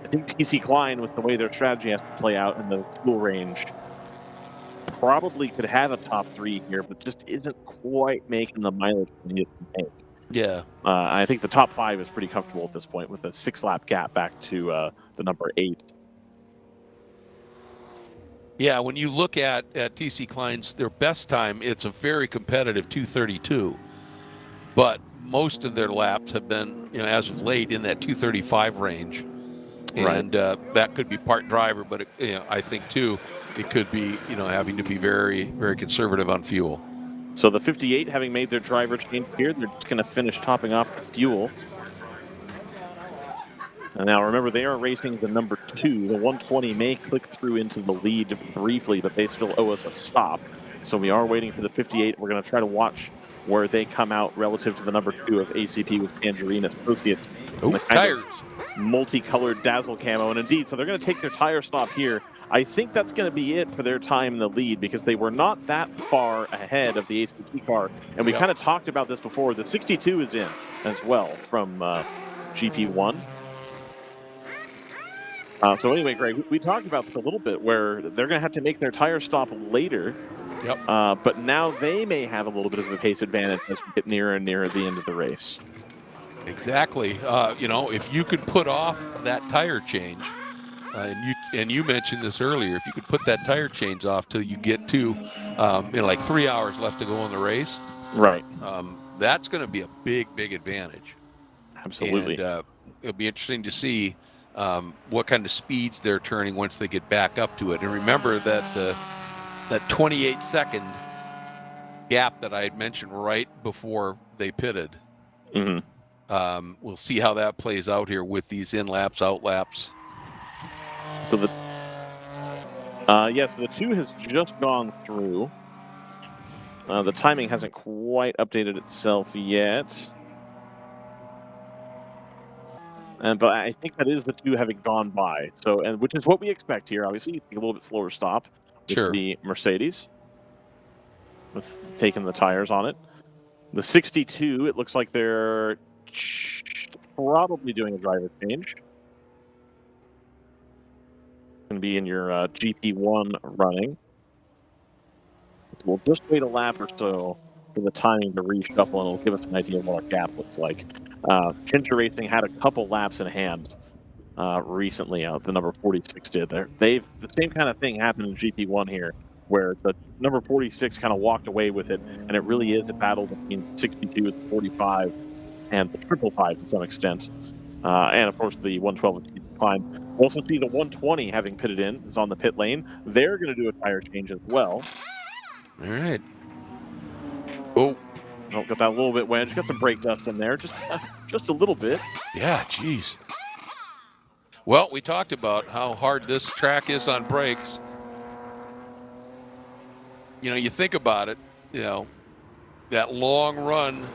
think TC Klein, with the way their strategy has to play out in the fuel range, probably could have a top 3 here, but just isn't quite making the mileage we need to make. Yeah. I think the top 5 is pretty comfortable at this point with a 6-lap gap back to the number 8. Yeah, when you look at TC Klein's, their best time, it's a very competitive 2:32. But most of their laps have been, as of late, in that 2:35 range. Right. And that could be part driver, but I think too, it could be, having to be very, very conservative on fuel. So the 58, having made their driver change here, they're just going to finish topping off the fuel. And now remember, they are racing the number 2. The 120 may click through into the lead briefly, but they still owe us a stop. So we are waiting for the 58. We're going to try to watch where they come out relative to the number 2 of ACP with Tangerine Associates. Oh, tires. Multicolored dazzle camo. And indeed, so they're going to take their tire stop here. I think that's going to be it for their time in the lead because they were not that far ahead of the ACP car. And we kind of talked about this before. The 62 is in as well from GP1. So anyway, Greg, we talked about this a little bit where they're going to have to make their tire stop later. Yep. But now they may have a little bit of a pace advantage as we get nearer and nearer the end of the race. Exactly. If you could put off that tire change, and you mentioned this earlier, if you could put that tire change off till you get to, like 3 hours left to go in the race. Right. That's going to be a big, big advantage. Absolutely. And it'll be interesting to see what kind of speeds they're turning once they get back up to it. And remember that that 28-second gap that I had mentioned right before they pitted. Mm-hmm. We'll see how that plays out here with these in-laps, out-laps. So the the 2 has just gone through. The timing hasn't quite updated itself yet. But I think that is the 2 having gone by. So, and which is what we expect here. Obviously, you take a little bit slower stop with Sure. the Mercedes, with taking the tires on it. The 62, it looks like they're probably doing a driver change. Going to be in your GP1 running. We'll just wait a lap or so for the timing to reshuffle, and it'll give us an idea of what our gap looks like. Chincha Racing had a couple laps in hand recently. The number 46 did. The same kind of thing happened in GP1 here, where the number 46 kind of walked away with it, and it really is a battle between 62 and 45 and the 555 to some extent. And of course, the 112 with Klein. We'll also see the 120 having pitted in is on the pit lane. They're going to do a tire change as well. All right. Oh, got that little bit wedge. Got some brake dust in there, just a little bit. yeah, geez. Well, we talked about how hard this track is on brakes. You think about it, that long run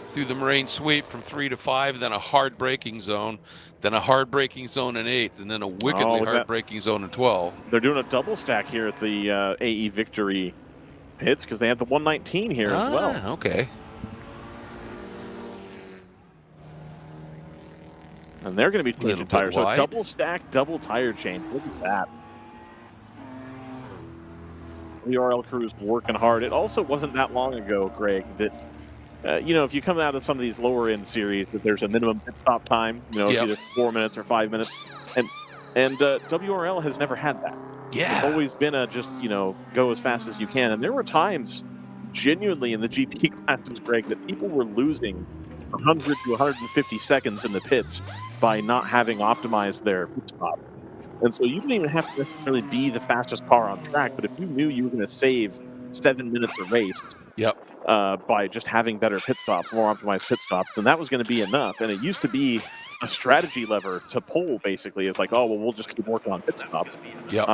through the Moraine Sweep from 3 to 5, then a hard braking zone, then a hard braking zone in 8, and then a wickedly hard braking zone in 12. They're doing a double stack here at the AE Victory pits because they have the 119 here as well. Okay. And they're going to be changing tires. So wide. double stack, double tire change. Look at that. DriversEye crew's working hard. It also wasn't that long ago, Greg, that if you come out of some of these lower end series, that there's a minimum pit stop time. It's either 4 minutes or 5 minutes, and WRL has never had that. Yeah. It's always been a just go as fast as you can. And there were times, genuinely in the GP classes, Greg, that people were losing 100 to 150 seconds in the pits by not having optimized their pit stop. And so you didn't even have to necessarily be the fastest car on track, but if you knew you were going to save 7 minutes a race by just having better pit stops, more optimized pit stops, then that was going to be enough. And it used to be a strategy lever to pull, basically. It's like, we'll just keep working on pit stops. Yep.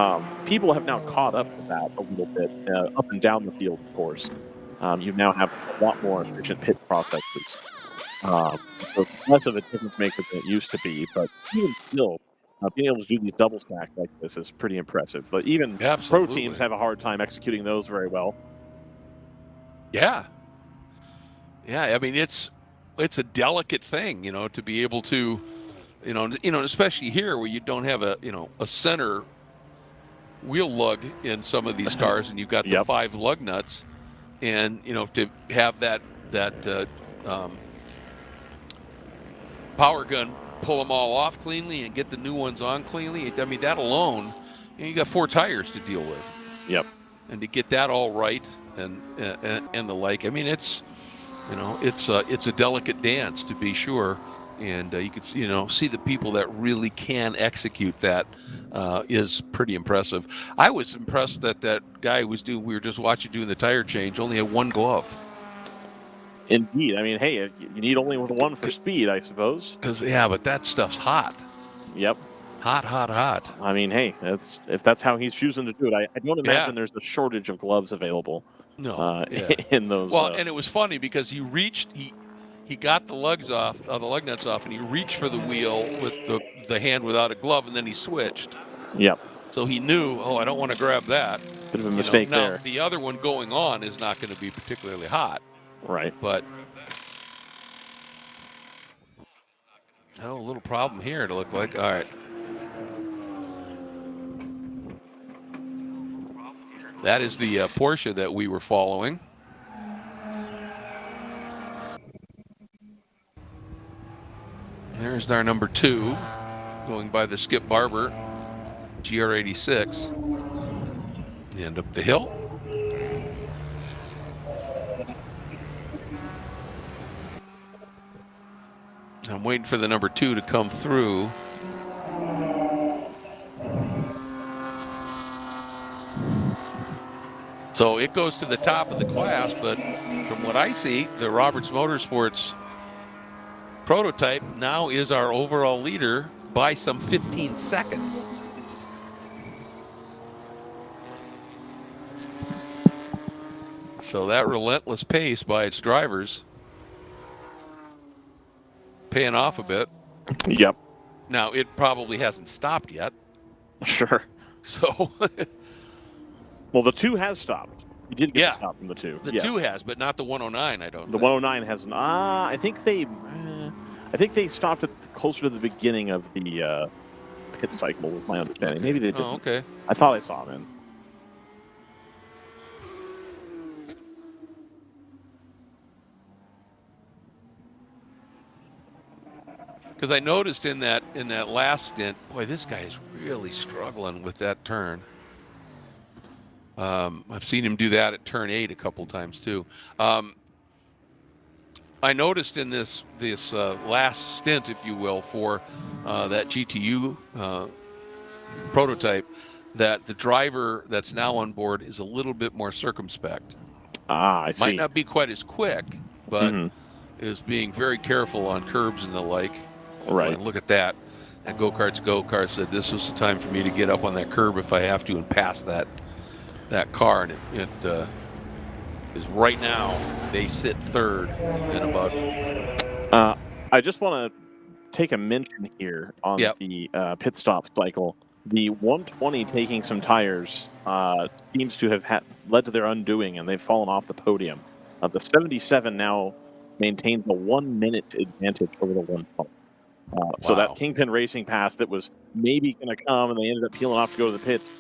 People have now caught up with that a little bit, up and down the field, of course. you now have a lot more efficient pit processes. So it's less of a difference maker than it used to be, but even still, being able to do these double stacks like this is pretty impressive. But even pro teams have a hard time executing those very well. Yeah. Yeah, I mean it's a delicate thing, to be able to, especially here where you don't have a center wheel lug in some of these cars, and you've got the Yep. 5 lug nuts, and to have that power gun pull them all off cleanly and get the new ones on cleanly. I mean, that alone, you got 4 tires to deal with. Yep. And to get that all right and the like, I mean, it's a delicate dance, to be sure. And you can see the people that really can execute that is pretty impressive. I was impressed that guy we were just watching doing the tire change only had 1 glove. Indeed. I mean, hey, you need only one for speed, I suppose. But that stuff's hot. Yep. Hot. I mean, hey, if that's how he's choosing to do it. I don't imagine there's a shortage of gloves available. No. In those. Well, and it was funny because he got the lug nuts off, and he reached for the wheel with the hand without a glove, and then he switched. Yep. So he knew, I don't want to grab that. Bit of a mistake there. Now, the other one going on is not going to be particularly hot. Right. But a little problem here to look like. All right. That is the Porsche that we were following. There's our number 2, going by the Skip Barber GR86. And up the hill. I'm waiting for the number 2 to come through. So it goes to the top of the class, but from what I see, the Roberts Motorsports prototype now is our overall leader by some 15 seconds. So that relentless pace by its drivers paying off a bit. Yep. Now, it probably hasn't stopped yet. Sure. So. Well, the 2 has stopped. You did get to stop from the 2. The 2 has, but not the 109, I don't think. The 109 has. I think they stopped it closer to the beginning of the pit cycle, with my understanding. Maybe they didn't. Oh, okay. I thought I saw them in. Because I noticed in that last stint, boy, this guy is really struggling with that turn. I've seen him do that at turn 8 a couple times too. I noticed in this last stint, if you will, for that GTU prototype, that the driver that's now on board is a little bit more circumspect. I see. Might not be quite as quick, but is being very careful on curbs and the like. Right. And look at that. And Go-Kart's Go-Kart said this was the time for me to get up on that curb if I have to and pass that car. And it is right now, they sit third in about. I just want to take a mention here on the pit stop cycle. The 120 taking some tires seems to have led to their undoing, and they've fallen off the podium. The 77 now maintains a 1 minute advantage over the 120. So that Kingpin Racing pass that was maybe going to come, and they ended up peeling off to go to the pits,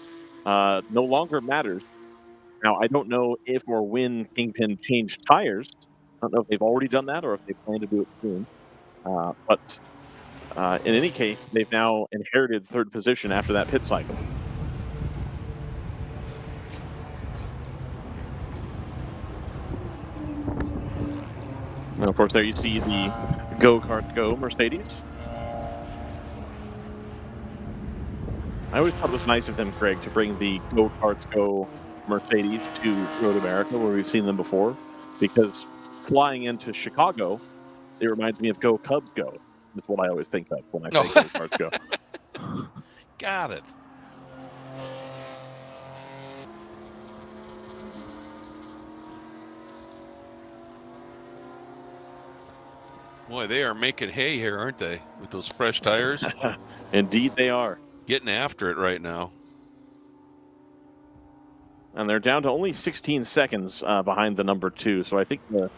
no longer matters. Now, I don't know if or when Kingpin changed tires. I don't know if they've already done that or if they plan to do it soon. But in any case, they've now inherited third position after that pit cycle. And of course, there you see the Go-Kart Go Mercedes. I always thought it was nice of them, Craig, to bring the Go-Karts Go Mercedes to Road America, where we've seen them before, because flying into Chicago, it reminds me of Go Cubs Go. That's what I always think of when I say Go-Karts Go. Got it. Boy, they are making hay here, aren't they? With those fresh tires. Indeed they are. Getting after it right now. And they're down to only 16 seconds behind the number 2. So I think the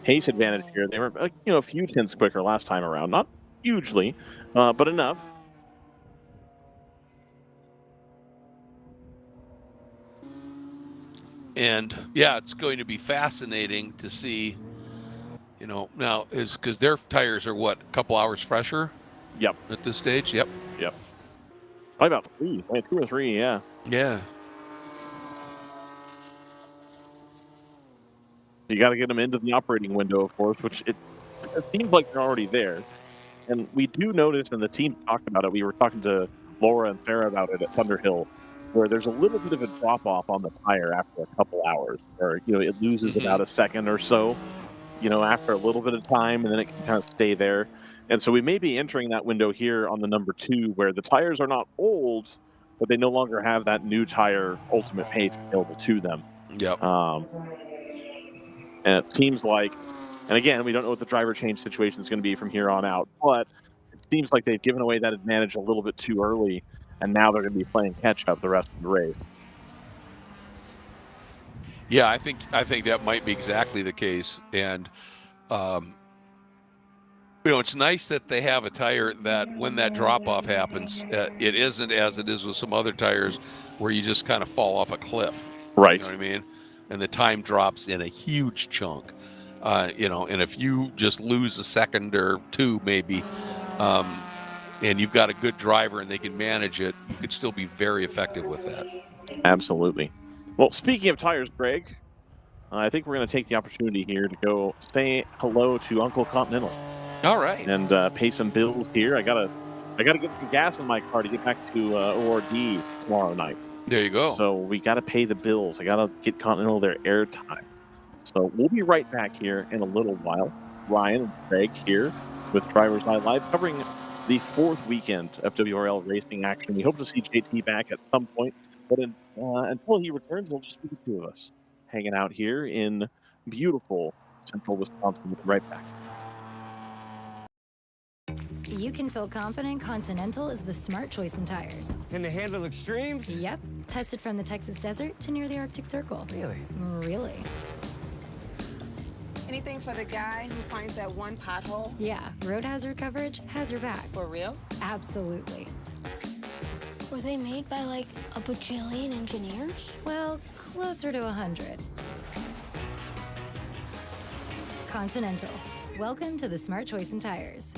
pace advantage here, they were a few tenths quicker last time around. Not hugely, but enough. And yeah, it's going to be fascinating to see, now is because their tires are what, a couple hours fresher? Yep. At this stage? Yep. Probably about 3, 2 or 3, yeah. Yeah. You got to get them into the operating window, of course, which it seems like they're already there. And we do notice, and the team talked about it, we were talking to Laura and Sarah about it at Thunderhill, where there's a little bit of a drop-off on the tire after a couple hours, where, it loses about a second or so, after a little bit of time, and then it can kind of stay there. And so we may be entering that window here on the number 2, where the tires are not old, but they no longer have that new tire ultimate pace available to them. Yep. And it seems like, and again, we don't know what the driver change situation is going to be from here on out, but it seems like they've given away that advantage a little bit too early, and now they're going to be playing catch-up the rest of the race. Yeah, I think that might be exactly the case. And, it's nice that they have a tire that when that drop-off happens, it isn't as it is with some other tires where you just kind of fall off a cliff. Right. You know what I mean? And the time drops in a huge chunk. And if you just lose a second or two, maybe, and you've got a good driver and they can manage it, you could still be very effective with that. Absolutely. Well, speaking of tires, Greg, I think we're going to take the opportunity here to go say hello to Uncle Continental. All right. And pay some bills here. I gotta get some gas in my car to get back to ORD tomorrow night. There you go. So we got to pay the bills. I got to get Continental their airtime. So we'll be right back here in a little while. Ryan and Craig here with DriversEye Live, covering the 4th weekend of WRL racing action. We hope to see JT back at some point, but until he returns, we'll just be the 2 of us hanging out here in beautiful central Wisconsin. We'll be right back. You can feel confident Continental is the smart choice in tires. Can they handle extremes? Yep. Tested from the Texas desert to near the Arctic Circle. Really? Really. Anything for the guy who finds that one pothole? Yeah, road hazard coverage has your back. For real? Absolutely. Were they made by like a bajillion engineers? Well, closer to 100. Continental. Welcome to the smart choice in tires.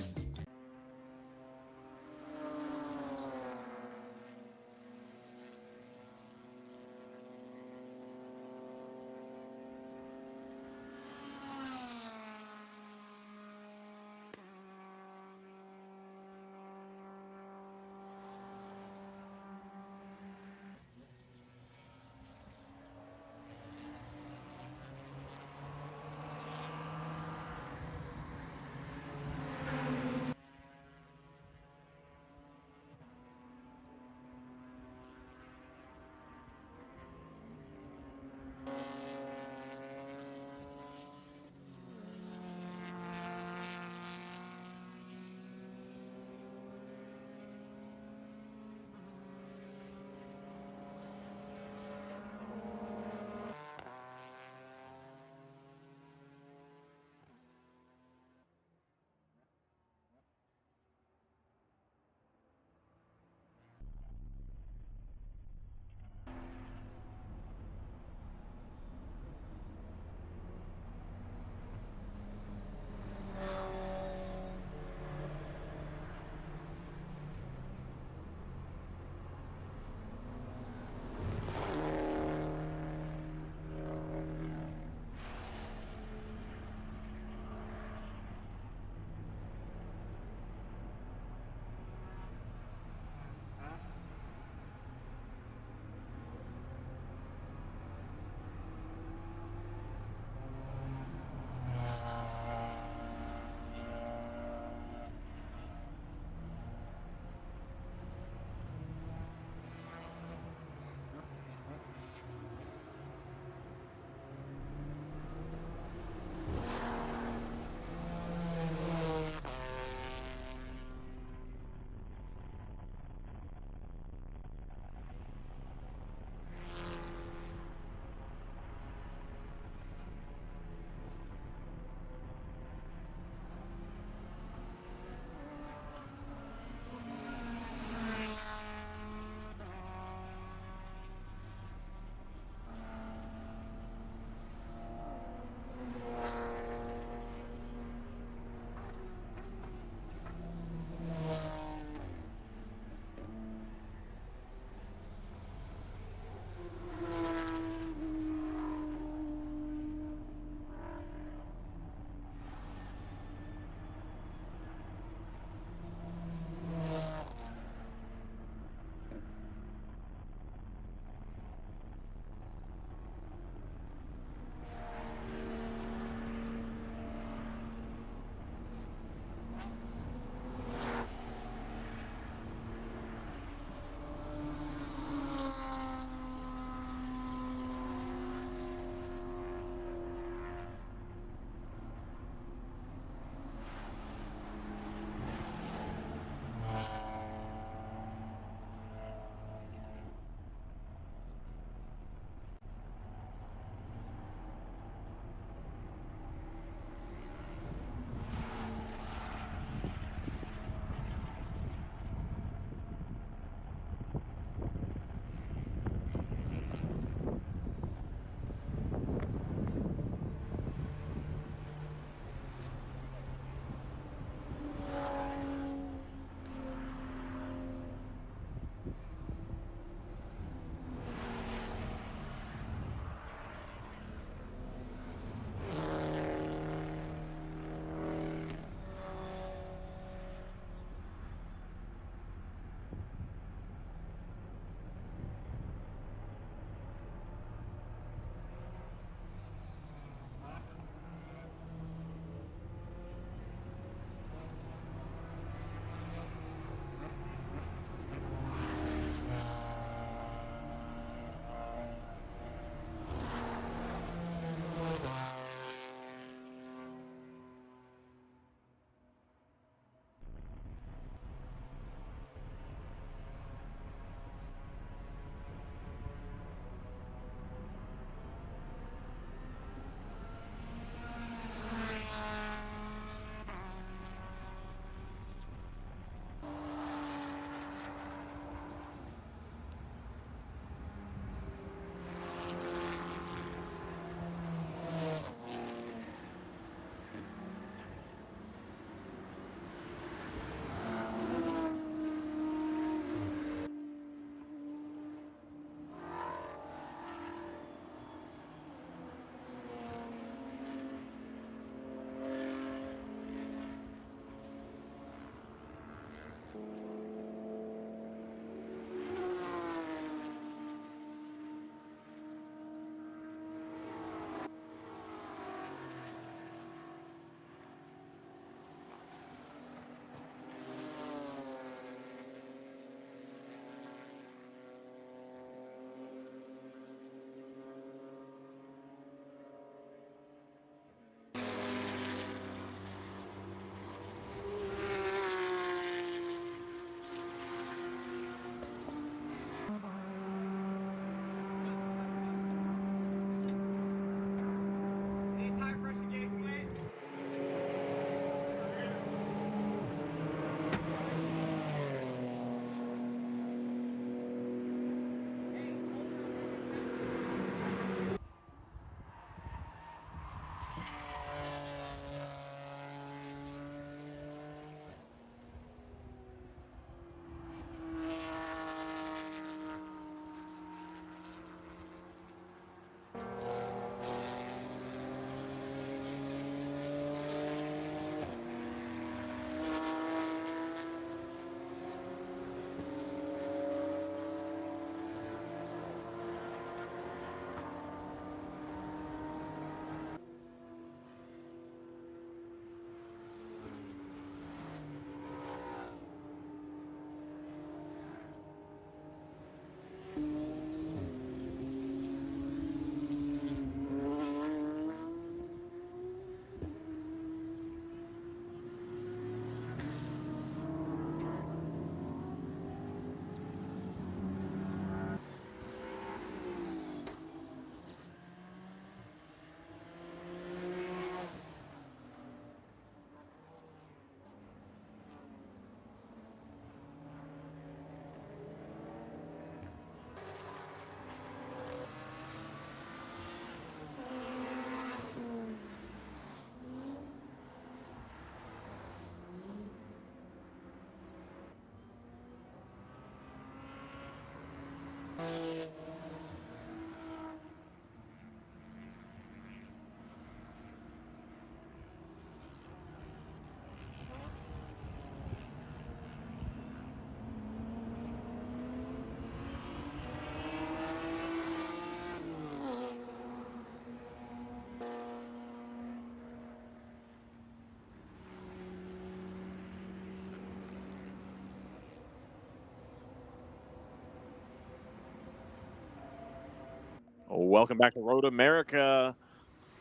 Welcome back to Road America.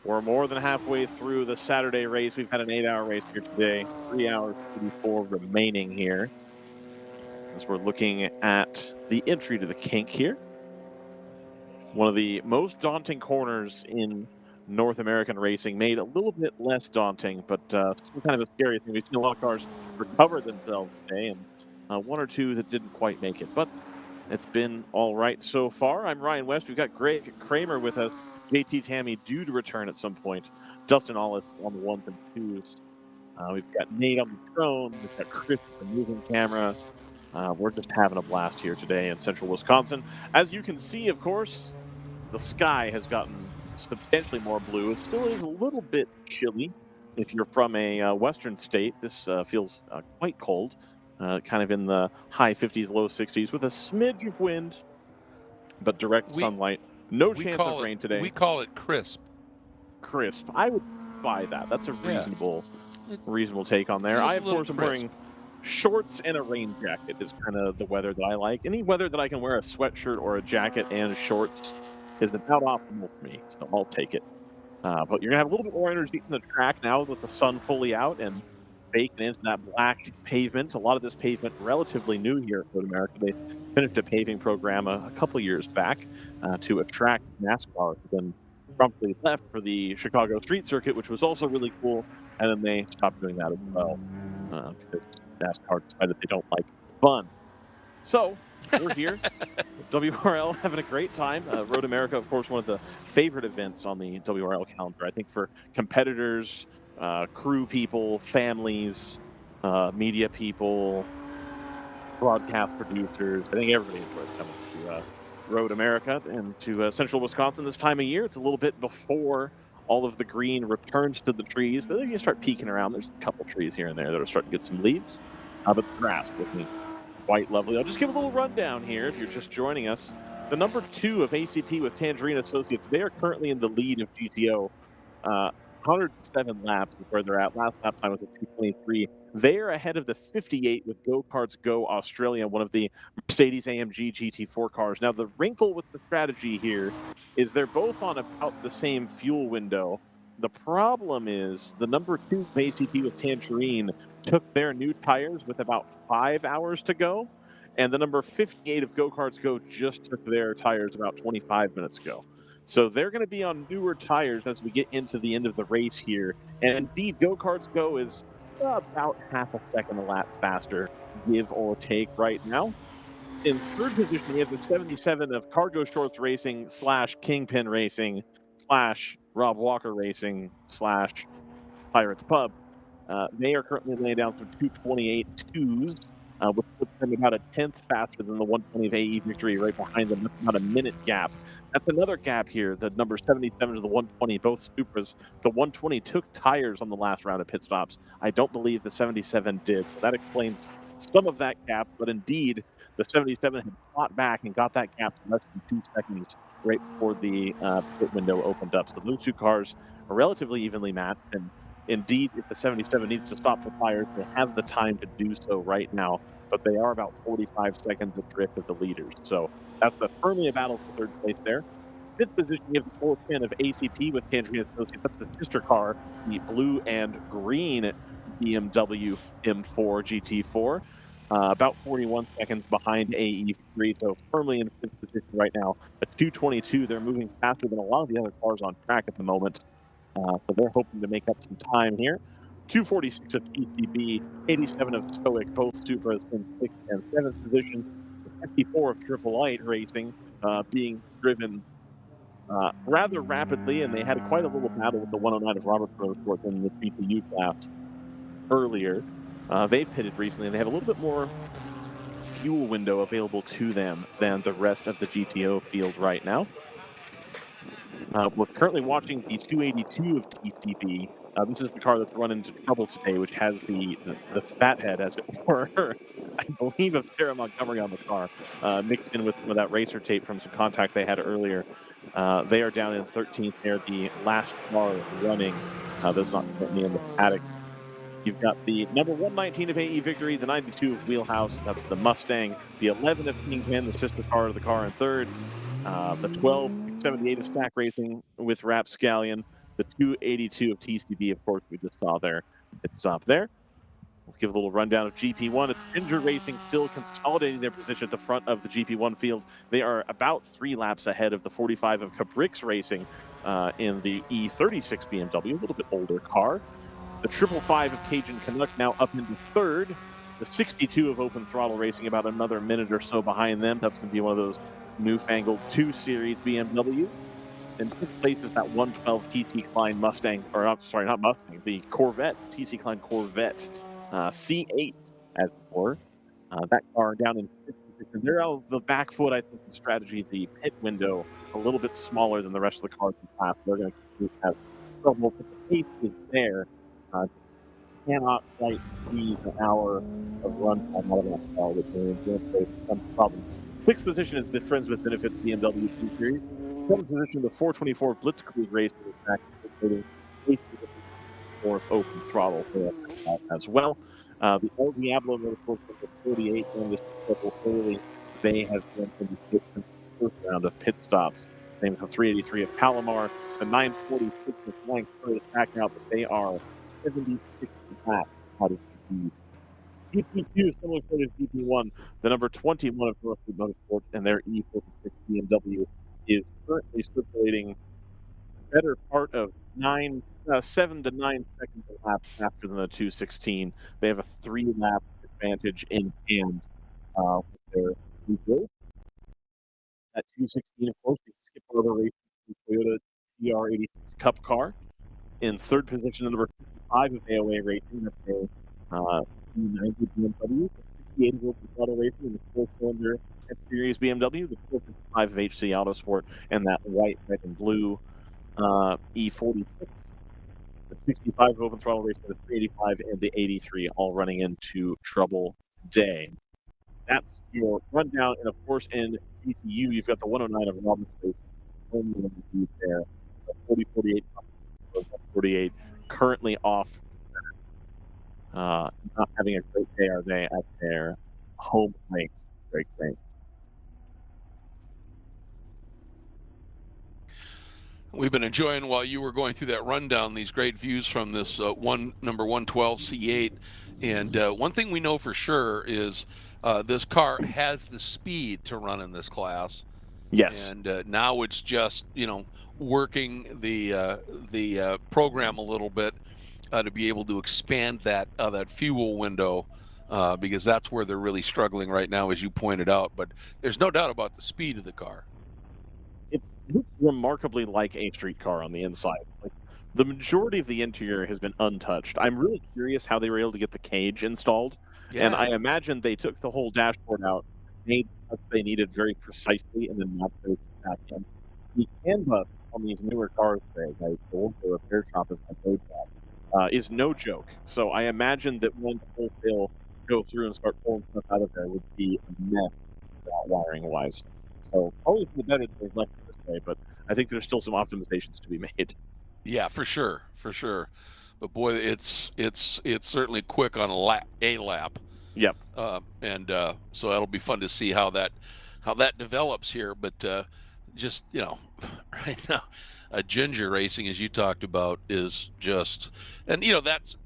We're more than halfway through the Saturday race. We've had an 8-hour race here today. 3 hours 34 remaining here. As we're looking at the entry to the kink here. One of the most daunting corners in North American racing, made a little bit less daunting, but still kind of a scary thing. We've seen a lot of cars recover themselves today, and one or two that didn't quite make it. But it's been all right so far. I'm Ryan West. We've got Greg Kramer with us. JT Tammy due to return at some point. Dustin Ollis on the ones and twos. We've got Nate on the drone. We've got Chris on the moving camera. We're just having a blast here today in central Wisconsin. As you can see, of course, the sky has gotten substantially more blue. It still is a little bit chilly. If you're from a western state, this feels quite cold. Kind of in the high 50s, low 60s with a smidge of wind, but direct sunlight. No chance of rain today. We call it crisp. Crisp. I would buy that. That's a reasonable take on there. I, of course, am wearing shorts and a rain jacket is kind of the weather that I like. Any weather that I can wear a sweatshirt or a jacket and shorts is about optimal for me, so I'll take it. But you're going to have a little bit more energy in the track now with the sun fully out and baking into that black pavement. A lot of this pavement relatively new here at Road America. They finished a paving program a couple years back to attract NASCAR, then promptly left for the Chicago Street Circuit, which was also really cool, and then they stopped doing that as well because NASCAR decided they don't like fun. So we're here. WRL having a great time. Road America, of course, one of the favorite events on the WRL calendar. I think for competitors, crew people, families, media people, broadcast producers. I think everybody enjoys coming to Road America and to central Wisconsin this time of year. It's a little bit before all of the green returns to the trees, but then you start peeking around. There's a couple trees here and there that are starting to get some leaves, but the grass looking quite lovely. I'll just give a little rundown here if you're just joining us. The number 2 of ACP with Tangerine Associates, they are currently in the lead of GTO. 107 laps is where they're at. Last lap time was at 2:23. They are ahead of the 58 with Go Karts Go Australia, one of the Mercedes-AMG GT4 cars. Now, the wrinkle with the strategy here is they're both on about the same fuel window. The problem is the number 2 of ACP with Tangerine took their new tires with about 5 hours to go, and the number 58 of Go Karts Go just took their tires about 25 minutes ago. So they're going to be on newer tires as we get into the end of the race here. And indeed, Go Karts Go is about half a second a lap faster, give or take right now. In third position, we have the 77 of Cargo Shorts Racing / Kingpin Racing / Rob Walker Racing / Pirates Pub. They are currently laying down some 2:28.2s, which puts them about a tenth faster than the 120 of AE Victory right behind them. That's about a minute gap. That's another gap here. The number 77 to the 120, both Supras. The 120 took tires on the last round of pit stops. I don't believe the 77 did, so that explains some of that gap. But indeed, the 77 had fought back and got that gap in less than 2 seconds right before the pit window opened up. So those two cars are relatively evenly matched. And indeed, if the 77 needs to stop for tires, they have the time to do so right now, but they are about 45 seconds adrift of the leaders. So that's firmly a battle for third place there. Fifth position, you have the 410 of ACP with Tangerine Associates. That's the sister car, the blue and green BMW M4 GT4. About 41 seconds behind AE3, so firmly in fifth position right now. At 2:22, they're moving faster than a lot of the other cars on track at the moment. So they're hoping to make up some time here. 2:46 of PCB, 87 of Stoic, both Supras in 6th and 7th position. 54 of Triple Light Racing being driven rather rapidly, and they had quite a little battle with the 109 of Robert Motorsports in the GTU class earlier. They've pitted recently, and they have a little bit more fuel window available to them than the rest of the GTO field right now. We're currently watching the 282 of TCB. This is the car that's run into trouble today, which has the fat head, as it were, I believe, of Sarah Montgomery on the car, mixed in with some of that racer tape from some contact they had earlier. They are down in 13th. They're the last car running. That's not currently in the paddock. You've got the number 119 of AE Victory, the 92 of Wheelhouse, that's the Mustang, the 11 of Kingpin, the sister car of the car in third, the 12 278 of Stack Racing with Rapscallion, the 282 of TCB, of course, we just saw there. It stopped there. Let's give a little rundown of GP1. It's Ginger Racing still consolidating their position at the front of the GP1 field. They are about 3 laps ahead of the 45 of Cabrix Racing in the E36 BMW, a little bit older car. The 555 of Cajun Canuck now up into third. The 62 of Open Throttle Racing about another minute or so behind them. That's going to be one of those newfangled 2 Series BMW. And fifth place is that 112 TC Klein Mustang, or I'm sorry, not Mustang, the Corvette, TC Klein Corvette C8, as it were. That car down in fifth position. They're out of the back foot, I think, the strategy, the pit window, a little bit smaller than the rest of the cars in the class. They're going to have trouble, but the pace is there. Cannot quite squeeze an hour of run time out of that car, which is going to face some problems. Sixth position is the Friends with Benefits BMW 2 Series. Seventh position, the 424 Blitzkrieg race fourth Open Throttle for as well. The El Diablo Motorsports with the 48 and this early, they have been in the pit since the first round of pit stops. Same as the 383 of Palomar, the 946 of Flying Curry back out, but they are 76 laps out of the GP2, similar to GP1, the number 21 of Northwood Motorsports and their E46 BMW is currently circulating the better part of 7 to 9 seconds a lap faster than the 216. They have a 3-lap advantage in hand with their rebuild. At 216, of course, they skip over race the Toyota TR86 Cup car. In third position, the number 55 of AOA Racing, that's a 90 BMW, the 68 of Open Throttle Racing, and the 4-cylinder Series BMW, the 455 of HC Autosport, and that white, red, and blue E46. The 65 of Open Throttle Racing, the 385, and the 83, all running into trouble today. That's your rundown, and of course, in GTU, you've got the 109 of Roberts Racing, only there, the 4048, 48, currently off. Not having a great day, are they, at their home lake? Great. We've been enjoying, while you were going through that rundown, these great views from this number 112 C8. And one thing we know for sure is this car has the speed to run in this class. Yes. And now it's just, working the program a little bit to be able to expand that fuel window, because that's where they're really struggling right now, as you pointed out. But there's no doubt about the speed of the car. It looks remarkably like a street car on the inside. Like, the majority of the interior has been untouched. I'm really curious how they were able to get the cage installed. Yeah. And I imagine they took the whole dashboard out, made what they needed very precisely, and then not very back in. The CAN bus on these newer cars today, like the local repair shop is my go job, is no joke. So I imagine that once wholesale go through and start pulling stuff out of there would be a mess wiring-wise. So always the better things like this way, but I think there's still some optimizations to be made. Yeah, for sure. But boy, it's certainly quick on a lap. Yep. So that'll be fun to see how that develops here. But just right now, Ginger Racing, as you talked about, is just, and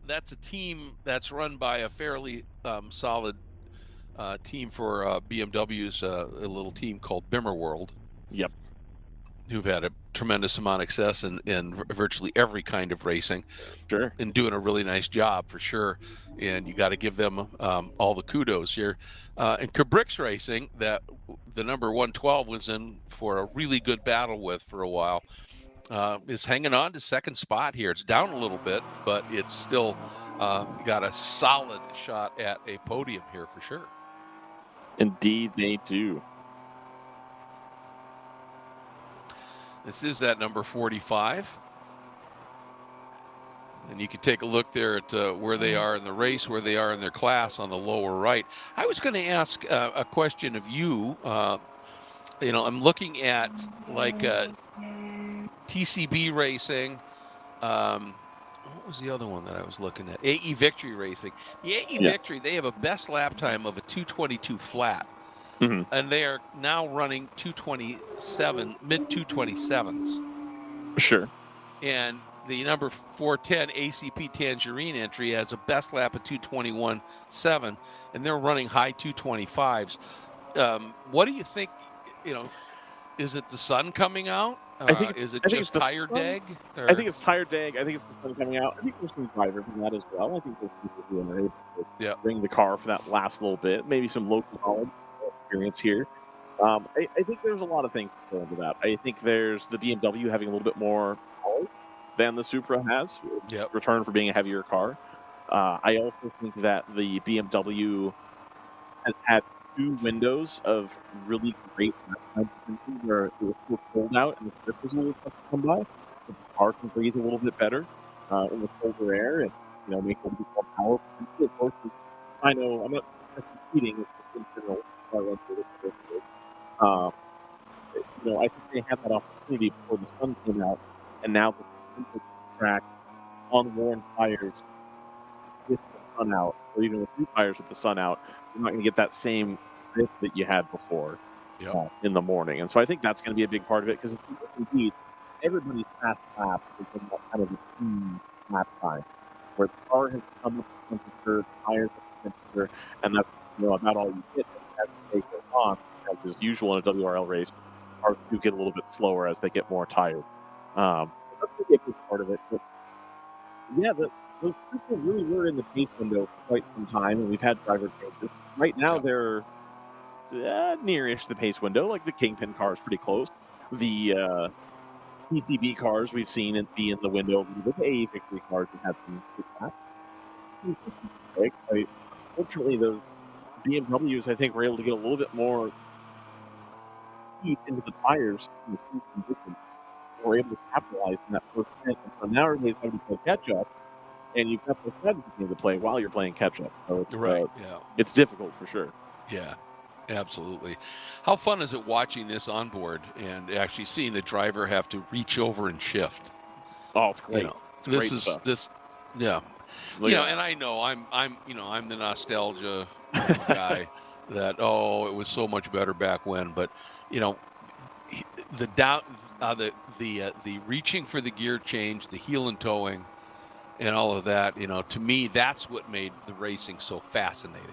that's a team that's run by a fairly solid team for BMW's, a little team called Bimmer World. Yep. Who've had a tremendous amount of success in virtually every kind of racing. Sure. And doing a really nice job for sure. And you got to give them all the kudos here. And Cabrix Racing, that the number 112 was in for a really good battle with for a while, is hanging on to second spot here. It's down a little bit, but it's still got a solid shot at a podium here for sure. Indeed, they do. This is that number 45. And you can take a look there at where they are in the race, where they are in their class on the lower right. I was going to ask a question of you. I'm looking at like TCB Racing. What was the other one that I was looking at? AE Victory Racing. The AE Victory, they have a best lap time of a 2:22 flat. Mhm. and they are now running 227, mid 227s. Sure. And the number 410 ACP Tangerine entry has a best lap of 221.7, and they're running high 225s. What do you think? You know, is it the sun coming out? Is it just the tire sun. dag? I think it's tire dag. I think it's the sun coming out. I think there's some drivers in that as well. I think there's people who are able to bring the car for that last little bit. Maybe some local knowledge experience here. I think there's a lot of things to go into that. I think there's the BMW having a little bit more power than the Supra has. Yep. Return for being a heavier car. I also think that the BMW has had 2 windows of really great where it was still cold out and the grip was a little tough to come by. So the car can breathe a little bit better in the colder air and make a little bit more power. Of course, I know I'm not competing. It's just in general. I think they had that opportunity before the sun came out, and now the track on worn tires with the sun out, or even with new tires with the sun out, you're not going to get that same grip that you had before in the morning. And so I think that's going to be a big part of it, because indeed, everybody's fast lap is in that kind of a team lap time, where the car has come up to temperature, the tires have temperature, and that's about all you get as the race goes on. As is usual in a WRL race, cars do get a little bit slower as they get more tired. So that's going to be a big part of it. But yeah, those people really were in the pace window for quite some time, and we've had driver changes. Right now, they're nearish the pace window. Like the Kingpin car is pretty close. The PCB cars we've seen it be in the window. The A Victory cars have had some good laps. Fortunately, those BMWs, I think, were able to get a little bit more heat into the tires in the smooth conditions. We're able to capitalize on that first stint. And so now everybody's having to play catch up, and you've got the strategy game to play while you're playing catch up. So it's, it's difficult for sure. Yeah, absolutely. How fun is it watching this on board and actually seeing the driver have to reach over and shift? Oh, it's great. It's great stuff. And I know I'm the nostalgia guy that it was so much better back when, but the reaching for the gear change, the heel and towing, and all of that, to me, that's what made the racing so fascinating.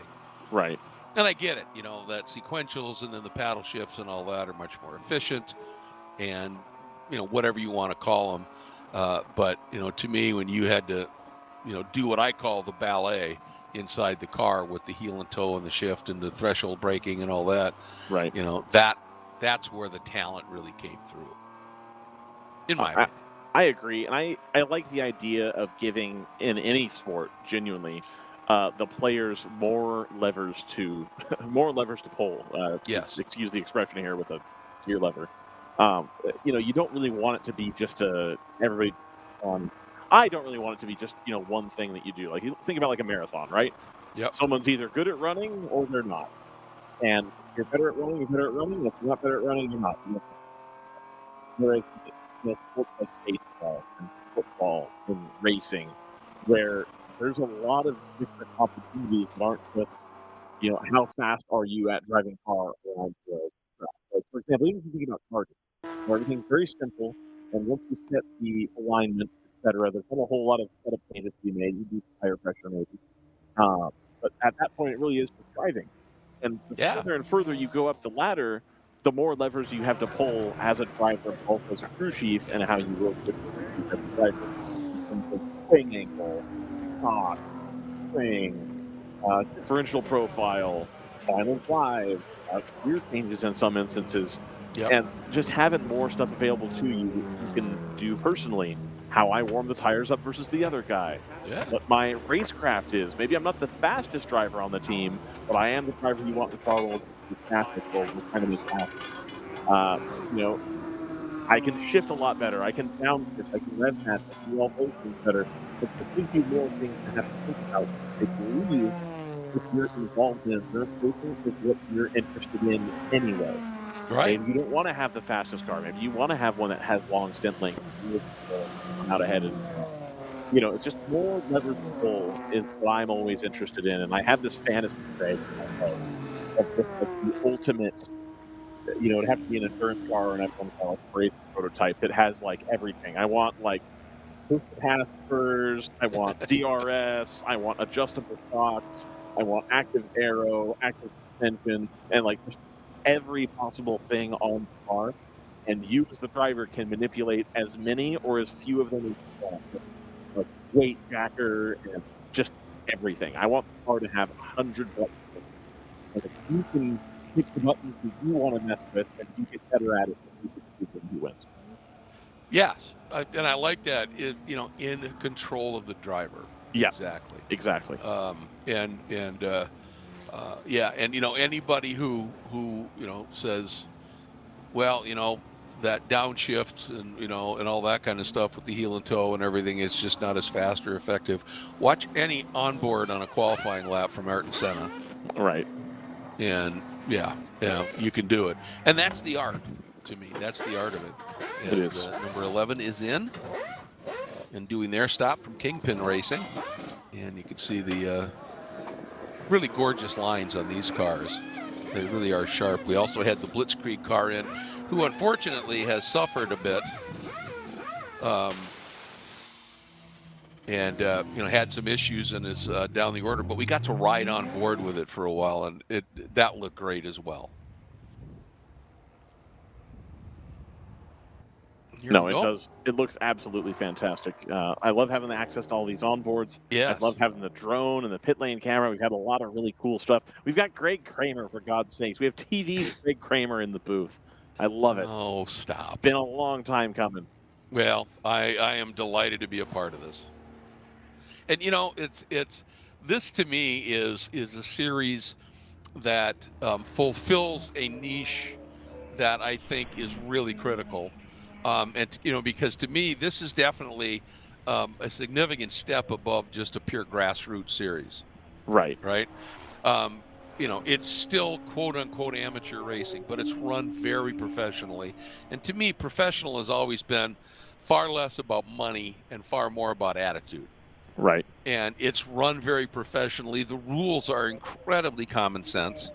Right. And I get it, that sequentials and then the paddle shifts and all that are much more efficient, and whatever you want to call them. But to me, when you had to, do what I call the ballet inside the car with the heel and toe and the shift and the threshold braking and all that, right? That's where the talent really came through. In my opinion. I agree, and I like the idea of giving, in any sport, genuinely, the players more levers to pull. Yes. Excuse the expression here with a gear lever. You don't really want it to be just everybody on. I don't really want it to be just one thing that you do. Like, you think about like a marathon, right? Yep. Someone's either good at running or they're not. And if you're better at running, you're better at running. If you're not better at running, you're not. Whereas sports like baseball and football and racing, where there's a lot of different opportunities that aren't just, how fast are you at driving a car around the track. Like, for example, even if you think about karting, where everything's very simple, and once you set the alignment, etc., there's not a whole lot of setup changes to be made. You do tire pressure maybe. But at that point, it really is just driving. And the further and further you go up the ladder, the more levers you have to pull as a driver, both as a crew chief and how you work with the driver. In terms of swing angle, shock, swing, differential profile, final drive, gear changes in some instances. Yep. And just having more stuff available to you that you can do personally. How I warm the tires up versus the other guy. Yeah. What my racecraft is. Maybe I'm not the fastest driver on the team, but I am the driver you want the car will be fastest or will kind of be fast. I can shift a lot better. I can downshift. I can rev match. I can do all those things better. But it gives you more things to have to think about. I believe if you're involved in endurance racing, is what you're interested in anyway. Right. Maybe you don't want to have the fastest car. Maybe you want to have one that has long stint length. Out ahead, and it's just more levers to pull is what I'm always interested in. And I have this fantasy trait of just like the ultimate. It'd have to be an endurance car or an F1 car, like race prototype that has like everything. I want like boost capacitors, I want DRS, I want adjustable shocks, I want active aero, active suspension, and like just every possible thing on the car. And you as the driver can manipulate as many or as few of them as you want. Like weight jacker and just everything. I want the car to have 100 buttons. And if you can pick the buttons that you want to mess with, and you get better at it, you wins. Yes, and I like that. In control of the driver. Yeah, exactly. And anybody who says, well, that downshift and all that kind of stuff with the heel and toe and everything is just not as fast or effective. Watch any onboard on a qualifying lap from Ayrton Senna. Right. And you can do it. And that's the art to me. That's the art of it. It is. Number 11 is in and doing their stop from Kingpin Racing. And you can see the really gorgeous lines on these cars. They really are sharp. We also had the Blitzkrieg car in, who unfortunately has suffered a bit. And had some issues and is down the order, but we got to ride on board with it for a while, and that looked great as well. No, it does. It looks absolutely fantastic. I love having the access to all these onboards. Yes. I love having the drone and the pit lane camera. We've had a lot of really cool stuff. We've got Greg Kramer, for God's sakes. We have TV's Greg Kramer in the booth. I love it. Oh, stop. It's been a long time coming. Well, I am delighted to be a part of this. And it's this to me is a series that fulfills a niche that I think is really critical. Because to me, this is definitely a significant step above just a pure grassroots series. Right. Right. It's still quote unquote amateur racing, but it's run very professionally. And to me, professional has always been far less about money and far more about attitude. Right. And it's run very professionally. The rules are incredibly common sense.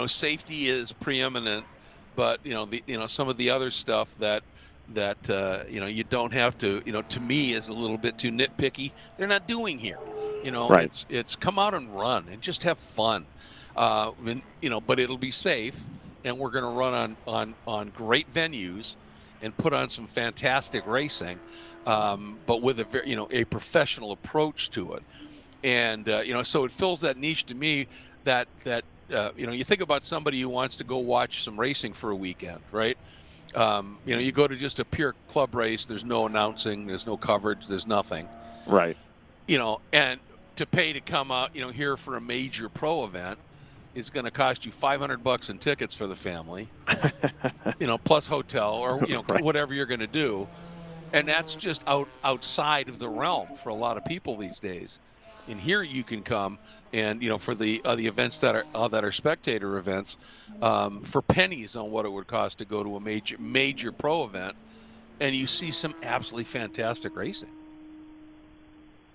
Safety is preeminent, but some of the other stuff that you don't have to, to me is a little bit too nitpicky. They're not doing here. Right. It's come out and run and just have fun. But it'll be safe, and we're going to run on great venues and put on some fantastic racing. But with a professional approach to it, and so it fills that niche to me. That you think about somebody who wants to go watch some racing for a weekend, right? You go to just a pure club race. There's no announcing, there's no coverage, there's nothing, right? And to pay to come out, here for a major pro event is going to cost you $500 in tickets for the family, plus hotel or Right. whatever you're going to do. And that's just outside of the realm for a lot of people these days. And here you can come and for the events that are spectator events for pennies on what it would cost to go to a major pro event, and you see some absolutely fantastic racing.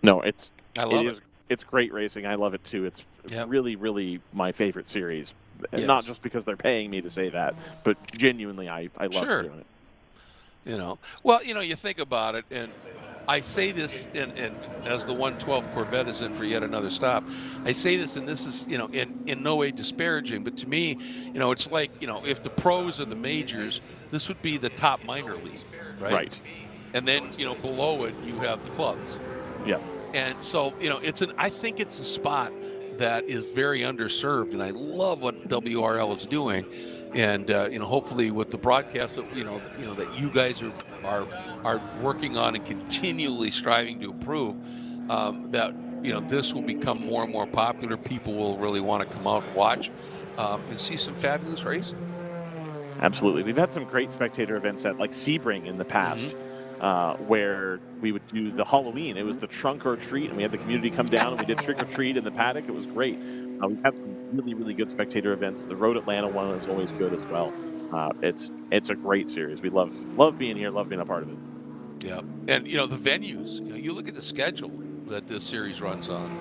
No, I love it. It's great racing. I love it too. It's really, really my favorite series. Yes. Not just because they're paying me to say that, but genuinely, I love doing it. Well, you think about it, and I say this, and as the 112 Corvette is in for yet another stop, I say this, and this is, in no way disparaging, but to me, it's like, if the pros are the majors, this would be the top minor league, right? Right. And then, below it, you have the clubs. Yeah. And so, I think it's a spot that is very underserved, and I love what WRL is doing. And hopefully with the broadcast that that you guys are working on and continually striving to improve, that this will become more and more popular. People will really want to come out and watch and see some fabulous racing. Absolutely, we've had some great spectator events at like Sebring in the past. Mm-hmm. Where we would do the Halloween. It was the trunk or treat, and we had the community come down and we did trick or treat in the paddock. It was great. We've had some really, really good spectator events. The Road Atlanta one is always good as well. It's a great series. We love being here, love being a part of it. Yeah, and the venues. You look at the schedule that this series runs on.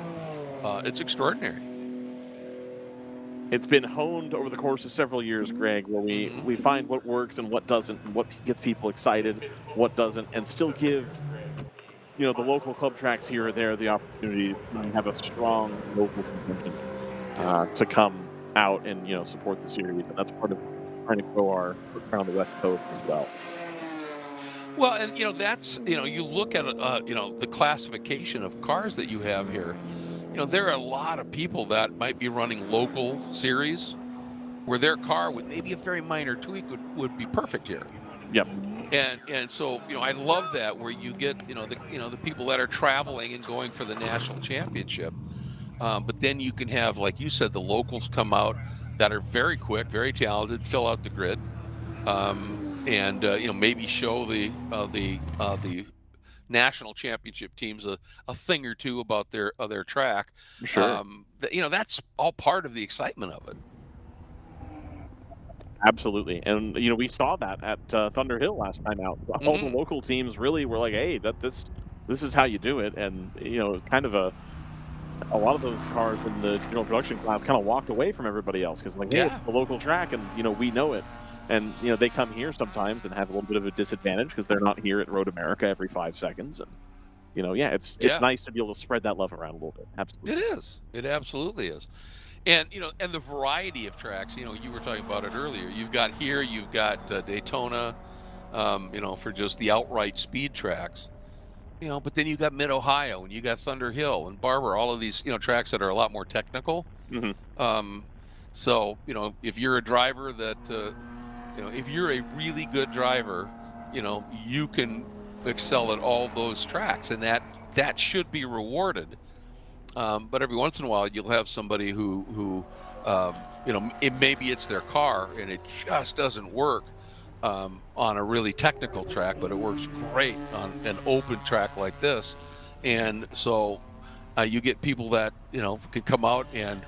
It's extraordinary. it's been honed over the course of several years, Greg, where we find what works and what doesn't, and what gets people excited, what doesn't, and still give the local club tracks here or there the opportunity to have a strong local contingent to come out and support the series, and that's part of trying to grow our footprint on the West Coast as well. Well, and that's you look at the classification of cars that you have here. There are a lot of people that might be running local series where their car with maybe a very minor tweak would be perfect here. Yep. And so I love that where you get the people that are traveling and going for the national championship, but then you can have, like you said, the locals come out that are very quick, very talented, fill out the grid, and maybe show the national championship teams a thing or two about their track. Sure. That's all part of the excitement of it. Absolutely, and we saw that at Thunder Hill last time out. All the local teams really were like, "Hey, this is how you do it," and kind of a lot of those cars in the general production class kind of walked away from everybody else because hey, it's the local track, and we know it, and they come here sometimes and have a little bit of a disadvantage because they're not here at Road America every 5 seconds, and it's nice to be able to spread that love around a little bit. Absolutely, it absolutely is. And and the variety of tracks, you were talking about it earlier. You've got Daytona, for just the outright speed tracks, but then you've got Mid Ohio and you got Thunder Hill and Barber, all of these tracks that are a lot more technical. So if you're a driver that if you're a really good driver, you can excel at all those tracks, and that should be rewarded. But every once in a while, you'll have somebody who maybe it's their car and it just doesn't work on a really technical track, but it works great on an open track like this. And so you get people that can come out and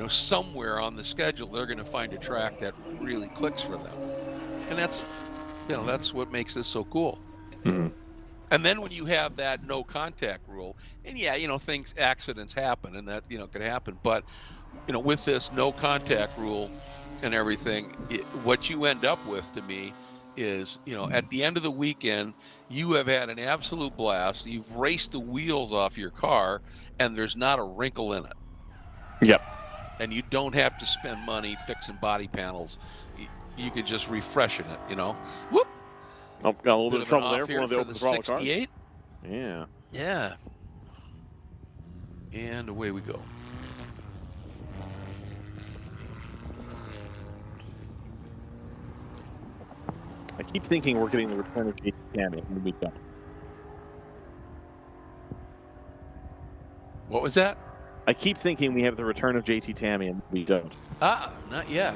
somewhere on the schedule they're going to find a track that really clicks for them, and that's what makes this so cool. And then when you have that no contact rule, and accidents happen, and that could happen, but with this no contact rule and everything, what you end up with, to me, is at the end of the weekend you have had an absolute blast. You've raced the wheels off your car, and there's not a wrinkle in it. Yep. And you don't have to spend money fixing body panels. You could just refreshen it. Whoop. Oh, got a little bit of trouble there for one of the for open the throttle 68. Cars. Yeah. And away we go. I keep thinking we're getting the return of JT Tammy, and we don't. What was that? I keep thinking we have the return of JT Tammy, and we don't. Not yet.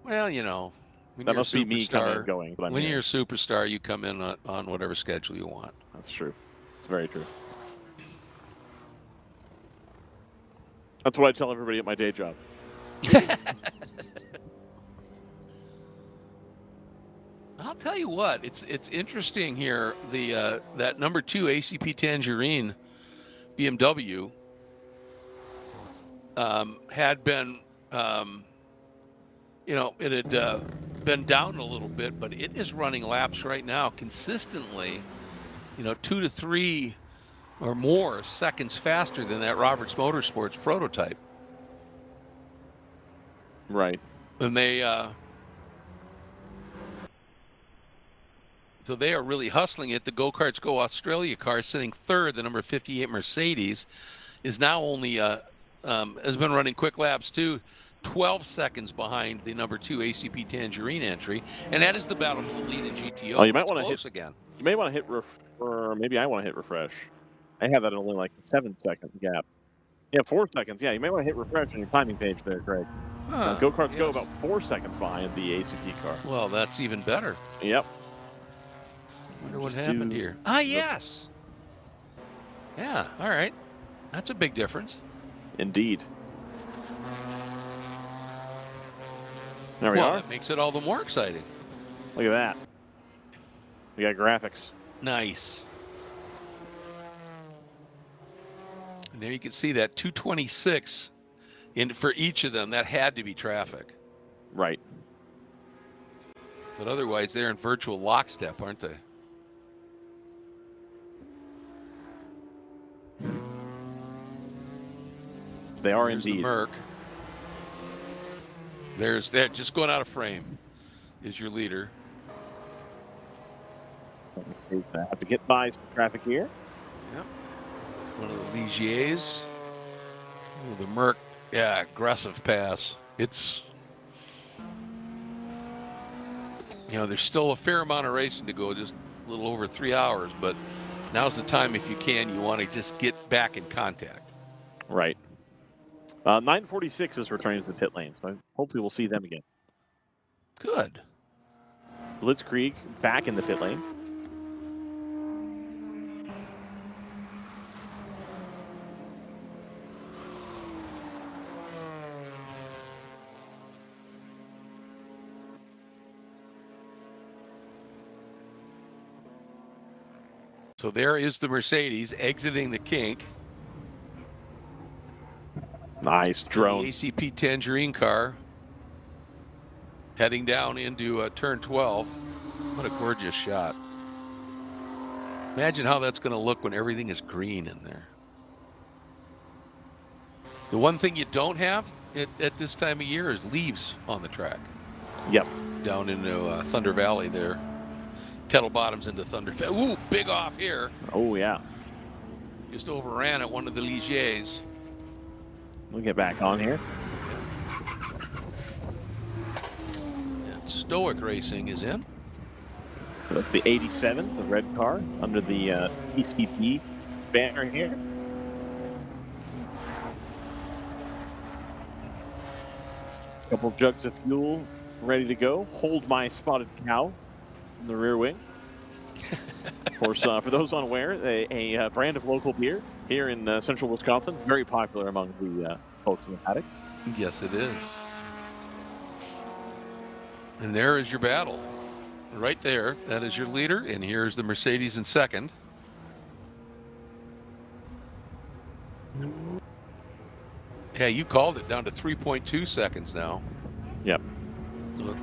Well, that must be me coming and going. But when you're a superstar, you come in on whatever schedule you want. That's true. It's very true. That's what I tell everybody at my day job. I'll tell you what, it's interesting here. The that number 2 ACP Tangerine BMW had been it had been down a little bit, but it is running laps right now consistently, 2 to 3 or more seconds faster than that Roberts Motorsports prototype. Right. And they so they are really hustling it. The Go Karts Go Australia car, sitting third, the number 58 Mercedes, is now only has been running quick laps too, 12 seconds behind the number 2 ACP Tangerine entry, and that is the battle for the lead in GTO. Oh, you might want to hit again. You may want to hit or maybe I want to hit refresh. I have that at only like a 7-second gap. Yeah, 4 seconds. Yeah, you may want to hit refresh on your timing page there, Craig. Go Karts Go about 4 seconds behind the ACP car. Well, that's even better. Yep. Wonder what happened here. Ah, yes. Yeah. All right. That's a big difference. Indeed. There we are. That makes it all the more exciting. Look at that. We got graphics. Nice. And there you can see that 226 And for each of them, that had to be traffic. Right. But otherwise, they're in virtual lockstep, aren't they? They are There's indeed. the Merc. There's that. Just going out of frame is your leader. Have to get by some traffic here. Yep. One of the Ligiers. Oh, the Merc. Yeah, aggressive pass. It's, there's still a fair amount of racing to go, just a little over 3 hours, but now's the time, if you can, you want to just get back in contact. Right. 946 is returning to the pit lane, so hopefully we'll see them again. Good. Blitzkrieg back in the pit lane. So there is the Mercedes exiting the kink. Nice drone. The ACP Tangerine car heading down into turn 12. What a gorgeous shot. Imagine how that's going to look when everything is green in there. The one thing you don't have at this time of year is leaves on the track. Yep. Down into Thunder Valley there. Kettle Bottoms into Thunder Valley. Ooh, big off here. Oh, yeah. Just overran at one of the Ligiers. We'll get back on here. And Stoic Racing is in. So that's the 87, the red car, under the ECP banner here. Couple jugs of fuel ready to go. Hold my spotted cow in the rear wing. Of course, for those unaware, a brand of local beer here in central Wisconsin, very popular among the folks in the paddock. Yes, it is. And there is your battle. Right there, that is your leader, and here's the Mercedes in second. Yeah, you called it, down to 3.2 seconds now. Yep. Look.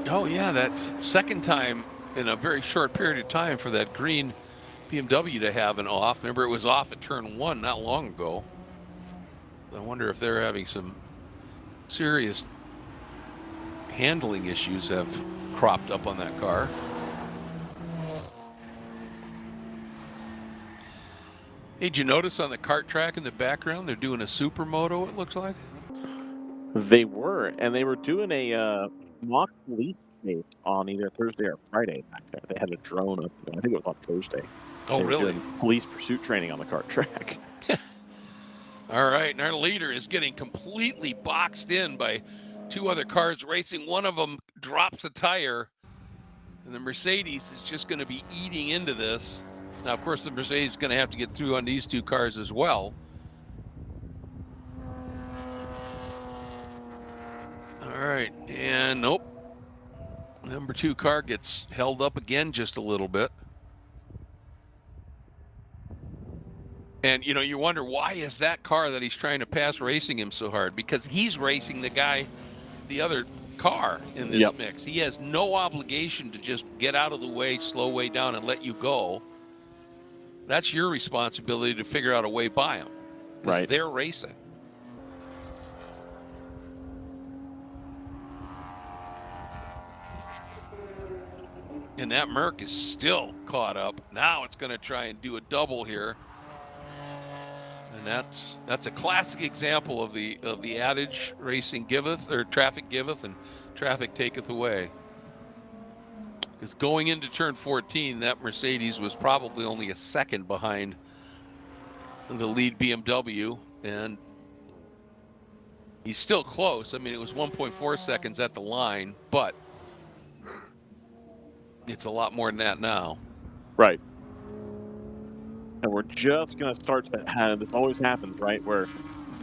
Oh yeah, that second time in a very short period of time for that green BMW to have an off. Remember, it was off at turn 1 not long ago. I wonder if they're having some serious handling issues have cropped up on that car. Hey, did you notice on the kart track in the background they're doing a supermoto, it looks like? They were, and they were doing a mock police chase on either Thursday or Friday back there. They had a drone up there. I think it was on Thursday. Oh, They were really? doing police pursuit training on the kart track. All right, and our leader is getting completely boxed in by two other cars racing. One of them drops a tire, and the Mercedes is just going to be eating into this. Now, of course, the Mercedes is going to have to get through on these two cars as well. All right, and nope. Number 2 car gets held up again just a little bit. And, you wonder, why is that car that he's trying to pass racing him so hard? Because he's racing the other car in this mix. He has no obligation to just get out of the way, slow way down, and let you go. That's your responsibility to figure out a way by him. Right. They're racing. And that Merc is still caught up. Now it's going to try and do a double here. And that's a classic example of the adage, racing giveth, or traffic giveth, and traffic taketh away. Because going into turn 14, that Mercedes was probably only a second behind the lead BMW, and he's still close. I mean, it was 1.4 seconds at the line, but it's a lot more than that now. Right. And we're just going to start to have, this always happens, right, where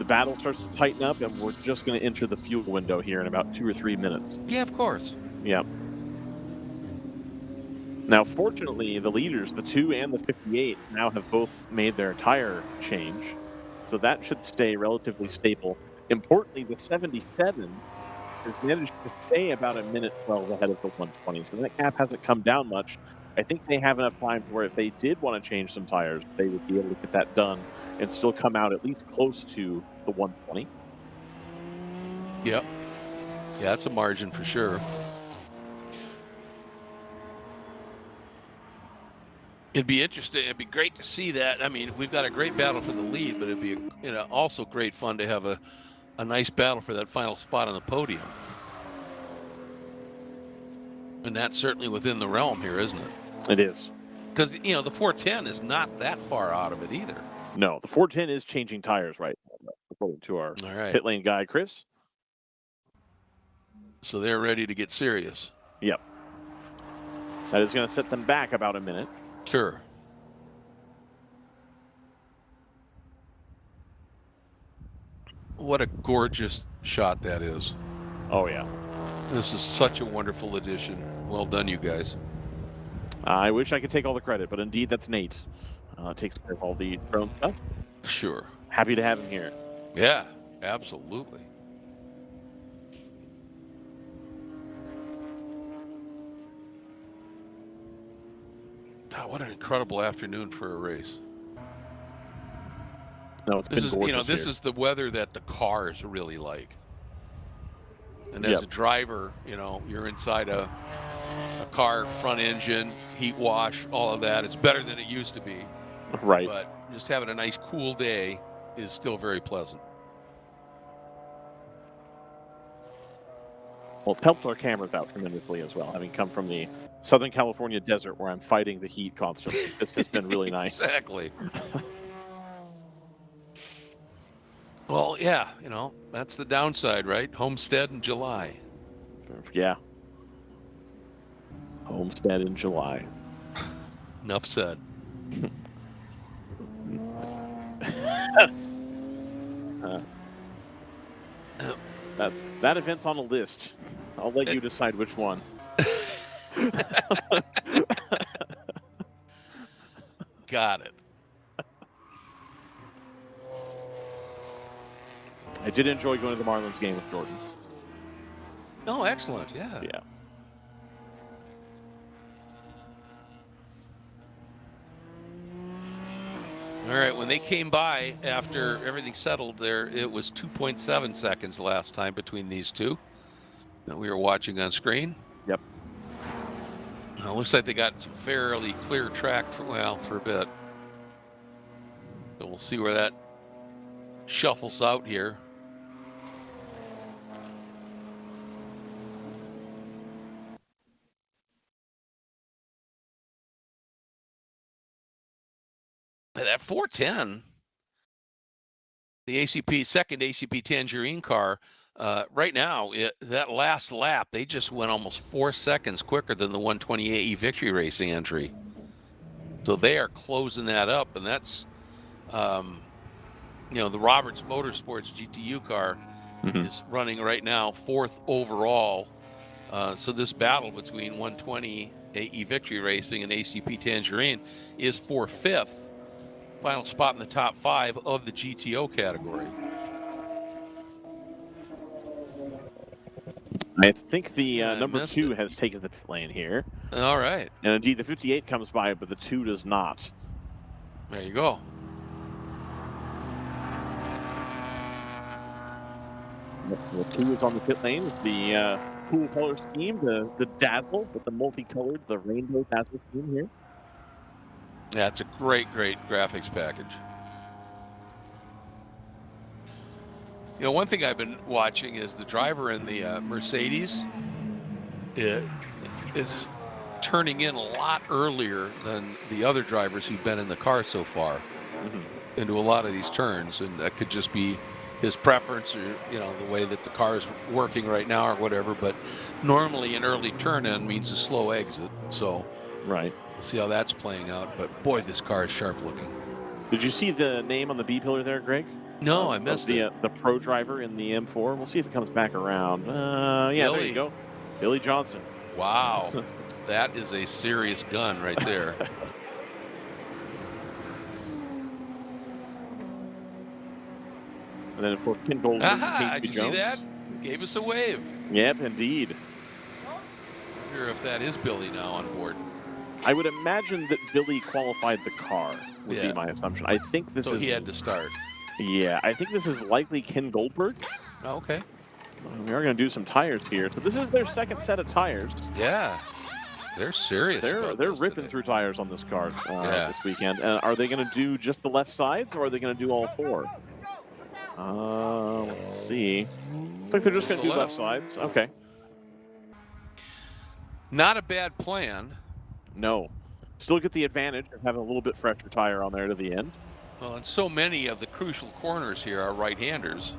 the battle starts to tighten up, and we're just going to enter the fuel window here in about 2 or 3 minutes. Yeah, of course. Yep. Now, fortunately, the leaders, the 2 and the 58, now have both made their tire change, so that should stay relatively stable. Importantly, the 77 has managed to stay about a minute 12 ahead of the 120, so that gap hasn't come down much. I think they have enough time to where if they did want to change some tires, they would be able to get that done and still come out at least close to the 120. Yep. Yeah, that's a margin for sure. It'd be interesting. It'd be great to see that. I mean, we've got a great battle for the lead, but it'd be also great fun to have a nice battle for that final spot on the podium. And that's certainly within the realm here, isn't it? It is. Because, the 410 is not that far out of it either. No, the 410 is changing tires right now, according to our pit lane guy, Chris. So they're ready to get serious. Yep. That is going to set them back about a minute. Sure. What a gorgeous shot that is. Oh, yeah. This is such a wonderful addition. Well done, you guys. I wish I could take all the credit, but indeed, that's Nate. Takes care of all the drone stuff. Sure. Happy to have him here. Yeah, absolutely. God, what an incredible afternoon for a race. No, it's been gorgeous this here. is the weather that the cars really like. And as a driver, you're inside a car, front engine, heat wash, all of that. It's better than it used to be. Right. But just having a nice cool day is still very pleasant. Well, it's helped our cameras out tremendously as well, having come from the Southern California desert where I'm fighting the heat constantly. This has been really nice. Exactly. Well, yeah, that's the downside, right? Homestead in July. Yeah. Homestead in July. Enough said. That event's on a list. I'll let you decide which one. Got it. I did enjoy going to the Marlins game with Jordan. Oh, excellent. Yeah. Yeah. All right, when they came by after everything settled there, it was 2.7 seconds last time between these two that we were watching on screen. Yep. Now, looks like they got some fairly clear track for a bit. So we'll see where that shuffles out here. That 410, the second ACP Tangerine car, right now, that last lap, they just went almost 4 seconds quicker than the 120 AE Victory Racing entry. So they are closing that up, and that's, the Roberts Motorsports GTU car is running right now 4th overall. So this battle between 120 AE Victory Racing and ACP Tangerine is for 5th. Final spot in the top 5 of the GTO category. I think the number 2 has taken the pit lane here. All right. And indeed, the 58 comes by, but the 2 does not. There you go. The 2 is on the pit lane. It's the cool color scheme, the dazzle, with the multicolored, the rainbow dazzle scheme here. Yeah, it's a great, great graphics package. One thing I've been watching is the driver in the Mercedes is turning in a lot earlier than the other drivers who've been in the car so far into a lot of these turns. And that could just be his preference or, the way that the car is working right now or whatever. But normally an early turn in means a slow exit. So right. We'll see how that's playing out. But boy, this car is sharp looking. Did you see the name on the B pillar there, Greg? No, I missed it. The pro driver in the M4. We'll see if it comes back around. Yeah, there you go. Billy Johnson. Wow. That is a serious gun right there. And then, of course, Ken Goldman, Aha, Casey did you Jones. see that? Gave us a wave. Yep, indeed. I wonder if that is Billy now on board. I would imagine that Billy qualified the car, would be my assumption. I think this So is... he had to start. Yeah, I think this is likely Ken Goldberg. Oh, okay. We are going to do some tires here. So this is their second set of tires. Yeah. They're serious. They're ripping today. through tires on this car this weekend. Are they going to do just the left sides, or are they going to do all four? Let's see. Looks like they're just going to do left sides. Okay. Not a bad plan. No. Still get the advantage of having a little bit fresher tire on there to the end. Well, and so many of the crucial corners here are right-handers.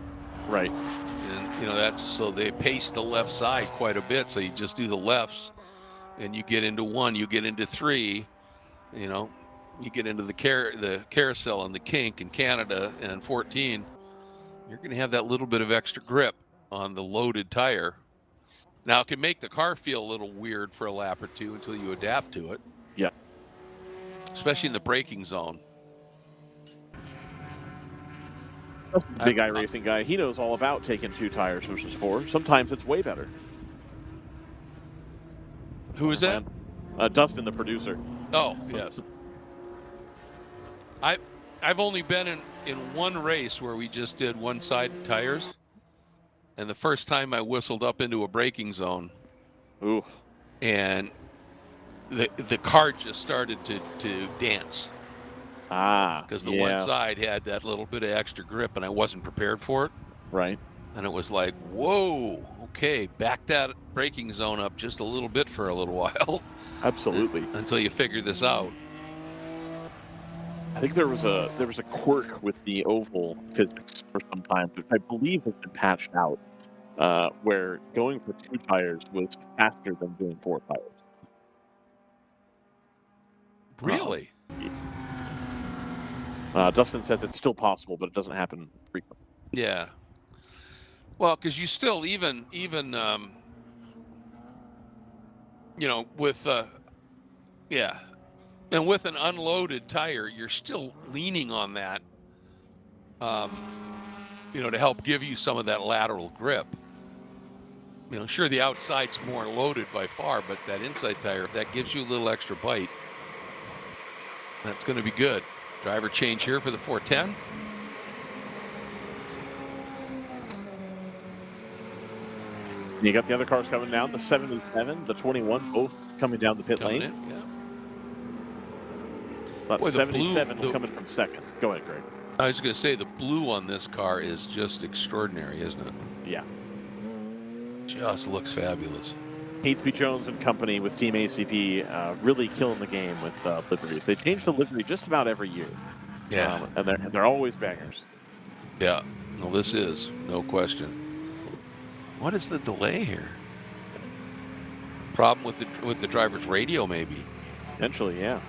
Right. And, you know, that's so they pace the left side quite a bit. So you just do the lefts and you get into one, you get into three, you know, you get into the carousel and the kink in Canada and 14. You're going to have that little bit of extra grip on the loaded tire. Now, it can make the car feel a little weird for a lap or two until you adapt to it. Yeah. Especially in the braking zone. Big Eye Racing guy, he knows all about taking 2 tires versus 4. Sometimes it's way better. Who is that? Dustin, the producer. Oh, yes. I've only been in one race where we just did one-side tires. And the first time I whistled up into a braking zone. Ooh. And the car just started to dance. Because the one side had that little bit of extra grip, and I wasn't prepared for it. Right. And it was like, whoa, okay, back that braking zone up just a little bit for a little while. Absolutely. Until you figure this out. I think there was a quirk with the oval physics for some time, which I believe has been patched out, where going for 2 tires was faster than doing 4 tires. Really? Dustin says it's still possible, but it doesn't happen frequently. Yeah. Well, because you still even you know, with and with an unloaded tire, you're still leaning on that, you know, to help give you some of that lateral grip. You know, sure, the outside's more loaded by far, but that inside tire, if that gives you a little extra bite, that's going to be good. Driver change here for the 410. You got the other cars coming down, the 77, the 21, both coming down the pit lane. In, yeah. So that's 77 coming from second. Go ahead, Greg. I was going to say the blue on this car is just extraordinary, isn't it? Yeah. Just looks fabulous. Catesby Jones and company with Team ACP really killing the game with liveries. They change the livery just about every year. Yeah. And they're always bangers. Yeah. No, this is, no question. What is the delay here? Problem with the driver's radio, maybe. Potentially, yeah.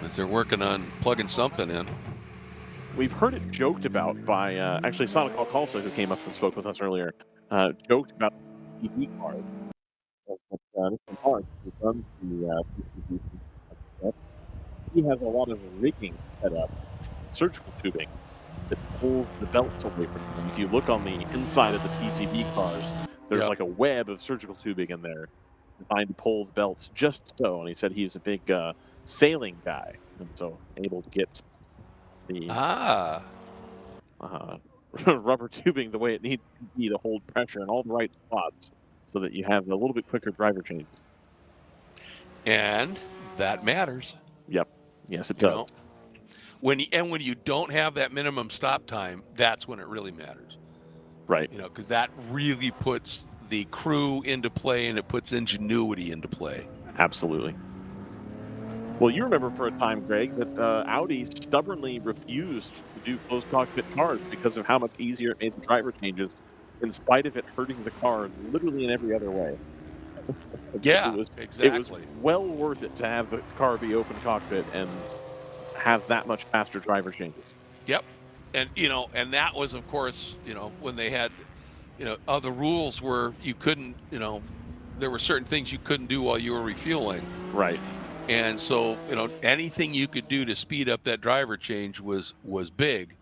As they're working on plugging something in. We've heard it joked about by actually Sonic Hawk also, who came up and spoke with us earlier. Joked about TV cars. He has a lot of rigging set up, surgical tubing that pulls the belts away from them. If you look on the inside of the TCB cars, there's like a web of surgical tubing in there designed to pull the belts just so. And he said he's a big sailing guy, and so able to get the rubber tubing the way it needs to be to hold pressure in all the right spots, so that you have a little bit quicker driver changes. And that matters. Yep. Yes, it does. Know? When you don't have that minimum stop time, that's when it really matters. Right. You know, because that really puts the crew into play and it puts ingenuity into play. Absolutely. Well, you remember for a time, Greg, that Audi stubbornly refused to do closed cockpit cars because of how much easier it made the driver changes, in spite of it hurting the car literally in every other way. Yeah, exactly. It was well worth it to have the car be open cockpit and have that much faster driver changes. Yep. And and that was, of course, when they had, the rules were you couldn't, there were certain things you couldn't do while you were refueling. Right. And so, anything you could do to speed up that driver change was big.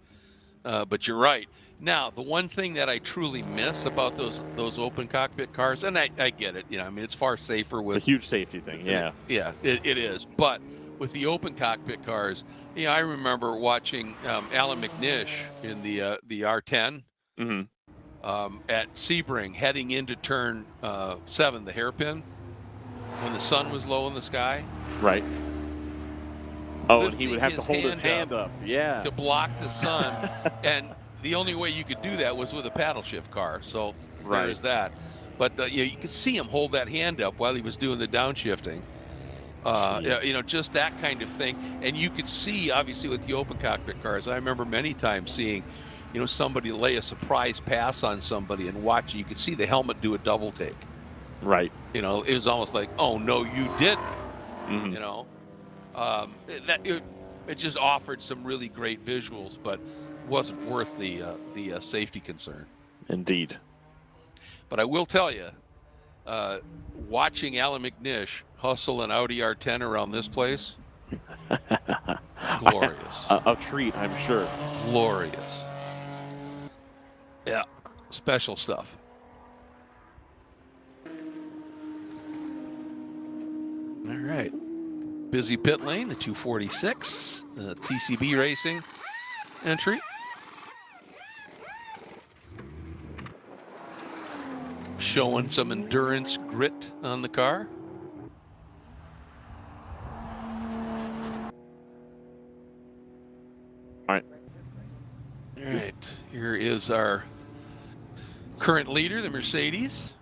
But you're right. Now, the one thing that I truly miss about those open cockpit cars, and I get it, I mean, it's far safer with It's a huge safety thing. Yeah. Yeah, it is. But with the open cockpit cars, I remember watching Alan McNish in the R10 at Sebring heading into turn 7, the hairpin, when the sun was low in the sky. Right. Oh, and he would have to hold his hand up. Yeah. To block the sun. And the only way you could do that was with a paddle shift car. So there's that. But you could see him hold that hand up while he was doing the downshifting. Just that kind of thing. And you could see, obviously, with the open cockpit cars, I remember many times seeing, somebody lay a surprise pass on somebody and watching. You could see the helmet do a double take. Right. It was almost like, oh, no, you didn't. It just offered some really great visuals, but wasn't worth the safety concern. Indeed. But I will tell you, watching Alan McNish hustle an Audi R10 around this place, glorious. A treat, I'm sure. Glorious. Yeah, special stuff. All right. Busy pit lane, the 246, TCB Racing entry. Showing some endurance grit on the car. All right. All right. Here is our current leader, the Mercedes.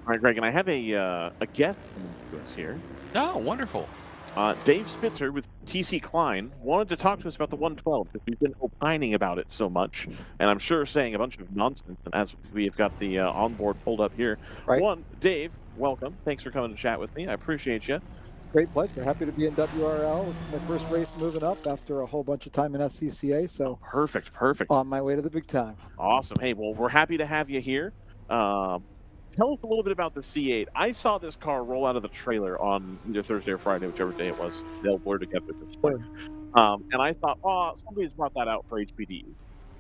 All right, Greg, and I have a guest to us here. Oh, wonderful. Dave Spitzer with TC Klein wanted to talk to us about the 112 because we've been opining about it so much, and I'm sure saying a bunch of nonsense. And as we've got the onboard pulled up here, right. Dave, welcome. Thanks for coming to chat with me. I appreciate you. It's a great pleasure. Happy to be in WRL. It's my first race moving up after a whole bunch of time in SCCA. So perfect. On my way to the big time. Awesome. Hey, well, we're happy to have you here. Tell us a little bit about the C8. I saw this car roll out of the trailer on either Thursday or Friday, whichever day it was. They'll blur together with this one. And I thought, somebody's brought that out for HPD.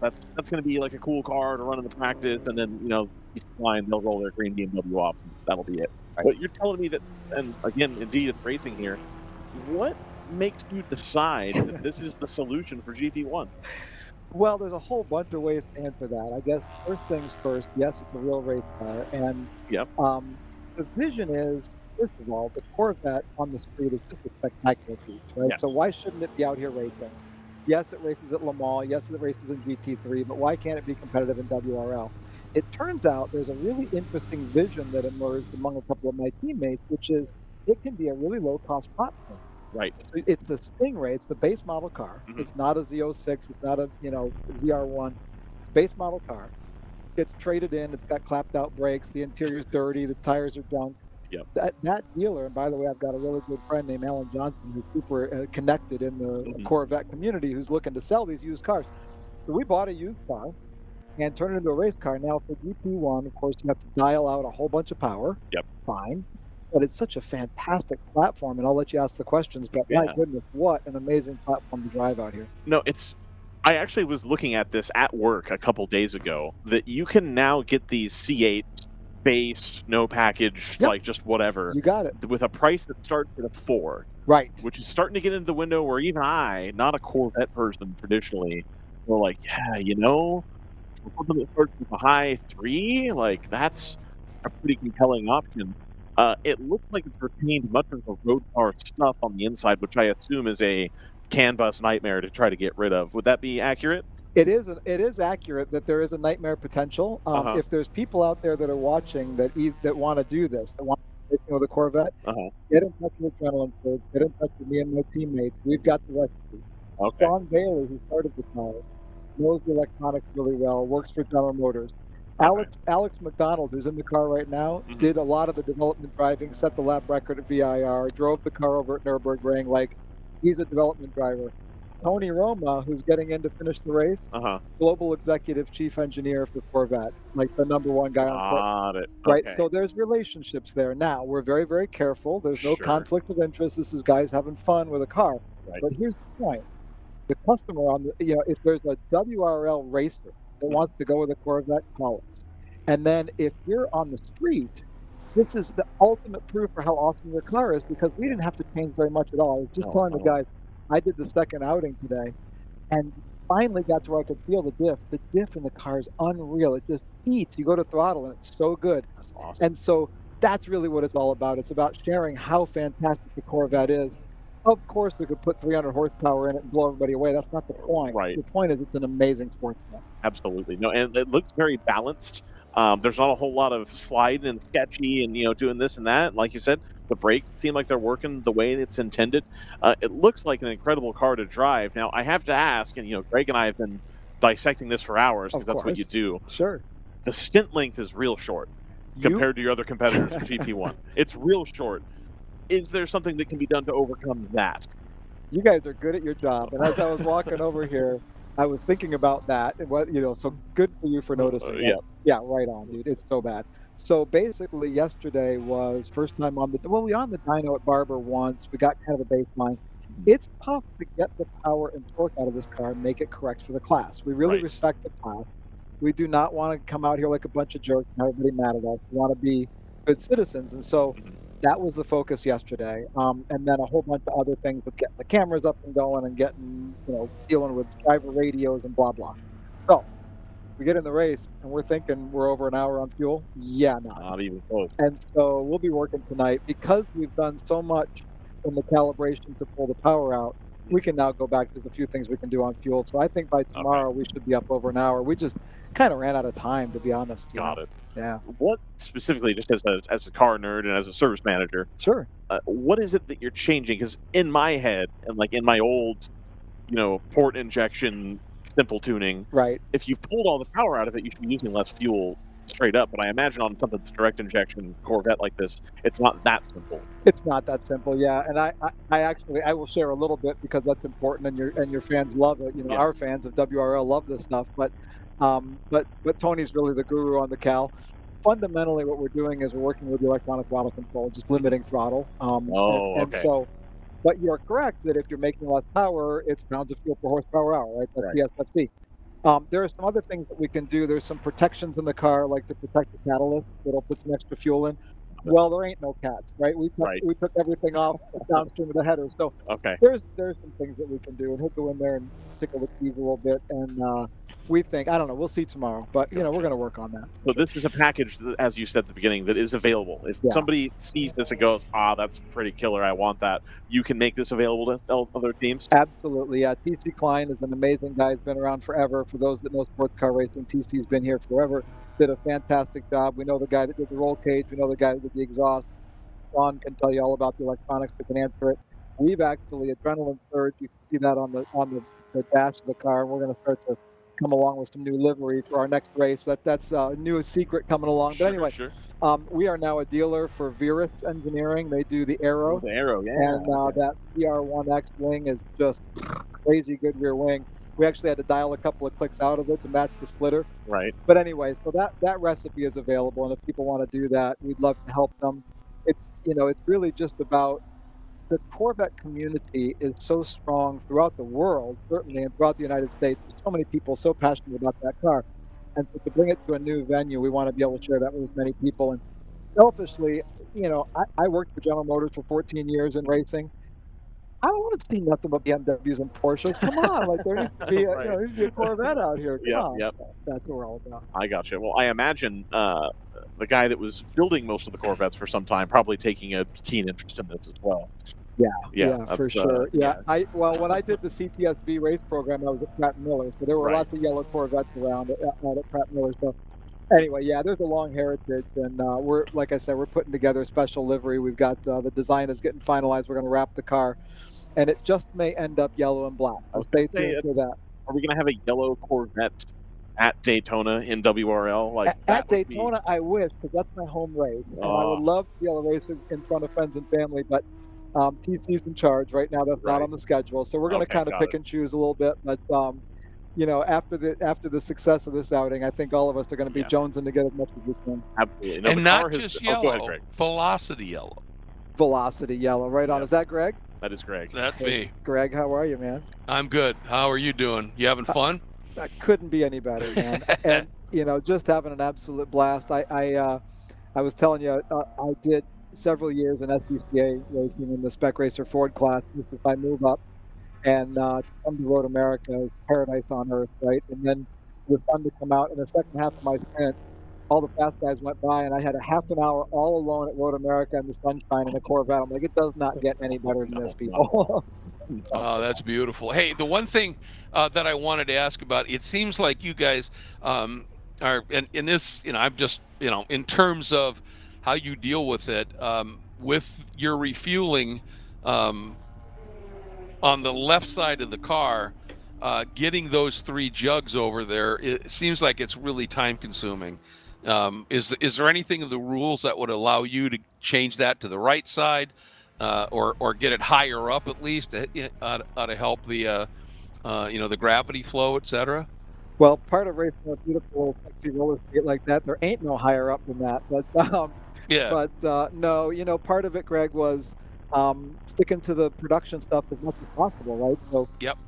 That's going to be like a cool car to run in the practice, and then they'll roll their green BMW off. And that'll be it. Right. But you're telling me that, and again, indeed, it's racing here. What makes you decide that this is the solution for GT1? Well, there's a whole bunch of ways to answer that. I guess first things first, yes, it's a real race car. And the vision is, first of all, the Corvette on the street is just a spectacular piece, right? Yeah. So why shouldn't it be out here racing? Yes, it races at Le Mans. Yes, it races in GT3. But why can't it be competitive in WRL? It turns out there's a really interesting vision that emerged among a couple of my teammates, which is it can be a really low-cost platform. Right. So it's the Stingray. It's the base model car. It's not a Z06. It's not a ZR1. It's a base model car. It's traded in. It's got clapped out brakes. The interior's dirty. The tires are junk. Yep. That dealer, and by the way, I've got a really good friend named Alan Johnson who's super connected in the Corvette community who's looking to sell these used cars. So we bought a used car and turned it into a race car. Now for GP1, of course, you have to dial out a whole bunch of power. Yep. Fine. But it's such a fantastic platform, and I'll let you ask the questions, but my goodness, what an amazing platform to drive out here. No, I actually was looking at this at work a couple days ago, that you can now get these C8 base, no package, like just whatever. You got it. With a price that starts at a 4. Right. Which is starting to get into the window where even I, not a Corvette person traditionally, were like, something that starts with a high 3, like that's a pretty compelling option. It looks like it's retained much of the road car stuff on the inside, which I assume is a CAN bus nightmare to try to get rid of. Would that be accurate? It is accurate that there is a nightmare potential. If there's people out there that are watching that want to do this, that want to race the Corvette, get in touch with Adrenaline Surge, get in touch with me and my teammates. We've got the recipe. Okay. Sean Bailey, who started the car, knows the electronics really well, works for General Motors. Alex McDonald, who's in the car right now, did a lot of the development driving, set the lap record at VIR, drove the car over at Nürburgring. Like, he's a development driver. Tony Roma, who's getting in to finish the race, global executive chief engineer for Corvette, like the #1 guy on Corvette. Right, so there's relationships there. Now, we're very, very careful. There's no conflict of interest. This is guys having fun with a car. But here's the point. The customer if there's a WRL racer that wants to go with a Corvette, call us. And then if you're on the street, this is the ultimate proof for how awesome your car is, because we didn't have to change very much at all. I was just telling the guys, I did the second outing today and finally got to where I could feel the diff. The diff in the car is unreal. It just eats. You go to throttle and it's so good. That's awesome. And so that's really what it's all about. It's about sharing how fantastic the Corvette is. Of course, we could put 300 horsepower in it and blow everybody away. That's not the point. The point is it's an amazing sports car. Absolutely. No, and it looks very balanced. There's not a whole lot of sliding and sketchy and, doing this and that. Like you said, the brakes seem like they're working the way it's intended. It looks like an incredible car to drive. Now, I have to ask, and, Greg and I have been dissecting this for hours because that's what you do. Sure. The stint length is real short compared to your other competitors in GP1. It's real short. Is there something that can be done to overcome that? You guys are good at your job. And as I was walking over here, I was thinking about that. And what, so good for you for noticing. Yeah, right on, dude. It's so bad. So basically, yesterday was first time on the dyno at Barber once. We got kind of a baseline. It's tough to get the power and torque out of this car and make it correct for the class. We really respect the class. We do not want to come out here like a bunch of jerks and have everybody mad at us. We want to be good citizens. And so that was the focus yesterday. And then a whole bunch of other things with getting the cameras up and going and getting, dealing with driver radios and blah, blah. So we get in the race and we're thinking we're over an hour on fuel. Yeah, not even close. And so we'll be working tonight because we've done so much in the calibration to pull the power out. We can now go back. There's a few things we can do on fuel. So I think by tomorrow we should be up over an hour. We just kind of ran out of time, to be honest. Got it. Yeah. What specifically, just as a car nerd and as a service manager, what is it that you're changing? Because in my head and like in my old, port injection simple tuning, if you've pulled all the power out of it, you should be using less fuel straight up. But I imagine on something that's direct injection Corvette like this, it's not that simple. It's not that simple, yeah. And I will share a little bit because that's important, and your fans love it. Our fans of WRL love this stuff. But Tony's really the guru on the cal. Fundamentally, what we're doing is we're working with the electronic throttle control, just limiting throttle. And so, but you're correct that if you're making less power, it's pounds of fuel per horsepower hour, right? That's PSFC. There are some other things that we can do. There's some protections in the car, like to protect the catalyst. That'll put some extra fuel in. Well, there ain't no cats, right? We took everything off downstream of the header. So there's some things that we can do, and he'll go in there and tickle the keys a little bit. And we think, I don't know, we'll see tomorrow, but we're going to work on that. So this is a package, that, as you said at the beginning, that is available. If somebody sees this and goes, that's pretty killer, I want that, you can make this available to other teams? Absolutely, yeah. TC Klein is an amazing guy. He's been around forever. For those that know sports car racing, TC's been here forever. Did a fantastic job. We know the guy that did the roll cage. We know the guy that did the exhaust. Sean can tell you all about the electronics. We can answer it. We've actually, Adrenaline Surge, you can see that on the dash of the car. And we're going to start to come along with some new livery for our next race. That's a new secret coming along. But anyway, we are now a dealer for Virus Engineering. They do the Aero. The Aero, yeah. And that PR1X wing is just crazy good rear wing. We actually had to dial a couple of clicks out of it to match the splitter. Right. But anyway, so that recipe is available, and if people want to do that, we'd love to help them. It's really just about the Corvette community is so strong throughout the world, certainly, and throughout the United States. There's so many people so passionate about that car. And so to bring it to a new venue, we want to be able to share that with as many people. And selfishly, I worked for General Motors for 14 years in racing. I don't want to see nothing but BMWs and Porsches. Come on, like there needs to be a Corvette out here. Come on. So that's what we're all about. I got you. Well, I imagine the guy that was building most of the Corvettes for some time probably taking a keen interest in this as well. Yeah, for sure. When I did the CTSV race program, I was at Pratt Miller, so there were lots of yellow Corvettes around at Pratt Miller. So anyway, there's a long heritage, and we're, like I said, we're putting together a special livery. We've got the design is getting finalized. We're going to wrap the car, and it just may end up yellow and black. Stay tuned for that. Are we going to have a yellow Corvette at Daytona in WRL, like at Daytona, I wish, because that's my home race, and I would love to be able to race in front of friends and family, but TC's in charge right now. That's not on the schedule, so we're going to kind of pick and choose a little bit. But you know, after the success of this outing, I think all of us are going to be jonesing to get as much as we can. Absolutely, no, and not just yellow, ahead, velocity yellow. Velocity yellow, right on. Is that Greg? That is Greg. That's me. Greg, how are you, man? I'm good. How are you doing? You having fun? That couldn't be any better, man. And you know, just having an absolute blast. I was telling you, I did several years in SCCA racing in the Spec Racer Ford class. This is my move up, and to come to Road America is paradise on earth, right? And then the sun to come out in the second half of my sprint. All the fast guys went by, and I had a half an hour all alone at Road America in the sunshine in a Corvette. I'm like, it does not get any better than this, people. Oh, that's beautiful. Hey, the one thing that I wanted to ask about, it seems like you guys are, in this, you know, I'm just, you know, in terms of how you deal with it, with your refueling on the left side of the car, getting those 3 jugs over there, it seems like it's really time consuming. Is there anything in the rules that would allow you to change that to the right side, or get it higher up at least, to help the you know, the gravity flow, etc.? Well, part of racing a beautiful, sexy roller skate like that, there ain't no higher up than that. But yeah. But no, you know, part of it, Greg, was sticking to the production stuff as much as possible, right? So, yep.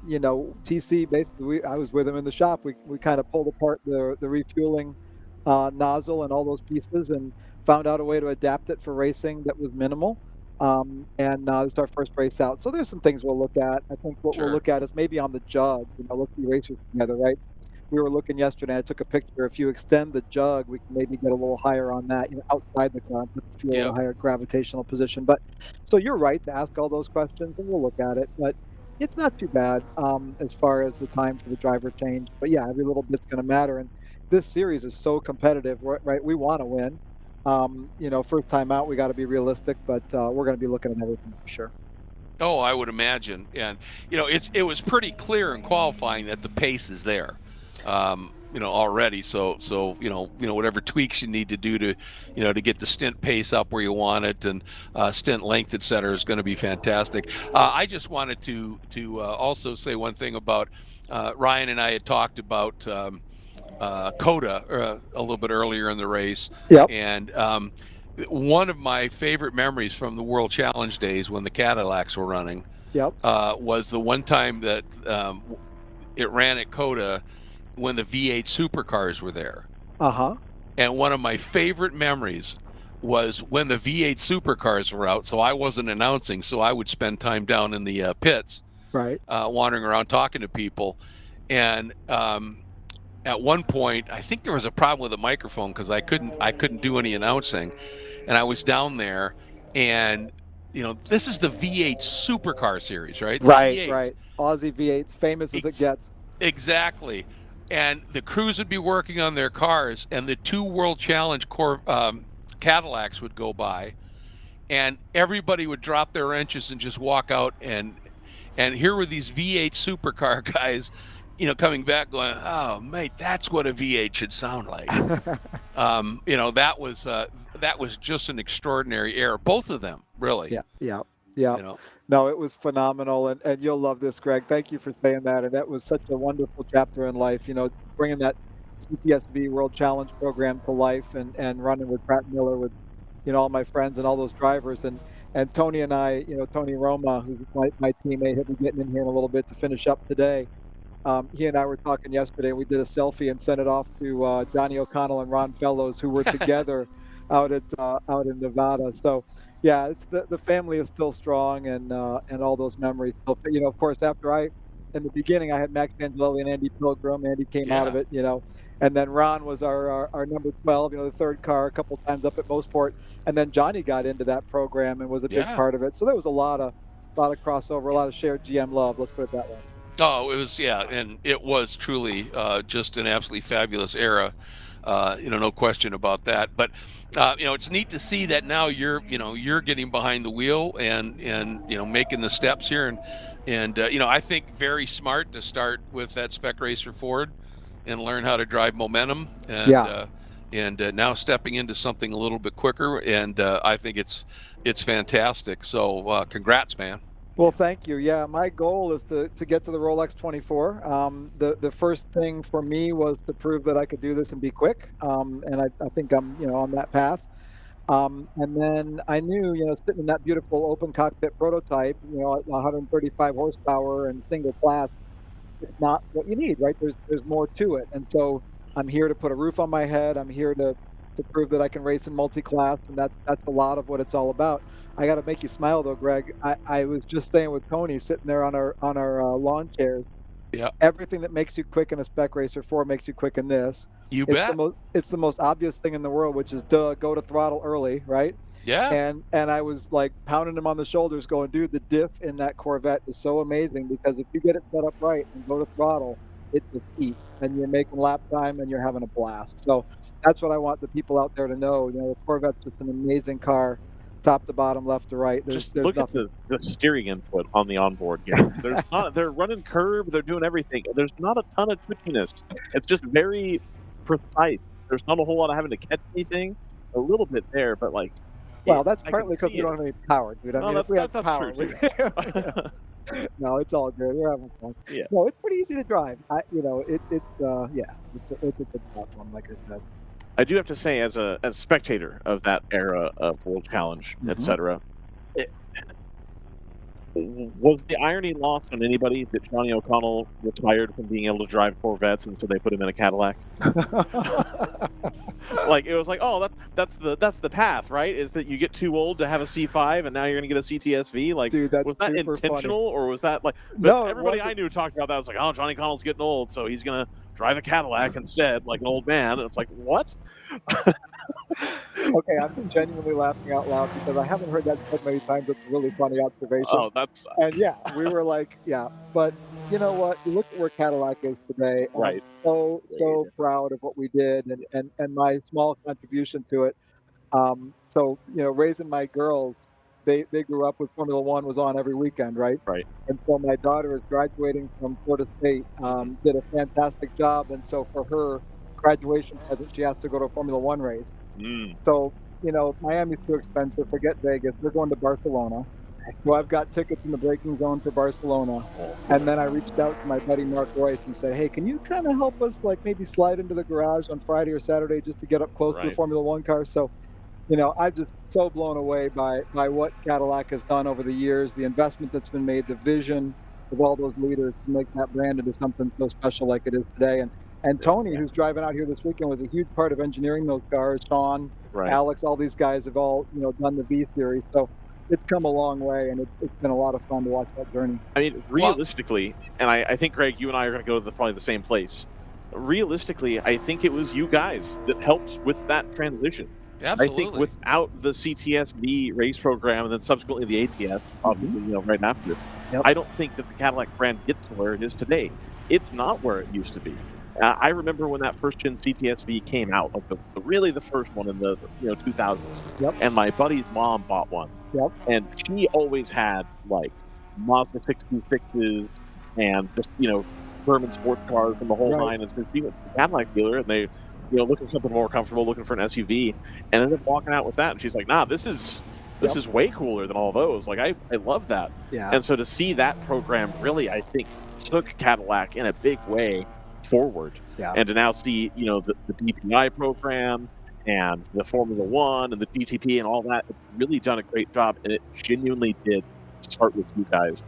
You know, TC basically, I was with him in the shop. We kind of pulled apart the refueling nozzle and all those pieces, and found out a way to adapt it for racing that was minimal. And this is our first race out. So there's some things we'll look at. I think what we'll look at is maybe on the jug. You know, let's be racers together, right? We were looking yesterday. I took a picture. If you extend the jug, we can maybe get a little higher on that, you know, outside the car, and put the fuel in a higher gravitational position. But so you're right to ask all those questions, and we'll look at it. But it's not too bad as far as the time for the driver change. But yeah, every little bit's going to matter. And this series is so competitive, right? We want to win. You know, first time out, we got to be realistic, but we're going to be looking at everything for sure. Oh, I would imagine. And, you know, it was pretty clear in qualifying that the pace is there, you know, already. So, you know, whatever tweaks you need to do to, you know, to get the stint pace up where you want it, and stint length, et cetera, is going to be fantastic. I just wanted to also say one thing about Ryan and I had talked about Coda a little bit earlier in the race. Yep. And one of my favorite memories from the World Challenge days when the Cadillacs were running was the one time that it ran at Coda when the V8 supercars were there. And one of my favorite memories was when the V8 supercars were out. So I wasn't announcing, so I would spend time down in the pits, right, wandering around talking to people. And at one point, I think there was a problem with the microphone because I couldn't do any announcing, and I was down there, and you know, this is the V8 supercar series, right? Right. Aussie V8s, famous as it gets. Exactly. And the crews would be working on their cars, and the 2 World Challenge Cadillacs would go by, and everybody would drop their wrenches and just walk out, and here were these V8 supercar guys, you know, coming back going, oh, mate, that's what a V8 should sound like. You know, that was just an extraordinary era. Both of them, really. Yeah. You know? No, it was phenomenal, and you'll love this, Greg. Thank you for saying that, and that was such a wonderful chapter in life, you know, bringing that CTSV World Challenge program to life, and running with Pratt Miller with, you know, all my friends and all those drivers, and Tony and I, you know, Tony Roma, who's my teammate, he'll be getting in here in a little bit to finish up today. He and I were talking yesterday. We did a selfie and sent it off to Johnny O'Connell and Ron Fellows, who were together out in Nevada. So, yeah, it's the family is still strong, and all those memories. So, you know, of course, in the beginning, I had Max Angelelli and Andy Pilgrim. Andy came out of it, you know, and then Ron was our number 12, you know, the third car, a couple times up at Motorsports, and then Johnny got into that program and was a big part of it. So there was a lot of crossover, a lot of shared GM love. Let's put it that way. Oh, it was, and it was truly just an absolutely fabulous era. You know, no question about that. But you know, it's neat to see that now you're getting behind the wheel and you know, making the steps here, and you know, I think very smart to start with that Spec Racer Ford and learn how to drive momentum. And, Yeah. And now stepping into something a little bit quicker, and I think it's fantastic. So congrats, man. Well, thank you. Yeah, my goal is to get to the Rolex 24. The first thing for me was to prove that I could do this and be quick, and I think I'm on that path. And then I knew sitting in that beautiful open cockpit prototype, 135 horsepower and single class, it's not what you need, right? There's more to it. And so I'm here to put a roof on my head. I'm here to prove that I can race in multi-class, and that's a lot of what it's all about. I got to make you smile though, Greg. I was just staying with Tony, sitting there on our lawn chairs. Yeah. Everything that makes you quick in a Spec Racer 4 makes you quick in this. You bet. It's the most obvious thing in the world, which is go to throttle early, right? Yeah. And I was like pounding him on the shoulders going, dude, the diff in that Corvette is so amazing, because if you get it set up right and go to throttle, it just eats, and you're making lap time and you're having a blast. So that's what I want the people out there to know. The Corvette's just an amazing car, top to bottom, left to right. Just there's look nothing. at the steering input on the onboard game. They're running curve, they're doing everything. There's not a ton of twitchiness. It's just very precise. There's not a whole lot of having to catch anything. A little bit there, but like. Well, that's partly because we don't have any power, dude. I mean, if we have that's power, true, no, it's all good. We're having fun. Yeah. No, it's pretty easy to drive. It's a good platform, like I said. I do have to say, as a spectator of that era of World Challenge, etc., was the irony lost on anybody that Johnny O'Connell retired from being able to drive Corvettes, and so they put him in a Cadillac? Like, it was like, oh, that's the path, right? Is that you get too old to have a C5, and now you're going to get a CTSV? Like, dude, that's was that intentional, or was that like? No, everybody I knew talked about that. It's like, oh, Johnny Connell's getting old, so he's going to drive a Cadillac instead, like an old man. And it's like, what? Okay, I'm genuinely laughing out loud because I haven't heard that said many times. It's a really funny observation. Oh, that's and yeah, we were like, yeah, but you know what? You look at where Cadillac is today. Right. I'm so proud of what we did and my small contribution to it. So raising my girls, they grew up with Formula One, was on every weekend, right? Right. And so my daughter is graduating from Florida State, did a fantastic job, and so for her graduation present, she has to go to a Formula One race. So Miami's too expensive. Forget Vegas. We're going to Barcelona. So I've got tickets in the braking zone for Barcelona. And then I reached out to my buddy Mark Royce and said, hey, can you kind of help us, like, maybe slide into the garage on Friday or Saturday just to get up close to the Formula One car? So, I'm just so blown away by what Cadillac has done over the years, the investment that's been made, the vision of all those leaders to make that brand into something so special like it is today. And Tony, who's driving out here this weekend, was a huge part of engineering those cars. Sean, Alex, all these guys have all, done the V series. So it's come a long way, and it's been a lot of fun to watch that journey. I mean, realistically, and I think, Greg, you and I are going to go to probably the same place. Realistically, I think it was you guys that helped with that transition. Absolutely. I think without the CTSV race program and then subsequently the ATS, obviously, right after, I don't think that the Cadillac brand gets to where it is today. It's not where it used to be. I remember when that first gen CTSV came out, like the first one in the 2000s. And my buddy's mom bought one. And she always had like Mazda 66s and just German sports cars and the whole line. And so she went to the Cadillac dealer and they looking for something more comfortable, looking for an SUV, and ended up walking out with that. And she's like, nah, this is way cooler than all those. Like, I love that. And so to see that program really, I think, took Cadillac in a big way forward. And to now see, the DPI program and the Formula One and the GTP and all that, it's really done a great job. And it genuinely did start with you guys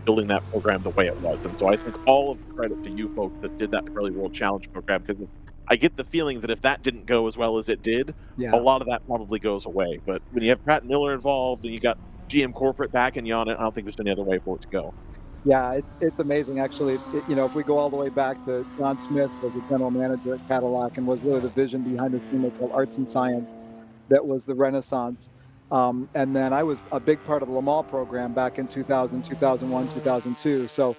building that program the way it was. And so I think all of the credit to you folks that did that Pirelli World Challenge program, because I get the feeling that if that didn't go as well as it did, a lot of that probably goes away. But when you have Pratt & Miller involved and you got GM Corporate backing you on it, I don't think there's any other way for it to go. Yeah, it's amazing, actually. If we go all the way back to John Smith was the general manager at Cadillac and was really the vision behind the scene they called Arts and Science. That was the Renaissance. And then I was a big part of the Le Mans program back in 2000, 2001, 2002. So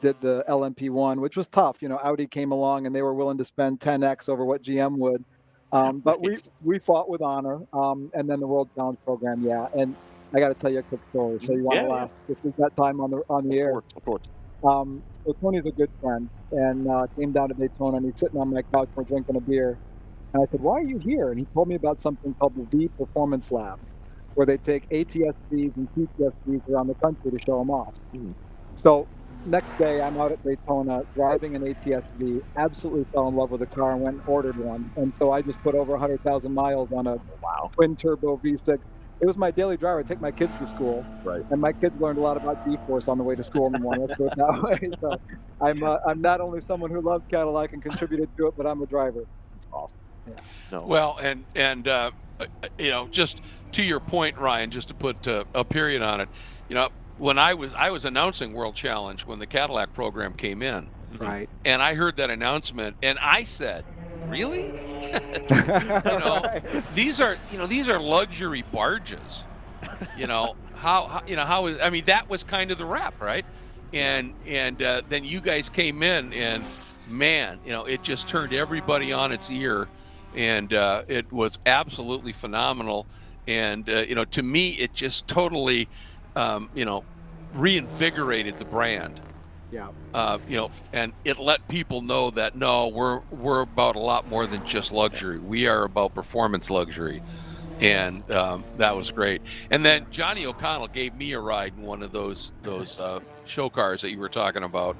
did the LMP1, which was tough. Audi came along and they were willing to spend 10x over what GM would. But we fought with honor. And then the World Challenge program, and I got to tell you a quick story. So you want to laugh if we've got time on the air? Of course. So Tony's a good friend, and came down to Daytona, and he's sitting on my couch, we're drinking a beer, and I said, "Why are you here?" And he told me about something called the V Performance Lab, where they take ATSVs and PTSVs around the country to show them off. So next day, I'm out at Daytona driving an ATSV, absolutely fell in love with the car and went and ordered one. And so I just put over 100,000 miles on a twin turbo V6. It was my daily driver. I take my kids to school, and my kids learned a lot about G-force on the way to school in the morning. Let's do it that way. So I'm not only someone who loves Cadillac and contributed to it, but I'm a driver. It's awesome. Yeah. No. Well, and you know, just to your point, Ryan, just to put a period on it, you know, when I was announcing World Challenge when the Cadillac program came in, Right. and I heard that announcement, and I said, "Really?" You know, these are luxury barges. You know how is, I mean, that was kind of the rap, right? And then you guys came in, and man, you know, it just turned everybody on its ear, and it was absolutely phenomenal. And you know, to me, it just totally, you know, reinvigorated the brand. Yeah. You know, and it let people know that no, we're about a lot more than just luxury. We are about performance luxury, and that was great. And then Johnny O'Connell gave me a ride in one of those show cars that you were talking about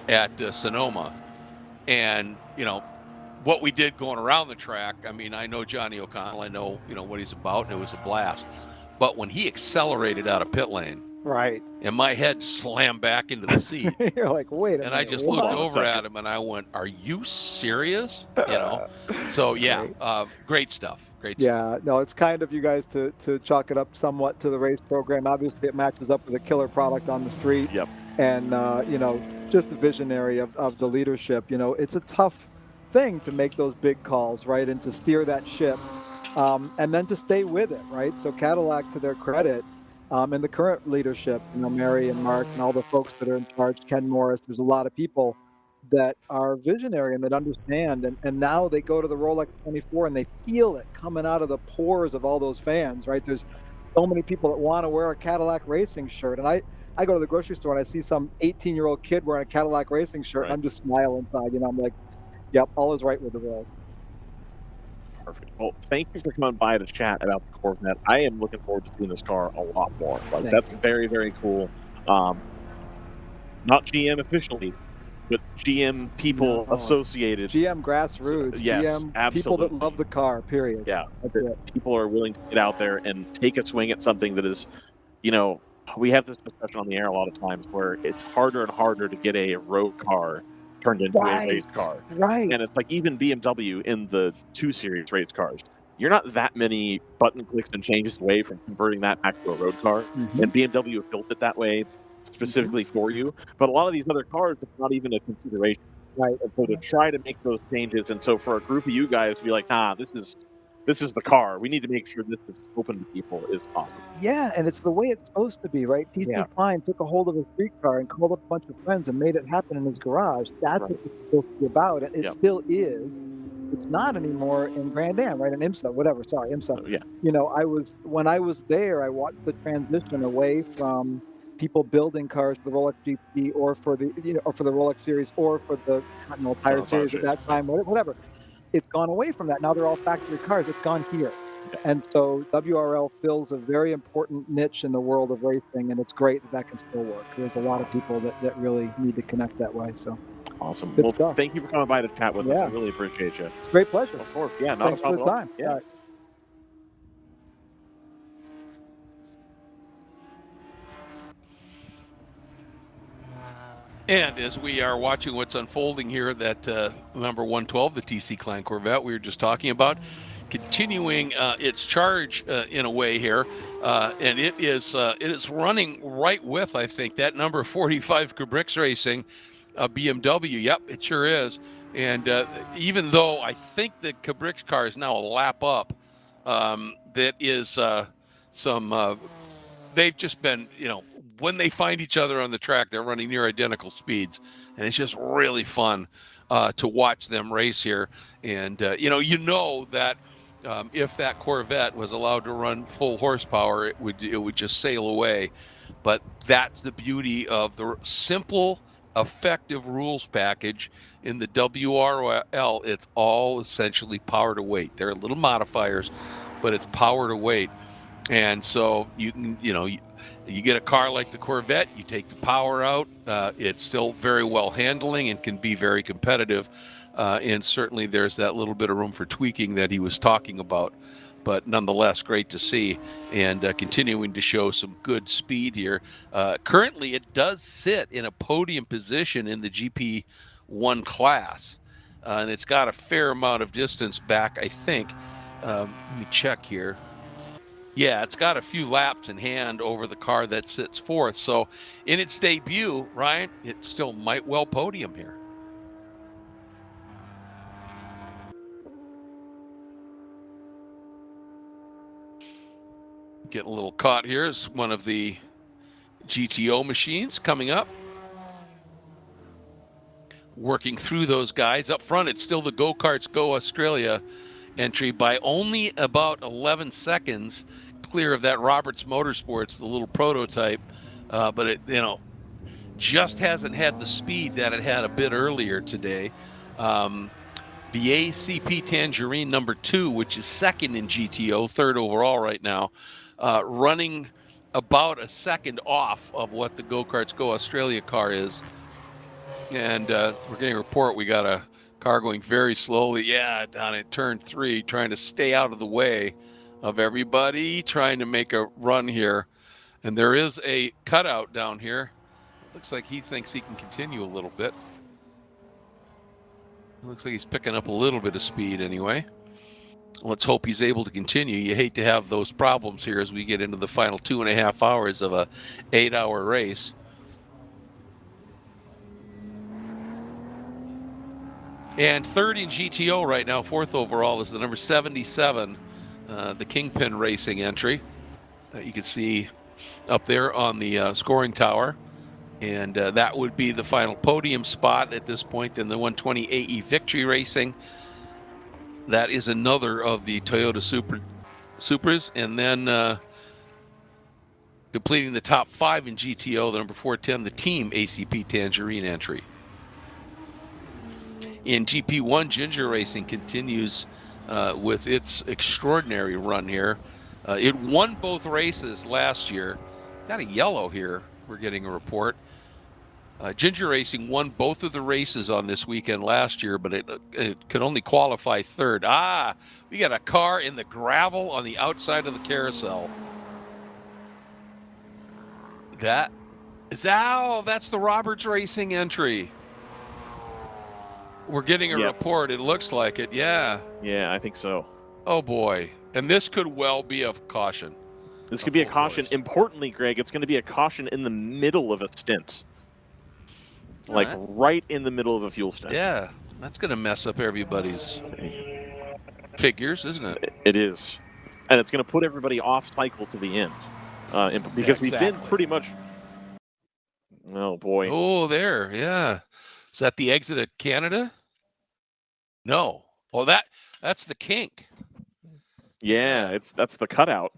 at Sonoma, and you know what we did going around the track. I mean, I know Johnny O'Connell. I know what he's about, and it was a blast. But when he accelerated out of pit lane. Right. And my head slammed back into the seat. You're like, wait a minute. And I just looked over at him and I went, "Are you serious?" You know? So yeah, great stuff. Great stuff. Yeah, no, it's kind of you guys to chalk it up somewhat to the race program. Obviously, it matches up with a killer product on the street. Yep. And, you know, just the visionary of the leadership. You know, it's a tough thing to make those big calls, right? And to steer that ship and then to stay with it, right? So Cadillac, to their credit, and the current leadership, you know, Mary and Mark and all the folks that are in charge, Ken Morris, there's a lot of people that are visionary and that understand. And now they go to the Rolex 24 and they feel it coming out of the pores of all those fans, right? There's so many people that want to wear a Cadillac racing shirt. And I go to the grocery store and I see some 18-year-old kid wearing a Cadillac racing shirt. And I'm just smiling inside, you know, I'm like, yep, all is right with the world. Perfect. Well, thank you for coming by to chat about the Corvette. I am looking forward to seeing this car a lot more. Like, that's very, very cool. Not GM officially, but GM people associated. GM grassroots. Yes, GM absolutely. people that love the car, period. Yeah. People are willing to get out there and take a swing at something that is, you know, we have this discussion on the air a lot of times where it's harder and harder to get a road car turned into a race car. Right. And it's like even BMW in the 2 Series race cars, you're not that many button clicks and changes away from converting that back to a road car. And BMW have built it that way specifically for you. But a lot of these other cars, it's not even a consideration. Right. And so to try to make those changes, and so for a group of you guys to be like, nah, this is the car. We need to make sure this is open to people is awesome. Yeah, and it's the way it's supposed to be, right? TC Klein took a hold of a street car and called up a bunch of friends and made it happen in his garage. That's what it's supposed to be about. And it still is. It's not anymore in Grand Am, right? In IMSA, whatever. Sorry, IMSA. Yeah. You know, when I was there, I watched the transition away from people building cars for the Rolex GP or for the or for the Rolex series or for the Continental Tire series at that time, whatever. It's gone away from that. Now they're all factory cars. It's gone here. And so WRL fills a very important niche in the world of racing, and it's great that can still work. There's a lot of people that really need to connect that way. So awesome. Good well, stuff. Thank you for coming by to chat with us. I really appreciate you. It's a great pleasure. Of course. Yeah, not Thanks a problem. for the time. Yeah. All right. And as we are watching what's unfolding here, that number 112, the TC Klein Corvette we were just talking about, continuing its charge in a way here, and it is running right with, I think, that number 45 Cabrix Racing BMW. Yep, it sure is. And even though I think the Cabrix car is now a lap up, that is they've just been, when they find each other on the track, they're running near identical speeds, and it's just really fun to watch them race here. And that if that Corvette was allowed to run full horsepower, it would just sail away. But that's the beauty of the simple effective rules package in the WRL. It's all essentially power to weight. There are little modifiers, but it's power to weight. And so you can, you get a car like the Corvette, you take the power out. It's still very well handling and can be very competitive. And certainly there's that little bit of room for tweaking that he was talking about. But nonetheless, great to see, and continuing to show some good speed here. Currently, it does sit in a podium position in the GP1 class, and it's got a fair amount of distance back, I think. Let me check here. Yeah, it's got a few laps in hand over the car that sits fourth. So in its debut, Ryan, it still might well podium here. Getting a little caught here is one of the GTO machines coming up. Working through those guys. Up front, it's still the Go-Karts Go Australia entry by only about 11 seconds clear of that Roberts Motorsports, the little prototype. But it, just hasn't had the speed that it had a bit earlier today. The ACP Tangerine number 2, which is second in GTO, third overall right now, running about a second off of what the Go-Karts Go Australia car is. And we're getting a report we got a car going very slowly, down at turn 3, trying to stay out of the way of everybody, trying to make a run here. And there is a cutout down here. Looks like he thinks he can continue a little bit. Looks like he's picking up a little bit of speed anyway. Let's hope he's able to continue. You hate to have those problems here as we get into the final 2.5 hours of a 8-hour race. And third in GTO right now, fourth overall, is the number 77, the Kingpin Racing entry that you can see up there on the scoring tower. And that would be the final podium spot at this point in the 120 AE Victory Racing. That is another of the Toyota Supras. And then completing the top 5 in GTO, the number 410, the Team ACP Tangerine entry. In GP1, Ginger Racing continues with its extraordinary run here. It won both races last year. Got a yellow here, we're getting a report. Ginger Racing won both of the races on this weekend last year, but it could only qualify third. We got a car in the gravel on the outside of the carousel. That's the Roberts Racing entry. We're getting a report. It looks like it. Yeah. Yeah, I think so. Oh, boy. And this could well be a caution. This could be a caution. Importantly, Greg, it's going to be a caution in the middle of a stint. Like right in the middle of a fuel stint. Yeah, that's going to mess up everybody's figures, isn't it? It is. And it's going to put everybody off cycle to the end. Because we've been pretty much... Oh, boy. Oh, there, yeah. Is that the exit at Canada? No. Well, that's the kink. Yeah, that's the cutout.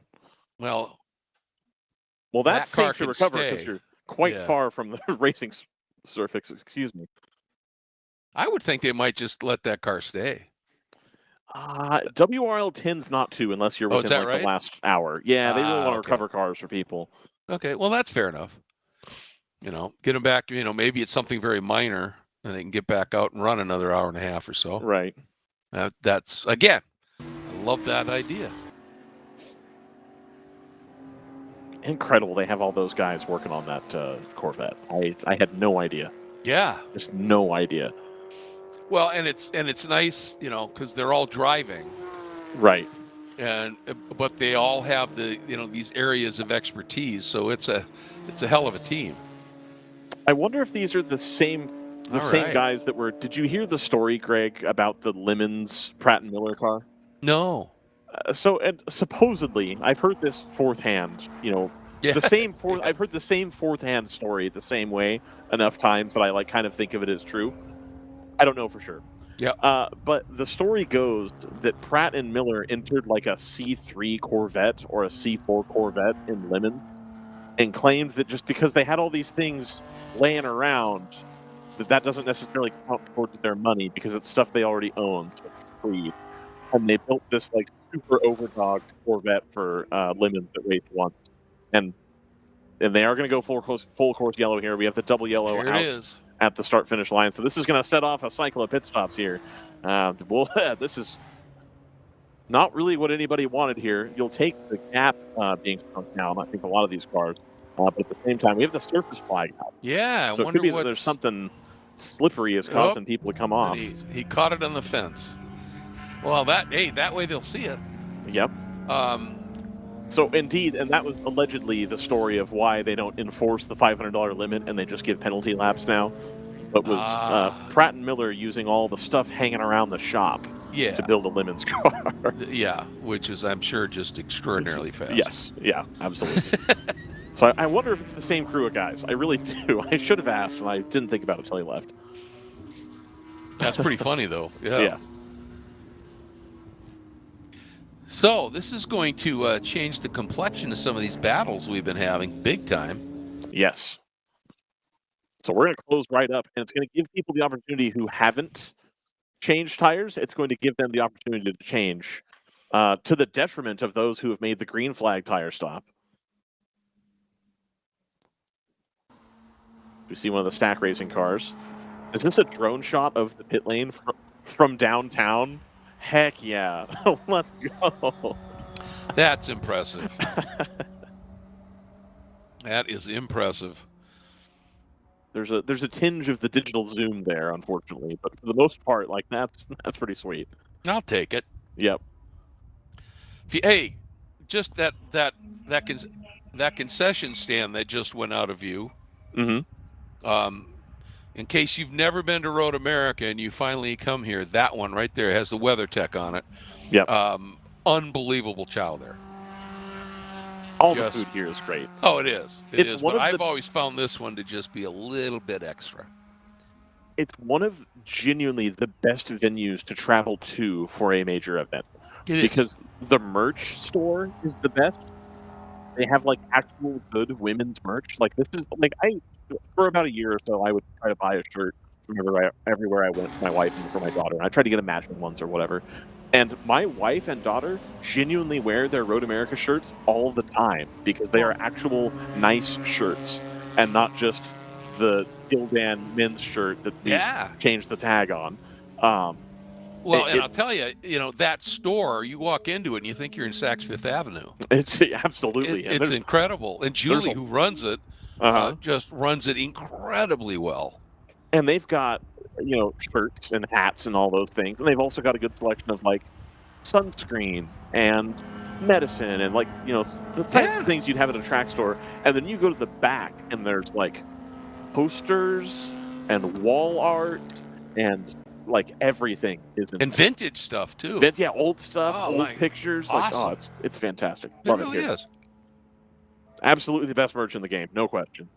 Well, that's safe to recover because you're quite far from the racing surface. Excuse me. I would think they might just let that car stay. WRL tends not to unless you're within the last hour. Yeah, they really want to recover cars for people. Okay, well, that's fair enough. Get them back. Maybe it's something very minor, and they can get back out and run another hour and a half or so. Right. That's, again, I love that idea. Incredible they have all those guys working on that Corvette. I had no idea. Yeah. Just no idea. Well, and it's nice, because they're all driving. Right. But they all have these areas of expertise, so it's a hell of a team. I wonder if these are the same guys that were. Did you hear the story, Greg, about the Lemons Pratt and Miller car? No. And supposedly, I've heard this fourth hand. I've heard the same fourth hand story the same way enough times that I kind of think of it as true. I don't know for sure. Yeah. But the story goes that Pratt and Miller entered like a C3 Corvette or a C4 Corvette in Lemon, and claimed that just because they had all these things laying around, that doesn't necessarily count towards their money because it's stuff they already own, so it's free. And they built this like super overdog Corvette for Lemons that raced once, and they are going to go full course yellow here. We have the double yellow There out it is. at the start finish line, so this is going to set off a cycle of pit stops here. This is not really what anybody wanted here. You'll take the gap being shrunk down. I think a lot of these cars, but at the same time, we have the surface flag out. Yeah, So I it could be wonder that there's something slippery is causing people to come off. He caught it on the fence. Well, that way they'll see it. Yep. So indeed, and that was allegedly the story of why they don't enforce the $500 limit and they just give penalty laps now. But was Pratt and Miller using all the stuff hanging around the shop to build a Lemons car? Yeah, which is, I'm sure, just extraordinarily fast. Yes, yeah, absolutely. So I wonder if it's the same crew of guys. I really do. I should have asked, and I didn't think about it until he left. That's pretty funny, though. Yeah. So this is going to change the complexion of some of these battles we've been having big time. Yes. So we're going to close right up, and it's going to give people the opportunity who haven't changed tires. It's going to give them the opportunity to change to the detriment of those who have made the green flag tire stop. We see one of the stack racing cars. Is this a drone shot of the pit lane from downtown? Heck yeah. Let's go. That's impressive. That is impressive. There's a tinge of the digital zoom there, unfortunately, but for the most part, like that's pretty sweet. I'll take it. Yep. Hey, just that concession stand that just went out of view. Mm-hmm. In case you've never been to Road America and you finally come here, that one right there has the WeatherTech on it. Yep. Unbelievable chow there. All the food here is great. Oh, it is. It is. But I've always found this one to just be a little bit extra. It's one of genuinely the best venues to travel to for a major event. Because the merch store is the best. They have like actual good women's merch. Like this is like for about a year or so, I would try to buy a shirt from everywhere I went for my wife and for my daughter. And I tried to get them matching ones or whatever. And my wife and daughter genuinely wear their Road America shirts all the time because they are actual nice shirts and not just the Gildan men's shirt that we changed the tag on. Well, and I'll tell you, that store, you walk into it and you think you're in Saks Fifth Avenue. It's absolutely. It's incredible. And Julie, who runs it, just runs it incredibly well. And they've got, shirts and hats and all those things. And they've also got a good selection of like sunscreen and medicine and like, the type of things you'd have at a track store. And then you go to the back and there's like posters and wall art and like everything is in and vintage stuff too. Old stuff, old pictures. Awesome. Like, it's fantastic. It Love really it here. is. Absolutely the best merch in the game, no question.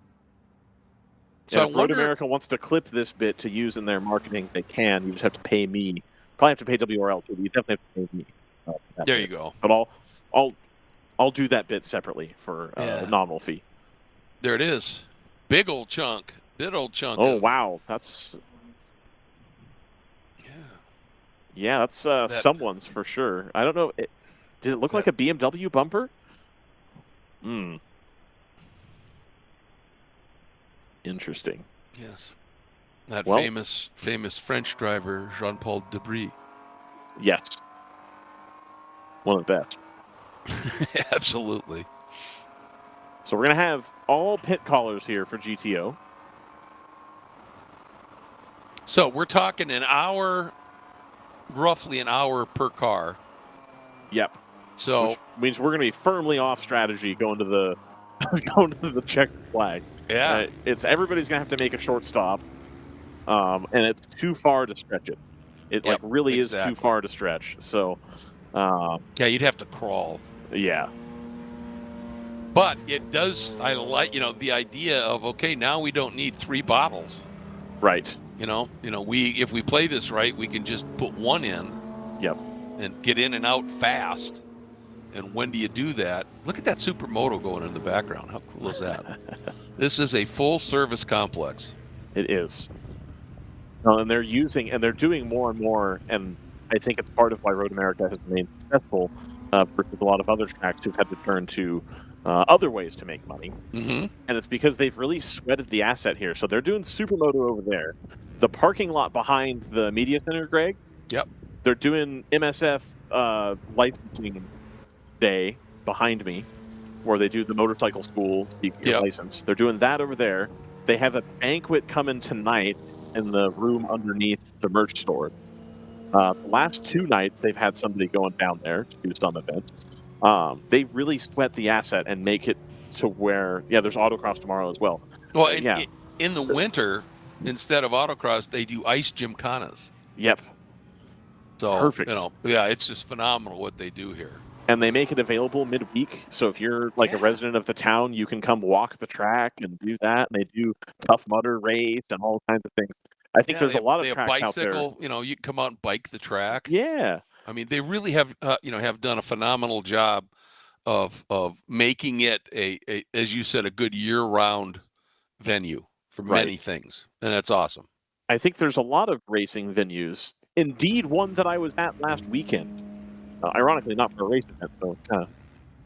So if Road America wants to clip this bit to use in their marketing, they can. You just have to pay me. Probably have to pay WRL too. But you definitely have to pay me. There you go. But I'll do that bit separately for a nominal fee. There it is. Big old chunk. Oh wow, that's. Yeah, that's someone's for sure. I don't know. Did it look like a BMW bumper? Interesting. Yes. That famous French driver, Jean-Paul Debris. Yes. One of the best. Absolutely. So we're going to have all pit callers here for GTO. So we're talking roughly an hour per car. Yep. So which means we're going to be firmly off strategy going to the check flag. Yeah. Everybody's going to have to make a short stop, and it's too far to stretch it. It really is too far to stretch. So, you'd have to crawl. Yeah. But it does. I like the idea of now we don't need 3 bottles. Right. If we play this right, we can just put one in. Yep. And get in and out fast. And when do you do that? Look at that Supermoto going in the background. How cool is that? This is a full service complex. It is. And they're doing more and more, and I think it's part of why Road America has remained successful versus a lot of other tracks who've had to turn to other ways to make money. Mm-hmm. And it's because they've really sweated the asset here. So they're doing Supermoto over there. The parking lot behind the media center, Greg. Yep. They're doing MSF licensing day behind me, where they do the motorcycle school license. They're doing that over there. They have a banquet coming tonight in the room underneath the merch store. The last 2 nights, they've had somebody going down there to do some event. They really sweat the asset and make it to where, there's autocross tomorrow as well. Well, in the winter, instead of autocross, they do ice gymkhanas. Yep. So, perfect. It's just phenomenal what they do here. And they make it available midweek. So if you're like a resident of the town, you can come walk the track and do that. And they do Tough Mudder race and all kinds of things. I think there's a lot of tracks out there. You can come out and bike the track. Yeah. I mean, they really have done a phenomenal job of making it a as you said, a good year-round venue for many things, and that's awesome. I think there's a lot of racing venues. Indeed, one that I was at last weekend. Ironically, not for a race event, so it kind of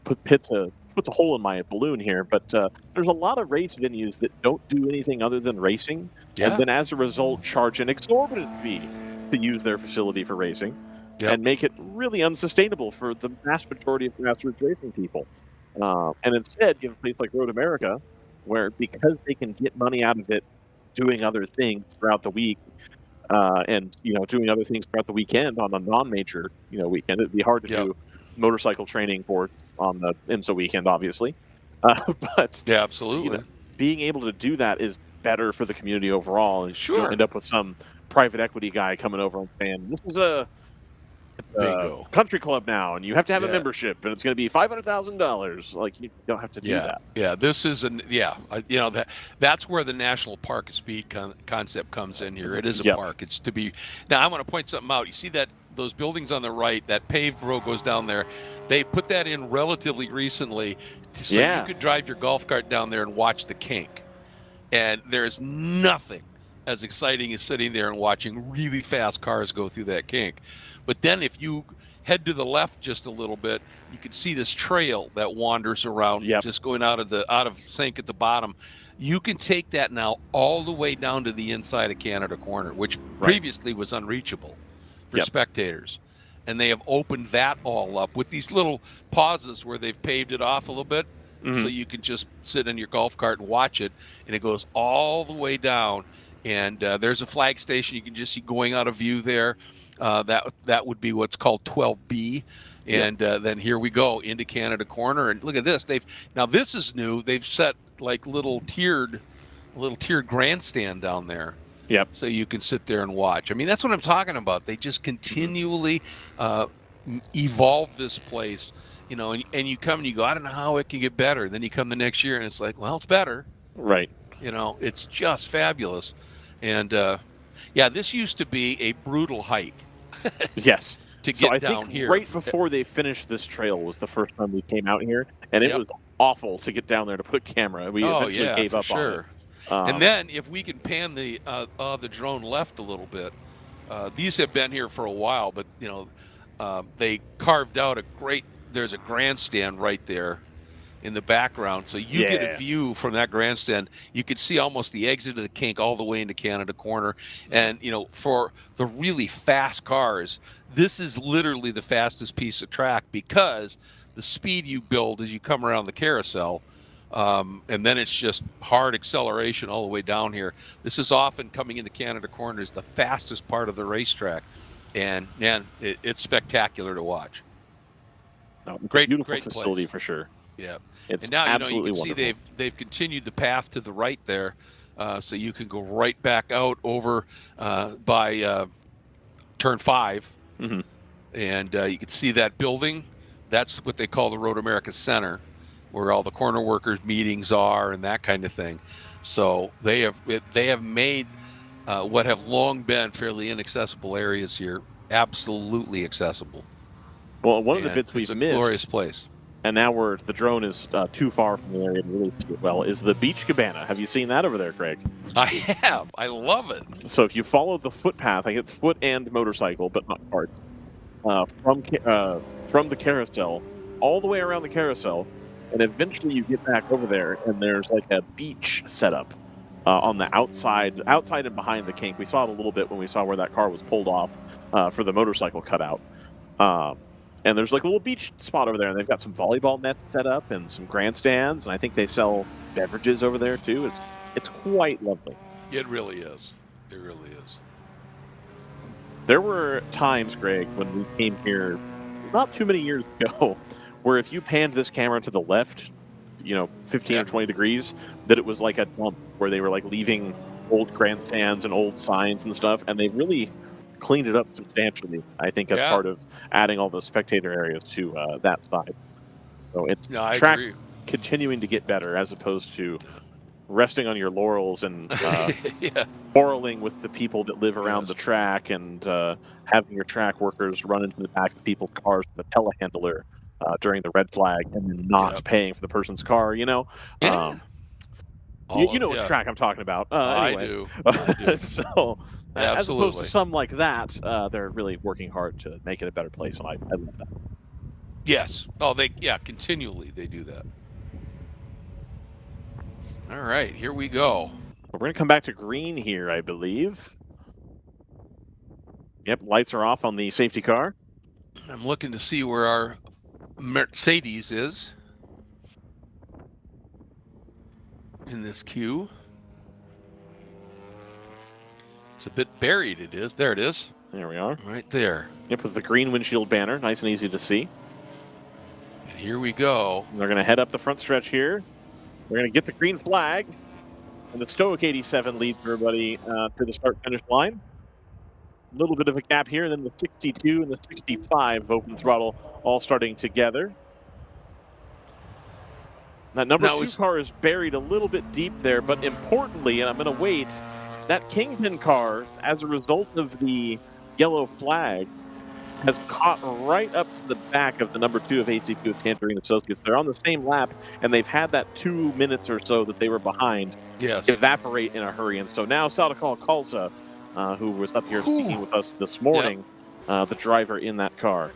puts a hole in my balloon here. But there's a lot of race venues that don't do anything other than racing, and then as a result, charge an exorbitant fee to use their facility for racing. And make it really unsustainable for the vast majority of grassroots racing people. And instead, you have a place like Road America, where because they can get money out of it doing other things throughout the week, and doing other things throughout the weekend on a non-major weekend. It'd be hard to do motorcycle training for on the IMSA weekend, obviously. But absolutely, being able to do that is better for the community overall. And sure, you'll end up with some private equity guy coming over and saying, "This is a country club now, and you have to have a membership, and it's going to be $500,000." Like, you don't have to do that. Yeah, this is that's where the National Park of Speed concept comes in here. It is a park. It's to be. Now, I want to point something out. You see those buildings on the right, that paved road goes down there. They put that in relatively recently, so you could drive your golf cart down there and watch the kink. And there's nothing as exciting as sitting there and watching really fast cars go through that kink. But then if you head to the left just a little bit, you can see this trail that wanders around, just going out of sync at the bottom. You can take that now all the way down to the inside of Canada Corner, which previously was unreachable for spectators. And they have opened that all up with these little pauses where they've paved it off a little bit, so you can just sit in your golf cart and watch it, and it goes all the way down. And there's a flag station you can just see going out of view there. That would be what's called 12B. And then here we go into Canada Corner. And look at this. Now this is new. They've set like little tiered grandstand down there. Yep. So you can sit there and watch. I mean, that's what I'm talking about. They just continually evolve this place, and you come and you go, I don't know how it can get better. Then you come the next year and it's like, well, it's better. Right. It's just fabulous. And this used to be a brutal hike. Yes. To get down here. Right before they finished this trail was the first time we came out here, and it was awful to get down there to put camera. We eventually gave up on it. And then if we can pan the drone left a little bit, these have been here for a while, but they carved out there's a grandstand right there in the background, so you get a view from that grandstand. You could see almost the exit of the kink all the way into Canada Corner. And for the really fast cars, this is literally the fastest piece of track, because the speed you build as you come around the carousel, and then it's just hard acceleration all the way down here. This is often coming into Canada Corner is the fastest part of the racetrack, and man, it's spectacular to watch. Great facility place. For sure. Yeah, it's and now absolutely you can wonderful. See they've continued the path to the right there, so you can go right back out over by turn 5, and you can see that building. That's what they call the Road America Center, where all the corner workers meetings are and that kind of thing. So they have made what have long been fairly inaccessible areas here absolutely accessible. Well, one of the bits we've missed. Glorious place. and now the drone is too far from the area to really see it well, is the beach cabana. Have you seen that over there, Craig? I have. I love it. So if you follow the footpath, like it's foot and motorcycle, but not carts, from the carousel all the way around the carousel, and eventually you get back over there, and there's like a beach setup on the outside and behind the kink. We saw it a little bit when we saw where that car was pulled off for the motorcycle cutout. And there's like a little beach spot over there, and they've got some volleyball nets set up and some grandstands, and I think they sell beverages over there too. It's quite lovely. It really is. It really is. There were times, Greg, when we came here not too many years ago, where if you panned this camera to the left, 15 or 20 degrees, that it was like a dump where they were like leaving old grandstands and old signs and stuff, and they really cleaned it up substantially, I think, as part of adding all those spectator areas to that side. So it's track continuing to get better as opposed to resting on your laurels and quarreling with the people that live around the track and having your track workers run into the back of people's cars with a telehandler during the red flag and then not paying for the person's car, you know which track I'm talking about. Anyway. I do. So as opposed to some like that, they're really working hard to make it a better place, and I love that. Yes. Oh, continually they do that. All right, here we go. We're going to come back to green here, I believe. Yep, lights are off on the safety car. I'm looking to see where our Mercedes is in this queue. It's a bit buried, it is. There it is. There we are. Right there. Yep, with the green windshield banner. Nice and easy to see. And here we go. They're going to head up the front stretch here. We're going to get the green flag. And the Stoic 87 leads everybody to the start-finish line. A little bit of a gap here, and then the 62 and the 65 open throttle all starting together. That number 2 car is buried a little bit deep there, but importantly, and I'm going to wait, that Kingpin car, as a result of the yellow flag, has caught right up to the back of the number 2 of ACP with Tangerine Associates. They're on the same lap, and they've had that 2 minutes or so that they were behind evaporate in a hurry. And so now Sadakal Kalsa, who was up here speaking with us this morning, the driver in that car.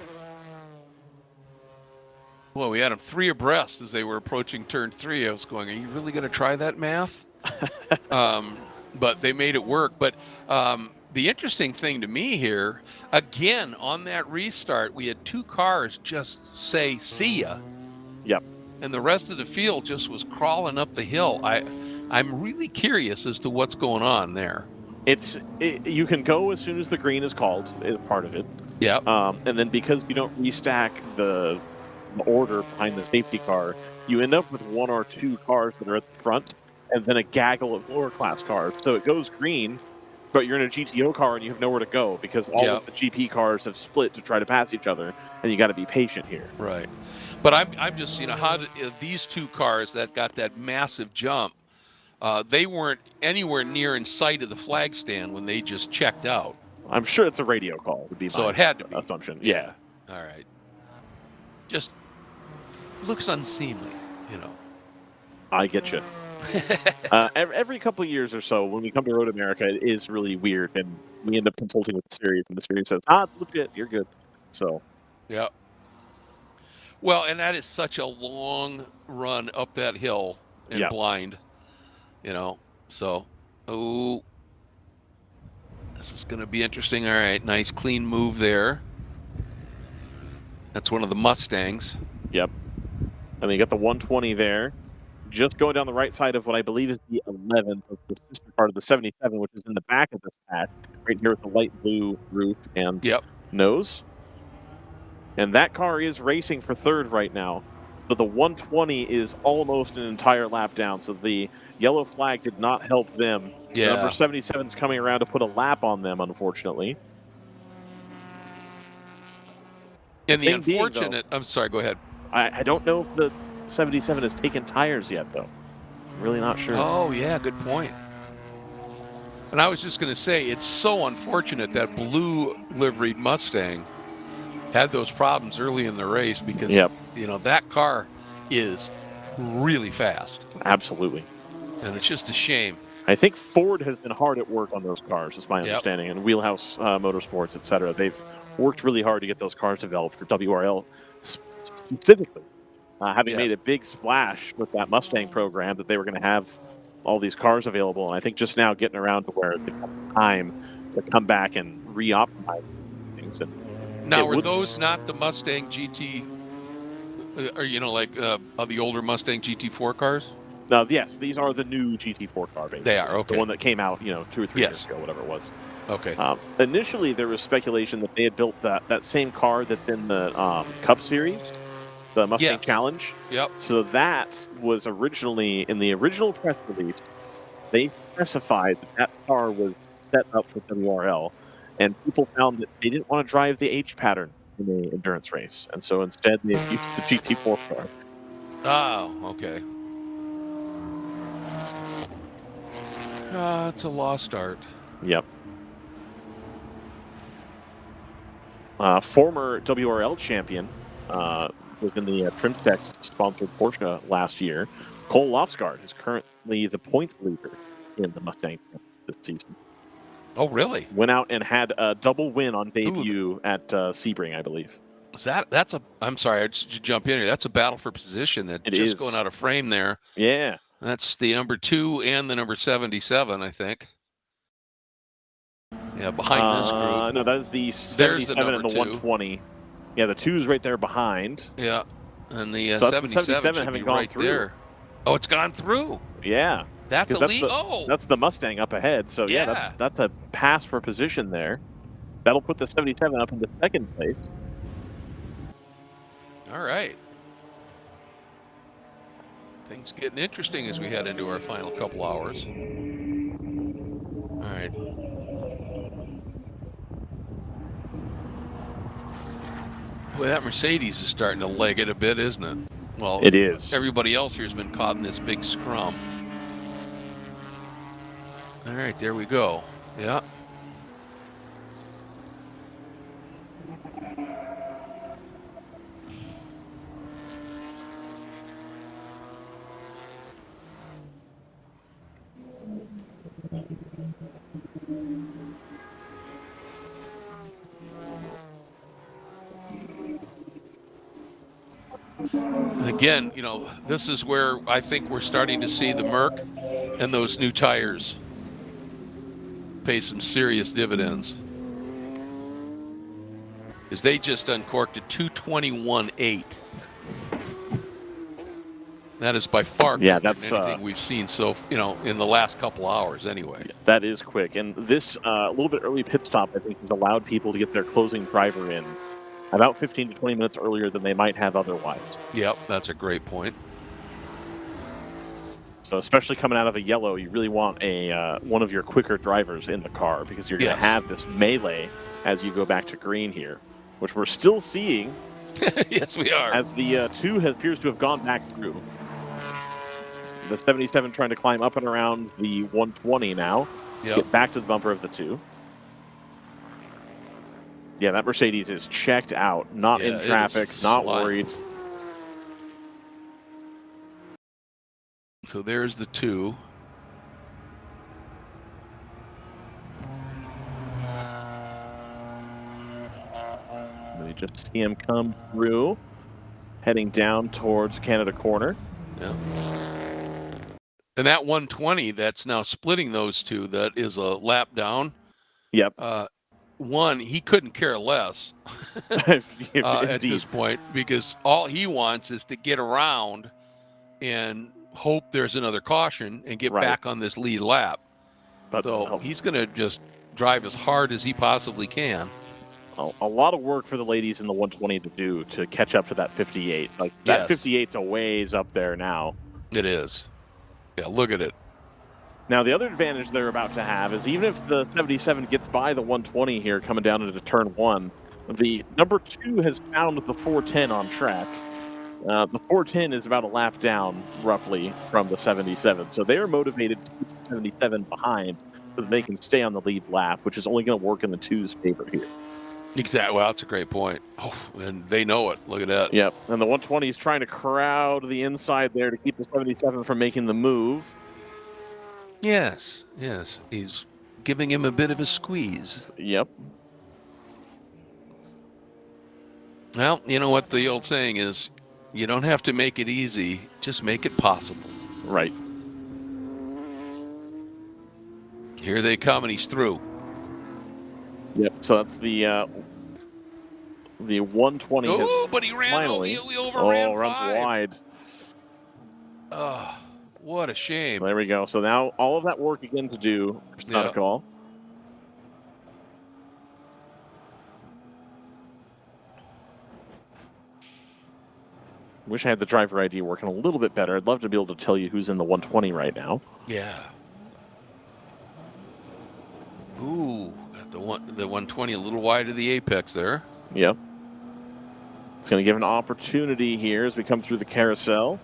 Well, we had them 3 abreast as they were approaching turn 3. I was going, are you really going to try that math? But they made it work. But the interesting thing to me here, again, on that restart, we had 2 cars just say, see ya. Yep. And the rest of the field just was crawling up the hill. I'm really curious as to what's going on there. You can go as soon as the green is called, is part of it. Yeah. And then because you don't restack the order behind the safety car, you end up with 1 or 2 cars that are at the front and then a gaggle of lower class cars. So it goes green, but you're in a GTO car and you have nowhere to go because all of the GP cars have split to try to pass each other, and you got to be patient here. Right. But I'm just, how did these 2 cars that got that massive jump, they weren't anywhere near in sight of the flag stand when they just checked out. I'm sure it's a radio call, would be so my it had to be assumption. Yeah. All right. Just looks unseemly, I get you. Every couple of years or so, when we come to Road America, it is really weird, and we end up consulting with the series, and the series says, look it, you're good. So. Yeah. Well, and that is such a long run up that hill and blind, so, this is going to be interesting. All right, nice clean move there. That's one of the Mustangs. Yep. And then you got the 120 there. Just going down the right side of what I believe is the 11th, of the sister part of the 77, which is in the back of this patch, right here with the light blue roof and nose. And that car is racing for 3rd right now. But the 120 is almost an entire lap down, so the yellow flag did not help them. Yeah. Number 77 is coming around to put a lap on them, unfortunately. And the unfortunate... I'm sorry, go ahead. I don't know if the 77 has taken tires yet, though. I'm really not sure. Oh, yeah, good point. And I was just going to say, it's so unfortunate that blue liveried Mustang had those problems early in the race because you know, that car is really fast. Absolutely. And it's just a shame. I think Ford has been hard at work on those cars, is my understanding, and Wheelhouse Motorsports, et cetera. They've worked really hard to get those cars developed for WRL specifically, having made a big splash with that Mustang program that they were going to have all these cars available. And I think just now getting around to where they have time to come back and re-optimize things. And now, were those not the Mustang GT, or, you know, like the older Mustang GT4 cars? No, yes, these are the new GT4 car, basically. They are, okay. The one that came out, 2 or 3 years ago, whatever it was. Okay. Initially, there was speculation that they had built that same car that's in the Cup Series, the Mustang Challenge. Yep. So that was originally, in the original press release, they specified that car was set up for WRL, and people found that they didn't want to drive the H pattern in the endurance race, and so instead they used the GT4 car. Oh, okay. It's a lost art. Yep. Former WRL champion was in the Trimtex sponsored Porsche last year. Cole Lofsgaard is currently the points leader in the Mustang this season. Oh, really? Went out and had a double win on debut at Sebring, I believe. That's a? I'm sorry, I just jump in here. That's a battle for position. That just going out of frame there. Yeah. That's the number 2 and the number 77, I think. Yeah, behind this group. No, that is the 77 and the 2. 120. Yeah, the 2's right there behind. Yeah, and the so 77 should having be gone right through. There. Oh, it's gone through. Yeah. That's a lead. That's the Mustang up ahead. So yeah, that's a pass for position there. That'll put the 77 up into second place. All right. Things getting interesting as we head into our final couple hours. All right. Boy, that Mercedes is starting to leg it a bit, isn't it? Well, it is. Everybody else here has been caught in this big scrum. All right, there we go. Yeah. And again, this is where I think we're starting to see the Merc and those new tires pay some serious dividends. Is they just uncorked a 221.8. That is by far quicker that's than anything we've seen in the last couple hours anyway. That is quick. And this a little bit early pit stop, I think, has allowed people to get their closing driver in about 15 to 20 minutes earlier than they might have otherwise. Yep, that's a great point. So especially coming out of a yellow, you really want one of your quicker drivers in the car because you're going to have this melee as you go back to green here, which we're still seeing. Yes, we are. As the 2 appears to have gone back through. The 77 trying to climb up and around the 120 now. To get back to the bumper of the 2. Yeah, that Mercedes is checked out, not in traffic, not worried. So there's the 2. You just see him come through, heading down towards Canada Corner. Yeah. And that 120 that's now splitting those two, that is a lap down. Yep. One, he couldn't care less at this point because all he wants is to get around and hope there's another caution and get back on this lead lap. So he's going to just drive as hard as he possibly can. A lot of work for the ladies in the 120 to do to catch up to that 58. That 58's a ways up there now. It is. Yeah, look at it. Now, the other advantage they're about to have is even if the 77 gets by the 120 here coming down into turn 1, the number 2 has found the 410 on track. The 410 is about a lap down, roughly, from the 77. So they are motivated to keep the 77 behind so that they can stay on the lead lap, which is only going to work in the 2's favor here. Exactly. Well, that's a great point. Oh, and they know it. Look at that. Yep. And the 120 is trying to crowd the inside there to keep the 77 from making the move. Yes. Yes. He's giving him a bit of a squeeze. Yep. Well, you know what the old saying is, you don't have to make it easy, just make it possible. Right. Here they come, and he's through. Yep. So that's the 120. Oh, but he ran finally. He overran runs 5. wide. Oh, what a shame. So there we go. So now all of that work again to do. There's not a call. Wish I had the driver ID working a little bit better. I'd love to be able to tell you who's in the 120 right now. Yeah. Ooh, got the 120 a little wide of the apex there. Yep. It's going to give an opportunity here as we come through the carousel.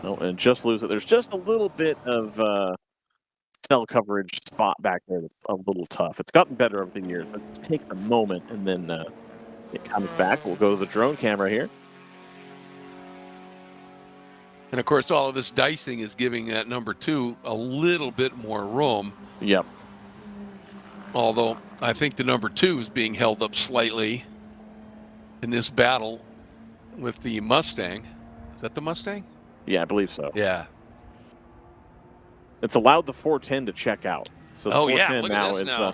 Oh, and just lose it. There's just a little bit of cell coverage spot back there that's a little tough. It's gotten better over the years, but it takes a moment and then it comes back. We'll go to the drone camera here. And of course, all of this dicing is giving that number 2 a little bit more room. Yep. Although I think the number 2 is being held up slightly in this battle with the Mustang. Is that the Mustang? Yeah, I believe so. Yeah. It's allowed the 410 to check out. So the 410 look now at this is now.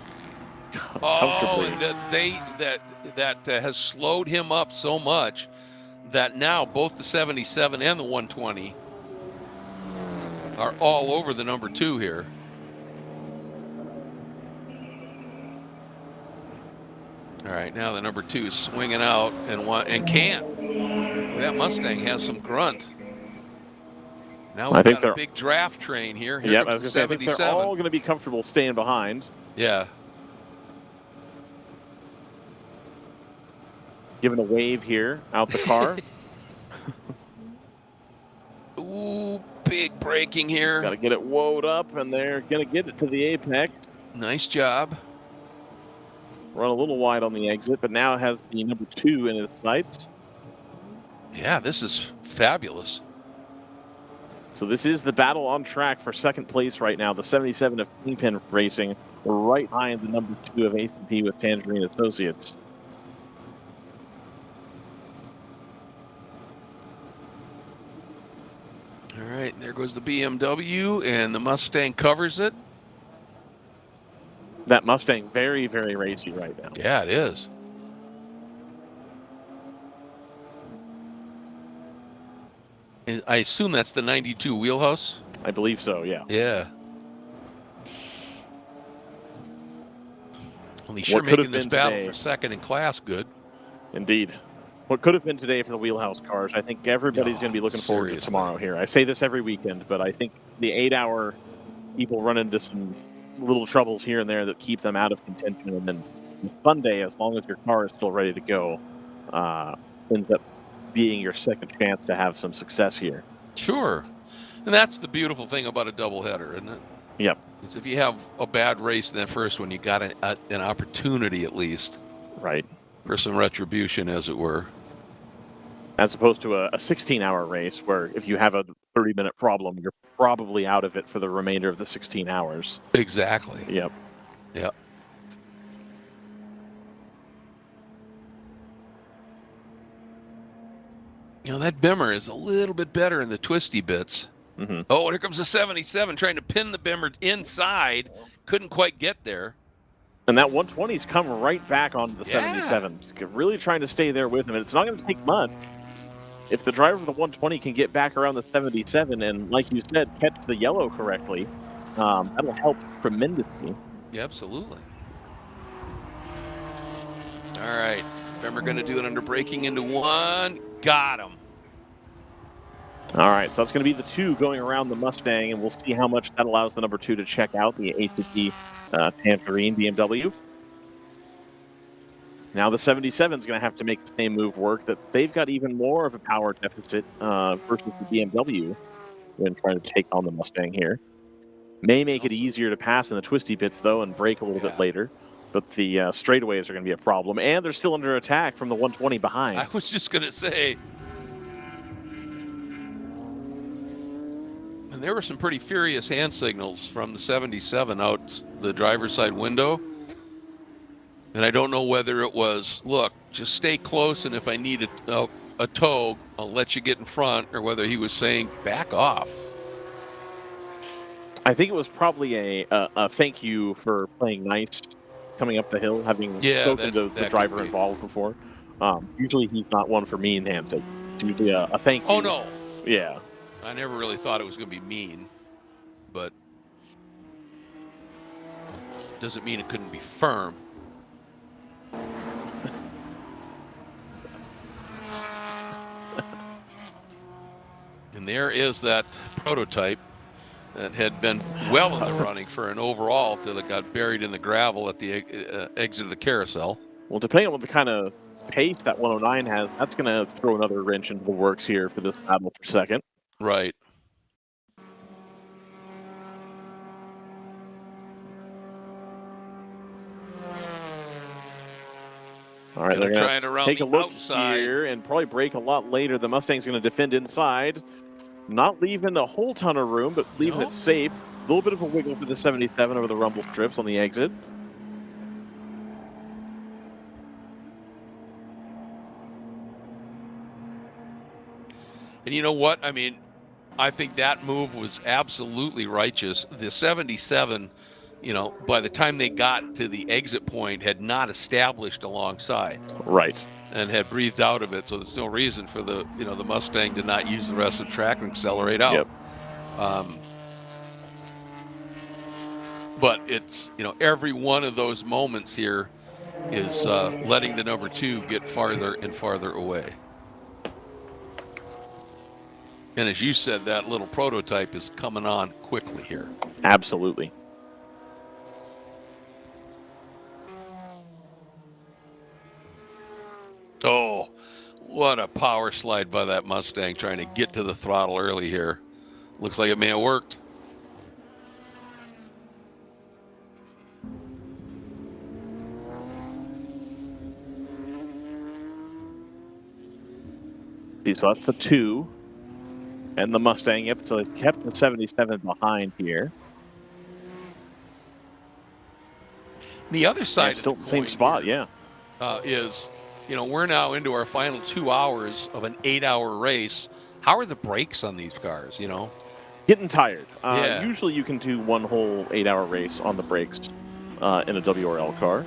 comfortably. And that has slowed him up so much that now both the 77 and the 120 are all over the number 2 here. All right, now the number 2 is swinging out and can't. That Mustang has some grunt. Now we've got a big draft train here. Here Yep, comes I was going to say, I think they're all going to be comfortable staying behind. Yeah. Giving a wave here out the car. Ooh, big braking here. Got to get it woed up, and they're going to get it to the apex. Nice job. Run a little wide on the exit, but now has the number 2 in his sights. Yeah, this is fabulous. So this is the battle on track for second place right now. The 77 of Kingpin Racing, right behind the number 2 of ACP with Tangerine Associates. All right, there goes the BMW, and the Mustang covers it. That Mustang very, very racy right now. Yeah, it is. And I assume that's the 92 wheelhouse? I believe so, yeah. Yeah. Well, he's sure making this battle for second in class good. Indeed. What could have been today for the wheelhouse cars, I think everybody's going to be looking forward to tomorrow here. I say this every weekend, but I think the 8-hour people run into some little troubles here and there that keep them out of contention. And then Sunday, as long as your car is still ready to go, ends up being your second chance to have some success here. Sure. And that's the beautiful thing about a doubleheader, isn't it? Yep. It's if you have a bad race in that first one, you got an opportunity at least. Right. For some retribution, as it were. As opposed to a 16-hour race where if you have a 30-minute problem, you're probably out of it for the remainder of the 16 hours. Exactly. Yep. Yep. You know, that Bimmer is a little bit better in the twisty bits. Mm-hmm. Oh, here comes the 77 trying to pin the Bimmer inside. Couldn't quite get there. And that 120's come right back onto the 77. Really trying to stay there with him. And it's not going to take much. If the driver of the 120 can get back around the 77 and, like you said, catch the yellow correctly, that'll help tremendously. Yeah, absolutely. All right. Bimmer going to do it under braking into one. Got him. All right, so that's going to be the 2 going around the Mustang, and we'll see how much that allows the number 2 to check out, the ACP Tangerine BMW. Now the 77 is going to have to make the same move work, that they've got even more of a power deficit versus the BMW. when trying to take on the Mustang here. May make it easier to pass in the twisty bits, though, and brake a little bit later. But the straightaways are going to be a problem. And they're still under attack from the 120 behind. I was just going to say. And there were some pretty furious hand signals from the 77 out the driver's side window. And I don't know whether it was, look, just stay close, and if I need a tow, I'll let you get in front, or whether he was saying, back off. I think it was probably a thank you for playing nice coming up the hill, having spoken to the driver involved before. Usually he's not one for mean hand signals. It's usually a thank you. Oh, no. Yeah. I never really thought it was going to be mean, but doesn't mean it couldn't be firm. And there is that prototype that had been well in the running for an overall till it got buried in the gravel at the exit of the carousel. Well, depending on what the kind of pace that 109 has, that's going to throw another wrench into the works here for this battle for second. Right. All right, they're going to take a look outside here and probably brake a lot later. The Mustang's going to defend inside. Not leaving a whole ton of room, but leaving it safe. A little bit of a wiggle for the 77 over the rumble strips on the exit. And you know what? I mean, I think that move was absolutely righteous. The 77, by the time they got to the exit point, had not established alongside. Right. And had breathed out of it, so there's no reason for the Mustang to not use the rest of the track and accelerate out. Yep. But it's, every one of those moments here is letting the number 2 get farther and farther away. And as you said, that little prototype is coming on quickly here. Absolutely. Oh, what a power slide by that Mustang trying to get to the throttle early here. Looks like it may have worked. So that's the 2 and the Mustang. Yep, so they kept the 77 behind here. The other side and still the same spot, here, is, we're now into our final 2 hours of an 8-hour race. How are the brakes on these cars, Getting tired. Yeah. Usually you can do one whole 8-hour race on the brakes in a WRL car.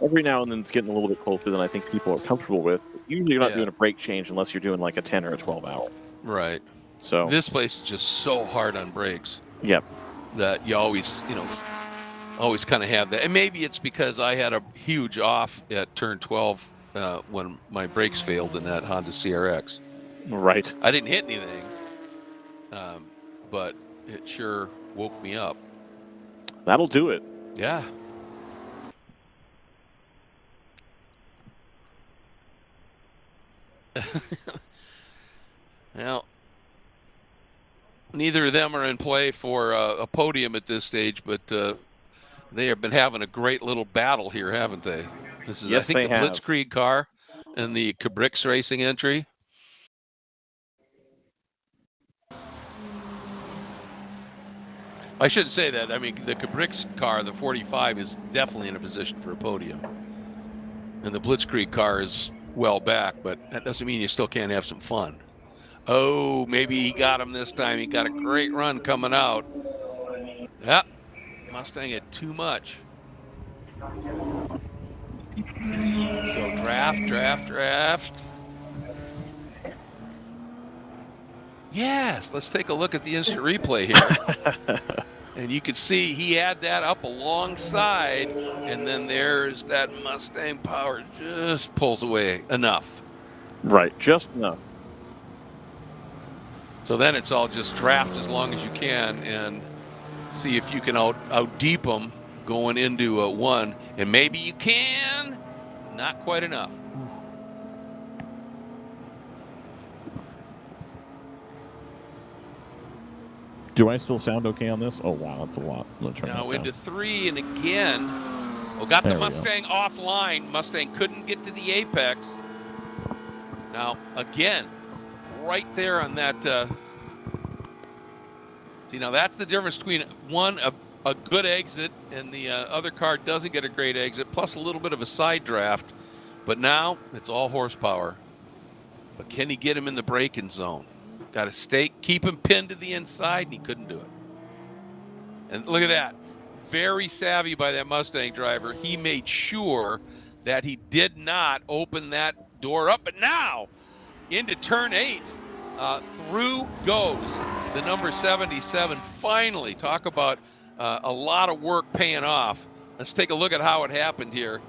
Every now and then it's getting a little bit closer than I think people are comfortable with. Usually you're not doing a brake change unless you're doing like a 10 or a 12 hour. Right. So this place is just so hard on brakes. Yep. That you always, always kind of have that. And maybe it's because I had a huge off at turn 12 when my brakes failed in that Honda CRX. Right. I didn't hit anything, but it sure woke me up. That'll do it. Yeah. Well, neither of them are in play for a podium at this stage, but they have been having a great little battle here, haven't they? This is, yes, I think, the Blitzkrieg car and the Cabrix Racing entry. I shouldn't say that. I mean, the Cabrix car, the 45, is definitely in a position for a podium. And the Blitzkrieg car is well back, but that doesn't mean you still can't have some fun. Oh, maybe he got him this time. He got a great run coming out. Yep. Mustang had too much. So draft. Yes, let's take a look at the instant replay here. And you can see he had that up alongside, and then there's that Mustang power just pulls away enough. Right, just enough. So then it's all just draft as long as you can and see if you can out deep them going into a 1. And maybe you can, not quite enough. Do I still sound okay on this? Oh, wow, that's a lot. I'm gonna turn Now that into down. 3, and again, got There the we go. Mustang offline. Mustang couldn't get to the apex. Now, again, right there on that. See, now that's the difference between one, a good exit, and the other car doesn't get a great exit, plus a little bit of a side draft. But now it's all horsepower. But can he get him in the braking zone? Got to keep him pinned to the inside, and he couldn't do it. And look at that. Very savvy by that Mustang driver. He made sure that he did not open that door up. But now, into turn 8, through goes the number 77. Finally, talk about a lot of work paying off. Let's take a look at how it happened here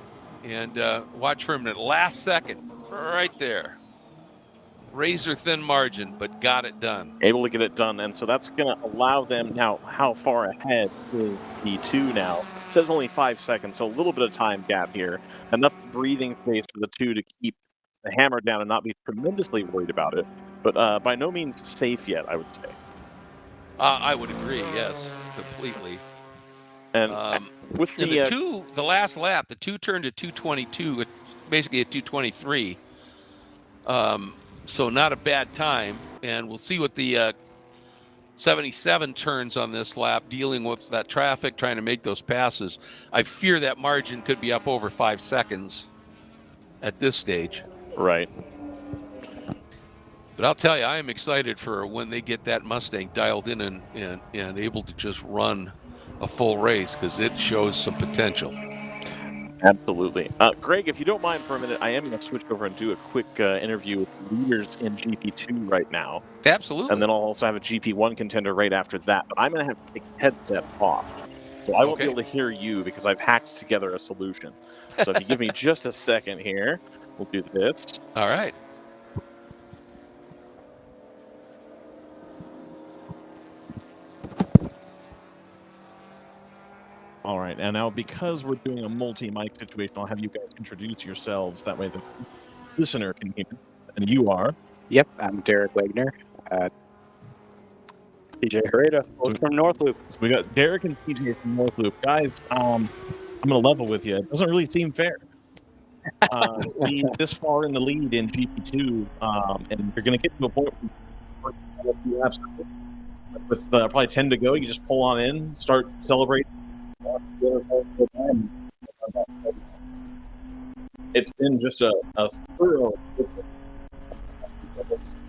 and watch for him at the last second. Right there. Razor thin margin, but got it done. Able to get it done, and so that's going to allow them now. How far ahead is the 2 now? It says only 5 seconds, so a little bit of time gap here. Enough breathing space for the 2 to keep the hammer down and not be tremendously worried about it. But by no means safe yet, I would say. I would agree, yes, completely. And with the 2, the last lap, the 2 turned to 222, basically at 223. So not a bad time, and we'll see what the 77 turns on this lap, dealing with that traffic, trying to make those passes. I fear that margin could be up over 5 seconds at this stage. Right. But I'll tell you, I am excited for when they get that Mustang dialed in and able to just run a full race, because it shows some potential. Absolutely. Greg, if you don't mind for a minute, I am going to switch over and do a quick interview with leaders in GP2 right now. Absolutely. And then I'll also have a GP1 contender right after that. But I'm going to have to take the headset off. So I won't be able to hear you because I've hacked together a solution. So if you give me just a second here, we'll do this. All right. All right, and now because we're doing a multi-mic situation, I'll have you guys introduce yourselves. That way the listener can hear. And you are? Yep, I'm Derek Wagner. TJ Herrera, both from North Loop. So we got Derek and TJ from North Loop. Guys, I'm going to level with you. It doesn't really seem fair. Being this far in the lead in GP2, and you're going to get to a point where with probably 10 to go, you just pull on in, start celebrating. It's been just a thorough.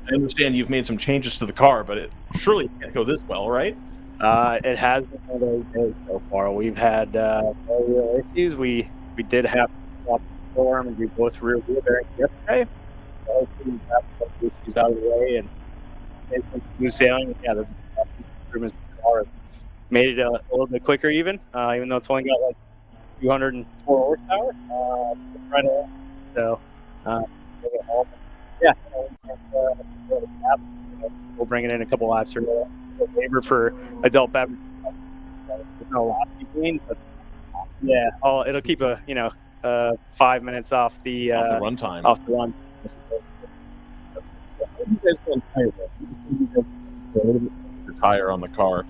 I understand you've made some changes to the car, but it surely can't go this well, right? It has been one of those days so far. We've had no real issues. We did have to swap the form and do both rear wheel bearings yesterday. So we got the issues out of the way and made some smooth sailing. Yeah, the improvements to the car made it a little bit quicker, even though it's only got like 204 horsepower. Right on. So, yeah, we'll bring it in a couple laps for labor for adult beverage. No lot between, but yeah, it'll keep 5 minutes off the run time. Off the run. You guys going the tire on the car.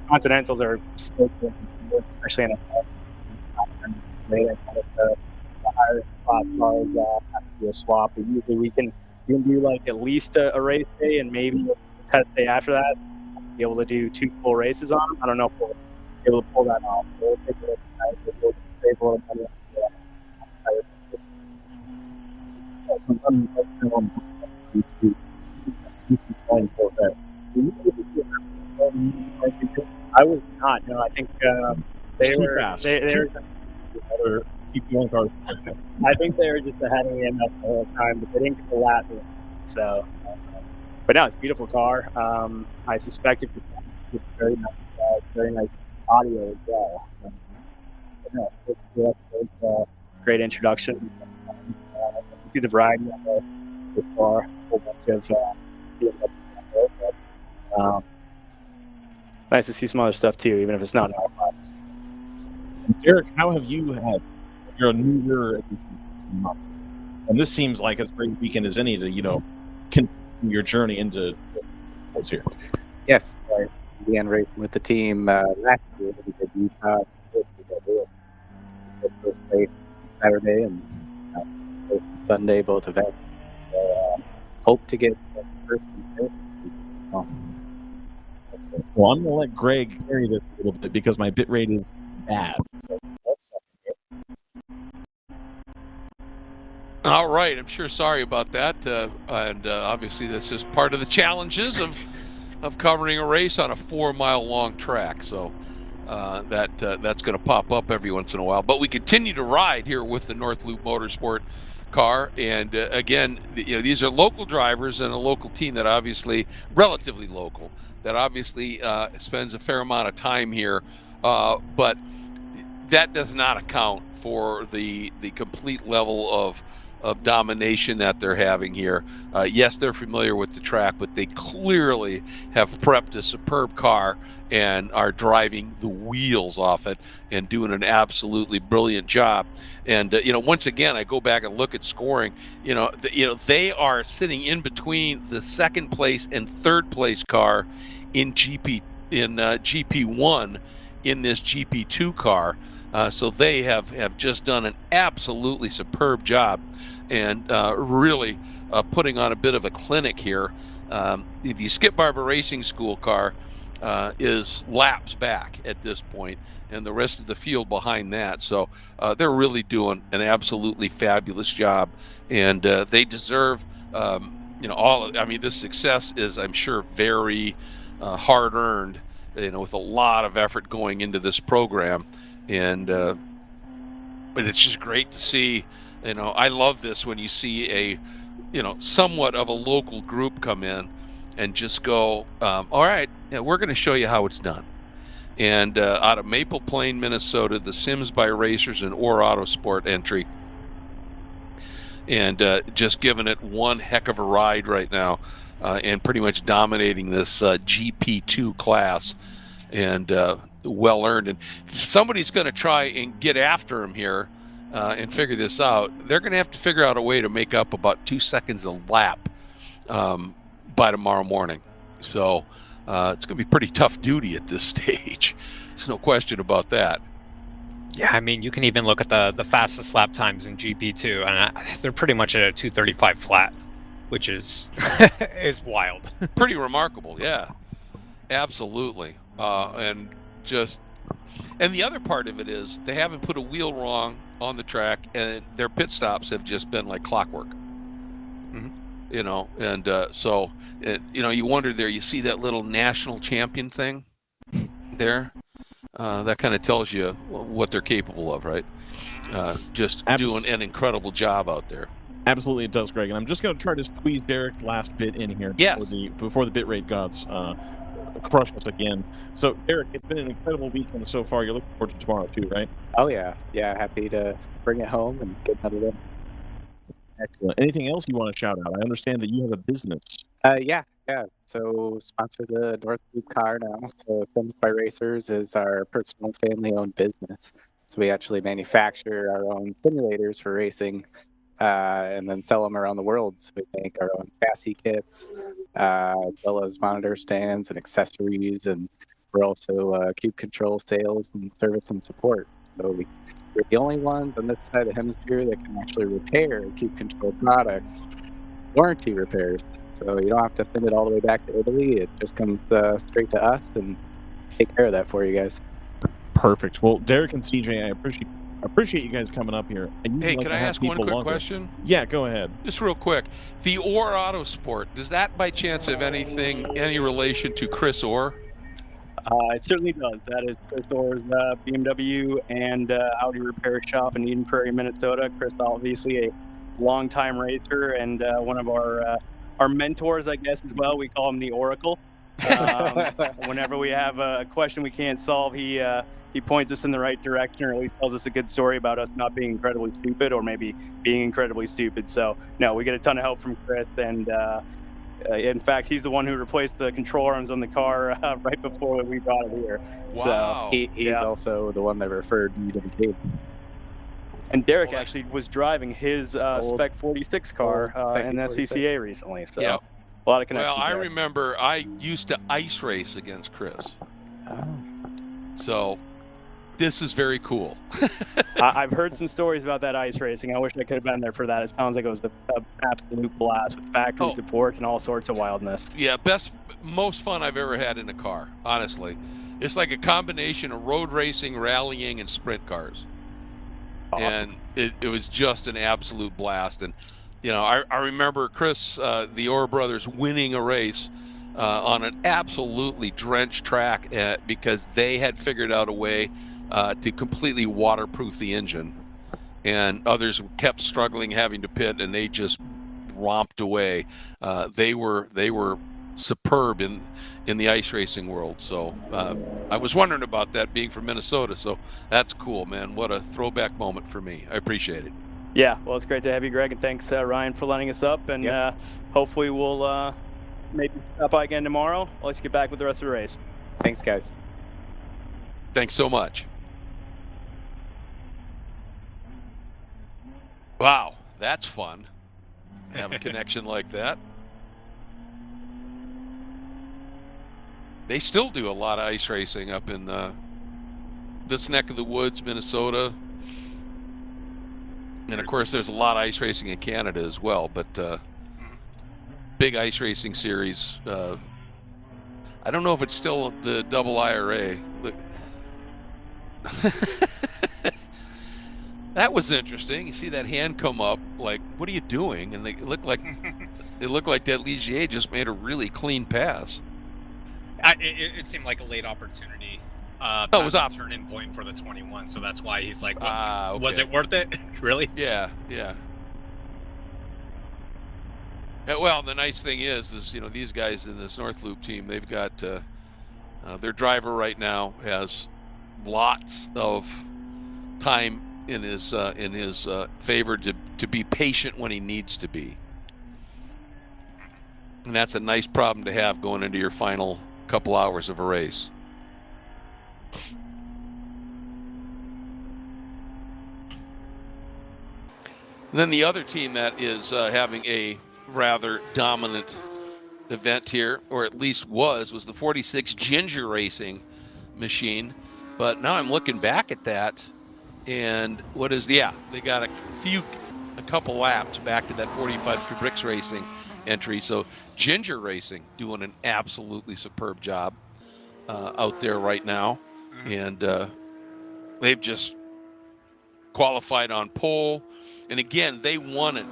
Continentals are so good, especially in the higher class cars. Have to do a swap. But usually we can do like at least a race day and maybe a test day after that. Be able to do 2 full races on them. I don't know if we'll be able to pull that off. So we'll take it we'll save a little money. I was not. No, I think they were. Other GP1 cars. I think they were just ahead of me enough the whole time, but they didn't get the lap. So, but no, it's a beautiful car. I suspect it's very nice audio as well. No, it's great introduction. You see the variety of the car, a whole bunch of nice to see some other stuff too, even if it's not in our class. Derek, how have you had? You're a newer addition, and this seems like as great a weekend as any to continue your journey into sports here. Yes, I began racing with the team last year. We did Utah. First race Saturday and race on Sunday, both events. So hope to get first and fifth. Well, I'm going to let Greg carry this a little bit because my bit rate is bad. So All right, I'm sure sorry about that, and obviously that's just part of the challenges of covering a race on a 4-mile long track. So that's going to pop up every once in a while. But we continue to ride here with the North Loop Motorsport car, and again, these are local drivers and a local team that obviously relatively local that obviously spends a fair amount of time here, but that does not account for the complete level of domination that they're having here. Yes, they're familiar with the track, but they clearly have prepped a superb car and are driving the wheels off it and doing an absolutely brilliant job. And once again, I go back and look at scoring. They are sitting in between the second place and third place car in GP1 in this GP2 car. So they have just done an absolutely superb job and really putting on a bit of a clinic here. The Skip Barber Racing School car is laps back at this point, and the rest of the field behind that. So they're really doing an absolutely fabulous job, and they deserve this success is, I'm sure, very hard earned, with a lot of effort going into this program. And but it's just great to see. I love this when you see a somewhat of a local group come in and just go, all right, we're going to show you how it's done. And out of Maple Plain, Minnesota, the Sims by Racers and Orr Autosport entry, and just giving it one heck of a ride right now, and pretty much dominating this GP2 class, and well earned. And if somebody's going to try and get after him here and figure this out, they're going to have to figure out a way to make up about 2 seconds a lap by tomorrow morning. So it's going to be pretty tough duty at this stage. There's no question about that. Yeah, I mean, you can even look at the fastest lap times in GP2, and they're pretty much at a 2:35 flat, which is is wild. Pretty remarkable, yeah, absolutely. And the other part of it is they haven't put a wheel wrong on the track, and their pit stops have just been like clockwork. Mm-hmm. So you wonder there. You see that little national champion thing there. That kind of tells you what they're capable of, right? Just doing an incredible job out there. Absolutely, it does, Greg. And I'm just going to try to squeeze Derek's last bit in here before the bit rate gods crush us again. So, Derek, it's been an incredible weekend so far. You're looking forward to tomorrow too, right? Oh yeah, happy to bring it home and get another win. Excellent. Anything else you want to shout out? I understand that you have a business. Yeah. So sponsor the North Loop car now. So Sims by Racers is our personal family-owned business. So we actually manufacture our own simulators for racing, and then sell them around the world. So we make our own chassis kits, as well as monitor stands and accessories, and we're also cube control sales and service and support. So we're the only ones on this side of the hemisphere that can actually repair cube control products, warranty repairs. So you don't have to send it all the way back to Italy. It just comes straight to us and take care of that for you guys. Perfect. Well, Derek and CJ, I appreciate you guys coming up here. Hey, can I ask one quick question? Yeah, go ahead. Just real quick. The Orr Autosport, does that by chance have any relation to Chris Orr? It certainly does. That is Chris Orr's BMW and Audi repair shop in Eden Prairie, Minnesota. Chris, obviously a longtime racer and one of our mentors, I guess, as well. We call him the Oracle. Whenever we have a question we can't solve, he points us in the right direction, or at least tells us a good story about us not being incredibly stupid, or maybe being incredibly stupid. So no, we get a ton of help from Chris, and In fact, he's the one who replaced the control arms on the car right before we brought it here. Wow. So He's also the one that referred me to the team. And Derek actually was driving his Spec 46 car in SCCA recently. So Yep. a lot of connections. Well, I there. remember I used to ice race against Chris. So this is very cool. I've heard some stories about that ice racing. I wish I could have been there for that. It sounds like it was an absolute blast with factory support and all sorts of wildness. Yeah, most fun I've ever had in a car, honestly. It's like a combination of road racing, rallying, and sprint cars. And it was just an absolute blast. And, you know, I remember Chris, the Orr brothers, winning a race on an absolutely drenched track because they had figured out a way to completely waterproof the engine. And others kept struggling, having to pit, and they just romped away. They were superb in the ice racing world. So I was wondering about that, being from Minnesota. So that's cool, man. What a throwback moment for me. I appreciate it. Yeah, well, it's great to have you, Greg, and thanks, Ryan, for letting us up. And hopefully we'll maybe stop by again tomorrow. I'll let you get back with the rest of the race. Thanks, guys. Thanks so much. Wow, that's fun. Have a connection like that. They still do a lot of ice racing up in this neck of the woods, Minnesota. And, of course, there's a lot of ice racing in Canada as well. But big ice racing series. I don't know if it's still the double IRA. That was interesting. You see that hand come up, like, what are you doing? And it looked like that Ligier just made a really clean pass. It seemed like a late opportunity. It was a turn-in point for the 21, so that's why he's like, okay. Was it worth it? Really? Yeah. Well, the nice thing is you know, these guys in this North Loop team, they've got their driver right now has lots of time in his favor to be patient when he needs to be, and that's a nice problem to have going into your final couple hours of a race. And then the other team that is having a rather dominant event here, or at least was the 46 Ginger Racing machine. But now I'm looking back at that, and they got a couple laps back to that 45 Kubricks Racing entry. So Ginger Racing doing an absolutely superb job out there right now. And they've just qualified on pole. And again, they won it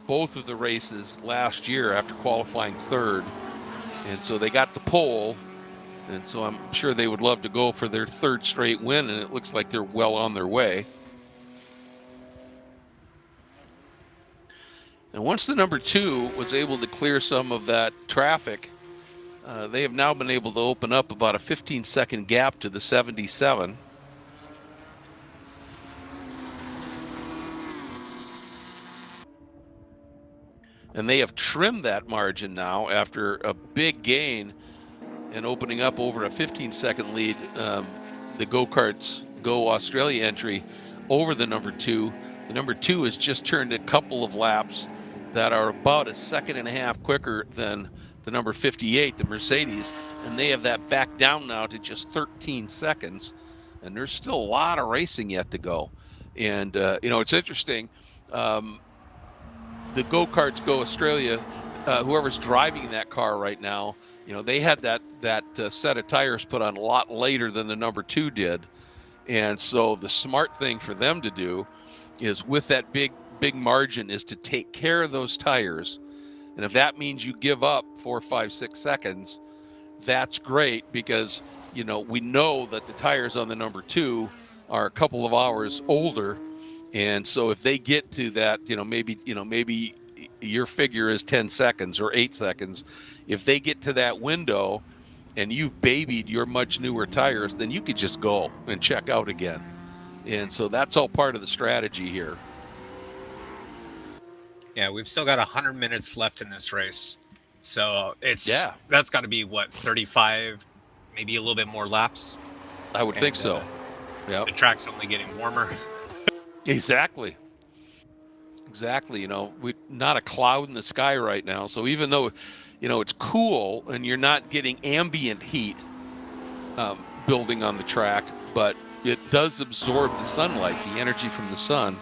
both of the races last year after qualifying third. And so they got the pole. And so I'm sure they would love to go for their third straight win, and it looks like they're well on their way. And once the number 2 was able to clear some of that traffic, they have now been able to open up about a 15-second gap to the 77. And they have trimmed that margin now after a big gain and opening up over a 15-second lead, the Go-Karts Go Australia entry over the number 2. The number 2 has just turned a couple of laps that are about a second and a half quicker than the number 58, the Mercedes, and they have that back down now to just 13 seconds. And there's still a lot of racing yet to go. And, you know, it's interesting. The Go-Karts Go Australia, whoever's driving that car right now, you know, they had that set of tires put on a lot later than the number 2 did. And so the smart thing for them to do is, with that big margin, is to take care of those tires. And if that means you give up 4, 5, 6 seconds, that's great, because, you know, we know that the tires on the number 2 are a couple of hours older. And so if they get to that, maybe your figure is 10 seconds or 8 seconds. If they get to that window and you've babied your much newer tires, then you could just go and check out again. And so that's all part of the strategy here. Yeah, we've still got 100 minutes left in this race. So that's got to be, what, 35, maybe a little bit more laps? I would think so. The track's only getting warmer. Exactly. Exactly. Not a cloud in the sky right now. So even though, it's cool and you're not getting ambient heat building on the track, but it does absorb the sunlight, the energy from the sun.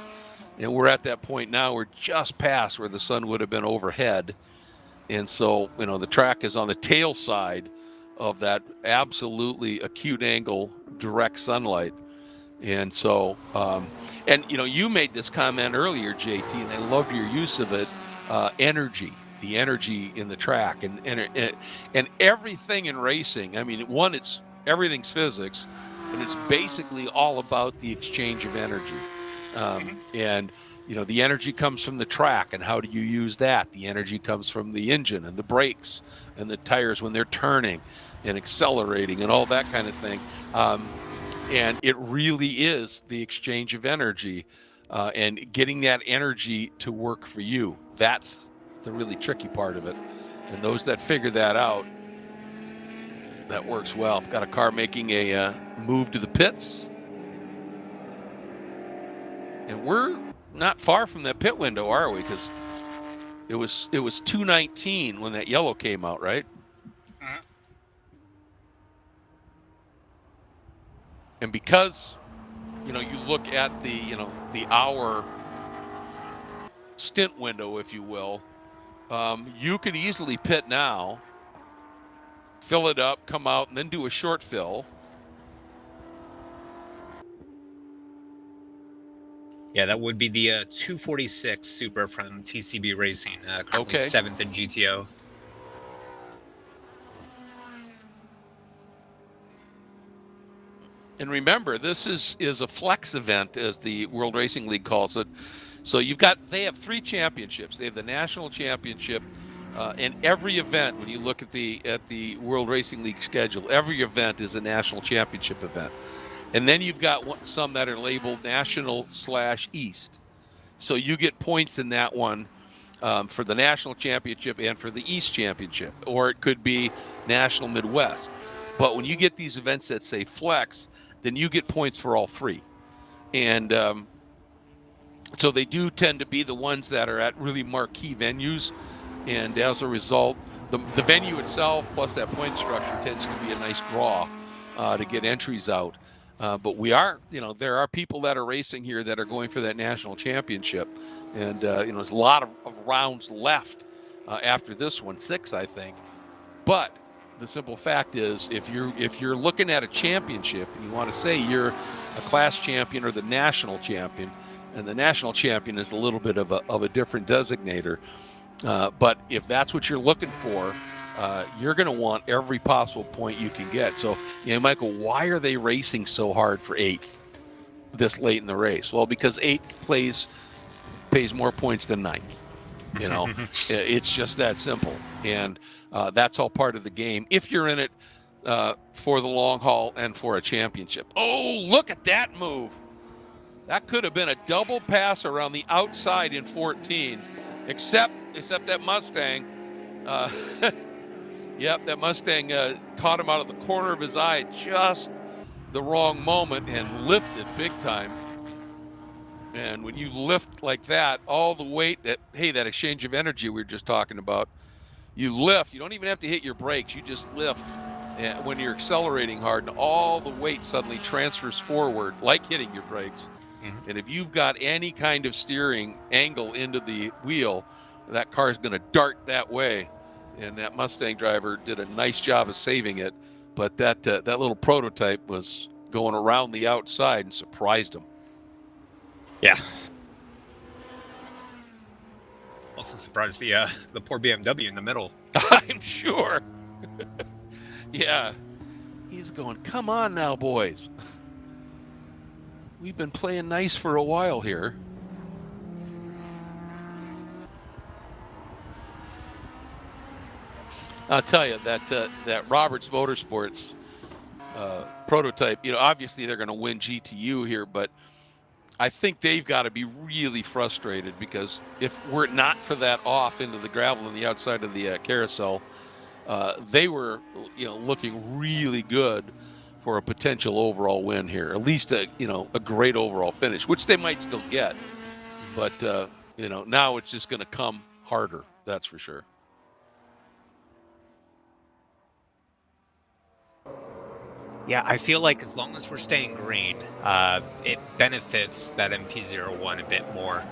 And we're at that point now, we're just past where the sun would have been overhead. And so, the track is on the tail side of that absolutely acute angle, direct sunlight. And so, you made this comment earlier, JT, and I loved your use of it, energy, the energy in the track and everything in racing. I mean, everything's physics, and it's basically all about the exchange of energy. And the energy comes from the track, and how do you use that? The energy comes from the engine and the brakes and the tires when they're turning and accelerating and all that kind of thing. And it really is the exchange of energy and getting that energy to work for you. That's the really tricky part of it. And those that figure that out, that works well. I've got a car making a move to the pits. And we're not far from that pit window, are we? Because it was 2:19 when that yellow came out, right? Uh-huh. And because you look at the hour stint window, if you will, you could easily pit now, fill it up, come out, and then do a short fill. Yeah, that would be the 246 Super from TCB Racing, currently 7th in GTO. And remember, this is a flex event, as the World Racing League calls it. So they have 3 championships. They have the national championship, and every event, when you look at the World Racing League schedule, every event is a national championship event. And then you've got some that are labeled National/East. So you get points in that one for the National Championship and for the East Championship. Or it could be National Midwest. But when you get these events that say flex, then you get points for all 3. And so they do tend to be the ones that are at really marquee venues. And as a result, the venue itself plus that point structure tends to be a nice draw to get entries out. But there are people that are racing here that are going for that national championship. And, there's a lot of rounds left after this one, 6, I think. But the simple fact is, if you're looking at a championship and you want to say you're a class champion or the national champion, and the national champion is a little bit of a different designator. But if that's what you're looking for, you're going to want every possible point you can get. So, Michael, why are they racing so hard for 8th this late in the race? Well, because 8th pays more points than 9th. It's just that simple. And that's all part of the game if you're in it for the long haul and for a championship. Oh, look at that move. That could have been a double pass around the outside in 14, except that Mustang. Yep, that Mustang caught him out of the corner of his eye at just the wrong moment and lifted big time. And when you lift like that, all the weight that exchange of energy we were just talking about, you lift. You don't even have to hit your brakes. You just lift when you're accelerating hard, and all the weight suddenly transfers forward like hitting your brakes. Mm-hmm. And if you've got any kind of steering angle into the wheel, that car is going to dart that way. And that Mustang driver did a nice job of saving it, but that little prototype was going around the outside and surprised him. Yeah. Also surprised the poor BMW in the middle. I'm sure. Yeah. He's going, come on now, boys. We've been playing nice for a while here. I'll tell you that Roberts Motorsports prototype, obviously they're going to win GTU here, but I think they've got to be really frustrated, because if were it not for that off into the gravel on the outside of the carousel, they were, looking really good for a potential overall win here, at least a great overall finish, which they might still get. But now it's just going to come harder. That's for sure. Yeah, I feel like as long as we're staying green, it benefits that MP01 a bit more.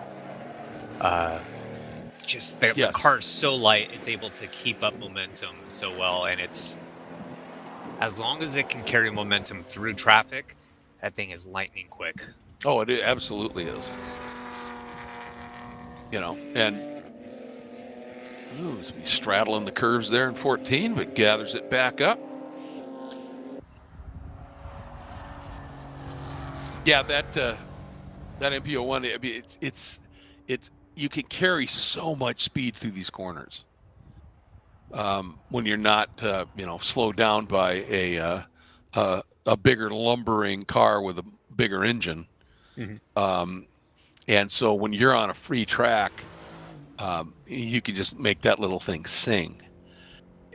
Just the car's so light, it's able to keep up momentum so well, and it's, as long as it can carry momentum through traffic, that thing is lightning quick. Oh, it absolutely is. And he's straddling the curves there in 14, but gathers it back up. Yeah, that MP01, I mean, it's you can carry so much speed through these corners when you're not slowed down by a bigger lumbering car with a bigger engine. Mm-hmm. And so when you're on a free track, you can just make that little thing sing.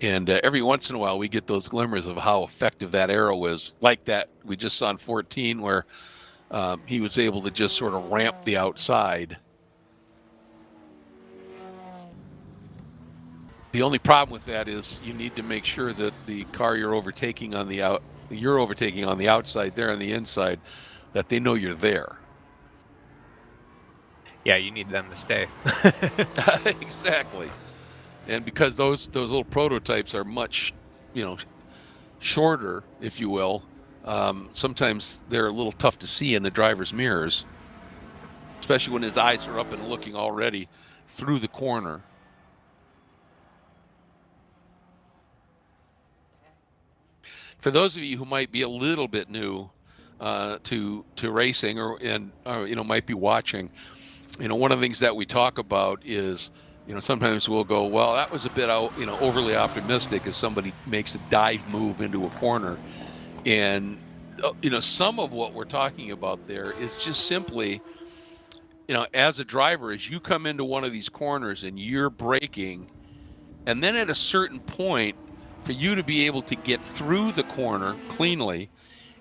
And every once in a while, we get those glimmers of how effective that aero is, like that we just saw in 14, where he was able to just sort of ramp the outside. The only problem with that is you need to make sure that the car you're overtaking on the outside there on the inside, that they know you're there. Yeah, you need them to stay. Exactly. And because those little prototypes are much, shorter, if you will, sometimes they're a little tough to see in the driver's mirrors, especially when his eyes are up and looking already through the corner. For those of you who might be a little bit new to racing, or might be watching, one of the things that we talk about is, sometimes we'll go, well, that was a bit overly optimistic as somebody makes a dive move into a corner. And, some of what we're talking about there is just simply, as a driver, as you come into one of these corners and you're braking, and then at a certain point, for you to be able to get through the corner cleanly,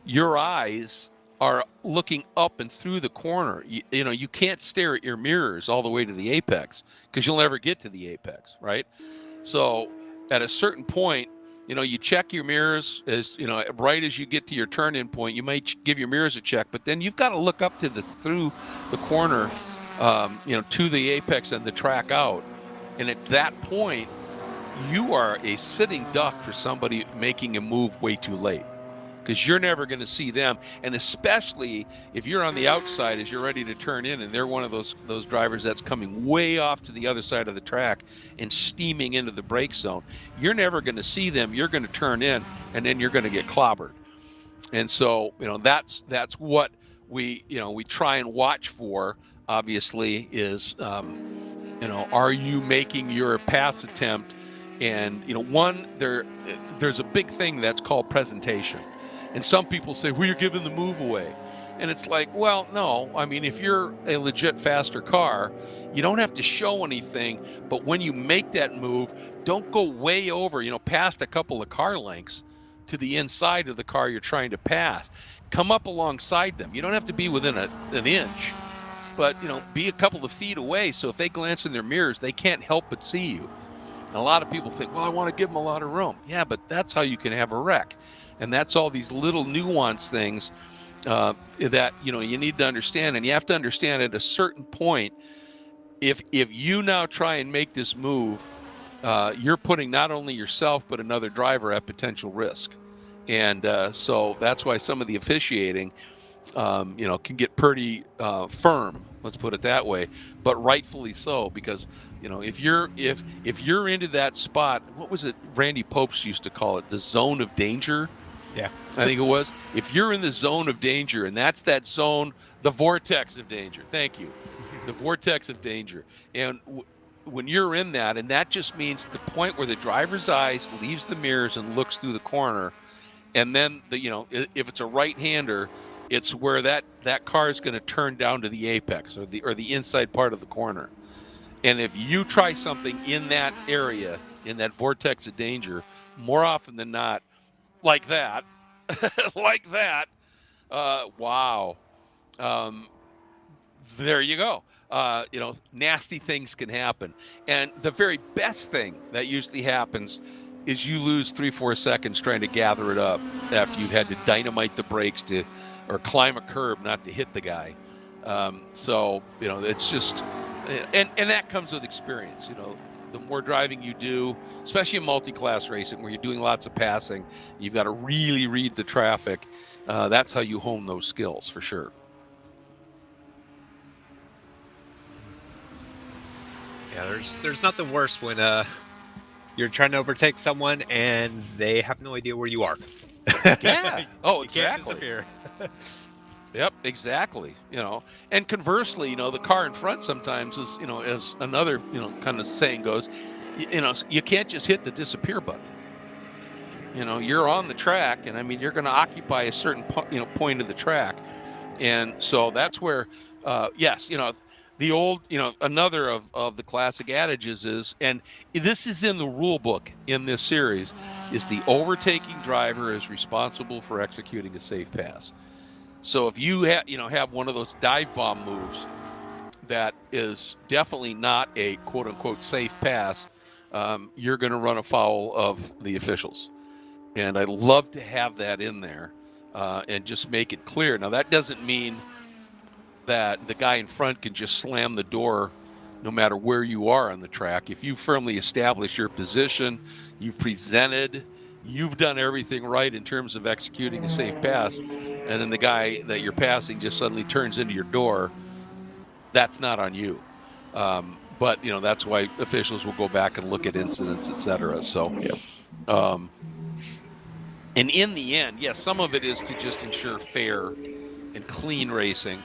your eyes are looking up and through the corner. You can't stare at your mirrors all the way to the apex, because you'll never get to the apex, right? So at a certain point, you check your mirrors right as you get to your turn-in point. You might give your mirrors a check, but then you've got to look up through the corner, to the apex and the track out. And at that point, you are a sitting duck for somebody making a move way too late, because you're never going to see them. And especially if you're on the outside as you're ready to turn in, and they're one of those drivers that's coming way off to the other side of the track and steaming into the brake zone, you're never going to see them. You're going to turn in, and then you're going to get clobbered. And so, that's what we try and watch for, obviously, is, are you making your pass attempt? And, there's a big thing that's called presentation. And some people say, well, you're giving the move away. And it's like, well, no. I mean, if you're a legit faster car, you don't have to show anything. But when you make that move, don't go way over, past a couple of car lengths to the inside of the car you're trying to pass. Come up alongside them. You don't have to be within an inch, but, be a couple of feet away. So if they glance in their mirrors, they can't help but see you. And a lot of people think, well, I want to give them a lot of room. Yeah, but that's how you can have a wreck. And that's all these little nuanced things that, you need to understand. And you have to understand at a certain point, if you now try and make this move, you're putting not only yourself, but another driver at potential risk. And so that's why some of the officiating, can get pretty firm, let's put it that way, but rightfully so, because, if you're into that spot, what was it Randy Popes used to call it, the zone of danger? Yeah, I think it was. If you're in the zone of danger, and that's that zone, the vortex of danger. Thank you. The vortex of danger. And when you're in that, and that just means the point where the driver's eyes leaves the mirrors and looks through the corner, and then if it's a right-hander, It's where that car is going to turn down to the apex or the inside part of the corner. And if you try something in that area, in that vortex of danger, more often than not, like that, like that, wow. There you go. Nasty things can happen. And the very best thing that usually happens is you lose 3-4 seconds trying to gather it up after you've had to dynamite the brakes or climb a curb not to hit the guy. It's just, and that comes with experience. The more driving you do, especially in multi-class racing where you're doing lots of passing, you've got to really read the traffic. That's how you hone those skills for sure. Yeah, there's nothing worse when you're trying to overtake someone and they have no idea where you are. Yeah. Oh, exactly. You can't disappear. Yep, exactly. And conversely, the car in front sometimes is, as another, kind of saying goes, you can't just hit the disappear button. You're on the track, and I mean, you're going to occupy a certain, point of the track. And so that's where, yes, the old, another of the classic adages is, and this is in the rule book in this series, is the overtaking driver is responsible for executing a safe pass. So if you have one of those dive bomb moves that is definitely not a quote unquote safe pass, you're going to run afoul of the officials. And I love to have that in there and just make it clear. Now that doesn't mean that the guy in front can just slam the door no matter where you are on the track. If you firmly establish your position, you've presented, you've done everything right in terms of executing a safe pass, and then the guy that you're passing just suddenly turns into your door, that's not on you. But that's why officials will go back and look at incidents, etc. So, and in the end, yes, some of it is to just ensure fair and clean racing.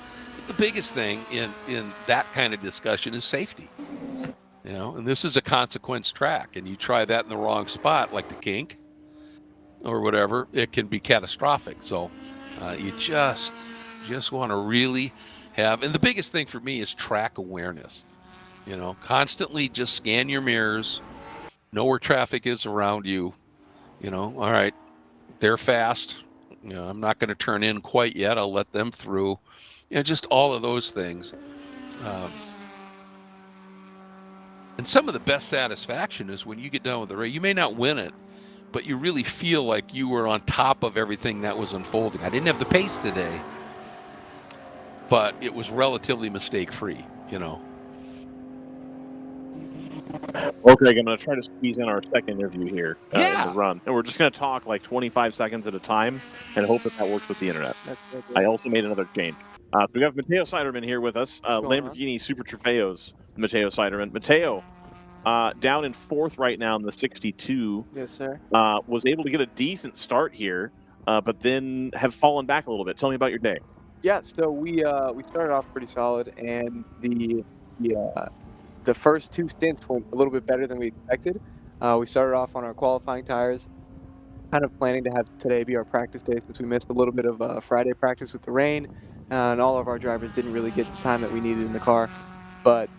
The biggest thing in that kind of discussion is safety. And this is a consequence track, and you try that in the wrong spot, like the kink or whatever, it can be catastrophic. So you just want to really have, and the biggest thing for me is track awareness. Constantly just scan your mirrors, know where traffic is around you. All right, they're fast. I'm not going to turn in quite yet. I'll let them through. Just all of those things. And some of the best satisfaction is when you get done with the race. You may not win it, but you really feel like you were on top of everything that was unfolding. I didn't have the pace today, but it was relatively mistake-free, Well, Greg, I'm going to try to squeeze in our second interview here in the run. And we're just going to talk like 25 seconds at a time and hope that works with the internet. That's so good. I also made another change. So we have Matteo Siderman here with us, Lamborghini Super Trofeos, Matteo Siderman. Matteo, down in fourth right now in the 62. Yes, sir. Was able to get a decent start here, but then have fallen back a little bit. Tell me about your day. Yeah, so we started off pretty solid, and the first two stints went a little bit better than we expected. We started off on our qualifying tires, kind of planning to have today be our practice day since we missed a little bit of Friday practice with the rain, and all of our drivers didn't really get the time that we needed in the car. But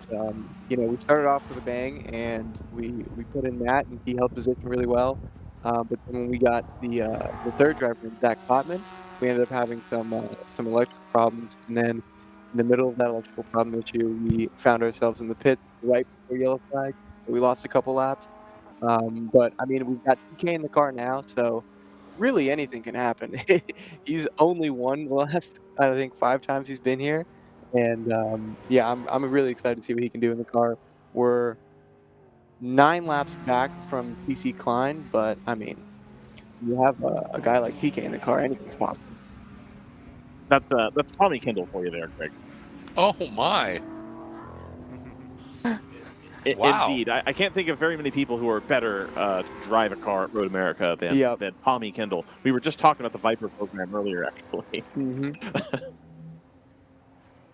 we started off with a bang, and we put in Matt, and he held position really well. But then when we got the third driver, Zach Potman, we ended up having some electrical problems, and then in the middle of that electrical problem issue, we found ourselves in the pit right before yellow flag. We lost a couple laps. But, I mean, we've got TK in the car now, so really anything can happen. He's only won the last, I think, 5 times he's been here. And, I'm really excited to see what he can do in the car. We're 9 laps back from TC Klein, but, I mean, you have a guy like TK in the car, anything's possible. That's Tommy Kendall for you there, Greg. Oh, my. Wow. Indeed. I can't think of very many people who are better to drive a car at Road America than Tommy Kendall. We were just talking about the Viper program earlier, actually. Mm-hmm.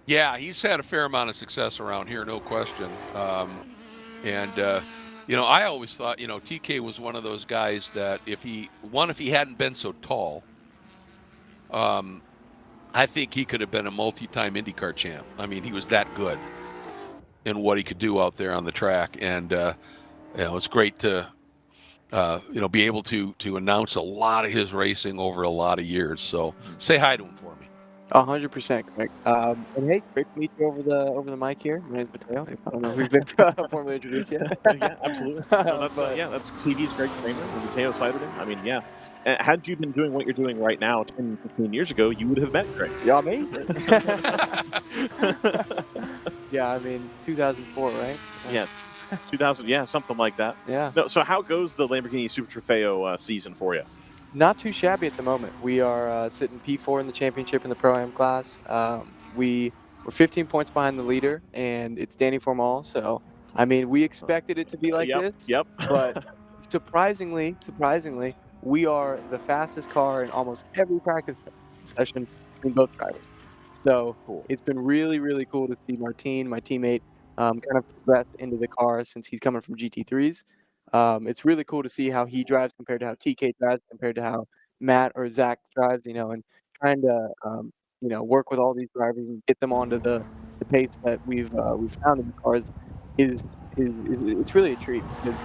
Yeah, he's had a fair amount of success around here, no question. I always thought, TK was one of those guys that if he hadn't been so tall, I think he could have been a multi-time IndyCar champ. I mean, he was that good in what he could do out there on the track, and it's great to be able to announce a lot of his racing over a lot of years. So say hi to him for me. 100%, Greg. And hey, great to meet you over the mic here. My name's Mateo. I don't know if we've been formally introduced yet. Yeah, absolutely. No, that's that's TV's Greg Kramer and Mateo Siderman. I mean, yeah. Had you been doing what you're doing right now 10, 15 years ago, you would have met Greg. Yeah, amazing. Yeah, I mean, 2004, right? Yes. 2000, yeah, something like that. Yeah. No, so how goes the Lamborghini Super Trofeo season for you? Not too shabby at the moment. We are sitting P4 in the championship in the Pro-Am class. We're 15 points behind the leader, and it's Danny Formal. So, I mean, we expected it to be like this. Yep. But surprisingly, we are the fastest car in almost every practice session between both drivers. So it's been really, really cool to see Martin, my teammate, kind of progress into the car since he's coming from GT3s. It's really cool to see how he drives compared to how TK drives, compared to how Matt or Zach drives, and trying to, work with all these drivers and get them onto the pace that we've found in the cars is it's really a treat because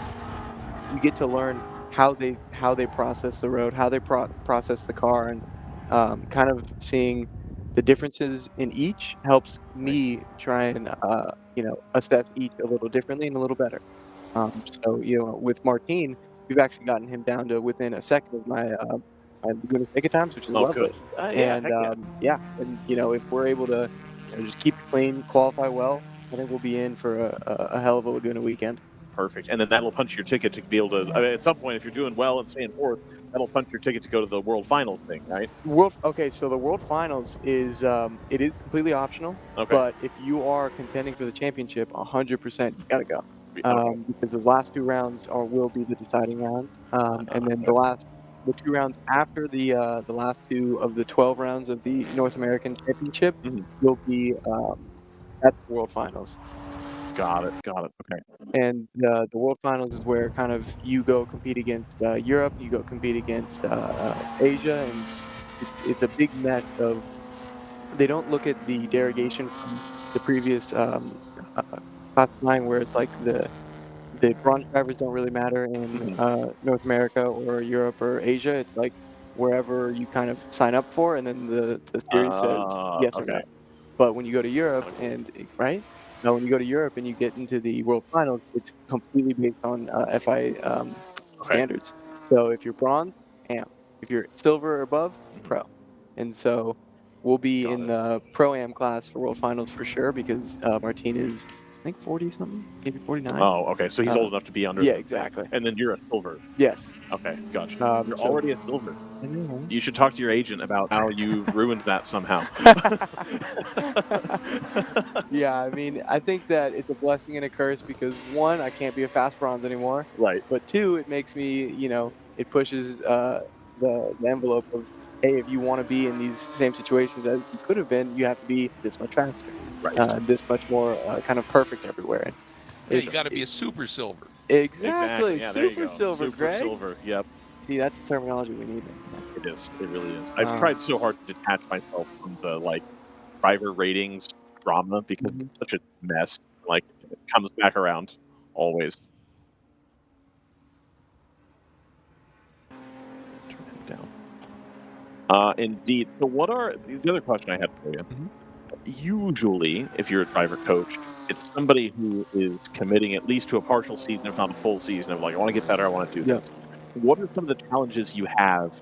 you get to learn how they process the road, how they process the car, and kind of seeing the differences in each helps me try and assess each a little differently and a little better. So with Martin, we've actually gotten him down to within a second of my Laguna Seca times, which is lovely. Good. Yeah, And heck and if we're able to just keep it clean, qualify well, I think we'll be in for a hell of a Laguna weekend. Perfect. And then that'll punch your ticket to be able to, I mean, at some point, if you're doing well and staying fourth, that'll punch your ticket to go to the World Finals thing, right? Okay, so the World Finals is it is completely optional, but if you are contending for the championship, 100% you gotta go. Because the last 2 rounds will be the deciding rounds, and then the 2 rounds after the last 2 of the 12 rounds of the North American Championship will be at the World Finals. Got it. Okay. And the World Finals is where kind of you go compete against Europe, you go compete against Asia, and it's a big mesh of. They don't look at the derogation from the previous classifying where it's like the bronze drivers don't really matter in North America or Europe or Asia. It's like wherever you kind of sign up for, and then the series says yes or no. But when you go to Europe right? Now, when you go to Europe and you get into the World Finals, it's completely based on FI standards. So if you're bronze, AM. If you're silver or above, pro. And so we'll be in the Pro-Am class for World Finals for sure because Martin is, I think, 40-something, maybe 49. Oh, okay. So he's old enough to be under. Yeah, exactly. And then you're a silver. Yes. Okay, gotcha. You're already a silver. I know. You should talk to your agent about how you ruined that somehow. Yeah, I mean, I think that it's a blessing and a curse because 1, I can't be a fast bronze anymore. Right. But 2, it makes me, it pushes the envelope of, hey, if you want to be in these same situations as you could have been, you have to be this much faster. Right. This much more kind of perfect everywhere. And Yeah, you got to be a super silver. Exactly. Yeah, there you Super go. silver, Super Greg. silver. Yep. See, that's the terminology we need. It is. It really is. I've tried so hard to detach myself from the driver ratings drama because it's such a mess. Like it comes back around always. Turn it down. Indeed. So what are the other question I had for you? Usually, if you're a driver coach, it's somebody who is committing at least to a partial season, if not a full season, of like, I want to get better, I want to do this. What are some of the challenges you have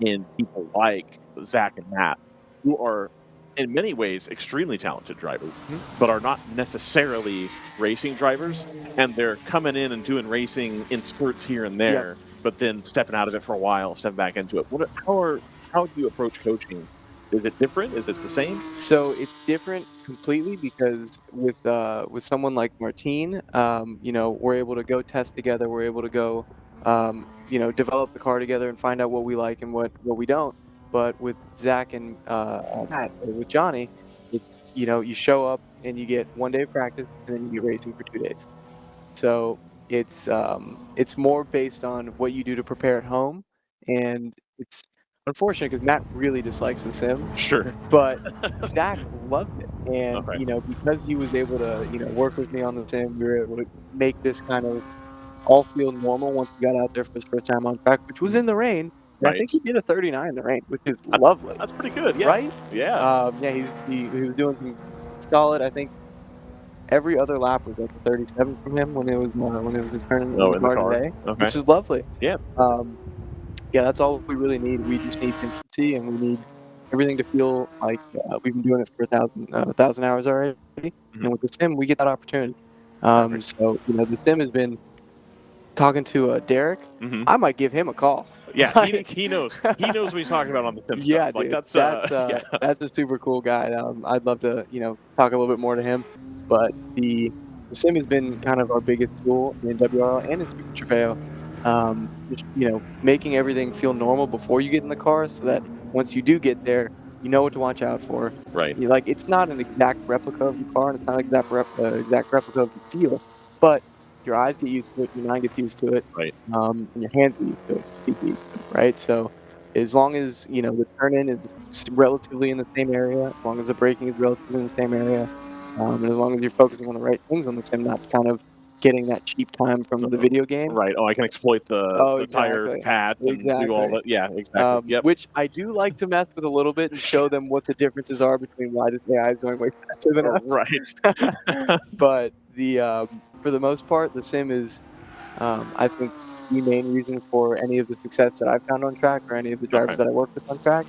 in people like Zach and Matt, who are in many ways extremely talented drivers, but are not necessarily racing drivers, and they're coming in and doing racing in spurts here and there, but then stepping out of it for a while, stepping back into it. How do you approach coaching? Is it different? Is it the same? So it's different completely because with someone like Martin, we're able to go test together. We're able to go, develop the car together and find out what we like and what we don't. But with Zach and Matt, or with Johnny, it's you show up and you get 1 day of practice and then you get racing for 2 days. So it's more based on what you do to prepare at home, and it's unfortunate because Matt really dislikes the sim. Sure. But Zach loved it, and Okay. you know, because he was able to, you know, work with me on the sim, we were able to make this kind of all feel normal once he got out there for his first time on track, which was in the rain. And I Right. think he did a 39 in the rain, which is That's- lovely. That's pretty good. Yeah. Right? Yeah. Yeah, he was doing some solid. I think every other lap was like a 37 from him when it was his turn in Oh, the in the car car. today, Okay. which is lovely. Yeah. Yeah, that's all we really need. We just need consistency, and we need everything to feel like we've been doing it for 1,000 hours already. Mhm. And with the sim, we get that opportunity. Perfect. So you know, the sim has been talking to Derek. Mhm. I might give him a call. Yeah, he knows. He knows what he's talking about on the sim Yeah, stuff. Like dude, that's that's yeah. that's a super cool guy. I'd love to, you know, talk a little bit more to him. But the sim has been kind of our biggest tool in WRL and in Super Trofeo. Just, you know, making everything feel normal before you get in the car, so that once you do get there, you know what to watch out for. Right. You like it's not an exact replica of the car, and it's not an exact replica of the feel, but your eyes get used to it, your mind gets used to it, Right. and your hands get used to it, right? So as long as, you know, the turn-in is relatively in the same area, as long as the braking is relatively in the same area, and as long as you're focusing on the right things on the sim, not kind of getting that cheap time from the video game. Right. Oh, I can exploit Oh, the tire exactly. pad and do all Exactly. that. Yeah, exactly. Yep. Which I do like to mess with a little bit and show them what the differences are between why this AI is going way faster than us. Right. But for the most part, the sim is, I think, the main reason for any of the success that I've found on track or any of the drivers Okay. that I work with on track.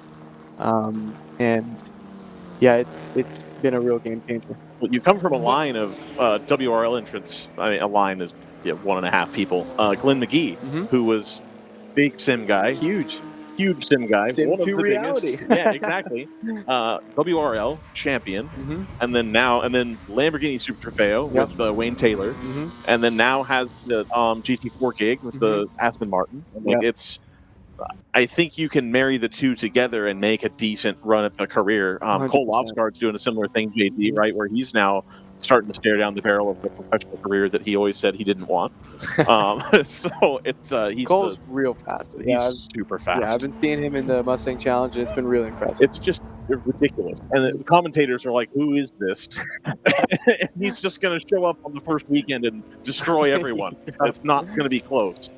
And yeah, it's been a real game changer. Well, you come from a line of WRL entrants. I mean, a line is 1.5 people. Glenn McGee, who was big sim guy, huge sim guy, Sim one of to the reality. biggest. Yeah, exactly. WRL champion, and then Lamborghini Super Trofeo Yep. with Wayne Taylor, and then now has the GT4 gig with the Aston Martin. And, like, it's. I think you can marry the two together and make a decent run at the career. Cole 100%. Lofsgaard's doing a similar thing, JD, right, where he's now starting to stare down the barrel of the professional career that he always said he didn't want. So it's he's Cole's real fast. He's super fast. Yeah, I've been seeing him in the Mustang Challenge, and it's been really impressive. It's just ridiculous. And the commentators are like, who is this? He's just going to show up on the first weekend and destroy everyone. It's not going to be close.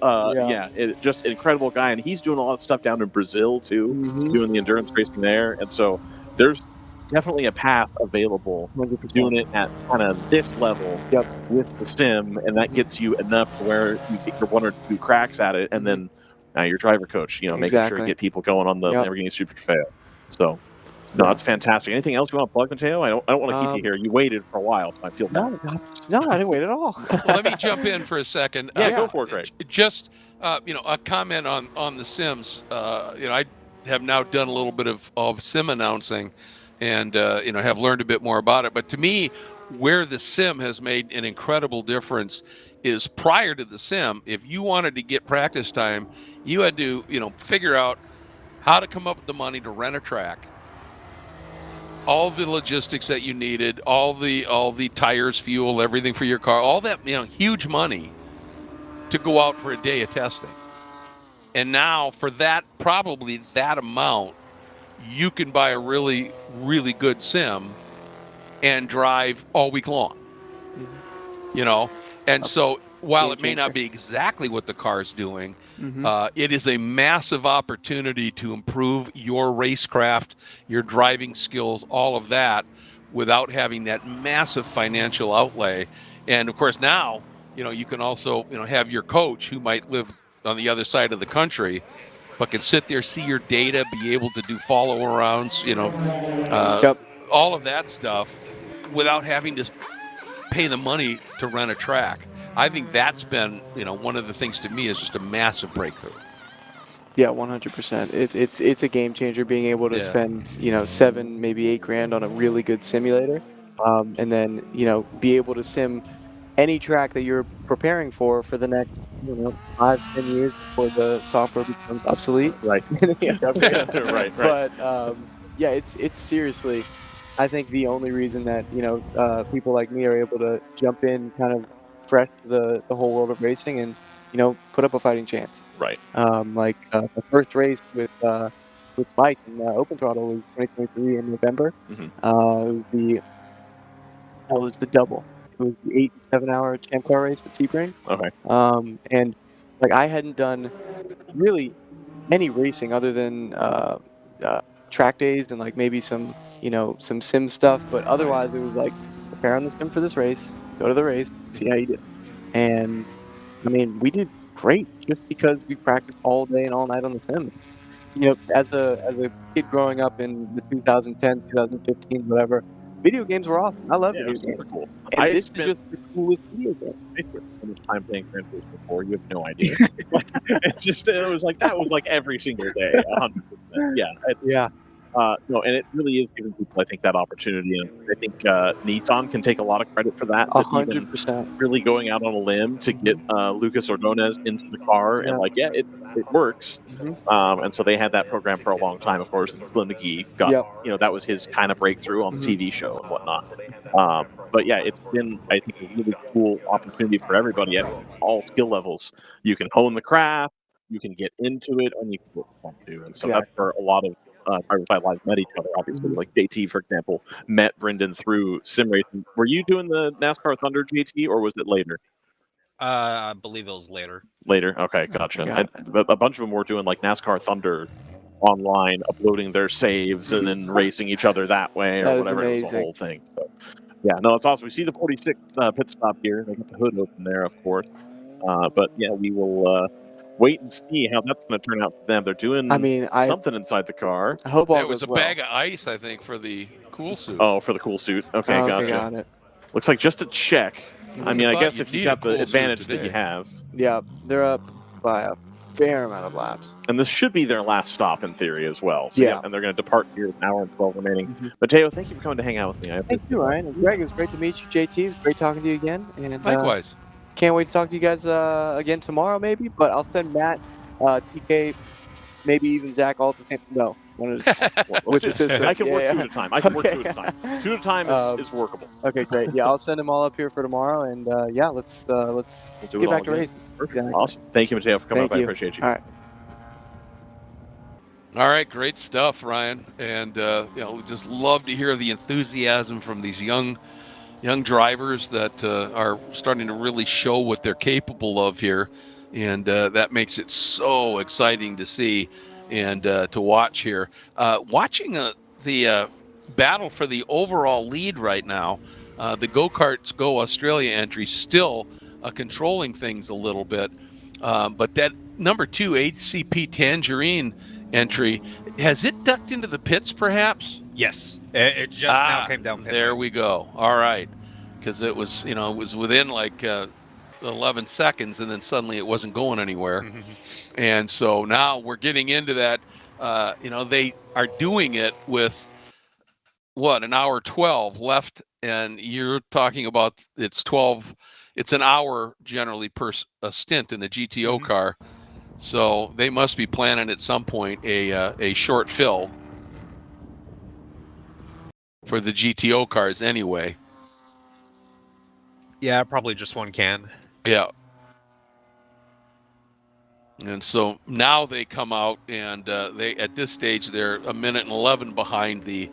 Just an incredible guy. And he's doing a lot of stuff down in Brazil, too, doing the endurance racing there. And so there's definitely a path available 100%. doing it at kind of this level with the sim. And that gets you enough to where you get your 1 or 2 cracks at it. And then now your driver coach, you know, making sure you get people going on the Lamborghini Super Trofeo. So, no, that's fantastic. Anything else you want to plug, Mateo? I don't want to keep you here. You waited for a while, so I feel bad. No, I didn't wait at all. Well, let me jump in for a second. Yeah, go for it, Craig. Just a comment on the Sims. I have now done a little bit of sim announcing, and have learned a bit more about it. But to me, where the sim has made an incredible difference is prior to the sim. If you wanted to get practice time, you had to figure out how to come up with the money to rent a track, all the logistics that you needed, all the tires, fuel, everything for your car, all that, huge money to go out for a day of testing. And now for probably that amount, you can buy a really, really good sim and drive all week long. And so while it may not be exactly what the car's doing, it is a massive opportunity to improve your racecraft, your driving skills, all of that, without having that massive financial outlay. And of course now, you can also, have your coach who might live on the other side of the country, but can sit there, see your data, be able to do follow-arounds, all of that stuff without having to pay the money to rent a track. I think that's been, one of the things to me is just a massive breakthrough. Yeah, 100%. It's a game changer being able to spend, $7, maybe $8 grand on a really good simulator, and then, be able to sim any track that you're preparing for the next, 5-10 years before the software becomes obsolete. Right. Right. But it's seriously, I think, the only reason that people like me are able to jump in kind of fresh to the whole world of racing and put up a fighting chance. Right. The first race with with Mike in Open Throttle was 2023 in November. It was the double. It was the 8 and 7 hour Champ Car race at Sebring. Okay. And like I hadn't done really any racing other than track days and like maybe some some sim stuff, but otherwise it was like prepare on the sim for this race, go to the race, see how you do. And I mean, we did great just because we practiced all day and all night on the sim. As a kid growing up in the 2010s, 2015s, whatever, video games were awesome. I love Yeah, it video was super games. cool. And I this is spent just the coolest video game. I spent so much time playing Gran Turismo 4. You have no idea. It was like that was like every single day, 100%. Yeah. Yeah. No, and it really is giving people, I think, that opportunity, and I think Nissan can take a lot of credit for that. That even 100%. really going out on a limb to get Lucas Ordonez into the car, and like, yeah, it works. And so they had that program for a long time, of course. And Glenn McGee got, that was his kind of breakthrough on the TV show and whatnot. But yeah, it's been, I think, a really cool opportunity for everybody at all skill levels. You can hone the craft, you can get into it, and you can get fun too. And so that's where a lot of DriverSeye Live met each other, obviously. Like JT, for example, met Brendan through sim racing. Were you doing the NASCAR Thunder, JT, or was it later? I believe it was later. Later? Okay, gotcha. A bunch of them were doing like NASCAR Thunder online, uploading their saves and then racing each other that way or whatever. It was a whole thing. So, yeah, no, it's awesome. We see the 46 pit stop here. They got the hood open there, of course. But yeah, we will wait and see how that's going to turn out for them. They're doing something inside the car. I hope all There was a bag of ice, I think, for the cool suit. Oh, for the cool suit. Okay, gotcha. Got it. Looks like just a check. I mean, I guess if you got the cool suit advantage that you today. have. Yeah, they're up by a fair amount of laps. And this should be their last stop in theory as well. So, Yeah. And they're going to depart here with an hour and 12 remaining. Mateo, thank you for coming to hang out with me. Thank you, Ryan. And Greg, it was great to meet you. JT, it was great talking to you again. And Likewise. can't wait to talk to you guys again tomorrow, maybe. But I'll send Matt, TK, maybe even Zach all at the same. No, with the system. I can work two at a time. I can work two Okay. at a time. Two at a time is workable. Okay, great. Yeah, I'll send them all up here for tomorrow, and yeah, let's do get it all back to again. racing. Perfect. Awesome. Thank you, Mateo, for coming Thank up. I you. appreciate you. All right. All right, great stuff, Ryan. And just love to hear the enthusiasm from these young drivers that are starting to really show what they're capable of here, and that makes it so exciting to see and to watch here. Watching the battle for the overall lead right now, the Go-Karts Go Australia entry still controlling things a little bit, but that number 2 ACP Tangerine entry, has it ducked into the pits perhaps? Yes, it just now came down pit There lane. we go. All right, because it was within like 11 seconds, and then suddenly it wasn't going anywhere. And so now we're getting into that. They are doing it with an hour 12 left, and you're talking about it's 12. It's an hour generally per a stint in a GTO car. So they must be planning at some point a short fill for the GTO cars anyway. Yeah, probably just one can. Yeah. And so now they come out, and they at this stage they're a minute and 11 behind the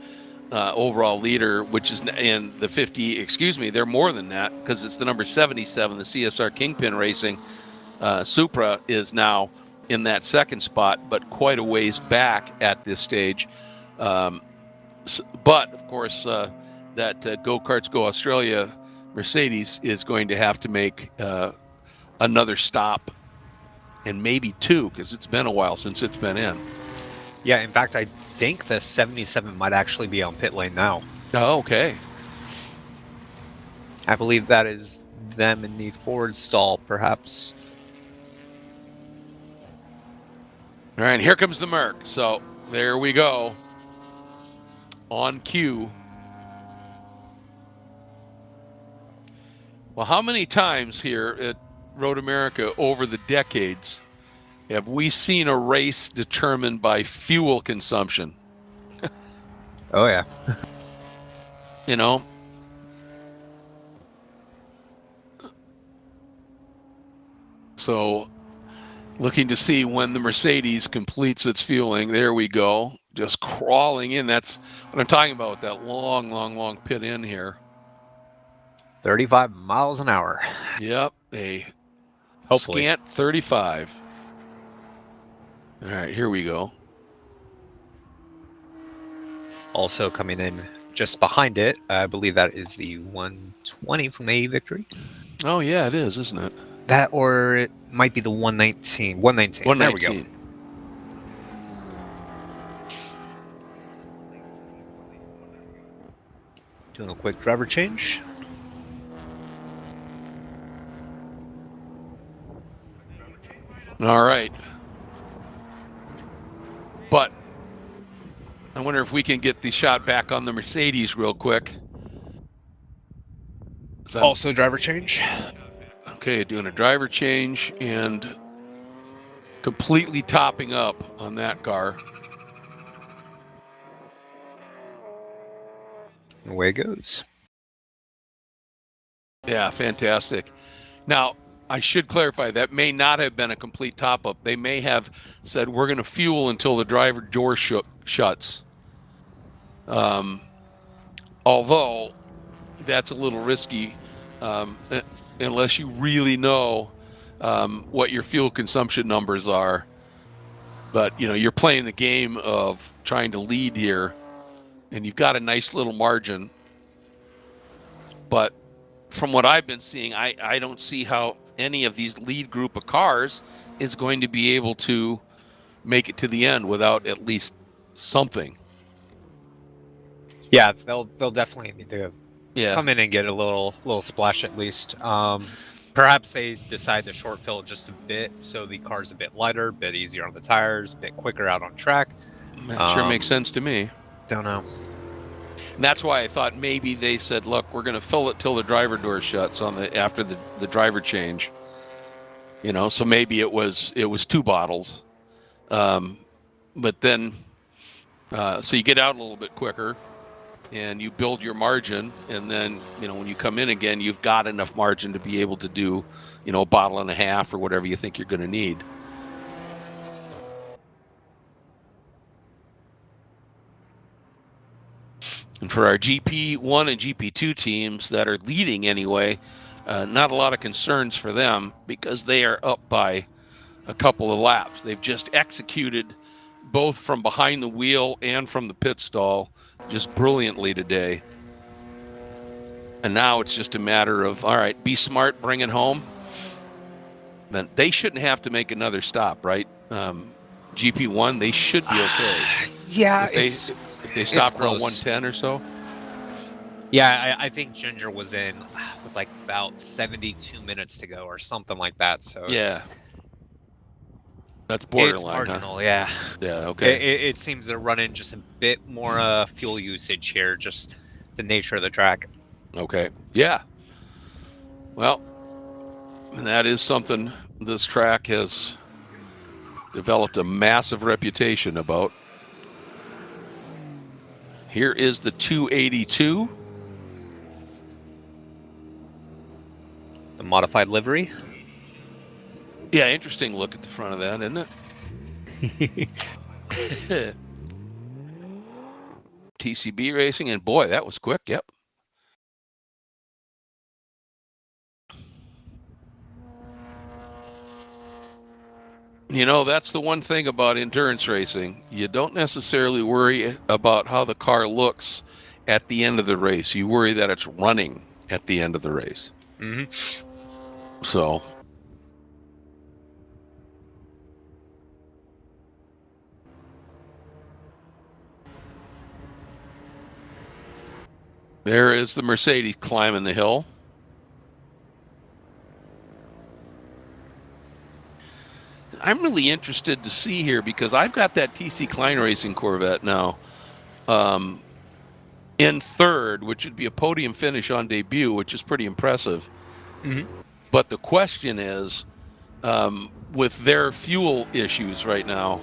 overall leader, which is in the 50. Excuse me, they're more than that because it's the number 77, the CSR Kingpin Racing Supra is now in that second spot, but quite a ways back at this stage. But of course, that Go-Karts Go Australia Mercedes is going to have to make another stop, and maybe two, because it's been a while since it's been in. Yeah, in fact, I think the 77 might actually be on pit lane now. Oh, okay. I believe that is them in the forward stall, perhaps. All right, here comes the Merc. So there we go. On cue. Well, how many times here at Road America over the decades have we seen a race determined by fuel consumption? Oh, yeah. You know? So Looking to see when the Mercedes completes its fueling. There we go. Just crawling in. That's what I'm talking about, that long pit in here. 35 miles an hour. Yep, a Hopefully. scant 35. All right, here we go. Also coming in just behind it, I believe that is the 120 from the Victory. Oh, yeah, it is, isn't it? That, or it might be the 119. 119. 119. There we go. Doing a quick driver change. All right. But I wonder if we can get the shot back on the Mercedes real quick. Also driver change. Okay, doing a driver change and completely topping up on that car. Away it goes. Yeah, fantastic. Now, I should clarify, that may not have been a complete top-up. They may have said, we're going to fuel until the driver door shuts. Although, that's a little risky unless you really know what your fuel consumption numbers are. But, you know, you're playing the game of trying to lead here, and you've got a nice little margin. But from what I've been seeing, I don't see how any of these lead group of cars is going to be able to make it to the end without at least something. Yeah, they'll definitely need to come in and get a little splash at least. Perhaps they decide to short fill just a bit so the car's a bit lighter, a bit easier on the tires, a bit quicker out on track. That sure makes sense to me. Don't know. And that's why I thought maybe they said, look, we're going to fill it till the driver door shuts after the driver change. You know, so maybe it was 2 bottles. But then, so you get out a little bit quicker and you build your margin. And then, you know, when you come in again, you've got enough margin to be able to do, you know, a bottle and a half or whatever you think you're going to need. And for our GP1 and GP2 teams that are leading anyway, not a lot of concerns for them because they are up by a couple of laps. They've just executed both from behind the wheel and from the pit stall just brilliantly today. And now it's just a matter of, all right, be smart, bring it home. Then they shouldn't have to make another stop, right? GP1, they should be okay. Yeah, if they stopped around 110 or so. Yeah, I think Ginger was in with like about 72 minutes to go or something like that. So yeah, that's borderline. It's marginal, huh? Yeah. Yeah. Okay. It seems to run in just a bit more fuel usage here, just the nature of the track. Okay. Yeah. Well, and that is something this track has developed a massive reputation about. Here is the 282. The modified livery. Yeah, interesting look at the front of that, isn't it? TCB Racing, and boy, that was quick. Yep. You know, that's the one thing about endurance racing. You don't necessarily worry about how the car looks at the end of the race. You worry that it's running at the end of the race. Mm-hmm. So, there is the Mercedes climbing the hill. I'm really interested to see here because I've got that TC Klein Racing Corvette now in third, which would be a podium finish on debut, which is pretty impressive. Mm-hmm. But the question is, with their fuel issues right now,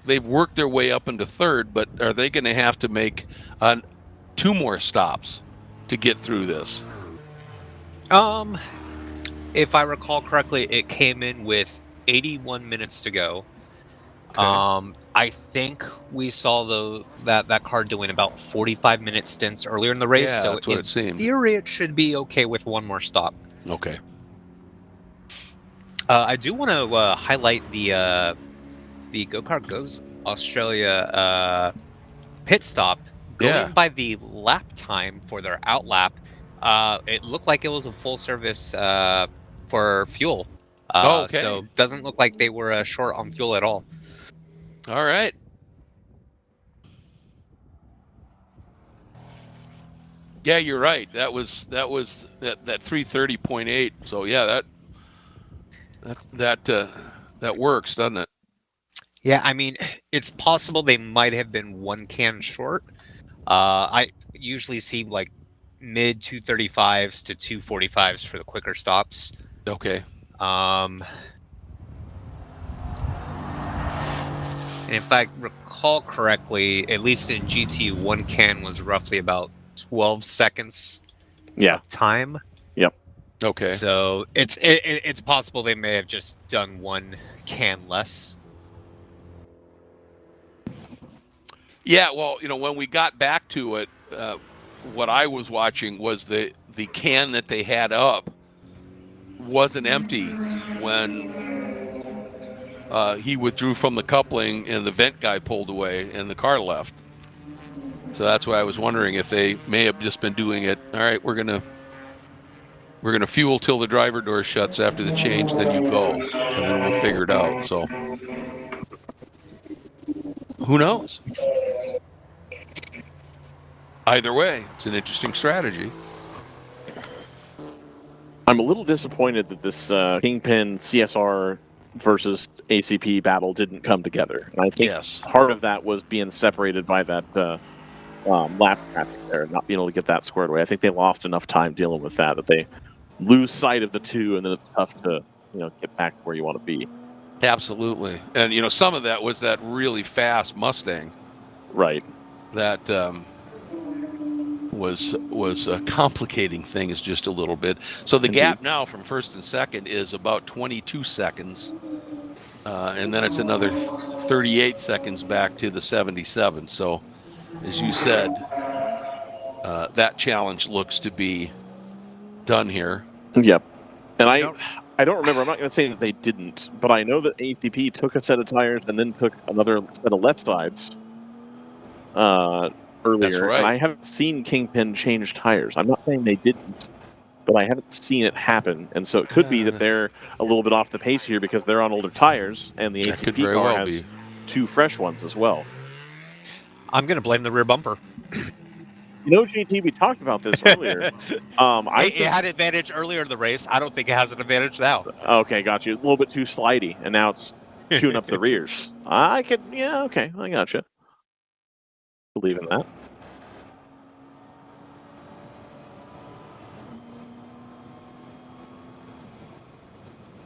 they've worked their way up into third, but are they going to have to make 2 more stops to get through this? If I recall correctly, it came in with 81 minutes to go. Okay. I think we saw that car doing about 45-minute stints earlier in the race. Yeah, So that's what in it seemed. theory, it should be okay with one more stop. Okay. I do want to highlight the Go-Kart Goes Australia pit stop. Going by the lap time for their out lap, it looked like it was a full service for fuel. Okay. So doesn't look like they were short on fuel at all. All right. Yeah, you're right. That was that 330.8. So yeah, that works, doesn't it? Yeah, I mean, it's possible they might have been one can short. I usually see like mid 235s to 245s for the quicker stops. Okay. And if I recall correctly, at least in GT, one can was roughly about 12 seconds of time. Yep. Okay. So it's possible they may have just done one can less. Yeah, well, when we got back to it, what I was watching was the can that they had up wasn't empty when he withdrew from the coupling and the vent guy pulled away and the car left. So that's why I was wondering if they may have just been doing it. All right, we're gonna fuel till the driver door shuts after the change, then you go, and then we'll figure it out. So who knows? Either way, it's an interesting strategy. I'm a little disappointed that this Kingpin CSR versus ACP battle didn't come together. And I think part of that was being separated by that lap traffic there, not being able to get that squared away. I think they lost enough time dealing with that they lose sight of the two, and then it's tough to get back to where you want to be. Absolutely. And some of that was that really fast Mustang. Right. That was complicating things just a little bit. So the gap now from first and second is about 22 seconds. And then it's another 38 seconds back to the 77. So as you said, that challenge looks to be done here. Yep. And I don't remember. I'm not going to say that they didn't, but I know that ACP took a set of tires and then took another set of left sides earlier. That's right. And I haven't seen Kingpin change tires. I'm not saying they didn't, but I haven't seen it happen. And so it could be that they're a little bit off the pace here because they're on older tires, and the ACP car has two fresh ones as well. I'm going to blame the rear bumper. JT, we talked about this earlier. It had advantage earlier in the race. I don't think it has an advantage now. Okay, got you. A little bit too slidey, and now it's chewing up the rears. Okay, I got you. Believe in that.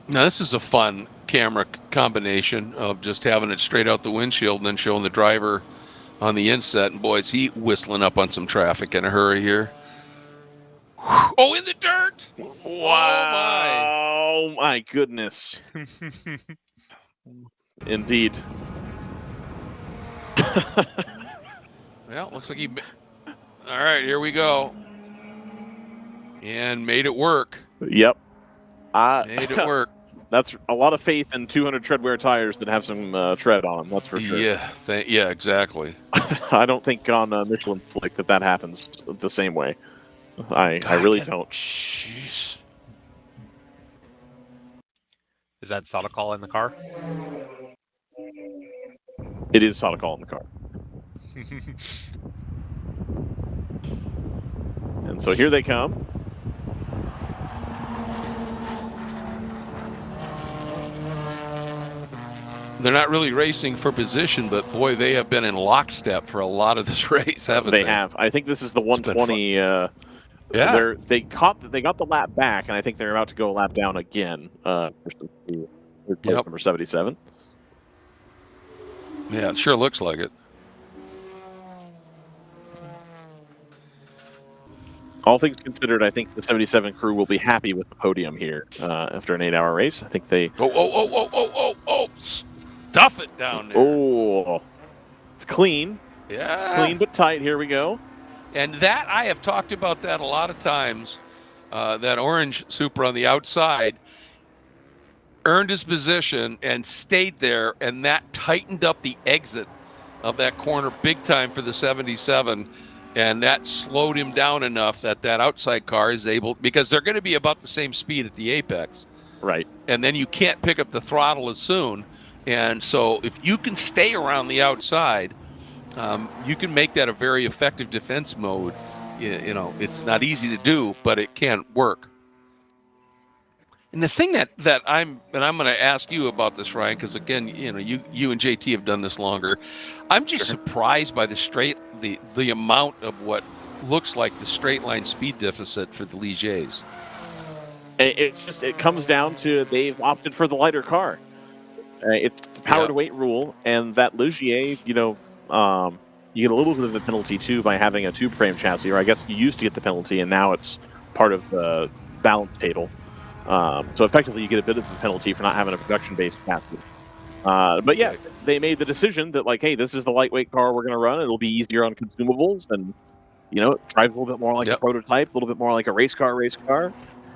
Now, this is a fun camera combination of just having it straight out the windshield and then showing the driver on the inset. And boy, is he whistling up on some traffic in a hurry here. Oh, in the dirt! Wow! Oh my goodness. Indeed. Well, looks like he... All right, here we go. And made it work. Yep. Made it work. That's a lot of faith in 200 treadwear tires that have some tread on them, that's for sure. Yeah, exactly. I don't think on Michelin's like that happens the same way. I really don't. Jeez. Is that Sotocol in the car? It is Sotocol in the car. And so here they come. They're not really racing for position, but boy, they have been in lockstep for a lot of this race, haven't they? They have. I think this is the 120. Yeah. They got the lap back, and I think they're about to go a lap down again. Number 77. Yeah, it sure looks like it. all things considered, I think the 77 crew will be happy with the podium here after an 8-hour race. I think they. Oh! Stuff it down there. Oh, it's clean. Yeah. Clean but tight. Here we go. And that, I have talked about that a lot of times. That orange Supra on the outside earned his position and stayed there, and that tightened up the exit of that corner big time for the 77. And that slowed him down enough that that outside car is able, because they're going to be about the same speed at the apex. Right. And then you can't pick up the throttle as soon. And so if you can stay around the outside, you can make that a very effective defense mode. You know, it's not easy to do, but it can work. And the thing that I'm going to ask you about this, Ryan, because again, you know, you and JT have done this longer. I'm just surprised by the amount of what looks like the straight line speed deficit for the Ligers. It comes down to they've opted for the lighter car. It's the power to weight rule, and that Ligier, you know, you get a little bit of a penalty too by having a tube frame chassis, or I guess you used to get the penalty, and now it's part of the balance table. So effectively, you get a bit of a penalty for not having a production-based chassis. But yeah, they made the decision that, like, hey, this is the lightweight car we're going to run. It'll be easier on consumables, and you know, it drives a little bit more like a prototype, a little bit more like a race car.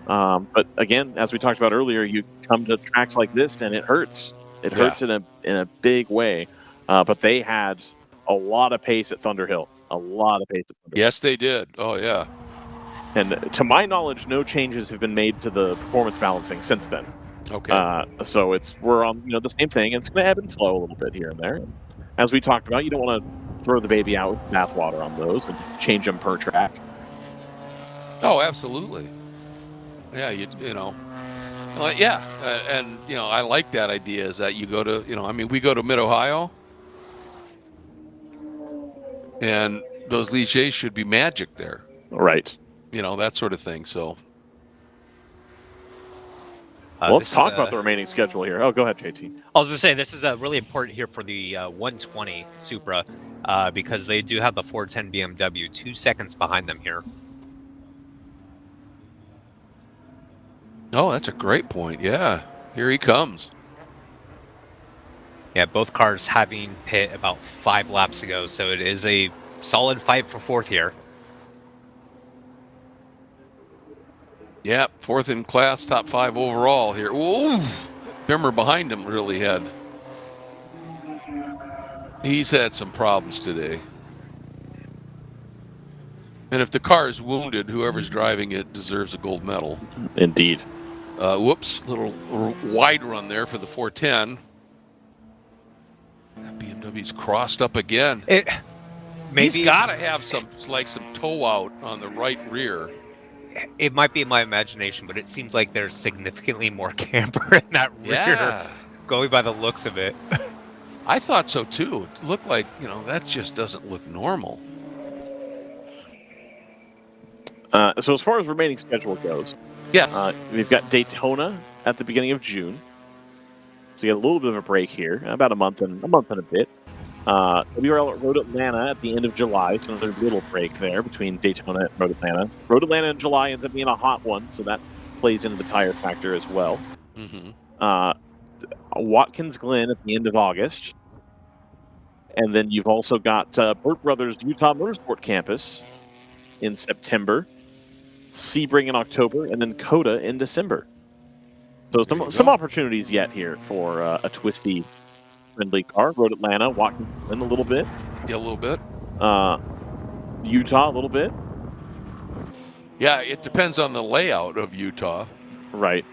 But again, as we talked about earlier, you come to tracks like this, and it hurts. It hurts in a big way. But they had a lot of pace at Thunderhill. Yes, they did. Oh, yeah. And to my knowledge, no changes have been made to the performance balancing since then. Okay. So we're on the same thing, and it's going to ebb and flow a little bit here and there. As we talked about, you don't want to throw the baby out with bathwater on those and change them per track. Oh, absolutely. Yeah, you know. Yeah, and you know, I like that idea. Is that you go to, you know, I mean, we go to Mid Ohio, and those Ligers should be magic there, right? You know, that sort of thing. So, let's talk about the remaining schedule here. Oh, go ahead, JT. I was going to say, this is really important here for the 120 Supra because they do have the 410 BMW 2 seconds behind them here. Oh, that's a great point. Yeah, here he comes. Yeah, both cars having pit about 5 laps ago, so it is a solid fight for fourth here. Yeah, fourth in class, top 5 overall here. Ooh, Bimmer behind him really he's had some problems today. And if the car is wounded, whoever's driving it deserves a gold medal. Indeed. Whoops, little wide run there for the 410. That BMW's crossed up again. Maybe he's got to have some toe out on the right rear. It might be my imagination, but it seems like there's significantly more camber in that rear, going by the looks of it. I thought so too. It looked like, you know, that just doesn't look normal. So as far as remaining schedule goes, we've got Daytona at the beginning of June. So you get a little bit of a break here, about a month and a bit. WRL at Road Atlanta at the end of July, so another little break there between Daytona and Road Atlanta. Road Atlanta in July ends up being a hot one, so that plays into the tire factor as well. Watkins Glen at the end of August. And then you've also got Burt Brothers Utah Motorsport Campus in September, Sebring in October, and then COTA in December. So some opportunities yet here for a twisty, friendly car. Road Atlanta, Watkins Glen a little bit. Yeah, a little bit. Utah a little bit. Yeah, it depends on the layout of Utah. Right.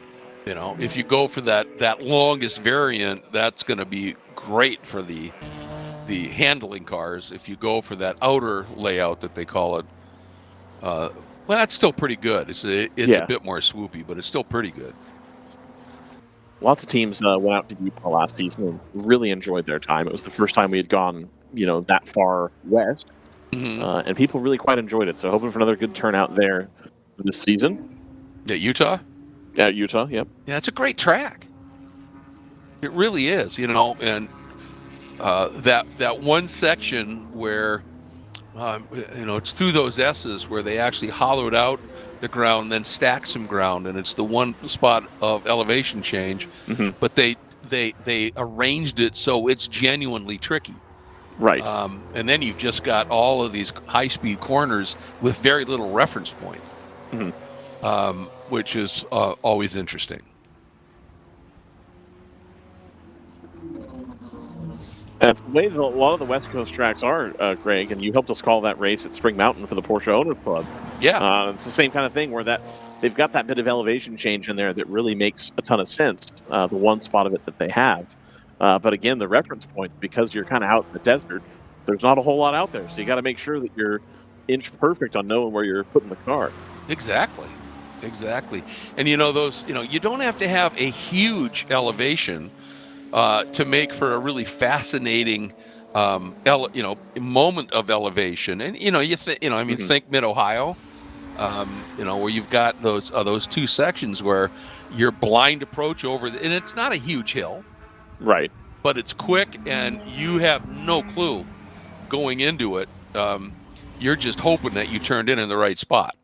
You know, if you go for that longest variant, that's going to be great for the handling cars. If you go for that outer layout that they call it, well, that's still pretty good. It's a bit more swoopy, but it's still pretty good. Lots of teams went out to Utah last season and really enjoyed their time. It was the first time we had gone, that far west, and people really quite enjoyed it. So hoping for another good turnout there this season. Yeah, Utah? Yeah, Utah, yep. Yeah, it's a great track. It really is, and that one section where It's through those S's where they actually hollowed out the ground, then stacked some ground, and it's the one spot of elevation change. But they arranged it so it's genuinely tricky. Right. And then you've just got all of these high-speed corners with very little reference point, which is always interesting. That's the way that a lot of the West Coast tracks are, Greg, and you helped us call that race at Spring Mountain for the Porsche Owners Club. Yeah. It's the same kind of thing where they've got that bit of elevation change in there that really makes a ton of sense, the one spot of it that they have. But again, the reference points, because you're kind of out in the desert, there's not a whole lot out there. So you got to make sure that you're inch perfect on knowing where you're putting the car. Exactly. And you don't have to have a huge elevation to make for a really fascinating, moment of elevation. And think Mid-Ohio, where you've got those two sections where you're blind approach over, and it's not a huge hill, right? But it's quick, and you have no clue going into it. You're just hoping that you turned in the right spot.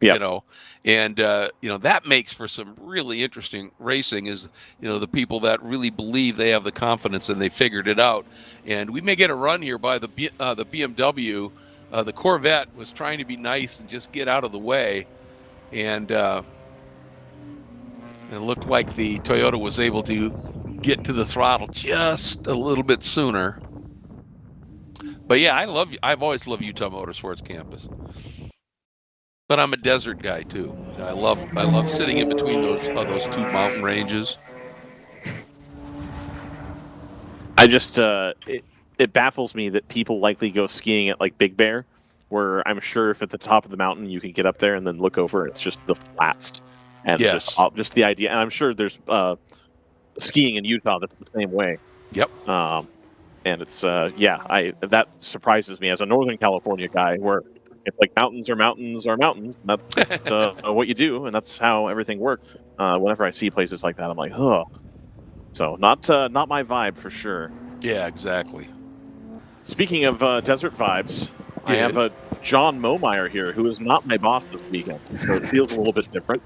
Yeah. And that makes for some really interesting racing. Is the people that really believe they have the confidence and they figured it out. And we may get a run here by the BMW. The Corvette was trying to be nice and just get out of the way, and it looked like the Toyota was able to get to the throttle just a little bit sooner. But yeah, I've always loved Utah Motorsports Campus. But I'm a desert guy too. I love sitting in between those two mountain ranges. I just it baffles me that people likely go skiing at like Big Bear, where I'm sure if at the top of the mountain you can get up there and then look over, it's just the flats, and just the idea. And I'm sure there's skiing in Utah that's the same way. Yep. And it's that surprises me as a Northern California guy, where it's like mountains are mountains are mountains. And that's what you do, and that's how everything works. Whenever I see places like that, I'm like, oh. So not my vibe for sure. Yeah, exactly. Speaking of desert vibes, I have John Momeyer here, who is not my boss this weekend, so it feels a little bit different.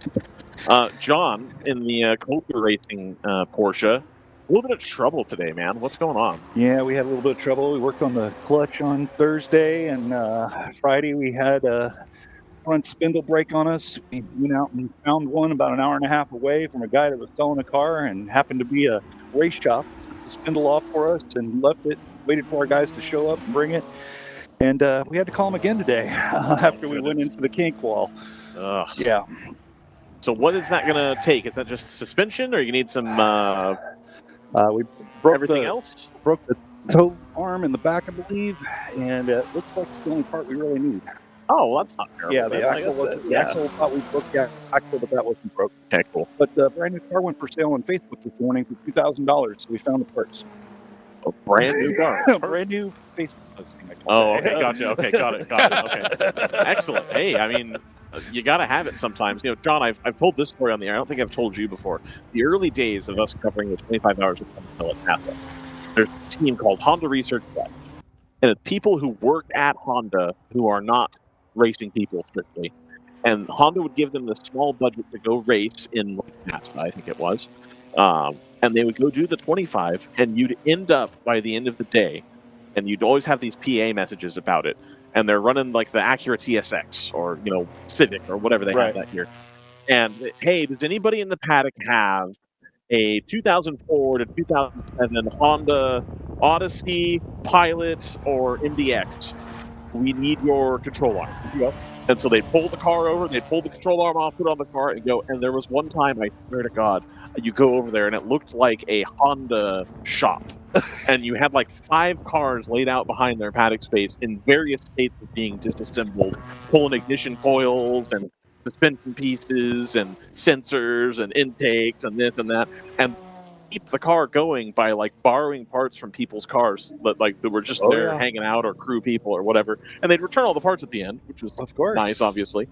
John, in the Culture Racing Porsche, a little bit of trouble today, man. What's going on? Yeah, we had a little bit of trouble. We worked on the clutch on Thursday, and Friday we had a front spindle break on us. We went out and found one about an hour and a half away from a guy that was selling a car, and happened to be a race shop. Took the spindle off for us and left it, waited for our guys to show up and bring it. And we had to call him again today after we went into the kink wall. Yeah. So what is that going to take? Is that just suspension, or you need some... we broke everything else? Broke the toe arm in the back, I believe, and it looks like it's the only part we really need. Oh, well, that's not terrible. Yeah, the axle thought we broke the axle, but that wasn't broke. Okay, cool. But the brand new car went for sale on Facebook this morning for $2,000, so we found the parts. A brand new car? Brand new Facebook posting. Okay, gotcha. Okay, got it. Okay, excellent. Hey, I mean, you got to have it sometimes. John, I've told this story on the air. I don't think I've told you before. The early days of us covering the 25 hours of Hill at NASA, there's a team called Honda Research Lab, and it's people who work at Honda who are not racing people strictly. And Honda would give them the small budget to go race in NASA, I think it was. And they would go do the 25, and you'd end up by the end of the day, and you'd always have these PA messages about it. And they're running like the Acura TSX or, Civic or whatever they have that year. And hey, does anybody in the paddock have a 2004 to 2007 Honda Odyssey, Pilot, or MDX? We need your control arm. Yep. And so they'd pull the car over, they'd pull the control arm off, put it on the car, and go. And there was one time, I swear to God, you go over there and it looked like a Honda shop. And you had like 5 cars laid out behind their paddock space in various states of being disassembled, pulling ignition coils and suspension pieces and sensors and intakes and this and that. And keep the car going by like borrowing parts from people's cars that were just hanging out, or crew people or whatever, and they'd return all the parts at the end, which was nice, obviously.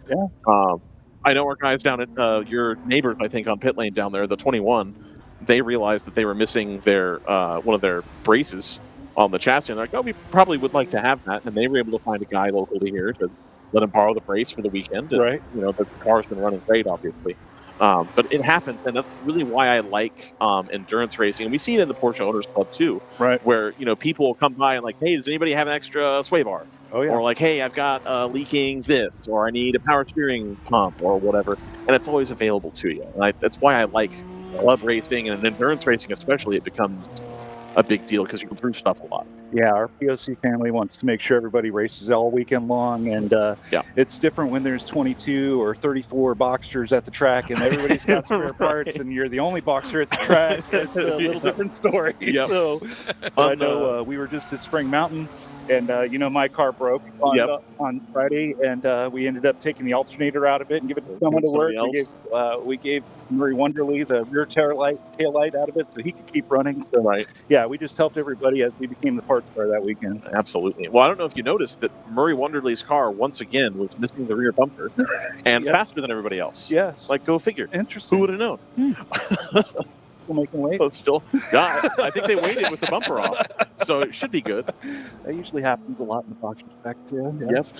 I know our guys down at your neighbors, I think on pit lane down there, the 21, they realized that they were missing their one of their braces on the chassis. And they're like, oh, we probably would like to have that. And they were able to find a guy locally here to let him borrow the brace for the weekend. And, Right. You know, the car's been running great, obviously. But it happens, and that's really why I like endurance racing. And we see it in the Porsche Owners Club too, right? Where people will come by and like, hey, does anybody have an extra sway bar? Oh yeah. Or like, hey, I've got leaking this, or I need a power steering pump, or whatever, and it's always available to you. And that's why I like club racing and endurance racing, especially. It becomes a big deal because you can prove stuff a lot. Yeah, our POC family wants to make sure everybody races all weekend long, and it's different when there's 22 or 34 boxers at the track and everybody's got spare parts and you're the only boxer at the track. It's a little different story. Yep. So I know we were just at Spring Mountain, and my car broke on Friday, and we ended up taking the alternator out of it and giving it to someone to work. We gave Murray Wonderly the rear tail light out of it so he could keep running. So yeah, we just helped everybody as we became the parts car that weekend. Absolutely. Well, I don't know if you noticed that Murray Wonderly's car once again was missing the rear bumper and faster than everybody else. Yes. Like, go figure. Interesting. Who would have known? Still making weight? Yeah, I think they waited with the bumper off, so it should be good. That usually happens a lot in the boxing track too.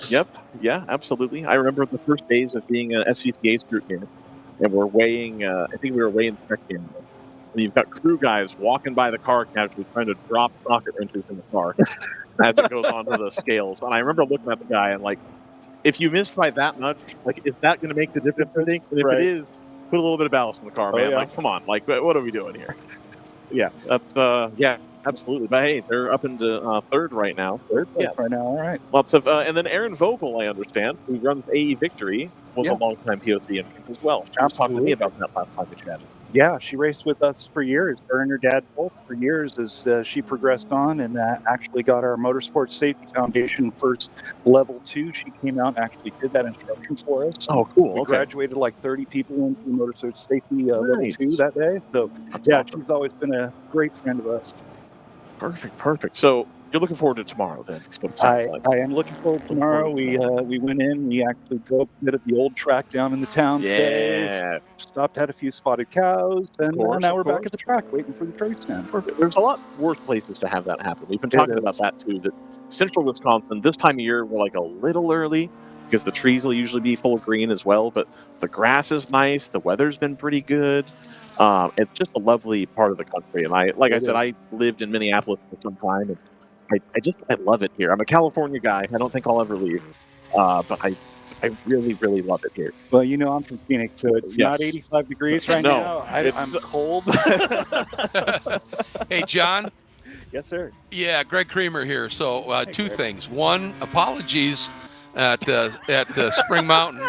Yep. Yeah, absolutely. I remember the first days of being an SCCA scrutineer, and we're weighing, I think we were weighing the track in. And you've got crew guys walking by the car casually trying to drop socket wrenches in the car as it goes onto the scales. And I remember looking at the guy and like, if you missed by that much, like, is that going to make the difference? I think. And if it is, put a little bit of ballast in the car, man. Yeah. Like, come on, like, what are we doing here? Yeah, that's absolutely. But hey, they're up into third right now. Third place right now. All right. Lots of, and then Aaron Vogel, I understand, who runs AE Victory, was a long-time POC as well. She was talking to me about that last time we chatted. Yeah, she raced with us for years. Her and her dad both for years as she progressed on and actually got our Motorsports Safety Foundation first level 2. She came out and actually did that instruction for us. Oh, cool. We graduated like 30 people into Motorsports Safety level 2 that day. So she's always been a great friend of us. Perfect. So you're looking forward to tomorrow then? I am looking forward to tomorrow. We went in. We actually drove a bit at the old track down in the town today. Yeah. Stopped, had a few spotted cows, and now we're back at the track waiting for the trade stand. Perfect. There's a lot worse places to have that happen. We've been talking about that too. That central Wisconsin, this time of year, we're like a little early because the trees will usually be full of green as well. But the grass is nice. The weather's been pretty good. It's just a lovely part of the country. And I said, I lived in Minneapolis for some time, and I love it here. I'm a California guy. I don't think I'll ever leave. But I really, really love it here. Well, I'm from Phoenix, so it's not 85 degrees right now. I'm cold. Hey, John. Yes, sir. Yeah, Greg Creamer here. So two things. One, apologies at Spring Mountain.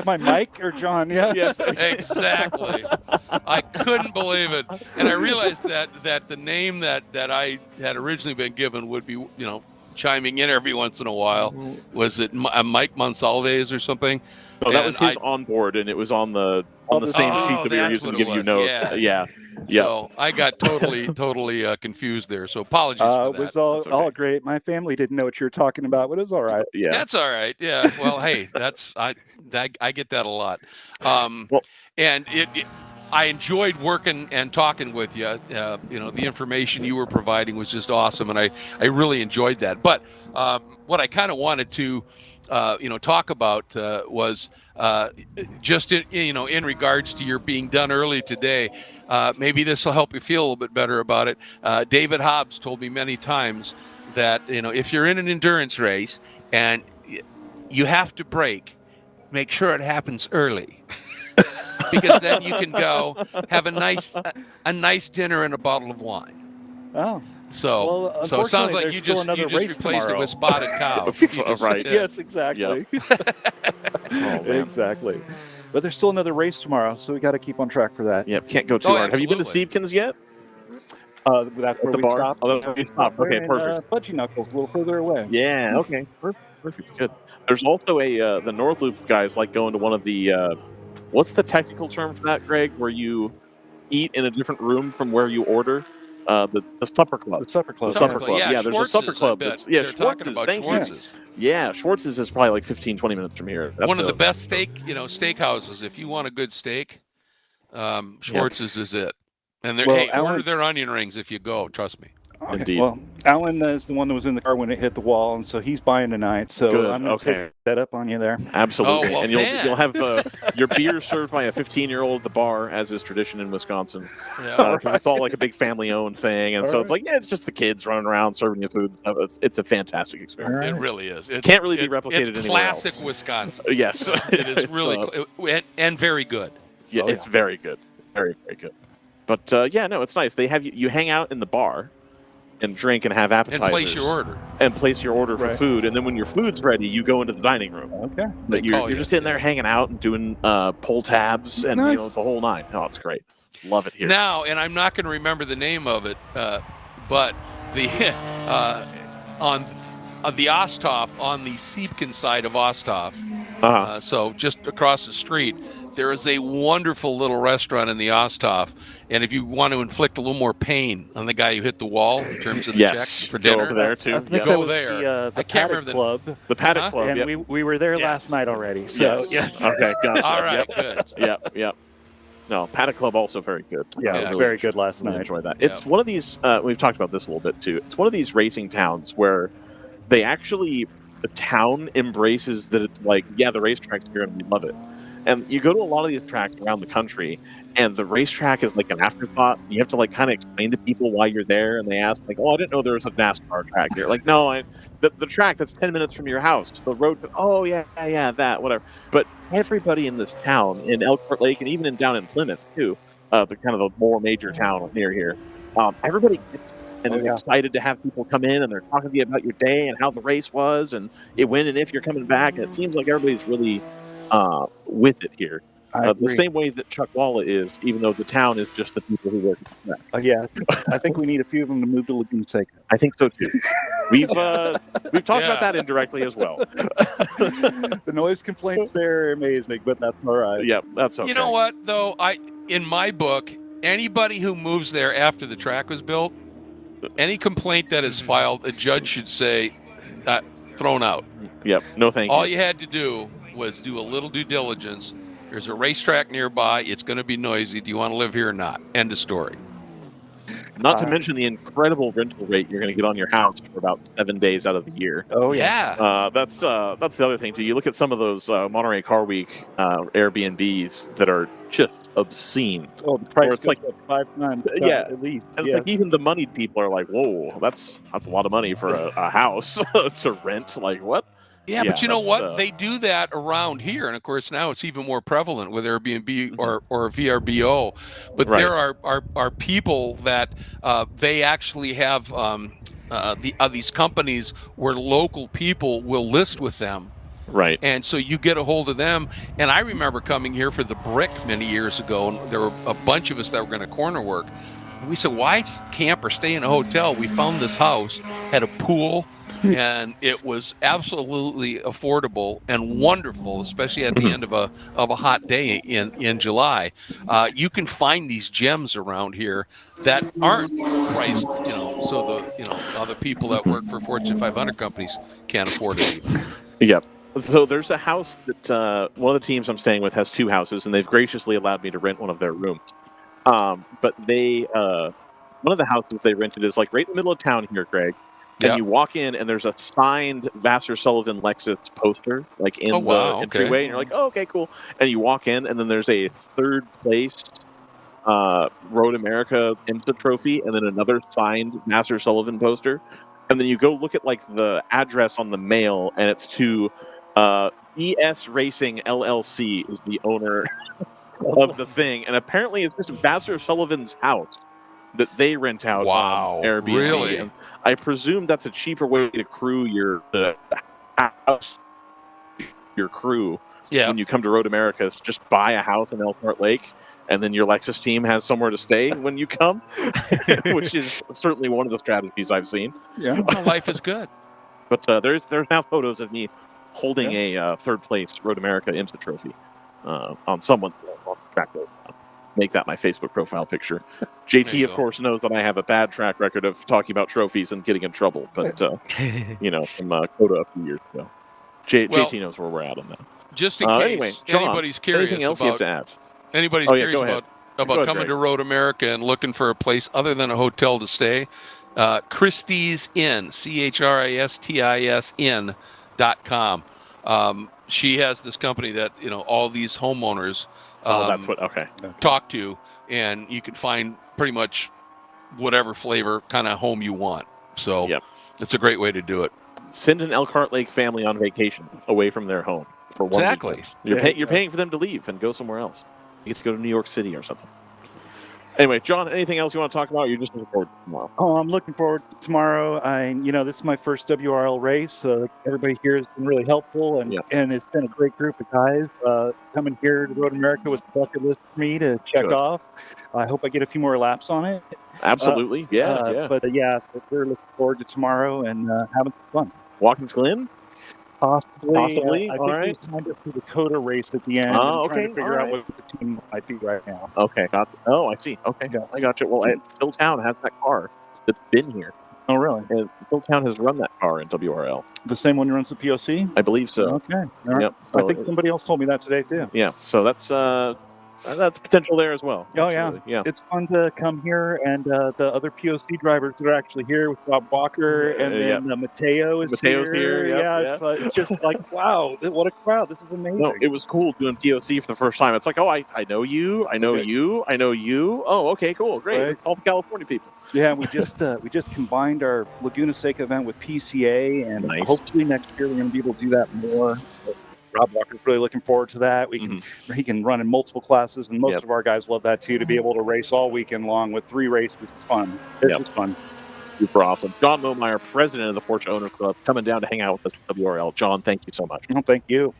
My Mike or John? Yeah. Yes, exactly. I couldn't believe it, and I realized that the name that I had originally been given would be chiming in every once in a while. Was it Mike Monsalves or something? Oh, that was his on board, and it was on the same sheet that we were using to give you notes. Yeah. So I got totally confused there. So apologies for that. It was all great. My family didn't know what you were talking about, but it was all right. Yeah, that's all right. Yeah. Well, hey, I get that a lot. And I enjoyed working and talking with you. The information you were providing was just awesome, and I really enjoyed that. But what I kind of wanted to talk about was just in regards to your being done early today. Maybe this will help you feel a little bit better about it. David Hobbs told me many times that if you're in an endurance race and you have to brake, make sure it happens early. Because then you can go have a nice dinner and a bottle of wine. Oh. So it sounds like you just replaced it with spotted cow. Right. Yes, exactly. Exactly. But there's still another race tomorrow, so we got to keep on track for that. Yep, can't go too hard. Have you been to Siebkens yet? That's where we stopped. We stopped. Okay, perfect. Pudgy Knuckles, a little further away. Yeah, okay. Perfect. Good. There's also the North Loop guys like going to one of the what's the technical term for that, Greg? Where you eat in a different room from where you order? The supper club. The supper club. The supper club. Yeah, there's a supper club. Schwartz's. Thank you. Yeah, Schwartz's is probably like 15, 20 minutes from here. One of the best steakhouses. If you want a good steak, Schwartz's is it. And order their onion rings if you go. Trust me. Indeed. Well, Alan is the one that was in the car when it hit the wall, and so he's buying tonight. So Good. I'm going to take that up on you there. Absolutely. Oh, well, and you'll have your beer served by a 15-year-old at the bar, as is tradition in Wisconsin. Yeah. Because it's all like a big family-owned thing, and so it's like, yeah, it's just the kids running around serving you food. It's a fantastic experience. It really is. Can't really be replicated it's anywhere classic else. Wisconsin. Yes. It is really and very good. Yeah, it's very good. Very, very good. But yeah, no, it's nice. They have you hang out in the bar and drink and have appetizers. And place your order. And place your order for food. And then when your food's ready, you go into the dining room. Okay. But you're just in there hanging out and doing pull tabs and the whole nine. Oh, it's great. Love it here. Now, and I'm not going to remember the name of it, but the on the Osthoff, on the Siebken side of Osthoff, so just across the street, there is a wonderful little restaurant in the Osthoff. And if you want to inflict a little more pain on the guy who hit the wall in terms of the checks for dinner, go over there too. Go there. The Paddock Club. The Paddock Club. And we were there last night already. So yes. Okay. Gotcha. All right. Good. Yep. No, Paddock Club also very good. Yeah, it was very good last night. Enjoy that. It's one of these. We've talked about this a little bit too. It's one of these racing towns where the town embraces that it's like, yeah, the racetrack's here and we love it. And you go to a lot of these tracks around the country, and the racetrack is like an afterthought. You have to like kind of explain to people why you're there, and they ask like, "Oh, I didn't know there was a NASCAR track here." Like, no, the track that's 10 minutes from your house, the road. Oh yeah, that whatever. But everybody in this town, in Elkhart Lake, and even down in Plymouth too, the kind of a more major town near here, everybody gets and is excited to have people come in, and they're talking to you about your day and how the race was, and when and if you're coming back. And it seems like everybody's really with it here. The same way that Chuck Walla is, even though the town is just the people who work at the track. Yeah, I think we need a few of them to move to Laguna Seca. I think so too. We've talked about that indirectly as well. The noise complaints there are amazing, but that's all right. Yeah, that's okay. You know what though? In my book, anybody who moves there after the track was built, any complaint that is filed, a judge should say, thrown out. Yep. No, thank you. All you had to do was do a little due diligence. There's a racetrack nearby. It's going to be noisy. Do you want to live here or not? End of story. Not to mention the incredible rental rate you're going to get on your house for about 7 days out of the year. Oh yeah. That's the other thing too. You look at some of those Monterey Car Week Airbnbs that are just obscene. Oh, the price it's like 5 times. Yeah, at least. And it's like even the moneyed people are like, "Whoa, that's a lot of money for a house to rent." Like what? Yeah, but you know what? They do that around here, and of course now it's even more prevalent with Airbnb or VRBO. But there are people that they actually have these companies where local people will list with them. Right. And so you get a hold of them. And I remember coming here for the Brick many years ago, and there were a bunch of us that were going to corner work. And we said, why camp or stay in a hotel? We found this house, had a pool, and it was absolutely affordable and wonderful, especially at the end of a hot day in July. You can find these gems around here that aren't priced, so the other people that work for Fortune 500 companies can't afford it even. Yep. So there's a house that one of the teams I'm staying with has 2 houses, and they've graciously allowed me to rent one of their rooms. But they, one of the houses they rented is like right in the middle of town here, Greg. And you walk in, and there's a signed Vassar Sullivan Lexus poster, like in the entryway, and you're like, "Oh, okay, cool." And you walk in, and then there's a 3rd place Road America IMSA trophy, and then another signed Vassar Sullivan poster. And then you go look at like the address on the mail, and it's to ES Racing LLC is the owner of the thing, and apparently it's just Vassar Sullivan's house that they rent out on Airbnb. Really? And I presume that's a cheaper way to crew your house, your crew. Yeah. When you come to Road America, is just buy a house in Elkhart Lake, and then your Lexus team has somewhere to stay when you come, which is certainly one of the strategies I've seen. Yeah, well, life is good. But there's now photos of me holding a 3rd place Road America IMSA trophy on someone's track. Make that my Facebook profile picture. JT, of course, knows that I have a bad track record of talking about trophies and getting in trouble, but from Coda a few years ago. JT knows where we're at on that. Just in case anyway, John, anybody's curious anything else you have to add? Anybody's curious about coming to Road America and looking for a place other than a hotel to stay, Christie's Inn, CHRISTISN.com. She has this company that, all these homeowners that's what, okay. talk to, and you can find pretty much whatever flavor kind of home you want. So it's a great way to do it. Send an Elkhart Lake family on vacation away from their home for one weekend. You're paying for them to leave and go somewhere else. You get to go to New York City or something. Anyway, John, anything else you want to talk about? Or you're just looking forward to tomorrow? Oh, I'm looking forward to tomorrow. This is my first WRL race. Everybody here has been really helpful, and it's been a great group of guys. Coming here to Road America was a bucket list for me to check off. I hope I get a few more laps on it. Absolutely, yeah. But we're looking forward to tomorrow and having some fun. Watkins Glen? Possibly. All I think right. we signed up for the Dakota race at the end. Oh, Trying okay. to figure out what the team might be right now. Okay. I see. Okay. I got you. Well, Phil Town has that car that's been here. Oh, really? And Phil Town has run that car in WRL. The same one who runs the POC? I believe so. Okay. All right. Yep. I think somebody else told me that today, too. Yeah. So that's potential there as well. Oh, Absolutely. Yeah. It's fun to come here, and the other POC drivers that are actually here with Rob Walker, and then Mateo is Mateo's here. Yep, it's just like, wow, what a crowd. This is amazing. No, it was cool doing POC for the first time. It's like, oh, I know you. I know you. I know you. Oh, okay, cool. Great. Right. It's all the California people. Yeah, we just combined our Laguna Seca event with PCA, and hopefully next year we're going to be able to do that more. So Rob Walker's really looking forward to that. He can run in multiple classes, and most of our guys love that too. To be able to race all weekend long with 3 races is fun. It's fun. Super awesome. John Momeyer, president of the Porsche Owners Club, coming down to hang out with us at WRL. John, thank you so much. No, thank you.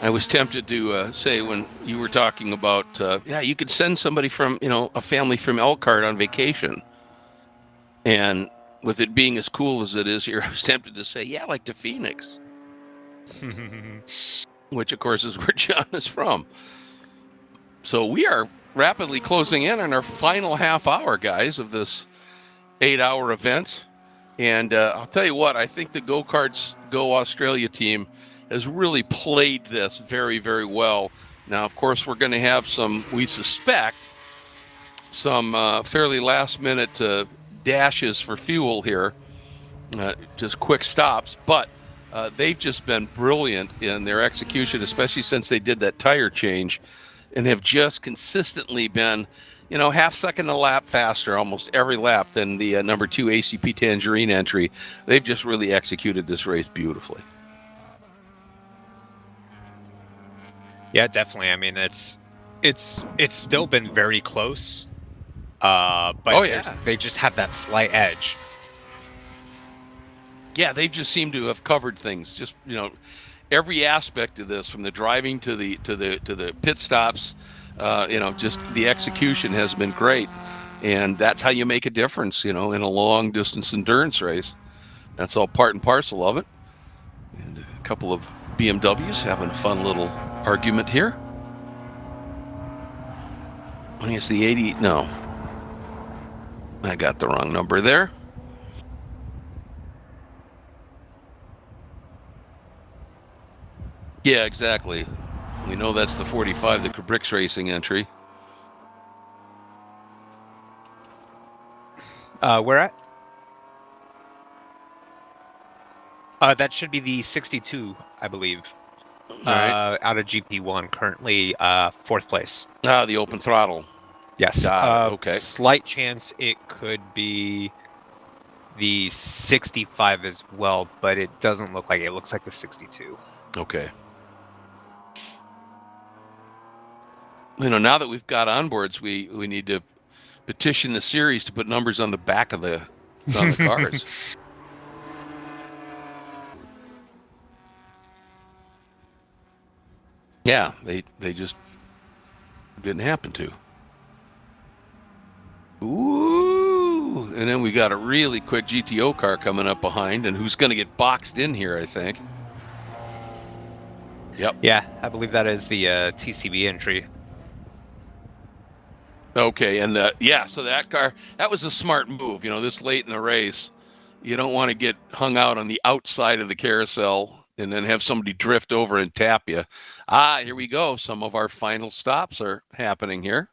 I was tempted to say when you were talking about, you could send somebody from, a family from Elkhart on vacation. And with it being as cool as it is here, I was tempted to say, like to Phoenix. Which, of course, is where John is from. So we are rapidly closing in on our final half hour, guys, of this 8-hour event. And I'll tell you what, I think the Go Karts Go Australia team has really played this very, very well. Now, of course, we're going to have we suspect, some fairly last-minute dashes for fuel here, just quick stops. But they've just been brilliant in their execution, especially since they did that tire change, and have just consistently been, half second a lap faster almost every lap than the number 2 ACP Tangerine entry. They've just really executed this race beautifully. Yeah, definitely. I mean, it's still been very close, but they just have that slight edge. Yeah, they just seem to have covered things. Just every aspect of this, from the driving to the pit stops. Just the execution has been great, and that's how you make a difference. In a long distance endurance race, that's all part and parcel of it. And a couple of BMWs having a fun little argument here. I think it's the 80. No, I got the wrong number there. Yeah, exactly. We know that's the 45, the Cabrix Racing entry. Where at? That should be the 62, I believe. Right. Out of GP1, currently 4th place. The open throttle. Yes. Okay. Slight chance it could be the 65 as well, but it doesn't look like it. It looks like the 62. Okay. Now that we've got onboards, we need to petition the series to put numbers on the back of the cars. Yeah, they just didn't happen to. Ooh, and then we got a really quick GTO car coming up behind, and who's going to get boxed in here, I think. Yep. Yeah, I believe that is the TCB entry. Okay, and so that car, that was a smart move. This late in the race, you don't want to get hung out on the outside of the carousel, and then have somebody drift over and tap you. Ah, here we go. Some of our final stops are happening here.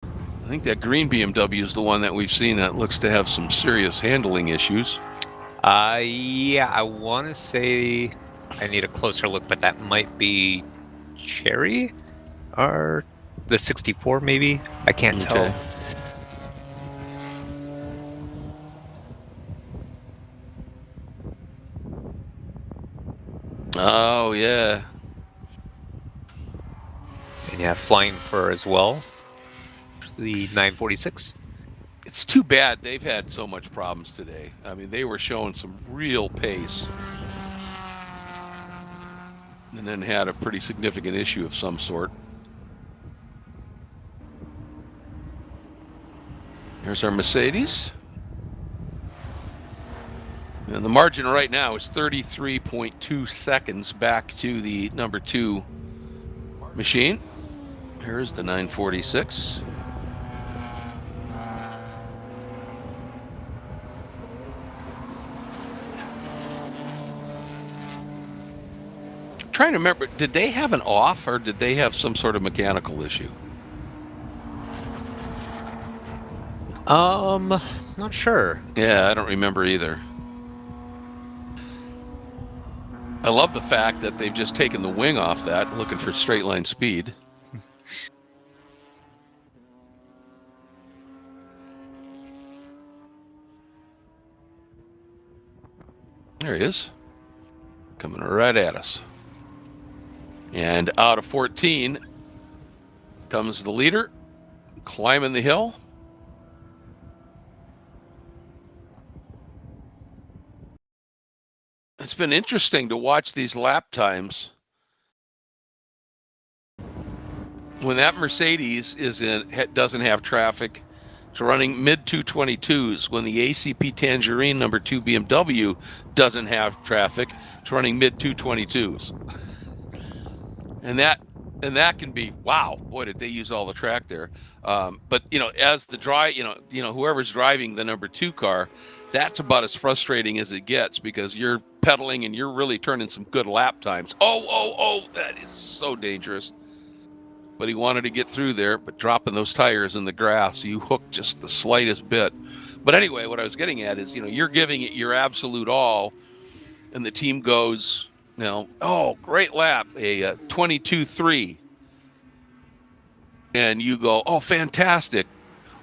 I think that green BMW is the one that we've seen that looks to have some serious handling issues. Yeah, I want to say I need a closer look, but that might be Cherry or the 64 maybe. I can't tell. Oh, yeah. And yeah, Flying Fur as well. The 946. It's too bad they've had so much problems today. I mean, they were showing some real pace. And then had a pretty significant issue of some sort. Here's our Mercedes. And the margin right now is 33.2 seconds back to the number 2 machine. Here's the 946. Trying to remember, did they have an off or did they have some sort of mechanical issue? Not sure. Yeah, I don't remember either. I love the fact that they've just taken the wing off that, looking for straight line speed. There he is. Coming right at us. And out of 14 comes the leader, climbing the hill. It's been interesting to watch these lap times. When that Mercedes doesn't have traffic, it's running mid 222s. When the ACP Tangerine number 2 BMW doesn't have traffic, it's running mid 222s. And that can be, wow, boy, did they use all the track there. But as the whoever's driving the number 2 car, that's about as frustrating as it gets because you're pedaling and you're really turning some good lap times. Oh, that is so dangerous. But he wanted to get through there, but dropping those tires in the grass, you hook just the slightest bit. But anyway, what I was getting at is, you're giving it your absolute all, and the team goes, oh, great lap, a 22.3. And you go, oh, fantastic.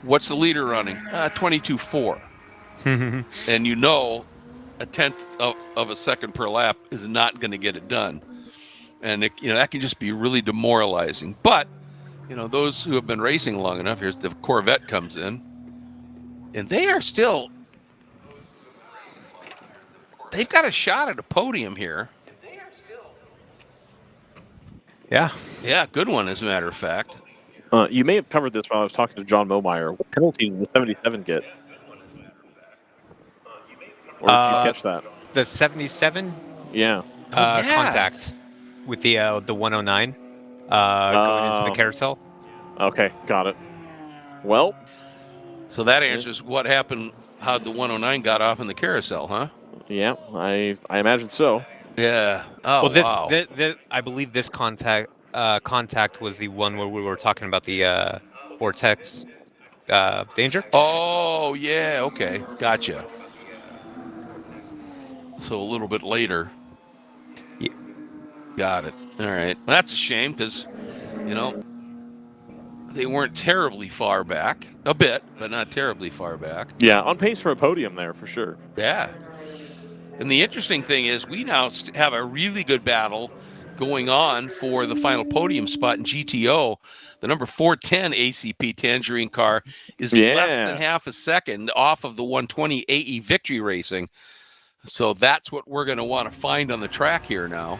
What's the leader running? 22.4. And a tenth of a second per lap is not going to get it done. And that can just be really demoralizing. But those who have been racing long enough, here's the Corvette comes in, and they've got a shot at a podium here. Yeah, good one, as a matter of fact. You may have covered this while I was talking to John Momeyer. What penalty did the 77 get? Or did you catch that? The 77? Yeah. Contact with the 109 going into the carousel. Okay, got it. Well, so that answers what happened, how the 109 got off in the carousel, huh? Yeah, I imagine so. Yeah. Oh, well, wow. I believe this contact was the one where we were talking about the vortex danger. Oh, yeah. Okay, gotcha. So a little bit later. Yeah. Got it. All right. Well, that's a shame because, they weren't terribly far back. A bit, but not terribly far back. Yeah, on pace for a podium there for sure. Yeah. And the interesting thing is we now have a really good battle going on for the final podium spot in GTO. The number 410 ACP Tangerine car is less than half a second off of the 120 AE Victory Racing. So that's what we're going to want to find on the track here now.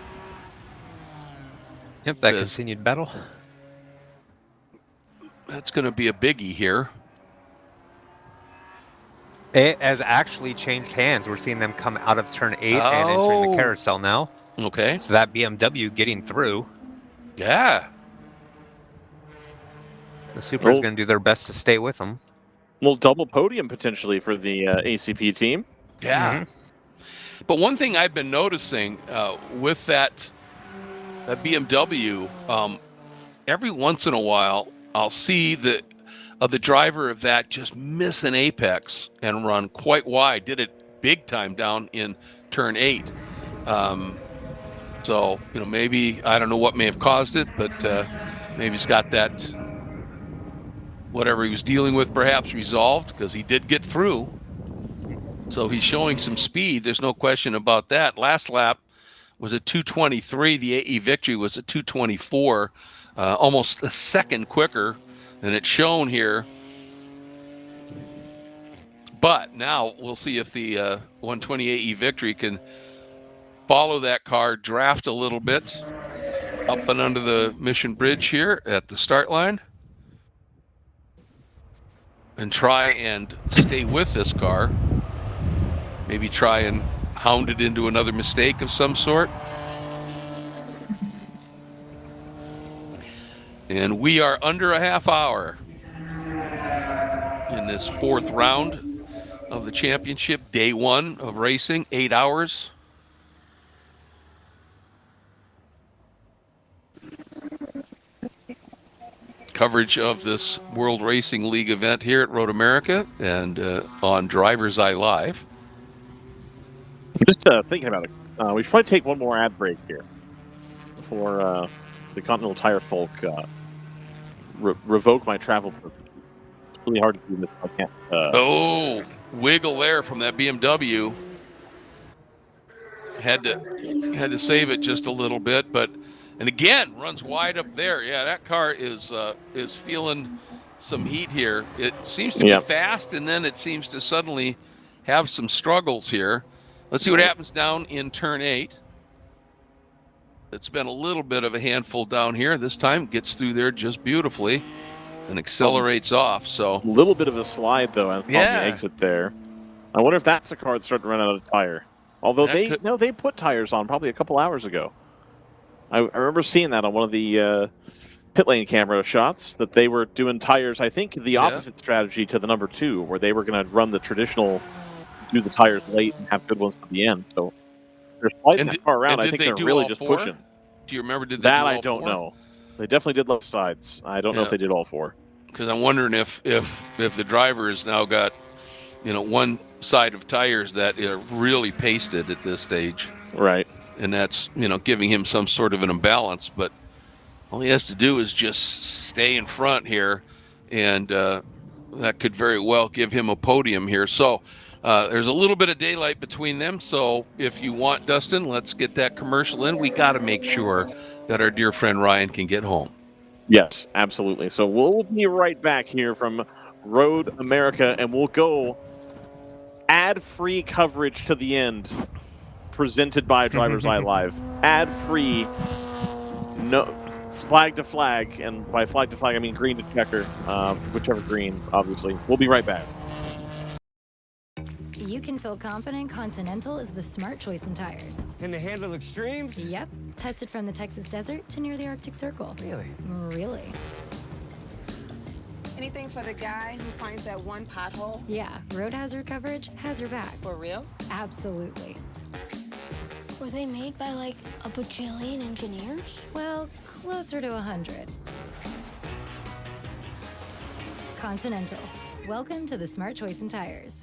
Yep, that continued battle. That's going to be a biggie here. It has actually changed hands. We're seeing them come out of turn 8 and entering the carousel now. Okay. So that BMW getting through. Yeah. The Supra's going to do their best to stay with them. Well, double podium potentially for the ACP team. Yeah. But one thing I've been noticing with that BMW, every once in a while, I'll see the driver of that just miss an apex and run quite wide. Did it big time down in turn 8. So, maybe, I don't know what may have caused it, but maybe he's got that, whatever he was dealing with, perhaps resolved, because he did get through. So he's showing some speed. There's no question about that. Last lap was a 2:23. The AE victory was a 2:24, almost a second quicker than it's shown here. But now we'll see if the 120 AE victory can follow that car, draft a little bit up and under the Mission Bridge here at the start line, and try and stay with this car. Maybe try and hound it into another mistake of some sort. And we are under a half hour in this 4th round of the championship, day 1 of racing, 8 hours. Coverage of this World Racing League event here at Road America and on DriversEye Live. Just thinking about it, we should probably take one more ad break here before the Continental Tire folk revoke my travel privilege. It's really hard to do this. I can't. Oh, wiggle there from that BMW. Had to save it just a little bit, but and again runs wide up there. Yeah, that car is feeling some heat here. It seems to be fast, and then it seems to suddenly have some struggles here. Let's see what happens down in turn 8. It's been a little bit of a handful down here. This time gets through there just beautifully and accelerates off. So a little bit of a slide though on the exit there. I wonder if that's the car that's starting to run out of tire. Although they put tires on probably a couple hours ago. I remember seeing that on one of the pit lane camera shots that they were doing tires. I think the opposite strategy to the number 2, where they were going to run the traditional, do the tires late and have good ones at the end. So they're sliding that car around. I think they're really just pushing. Do you remember? Did they that? Do all I don't 4? know. They definitely did left sides. I don't know if they did all 4. Because I'm wondering if the driver has now got, one side of tires that are really pasted at this stage. Right. And that's, giving him some sort of an imbalance. But all he has to do is just stay in front here, and that could very well give him a podium here. So there's a little bit of daylight between them. So if you want, Dustin, let's get that commercial in. We got to make sure that our dear friend Ryan can get home. Yes, absolutely. So we'll be right back here from Road America, and we'll go ad-free coverage to the end, presented by DriversEye Live. Ad-free, no flag to flag, and by flag to flag I mean green to checker, whichever green, obviously. We'll be right back. You can feel confident Continental is the smart choice in tires. And to handle extremes? Yep. Tested from the Texas desert to near the Arctic Circle. Really? Really. Anything for the guy who finds that one pothole? Yeah, road hazard coverage has your back. For real? Absolutely. Were they made by like a bajillion engineers? Well, closer to 100. Continental. Welcome to the smart choice in tires.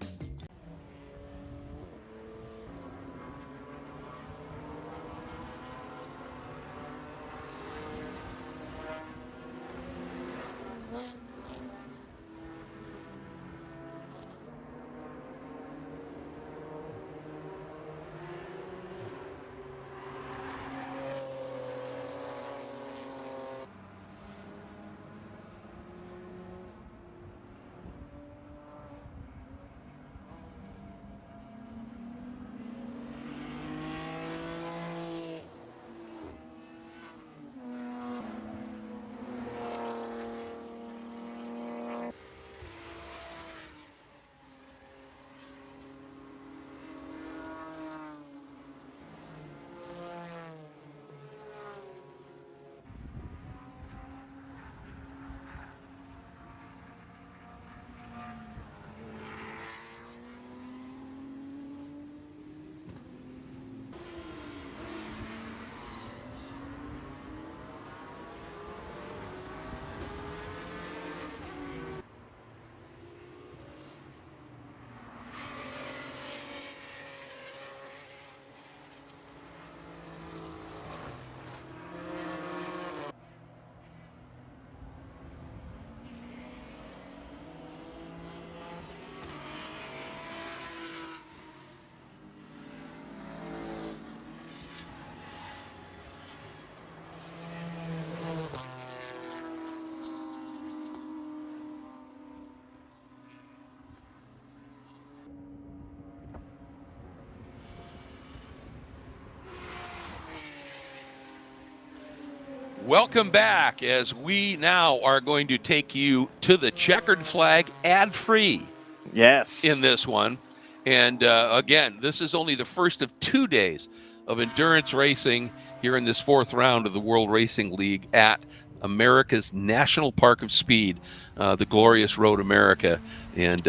Welcome back as we now are going to take you to the checkered flag ad-free. Yes. In this one. And again, this is only the first of 2 days of endurance racing here in this fourth round of the World Racing League at America's National Park of Speed, the glorious Road America. And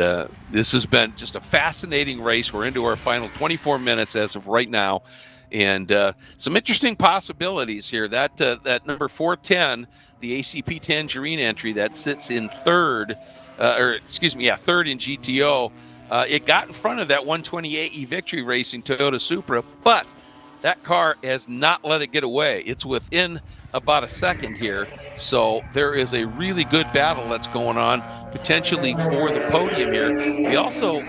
this has been just a fascinating race. We're into our final 24 minutes as of right now. And some interesting possibilities here. That number 410, the ACP Tangerine entry that sits in third, third in GTO. It got in front of that 128E Victory Racing Toyota Supra, but that car has not let it get away. It's within about a second here. So there is a really good battle that's going on, potentially for the podium here. We also,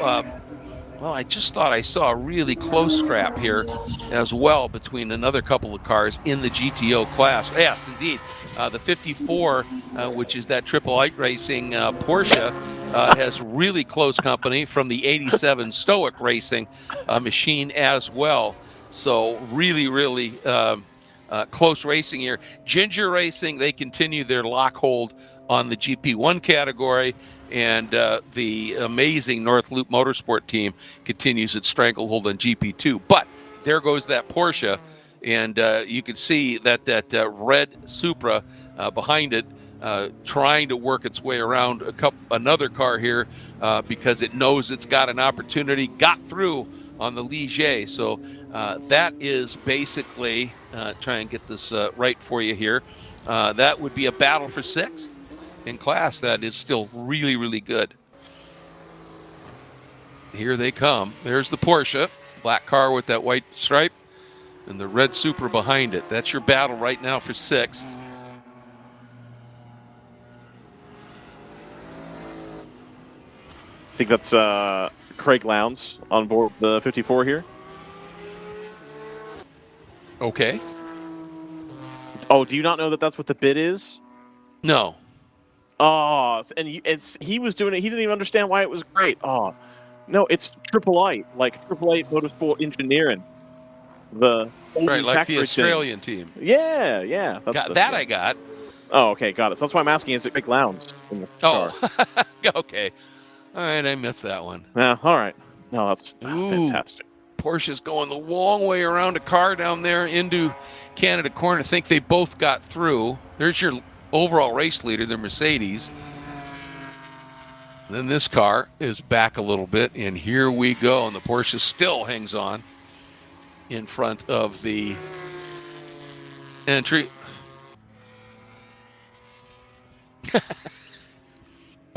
I just thought I saw a really close scrap here as well between another couple of cars in the GTO class. Yes, indeed. The 54, which is that Triple Eight Racing Porsche, has really close company from the 87 Stoic Racing machine as well. So really, really close racing here. Ginger Racing, they continue their lock hold on the GP1 category, and the amazing North Loop Motorsport team continues its stranglehold on GP2. But there goes that Porsche, and you can see that red Supra behind it, trying to work its way around another car here because it knows it's got an opportunity, got through on the Ligier. So that is basically, try and get this right for you here, that would be a battle for sixth in class. That is still really, really good. Here they come. There's the Porsche, black car with that white stripe, and the red Supra behind it. That's your battle right now for sixth. I think that's Craig Lowndes on board the 54 here. Okay. Oh, do you not know that that's what the bid is? No. Oh, and he was doing it. He didn't even understand why it was great. Oh, no, it's Triple Eight, like Triple Eight Motorsport Engineering. The like the Australian team. Yeah, yeah. I got. Oh, okay, got it. So that's why I'm asking, is it Craig Lowndes in the car? Okay. All right, I missed that one. Yeah, all right. No, that's fantastic. Porsche's going the long way around a car down there into Canada Corner. I think they both got through. There's your overall race leader, the Mercedes. Then this car is back a little bit, and here we go. And the Porsche still hangs on in front of the entry.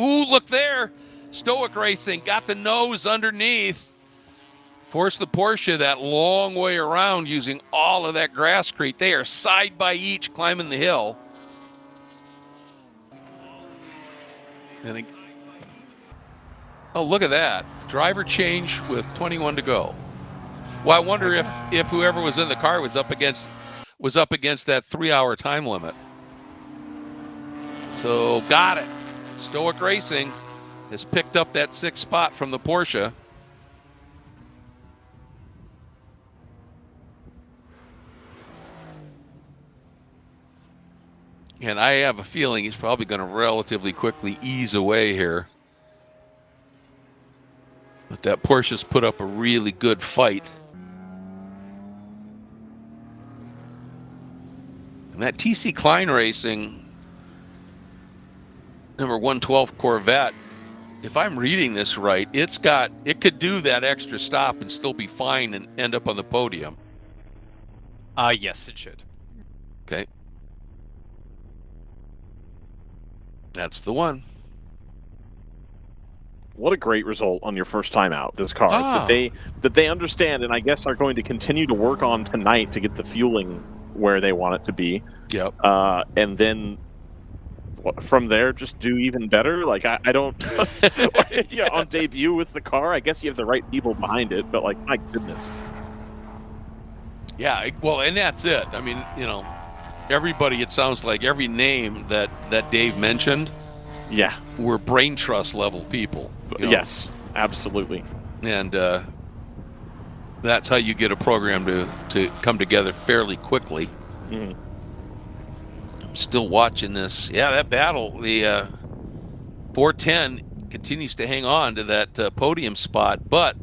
Ooh, look there. Stoic Racing got the nose underneath. Forced the Porsche that long way around using all of that grasscrete. They are side by each climbing the hill. And look at that. Driver change with 21 to go. Well, I wonder if whoever was in the car was up against that 3-hour time limit. So got it. Stoic Racing has picked up that 6th spot from the Porsche. And I have a feeling he's probably going to relatively quickly ease away here. But that Porsche's put up a really good fight. And that TC Klein Racing number 112 Corvette, if I'm reading this right, it could do that extra stop and still be fine and end up on the podium. Yes, it should. Okay. That's the one. What a great result on your first time out, this car. That they understand and I guess are going to continue to work on tonight to get the fueling where they want it to be. Yep. And then from there, just do even better. Like, I don't... on debut with the car, I guess you have the right people behind it, but, like, my goodness. Yeah, well, and that's it. I mean, everybody, it sounds like every name that Dave mentioned, were brain trust level people. Yes, absolutely. And that's how you get a program to come together fairly quickly. still watching this. Yeah, that battle, the 410 continues to hang on to that podium spot, but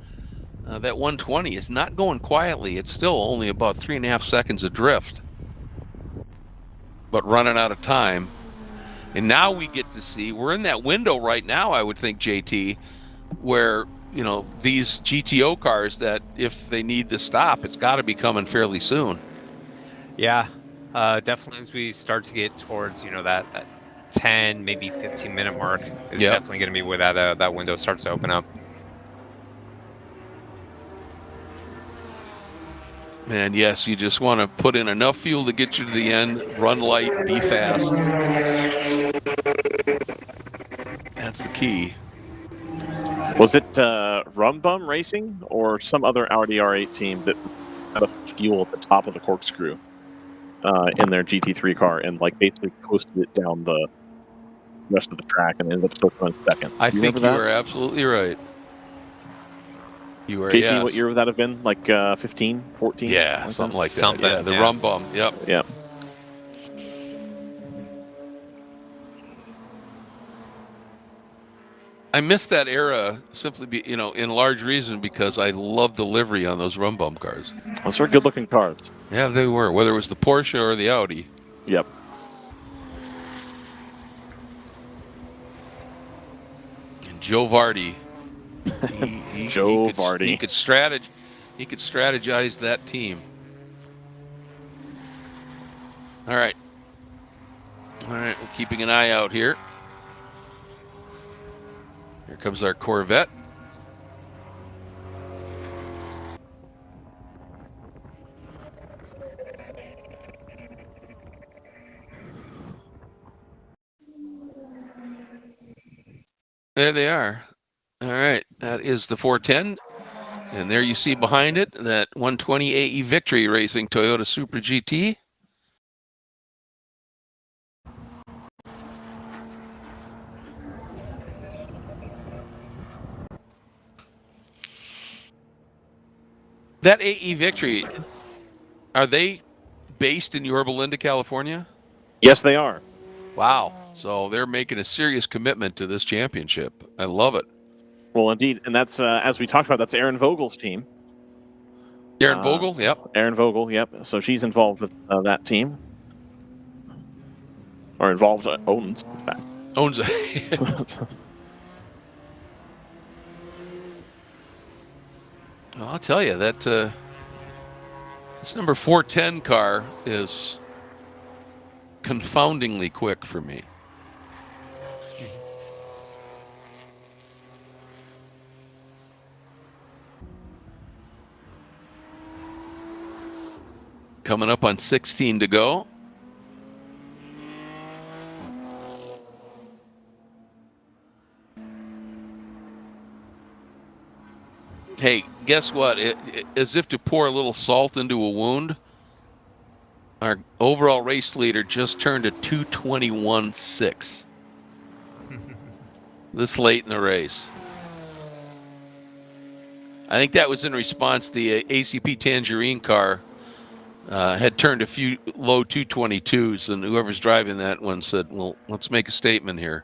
that 120 is not going quietly. It's still only about 3.5 seconds adrift, but running out of time. And now we get to see, we're in that window right now, I would think, JT, where, you know, these GTO cars that if they need to stop, it's got to be coming fairly soon. Yeah, definitely as we start to get towards, you know, that 10, maybe 15-minute mark is definitely going to be where that window starts to open up. And yes, you just want to put in enough fuel to get you to the end, run light, be fast. That's the key. Was it Rum Bum Racing or some other Audi R8 team that had a fuel at the top of the corkscrew in their GT3 car and like basically coasted it down the rest of the track and ended up still coming second? I think you are absolutely right. You are, JT, yes. what year would that have been? Like 15, 14? Yeah, something like that. Yeah, the Rum Bum. Yep. Yep. I missed that era simply, in large reason because I love the livery on those Rum Bum cars. Those are good-looking cars. Yeah, they were, whether it was the Porsche or the Audi. Yep. And Joe Vardy. Joe Vardy. He could strategize that team. All right. We're keeping an eye out here. Here comes our Corvette. There they are. All right, that is the 410. And there you see behind it that 120 AE Victory Racing Toyota Supra GT. That AE Victory, are they based in Yorba Linda, California? Yes, they are. Wow. So they're making a serious commitment to this championship. I love it. Well, indeed. And that's, as we talked about, that's Aaron Vogel's team. Aaron Vogel, yep. Aaron Vogel, yep. So she's involved with that team. Or involved, owns, in fact. Owns it. Well, I'll tell you that this number 410 car is confoundingly quick for me. Coming up on 16 to go. Hey, guess what? As if to pour a little salt into a wound, our overall race leader just turned a 2:21.6 this late in the race. I think that was in response to the ACP Tangerine car had turned a few low 222s, and whoever's driving that one said, well, let's make a statement here.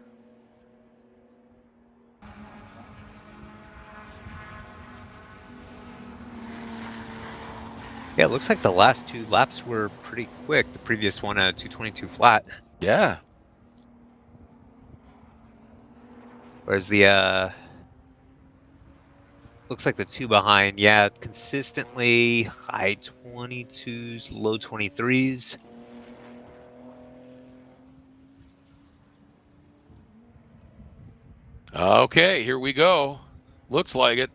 Yeah, it looks like the last two laps were pretty quick. The previous one at 222 flat. Yeah. Whereas the looks like the two behind, yeah, consistently high 22s, low 23s. Okay, here we go. Looks like it.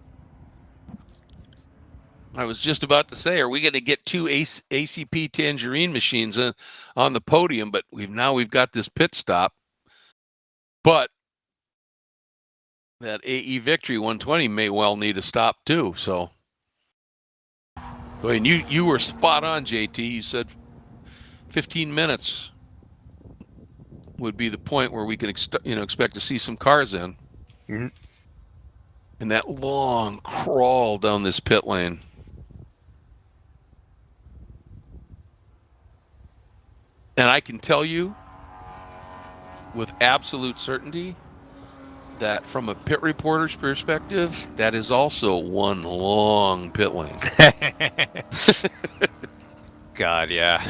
I was just about to say, are we going to get two ACP Tangerine machines on the podium? But we've got this pit stop. But that AE Victory 120 may well need a stop too. So, and you were spot on, JT. You said 15 minutes would be the point where we can expect to see some cars in. Mm-hmm. And that long crawl down this pit lane. And I can tell you, with absolute certainty that from a pit reporter's perspective, that is also one long pit lane. God, yeah.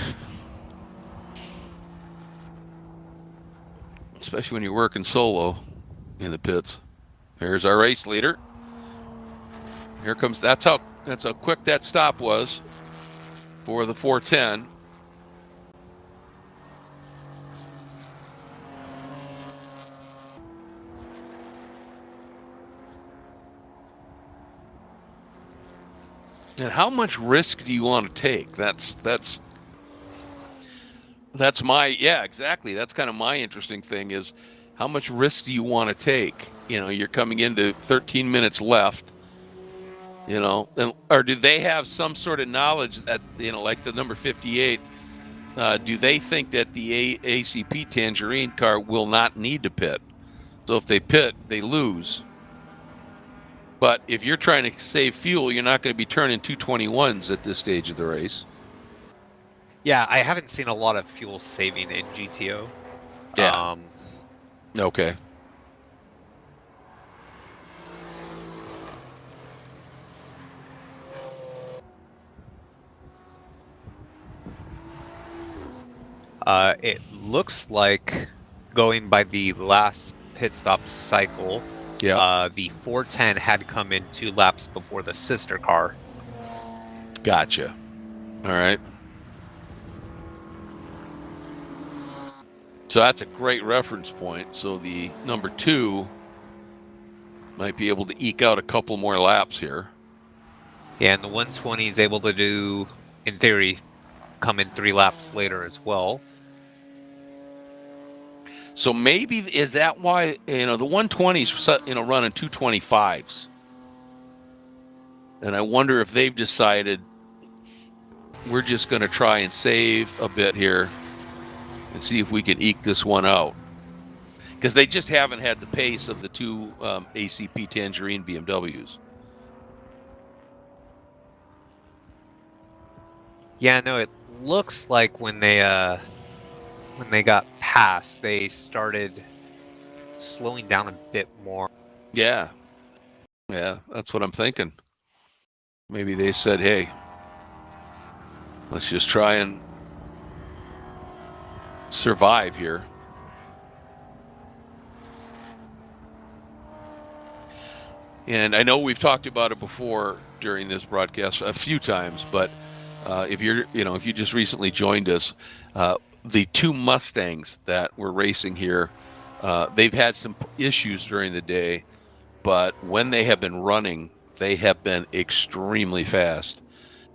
Especially when you're working solo in the pits. There's our race leader. Here comes, that's how quick that stop was for the 410. And how much risk do you want to take? That's my, yeah, exactly. That's kind of my interesting thing is how much risk do you want to take? You know, you're coming into 13 minutes left, you know, and, or do they have some sort of knowledge that, you know, like the number 58, do they think that the ACP Tangerine car will not need to pit? So if they pit, they lose. But if you're trying to save fuel, you're not going to be turning 221s at this stage of the race. Yeah, I haven't seen a lot of fuel saving in GTO. Yeah. Okay. It looks like, going by the last pit stop cycle, the 410 had come in 2 laps before the sister car. Gotcha. All right. So that's a great reference point. So the number 2 might be able to eke out a couple more laps here. Yeah, and the 120 is able to do, in theory, come in 3 laps later as well. So maybe, is that why, you know, the 120s, you know, running 225s? And I wonder if they've decided we're just going to try and save a bit here and see if we can eke this one out. Because they just haven't had the pace of the 2 ACP Tangerine BMWs. Yeah, no, it looks like when they got past, they started slowing down a bit more. Yeah. Yeah, that's what I'm thinking. Maybe they said, hey, let's just try and survive here. And I know we've talked about it before during this broadcast a few times, but if you just recently joined us, the 2 Mustangs that were racing here, they've had some issues during the day, but when they have been running, they have been extremely fast.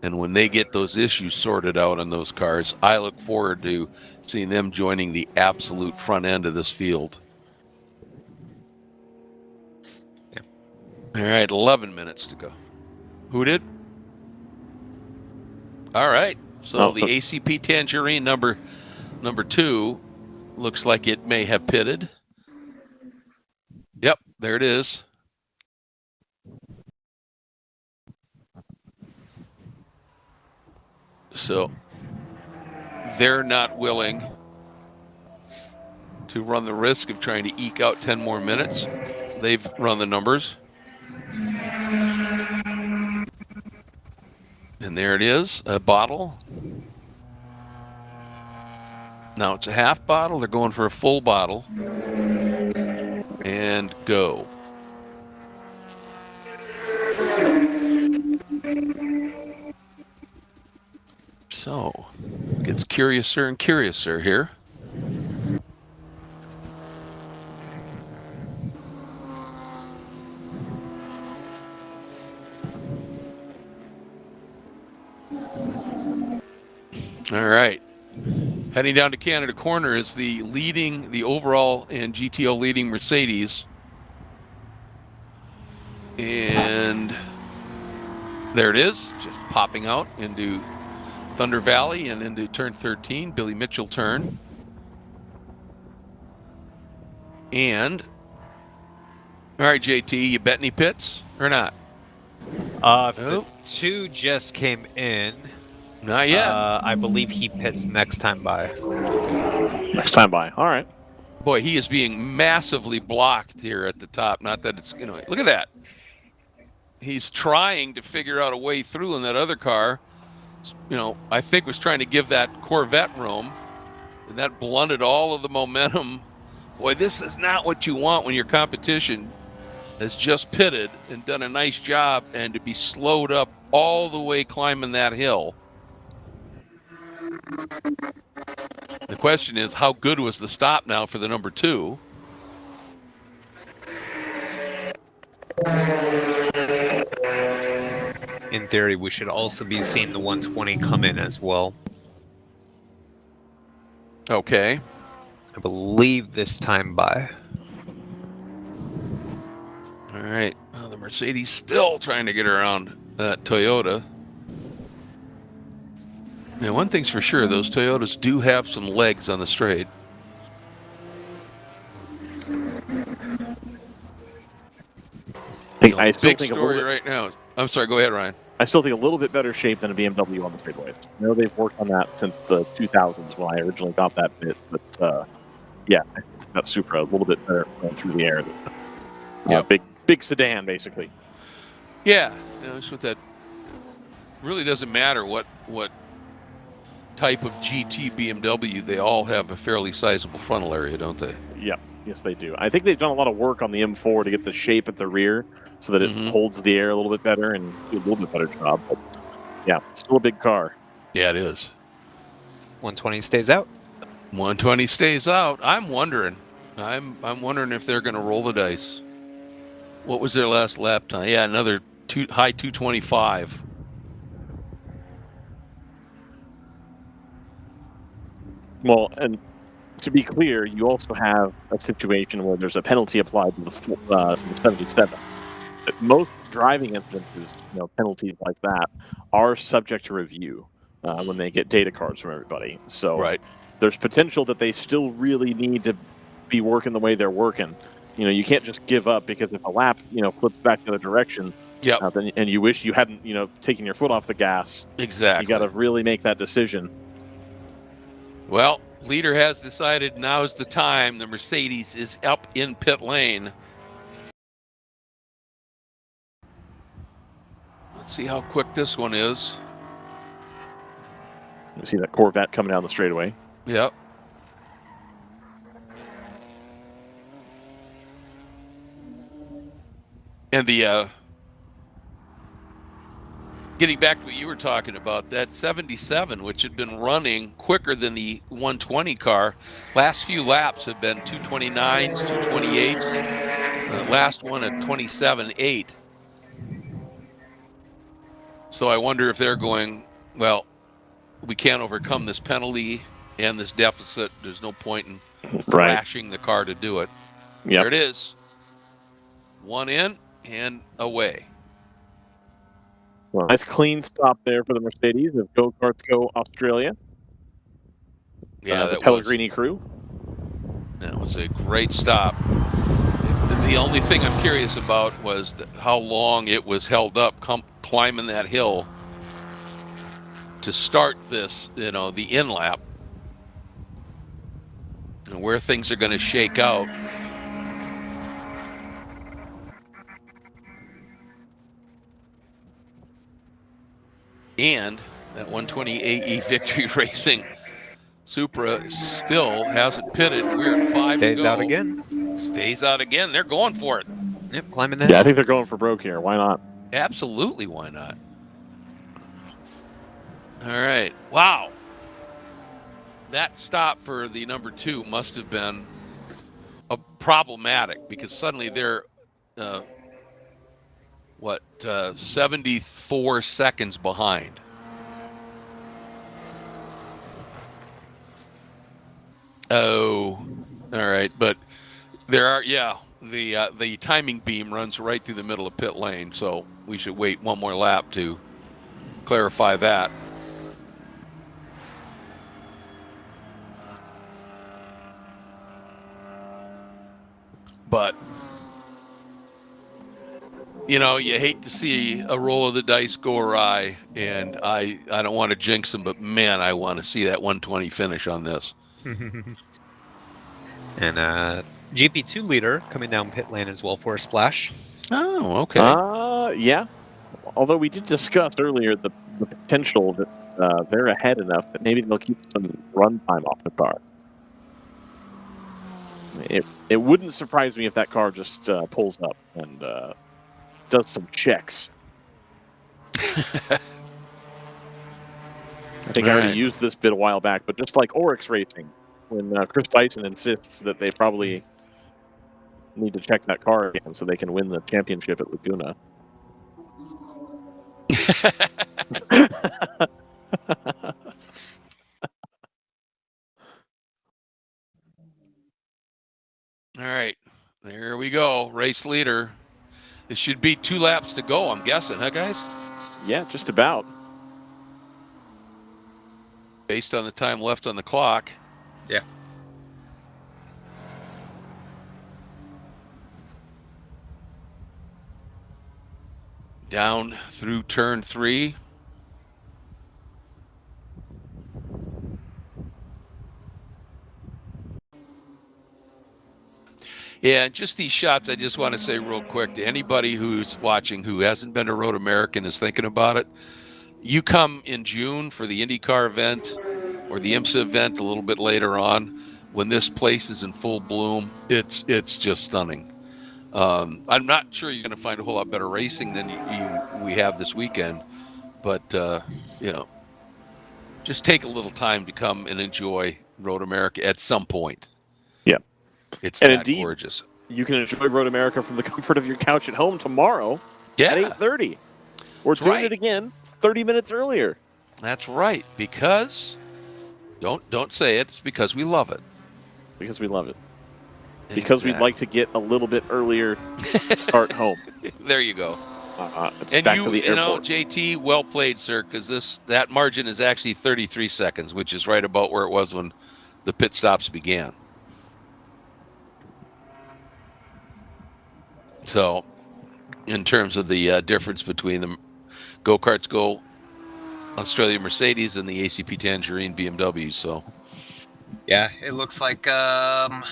And when they get those issues sorted out on those cars, I look forward to seeing them joining the absolute front end of this field. Yeah. All right, 11 minutes to go. Who did? All right. So the ACP Tangerine number 2 looks like it may have pitted. Yep, there it is. So they're not willing to run the risk of trying to eke out 10 more minutes. They've run the numbers. And there it is, a bottle. Now it's a half bottle. They're going for a full bottle. And go. So, gets curiouser and curiouser here. All right. Heading down to Canada Corner is the overall and GTO leading Mercedes. And there it is, just popping out into Thunder Valley and into turn 13, Billy Mitchell turn. And, all right, JT, you bet any pits or not? The 2 just came in. Not yet. I believe he pits next time by. Next time by. All right. Boy, he is being massively blocked here at the top. Not that it's, look at that. He's trying to figure out a way through in that other car. I think was trying to give that Corvette room, and that blunted all of the momentum. Boy, this is not what you want when your competition has just pitted and done a nice job, and to be slowed up all the way climbing that hill. The question is, how good was the stop now for the number 2? In theory, we should also be seeing the 120 come in as well. Okay. I believe this time by. All right. Well, the Mercedes still trying to get around that Toyota. And one thing's for sure, those Toyotas do have some legs on the straight. I still big think story right now. I'm sorry, go ahead, Ryan. I still think a little bit better shape than a BMW on the straightaways. I know they've worked on that since the 2000s when I originally got that bit, but yeah, I think that Supra a little bit better going through the air. Big sedan, basically. Yeah, just with that. Really doesn't matter what type of GT BMW. They all have a fairly sizable frontal area, don't they? Yeah, yes, they do. I think they've done a lot of work on the M4 to get the shape at the rear so that it holds the air a little bit better and do a little bit better job. But yeah, still a big car. Yeah, it is. 120 stays out. 120 stays out. I'm wondering if they're going to roll the dice. What was their last lap time? Yeah, another high 225. Well, and to be clear, you also have a situation where there's a penalty applied to the 77. Most driving incidences, penalties like that, are subject to review when they get data cards from everybody. So there's potential that they still really need to be working the way they're working. You can't just give up because if a lap, flips back the other direction, and you wish you hadn't, taken your foot off the gas. Exactly. You got to really make that decision. Well, leader has decided now's the time. The Mercedes is up in pit lane. Let's see how quick this one is. You see that Corvette coming down the straightaway. Yep. And the getting back to what you were talking about, that 77, which had been running quicker than the 120 car, last few laps have been 229s, 228s. Last one at 27.8. So I wonder if they're going, well, we can't overcome this penalty and this deficit. There's no point in thrashing the car to do it. There it is. One in and away. Well, nice clean stop there for the Mercedes of Go Karts Go Australia. Yeah, the Pellegrini crew. That was a great stop. The only thing I'm curious about was how long it was held up climbing that hill to start this, the in lap, and where things are going to shake out. And that 120 AE Victory Racing Supra still hasn't pitted. We're at 5 to go. Stays out again. Stays out again. They're going for it. Yep, climbing that. Yeah, I think they're going for broke here. Why not? Absolutely, why not? All right. Wow. That stop for the number 2 must have been problematic because suddenly they're 74 seconds behind. Oh, all right. But there are, the timing beam runs right through the middle of pit lane, so we should wait one more lap to clarify that. But you hate to see a roll of the dice go awry, and I don't want to jinx them, but man, I want to see that 120 finish on this. And GP2 leader coming down pit lane as well for a splash. Oh, okay. Yeah. Although we did discuss earlier the potential that they're ahead enough that maybe they'll keep some run time off the car. It wouldn't surprise me if that car just pulls up and does some checks. I think I already used this bit a while back, but just like Oryx Racing, when Chris Dyson insists that they probably need to check that car again so they can win the championship at Laguna. All right, there we go. Race leader. It should be 2 laps to go, I'm guessing, huh, guys? Yeah, just about. Based on the time left on the clock. Yeah. Down through turn 3. Yeah, just these shots, I just want to say real quick to anybody who's watching who hasn't been to Road America and is thinking about it, you come in June for the IndyCar event or the IMSA event a little bit later on, when this place is in full bloom, it's just stunning. I'm not sure you're going to find a whole lot better racing than we have this weekend, but just take a little time to come and enjoy Road America at some point. Yeah. It's that gorgeous. You can enjoy Road America from the comfort of your couch at home tomorrow at 8:30. We're doing it again 30 minutes earlier. That's right, because don't say it. It's because we love it. Because we love it. Because we'd like to get a little bit earlier start home. There you go. And back to the airport. JT, well played, sir, because that margin is actually 33 seconds, which is right about where it was when the pit stops began. So, in terms of the difference between the Go-Karts Go Australia Mercedes and the ACP Tangerine BMW, so. Yeah, it looks like I'd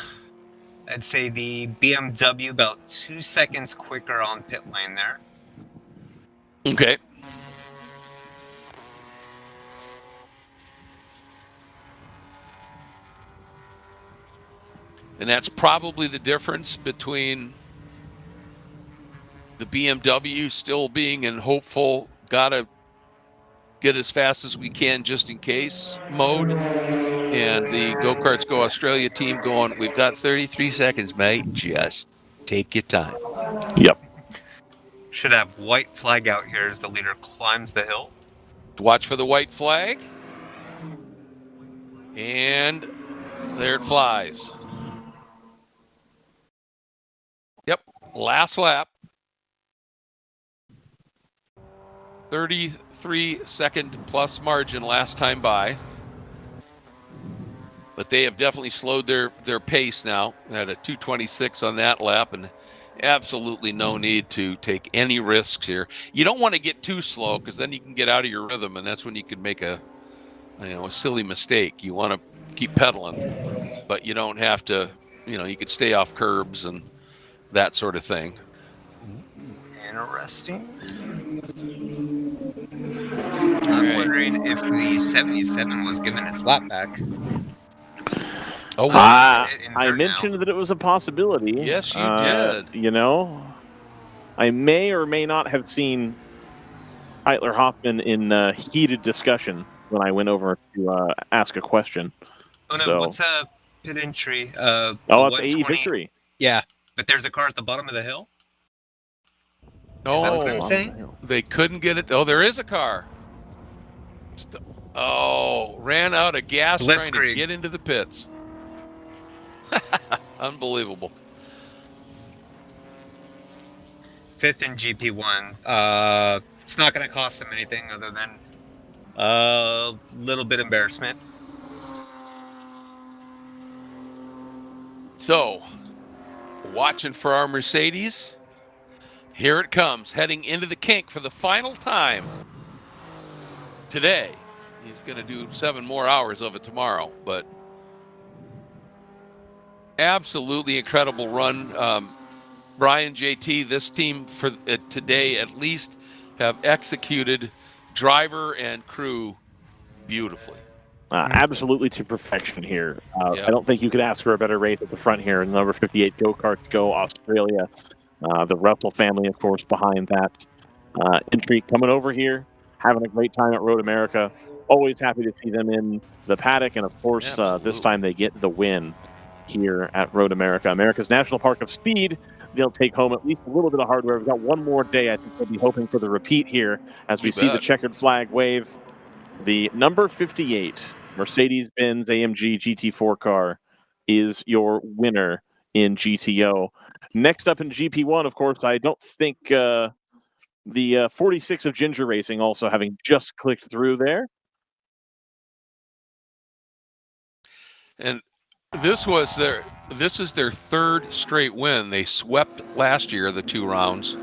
say the BMW about 2 seconds quicker on pit lane there. Okay. And that's probably the difference between the BMW still being in hopeful, gotta get as fast as we can just in case mode, and the Go-Karts Go Australia team going, we've got 33 seconds, mate. Just take your time. Yep. Should have white flag out here as the leader climbs the hill. Watch for the white flag. And there it flies. Yep, last lap. 33-second plus margin last time by. But they have definitely slowed their pace now. At a 2:26 on that lap, and absolutely no need to take any risks here. You don't want to get too slow, because then you can get out of your rhythm, and that's when you can make a silly mistake. You want to keep pedaling, but you don't have to. You could stay off curbs and that sort of thing. Interesting. I'm wondering if the 77 was given its lap back. Oh, well, I mentioned that it was a possibility. Yes, you did. I may or may not have seen Eitler Hoffman in heated discussion when I went over to ask a question. Oh no, so. what's a pit entry? That's AE Victory. Yeah, but there's a car at the bottom of the hill? Oh, is that what I'm saying? They couldn't get it. Oh, there is a car. Ran out of gas trying to get into the pits. Unbelievable. 5th in GP1. It's not going to cost them anything other than a little bit embarrassment. So, watching for our Mercedes. Here it comes, heading into the kink for the final time today. He's going to do 7 more hours of it tomorrow, but absolutely incredible run. Brian, JT, this team for today at least have executed driver and crew beautifully. Absolutely to perfection here. Yep. I don't think you could ask for a better race at the front here. Number 58 Go-Karts Go Australia. The Russell family, of course, behind that entry coming over here, having a great time at Road America. Always happy to see them in the paddock, and of course, this time they get the win here at Road America. America's National Park of Speed. They'll take home at least a little bit of hardware. We've got one more day. I think we'll be hoping for the repeat here as we see the checkered flag wave. The number 58 Mercedes-Benz AMG GT4 car is your winner in GTO. Next up in GP1, of course, I don't think the 46 of Ginger Racing also having just clicked through there. And this is their third straight win. They swept last year the 2 rounds.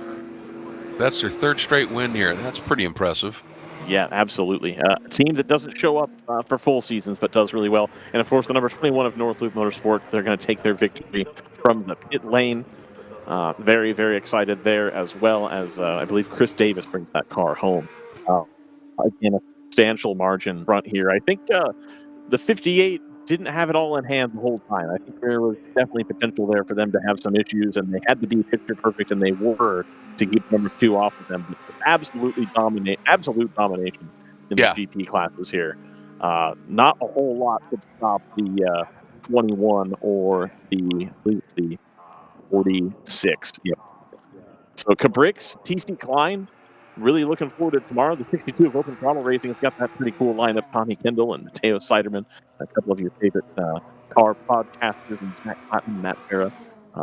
That's their third straight win here. That's pretty impressive. Yeah, absolutely. A team that doesn't show up for full seasons, but does really well. And of course, the number 21 of North Loop Motorsports, they're going to take their victory from the pit lane. Very, very excited there, as well as I believe Chris Davis brings that car home. Again, a substantial margin front here. I think the 58 didn't have it all in hand the whole time. I think there was definitely potential there for them to have some issues, and they had to be picture perfect, and they were to keep number 2 off of them. But absolute domination in the GP classes here. Not a whole lot to stop the 21 or the 46. Yep. So Cabrix, TC Klein, really looking forward to tomorrow. The 62 of Open Throttle Racing has got that pretty cool lineup. Tommy Kendall and Mateo Siderman, a couple of your favorite car podcasters, and Zach Cotton and Matt Farah.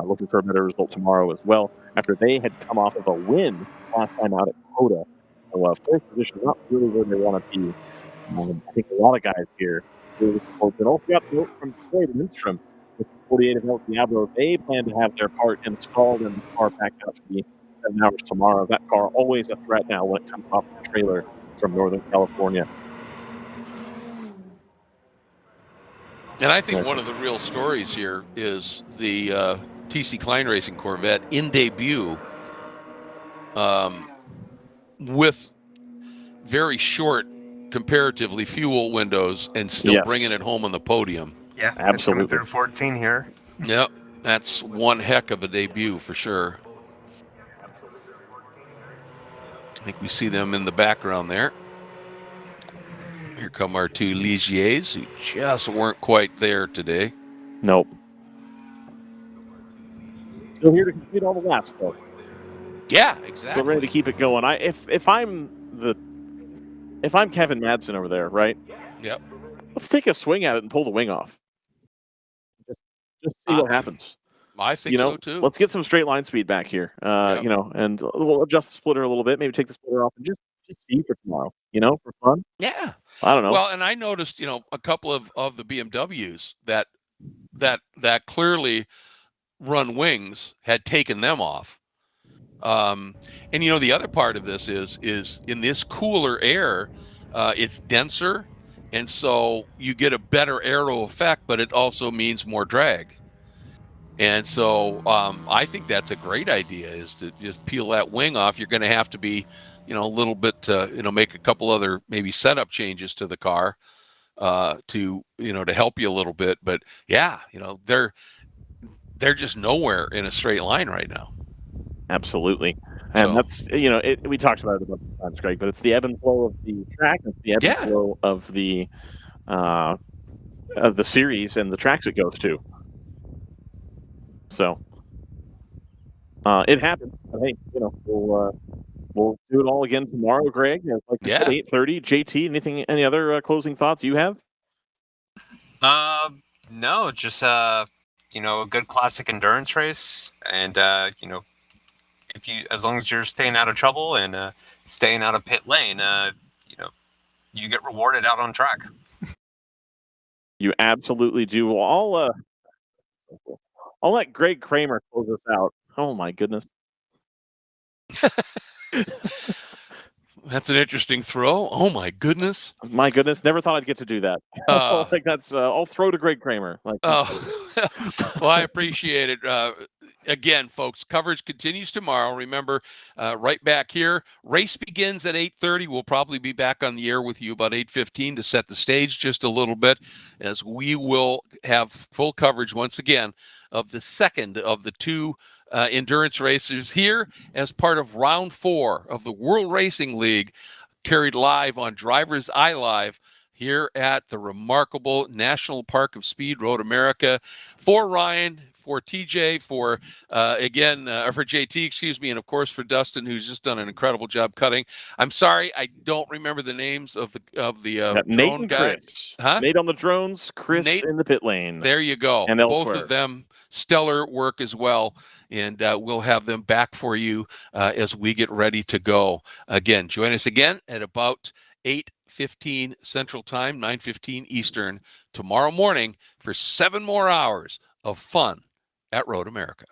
Looking for a better result tomorrow as well, after they had come off of a win last time out at Coda. So fourth position, not really where they want to be. I think a lot of guys here really support it. Also got a note from Troy Lindstrom with the 48 of El Diablo. They plan to have their part installed and the car packed up to be 7 hours tomorrow. That car always a threat now when it comes off the trailer from Northern California. And I think one of the real stories here is the TC Klein Racing Corvette in debut with very short, comparatively, fuel windows and still bringing it home on the podium. Yeah, absolutely. It's coming through 14 here. Yep, that's one heck of a debut for sure. I think we see them in the background there. Here come our 2 Ligiers, who just weren't quite there today. Nope. Still here to complete all the laps, though. Yeah, exactly. Still ready to keep it going. If I'm Kevin Madsen over there, right? Yep. Let's take a swing at it and pull the wing off. Just see what happens. I think so too. Let's get some straight line speed back here. And we'll adjust the splitter a little bit. Maybe take the splitter off and just see for tomorrow. For fun. Yeah. I don't know. Well, and I noticed, a couple of the BMWs that clearly run wings had taken them off. And the other part of this is in this cooler air, it's denser, and so you get a better aero effect, but it also means more drag. And so I think that's a great idea, is to just peel that wing off. You're going to have to be, a little bit, make a couple other maybe setup changes to the car to help you a little bit. But yeah, they're just nowhere in a straight line right now. Absolutely. And that's, we talked about it a bunch of times, Greg, but it's the ebb and flow of the track. It's the ebb and flow of the series and the tracks it goes to. So it happens. But hey, we'll do it all again tomorrow, Greg. Like 8:30. JT, any other closing thoughts you have? No, just a good classic endurance race, and as long as you're staying out of trouble and staying out of pit lane, you get rewarded out on track. You absolutely do. I'll let Greg Kramer close us out. Oh my goodness. That's an interesting throw. Oh my goodness. My goodness, never thought I'd get to do that. Like that's I'll throw to Greg Kramer. Like, well, I appreciate it. Again, folks, coverage continues tomorrow. Remember, right back here. Race begins at 8:30. We'll probably be back on the air with you about 8:15 to set the stage just a little bit, as we will have full coverage once again of the second of the two endurance races here as part of round 4 of the World Racing League, carried live on DriversEye Live here at the remarkable National Park of Speed, Road America. For Ryan, for TJ, for for JT, excuse me, and of course for Dustin, who's just done an incredible job cutting. I'm sorry, I don't remember the names of the Nate drone and guy. Chris. Huh? Nate on the drones, Chris Nate in the pit lane. There you go. And both elsewhere. of them stellar work as well, and we'll have them back for you as we get ready to go. Again, join us again at about 8:15 Central Time, 9:15 Eastern tomorrow morning for 7 more hours of fun at Road America.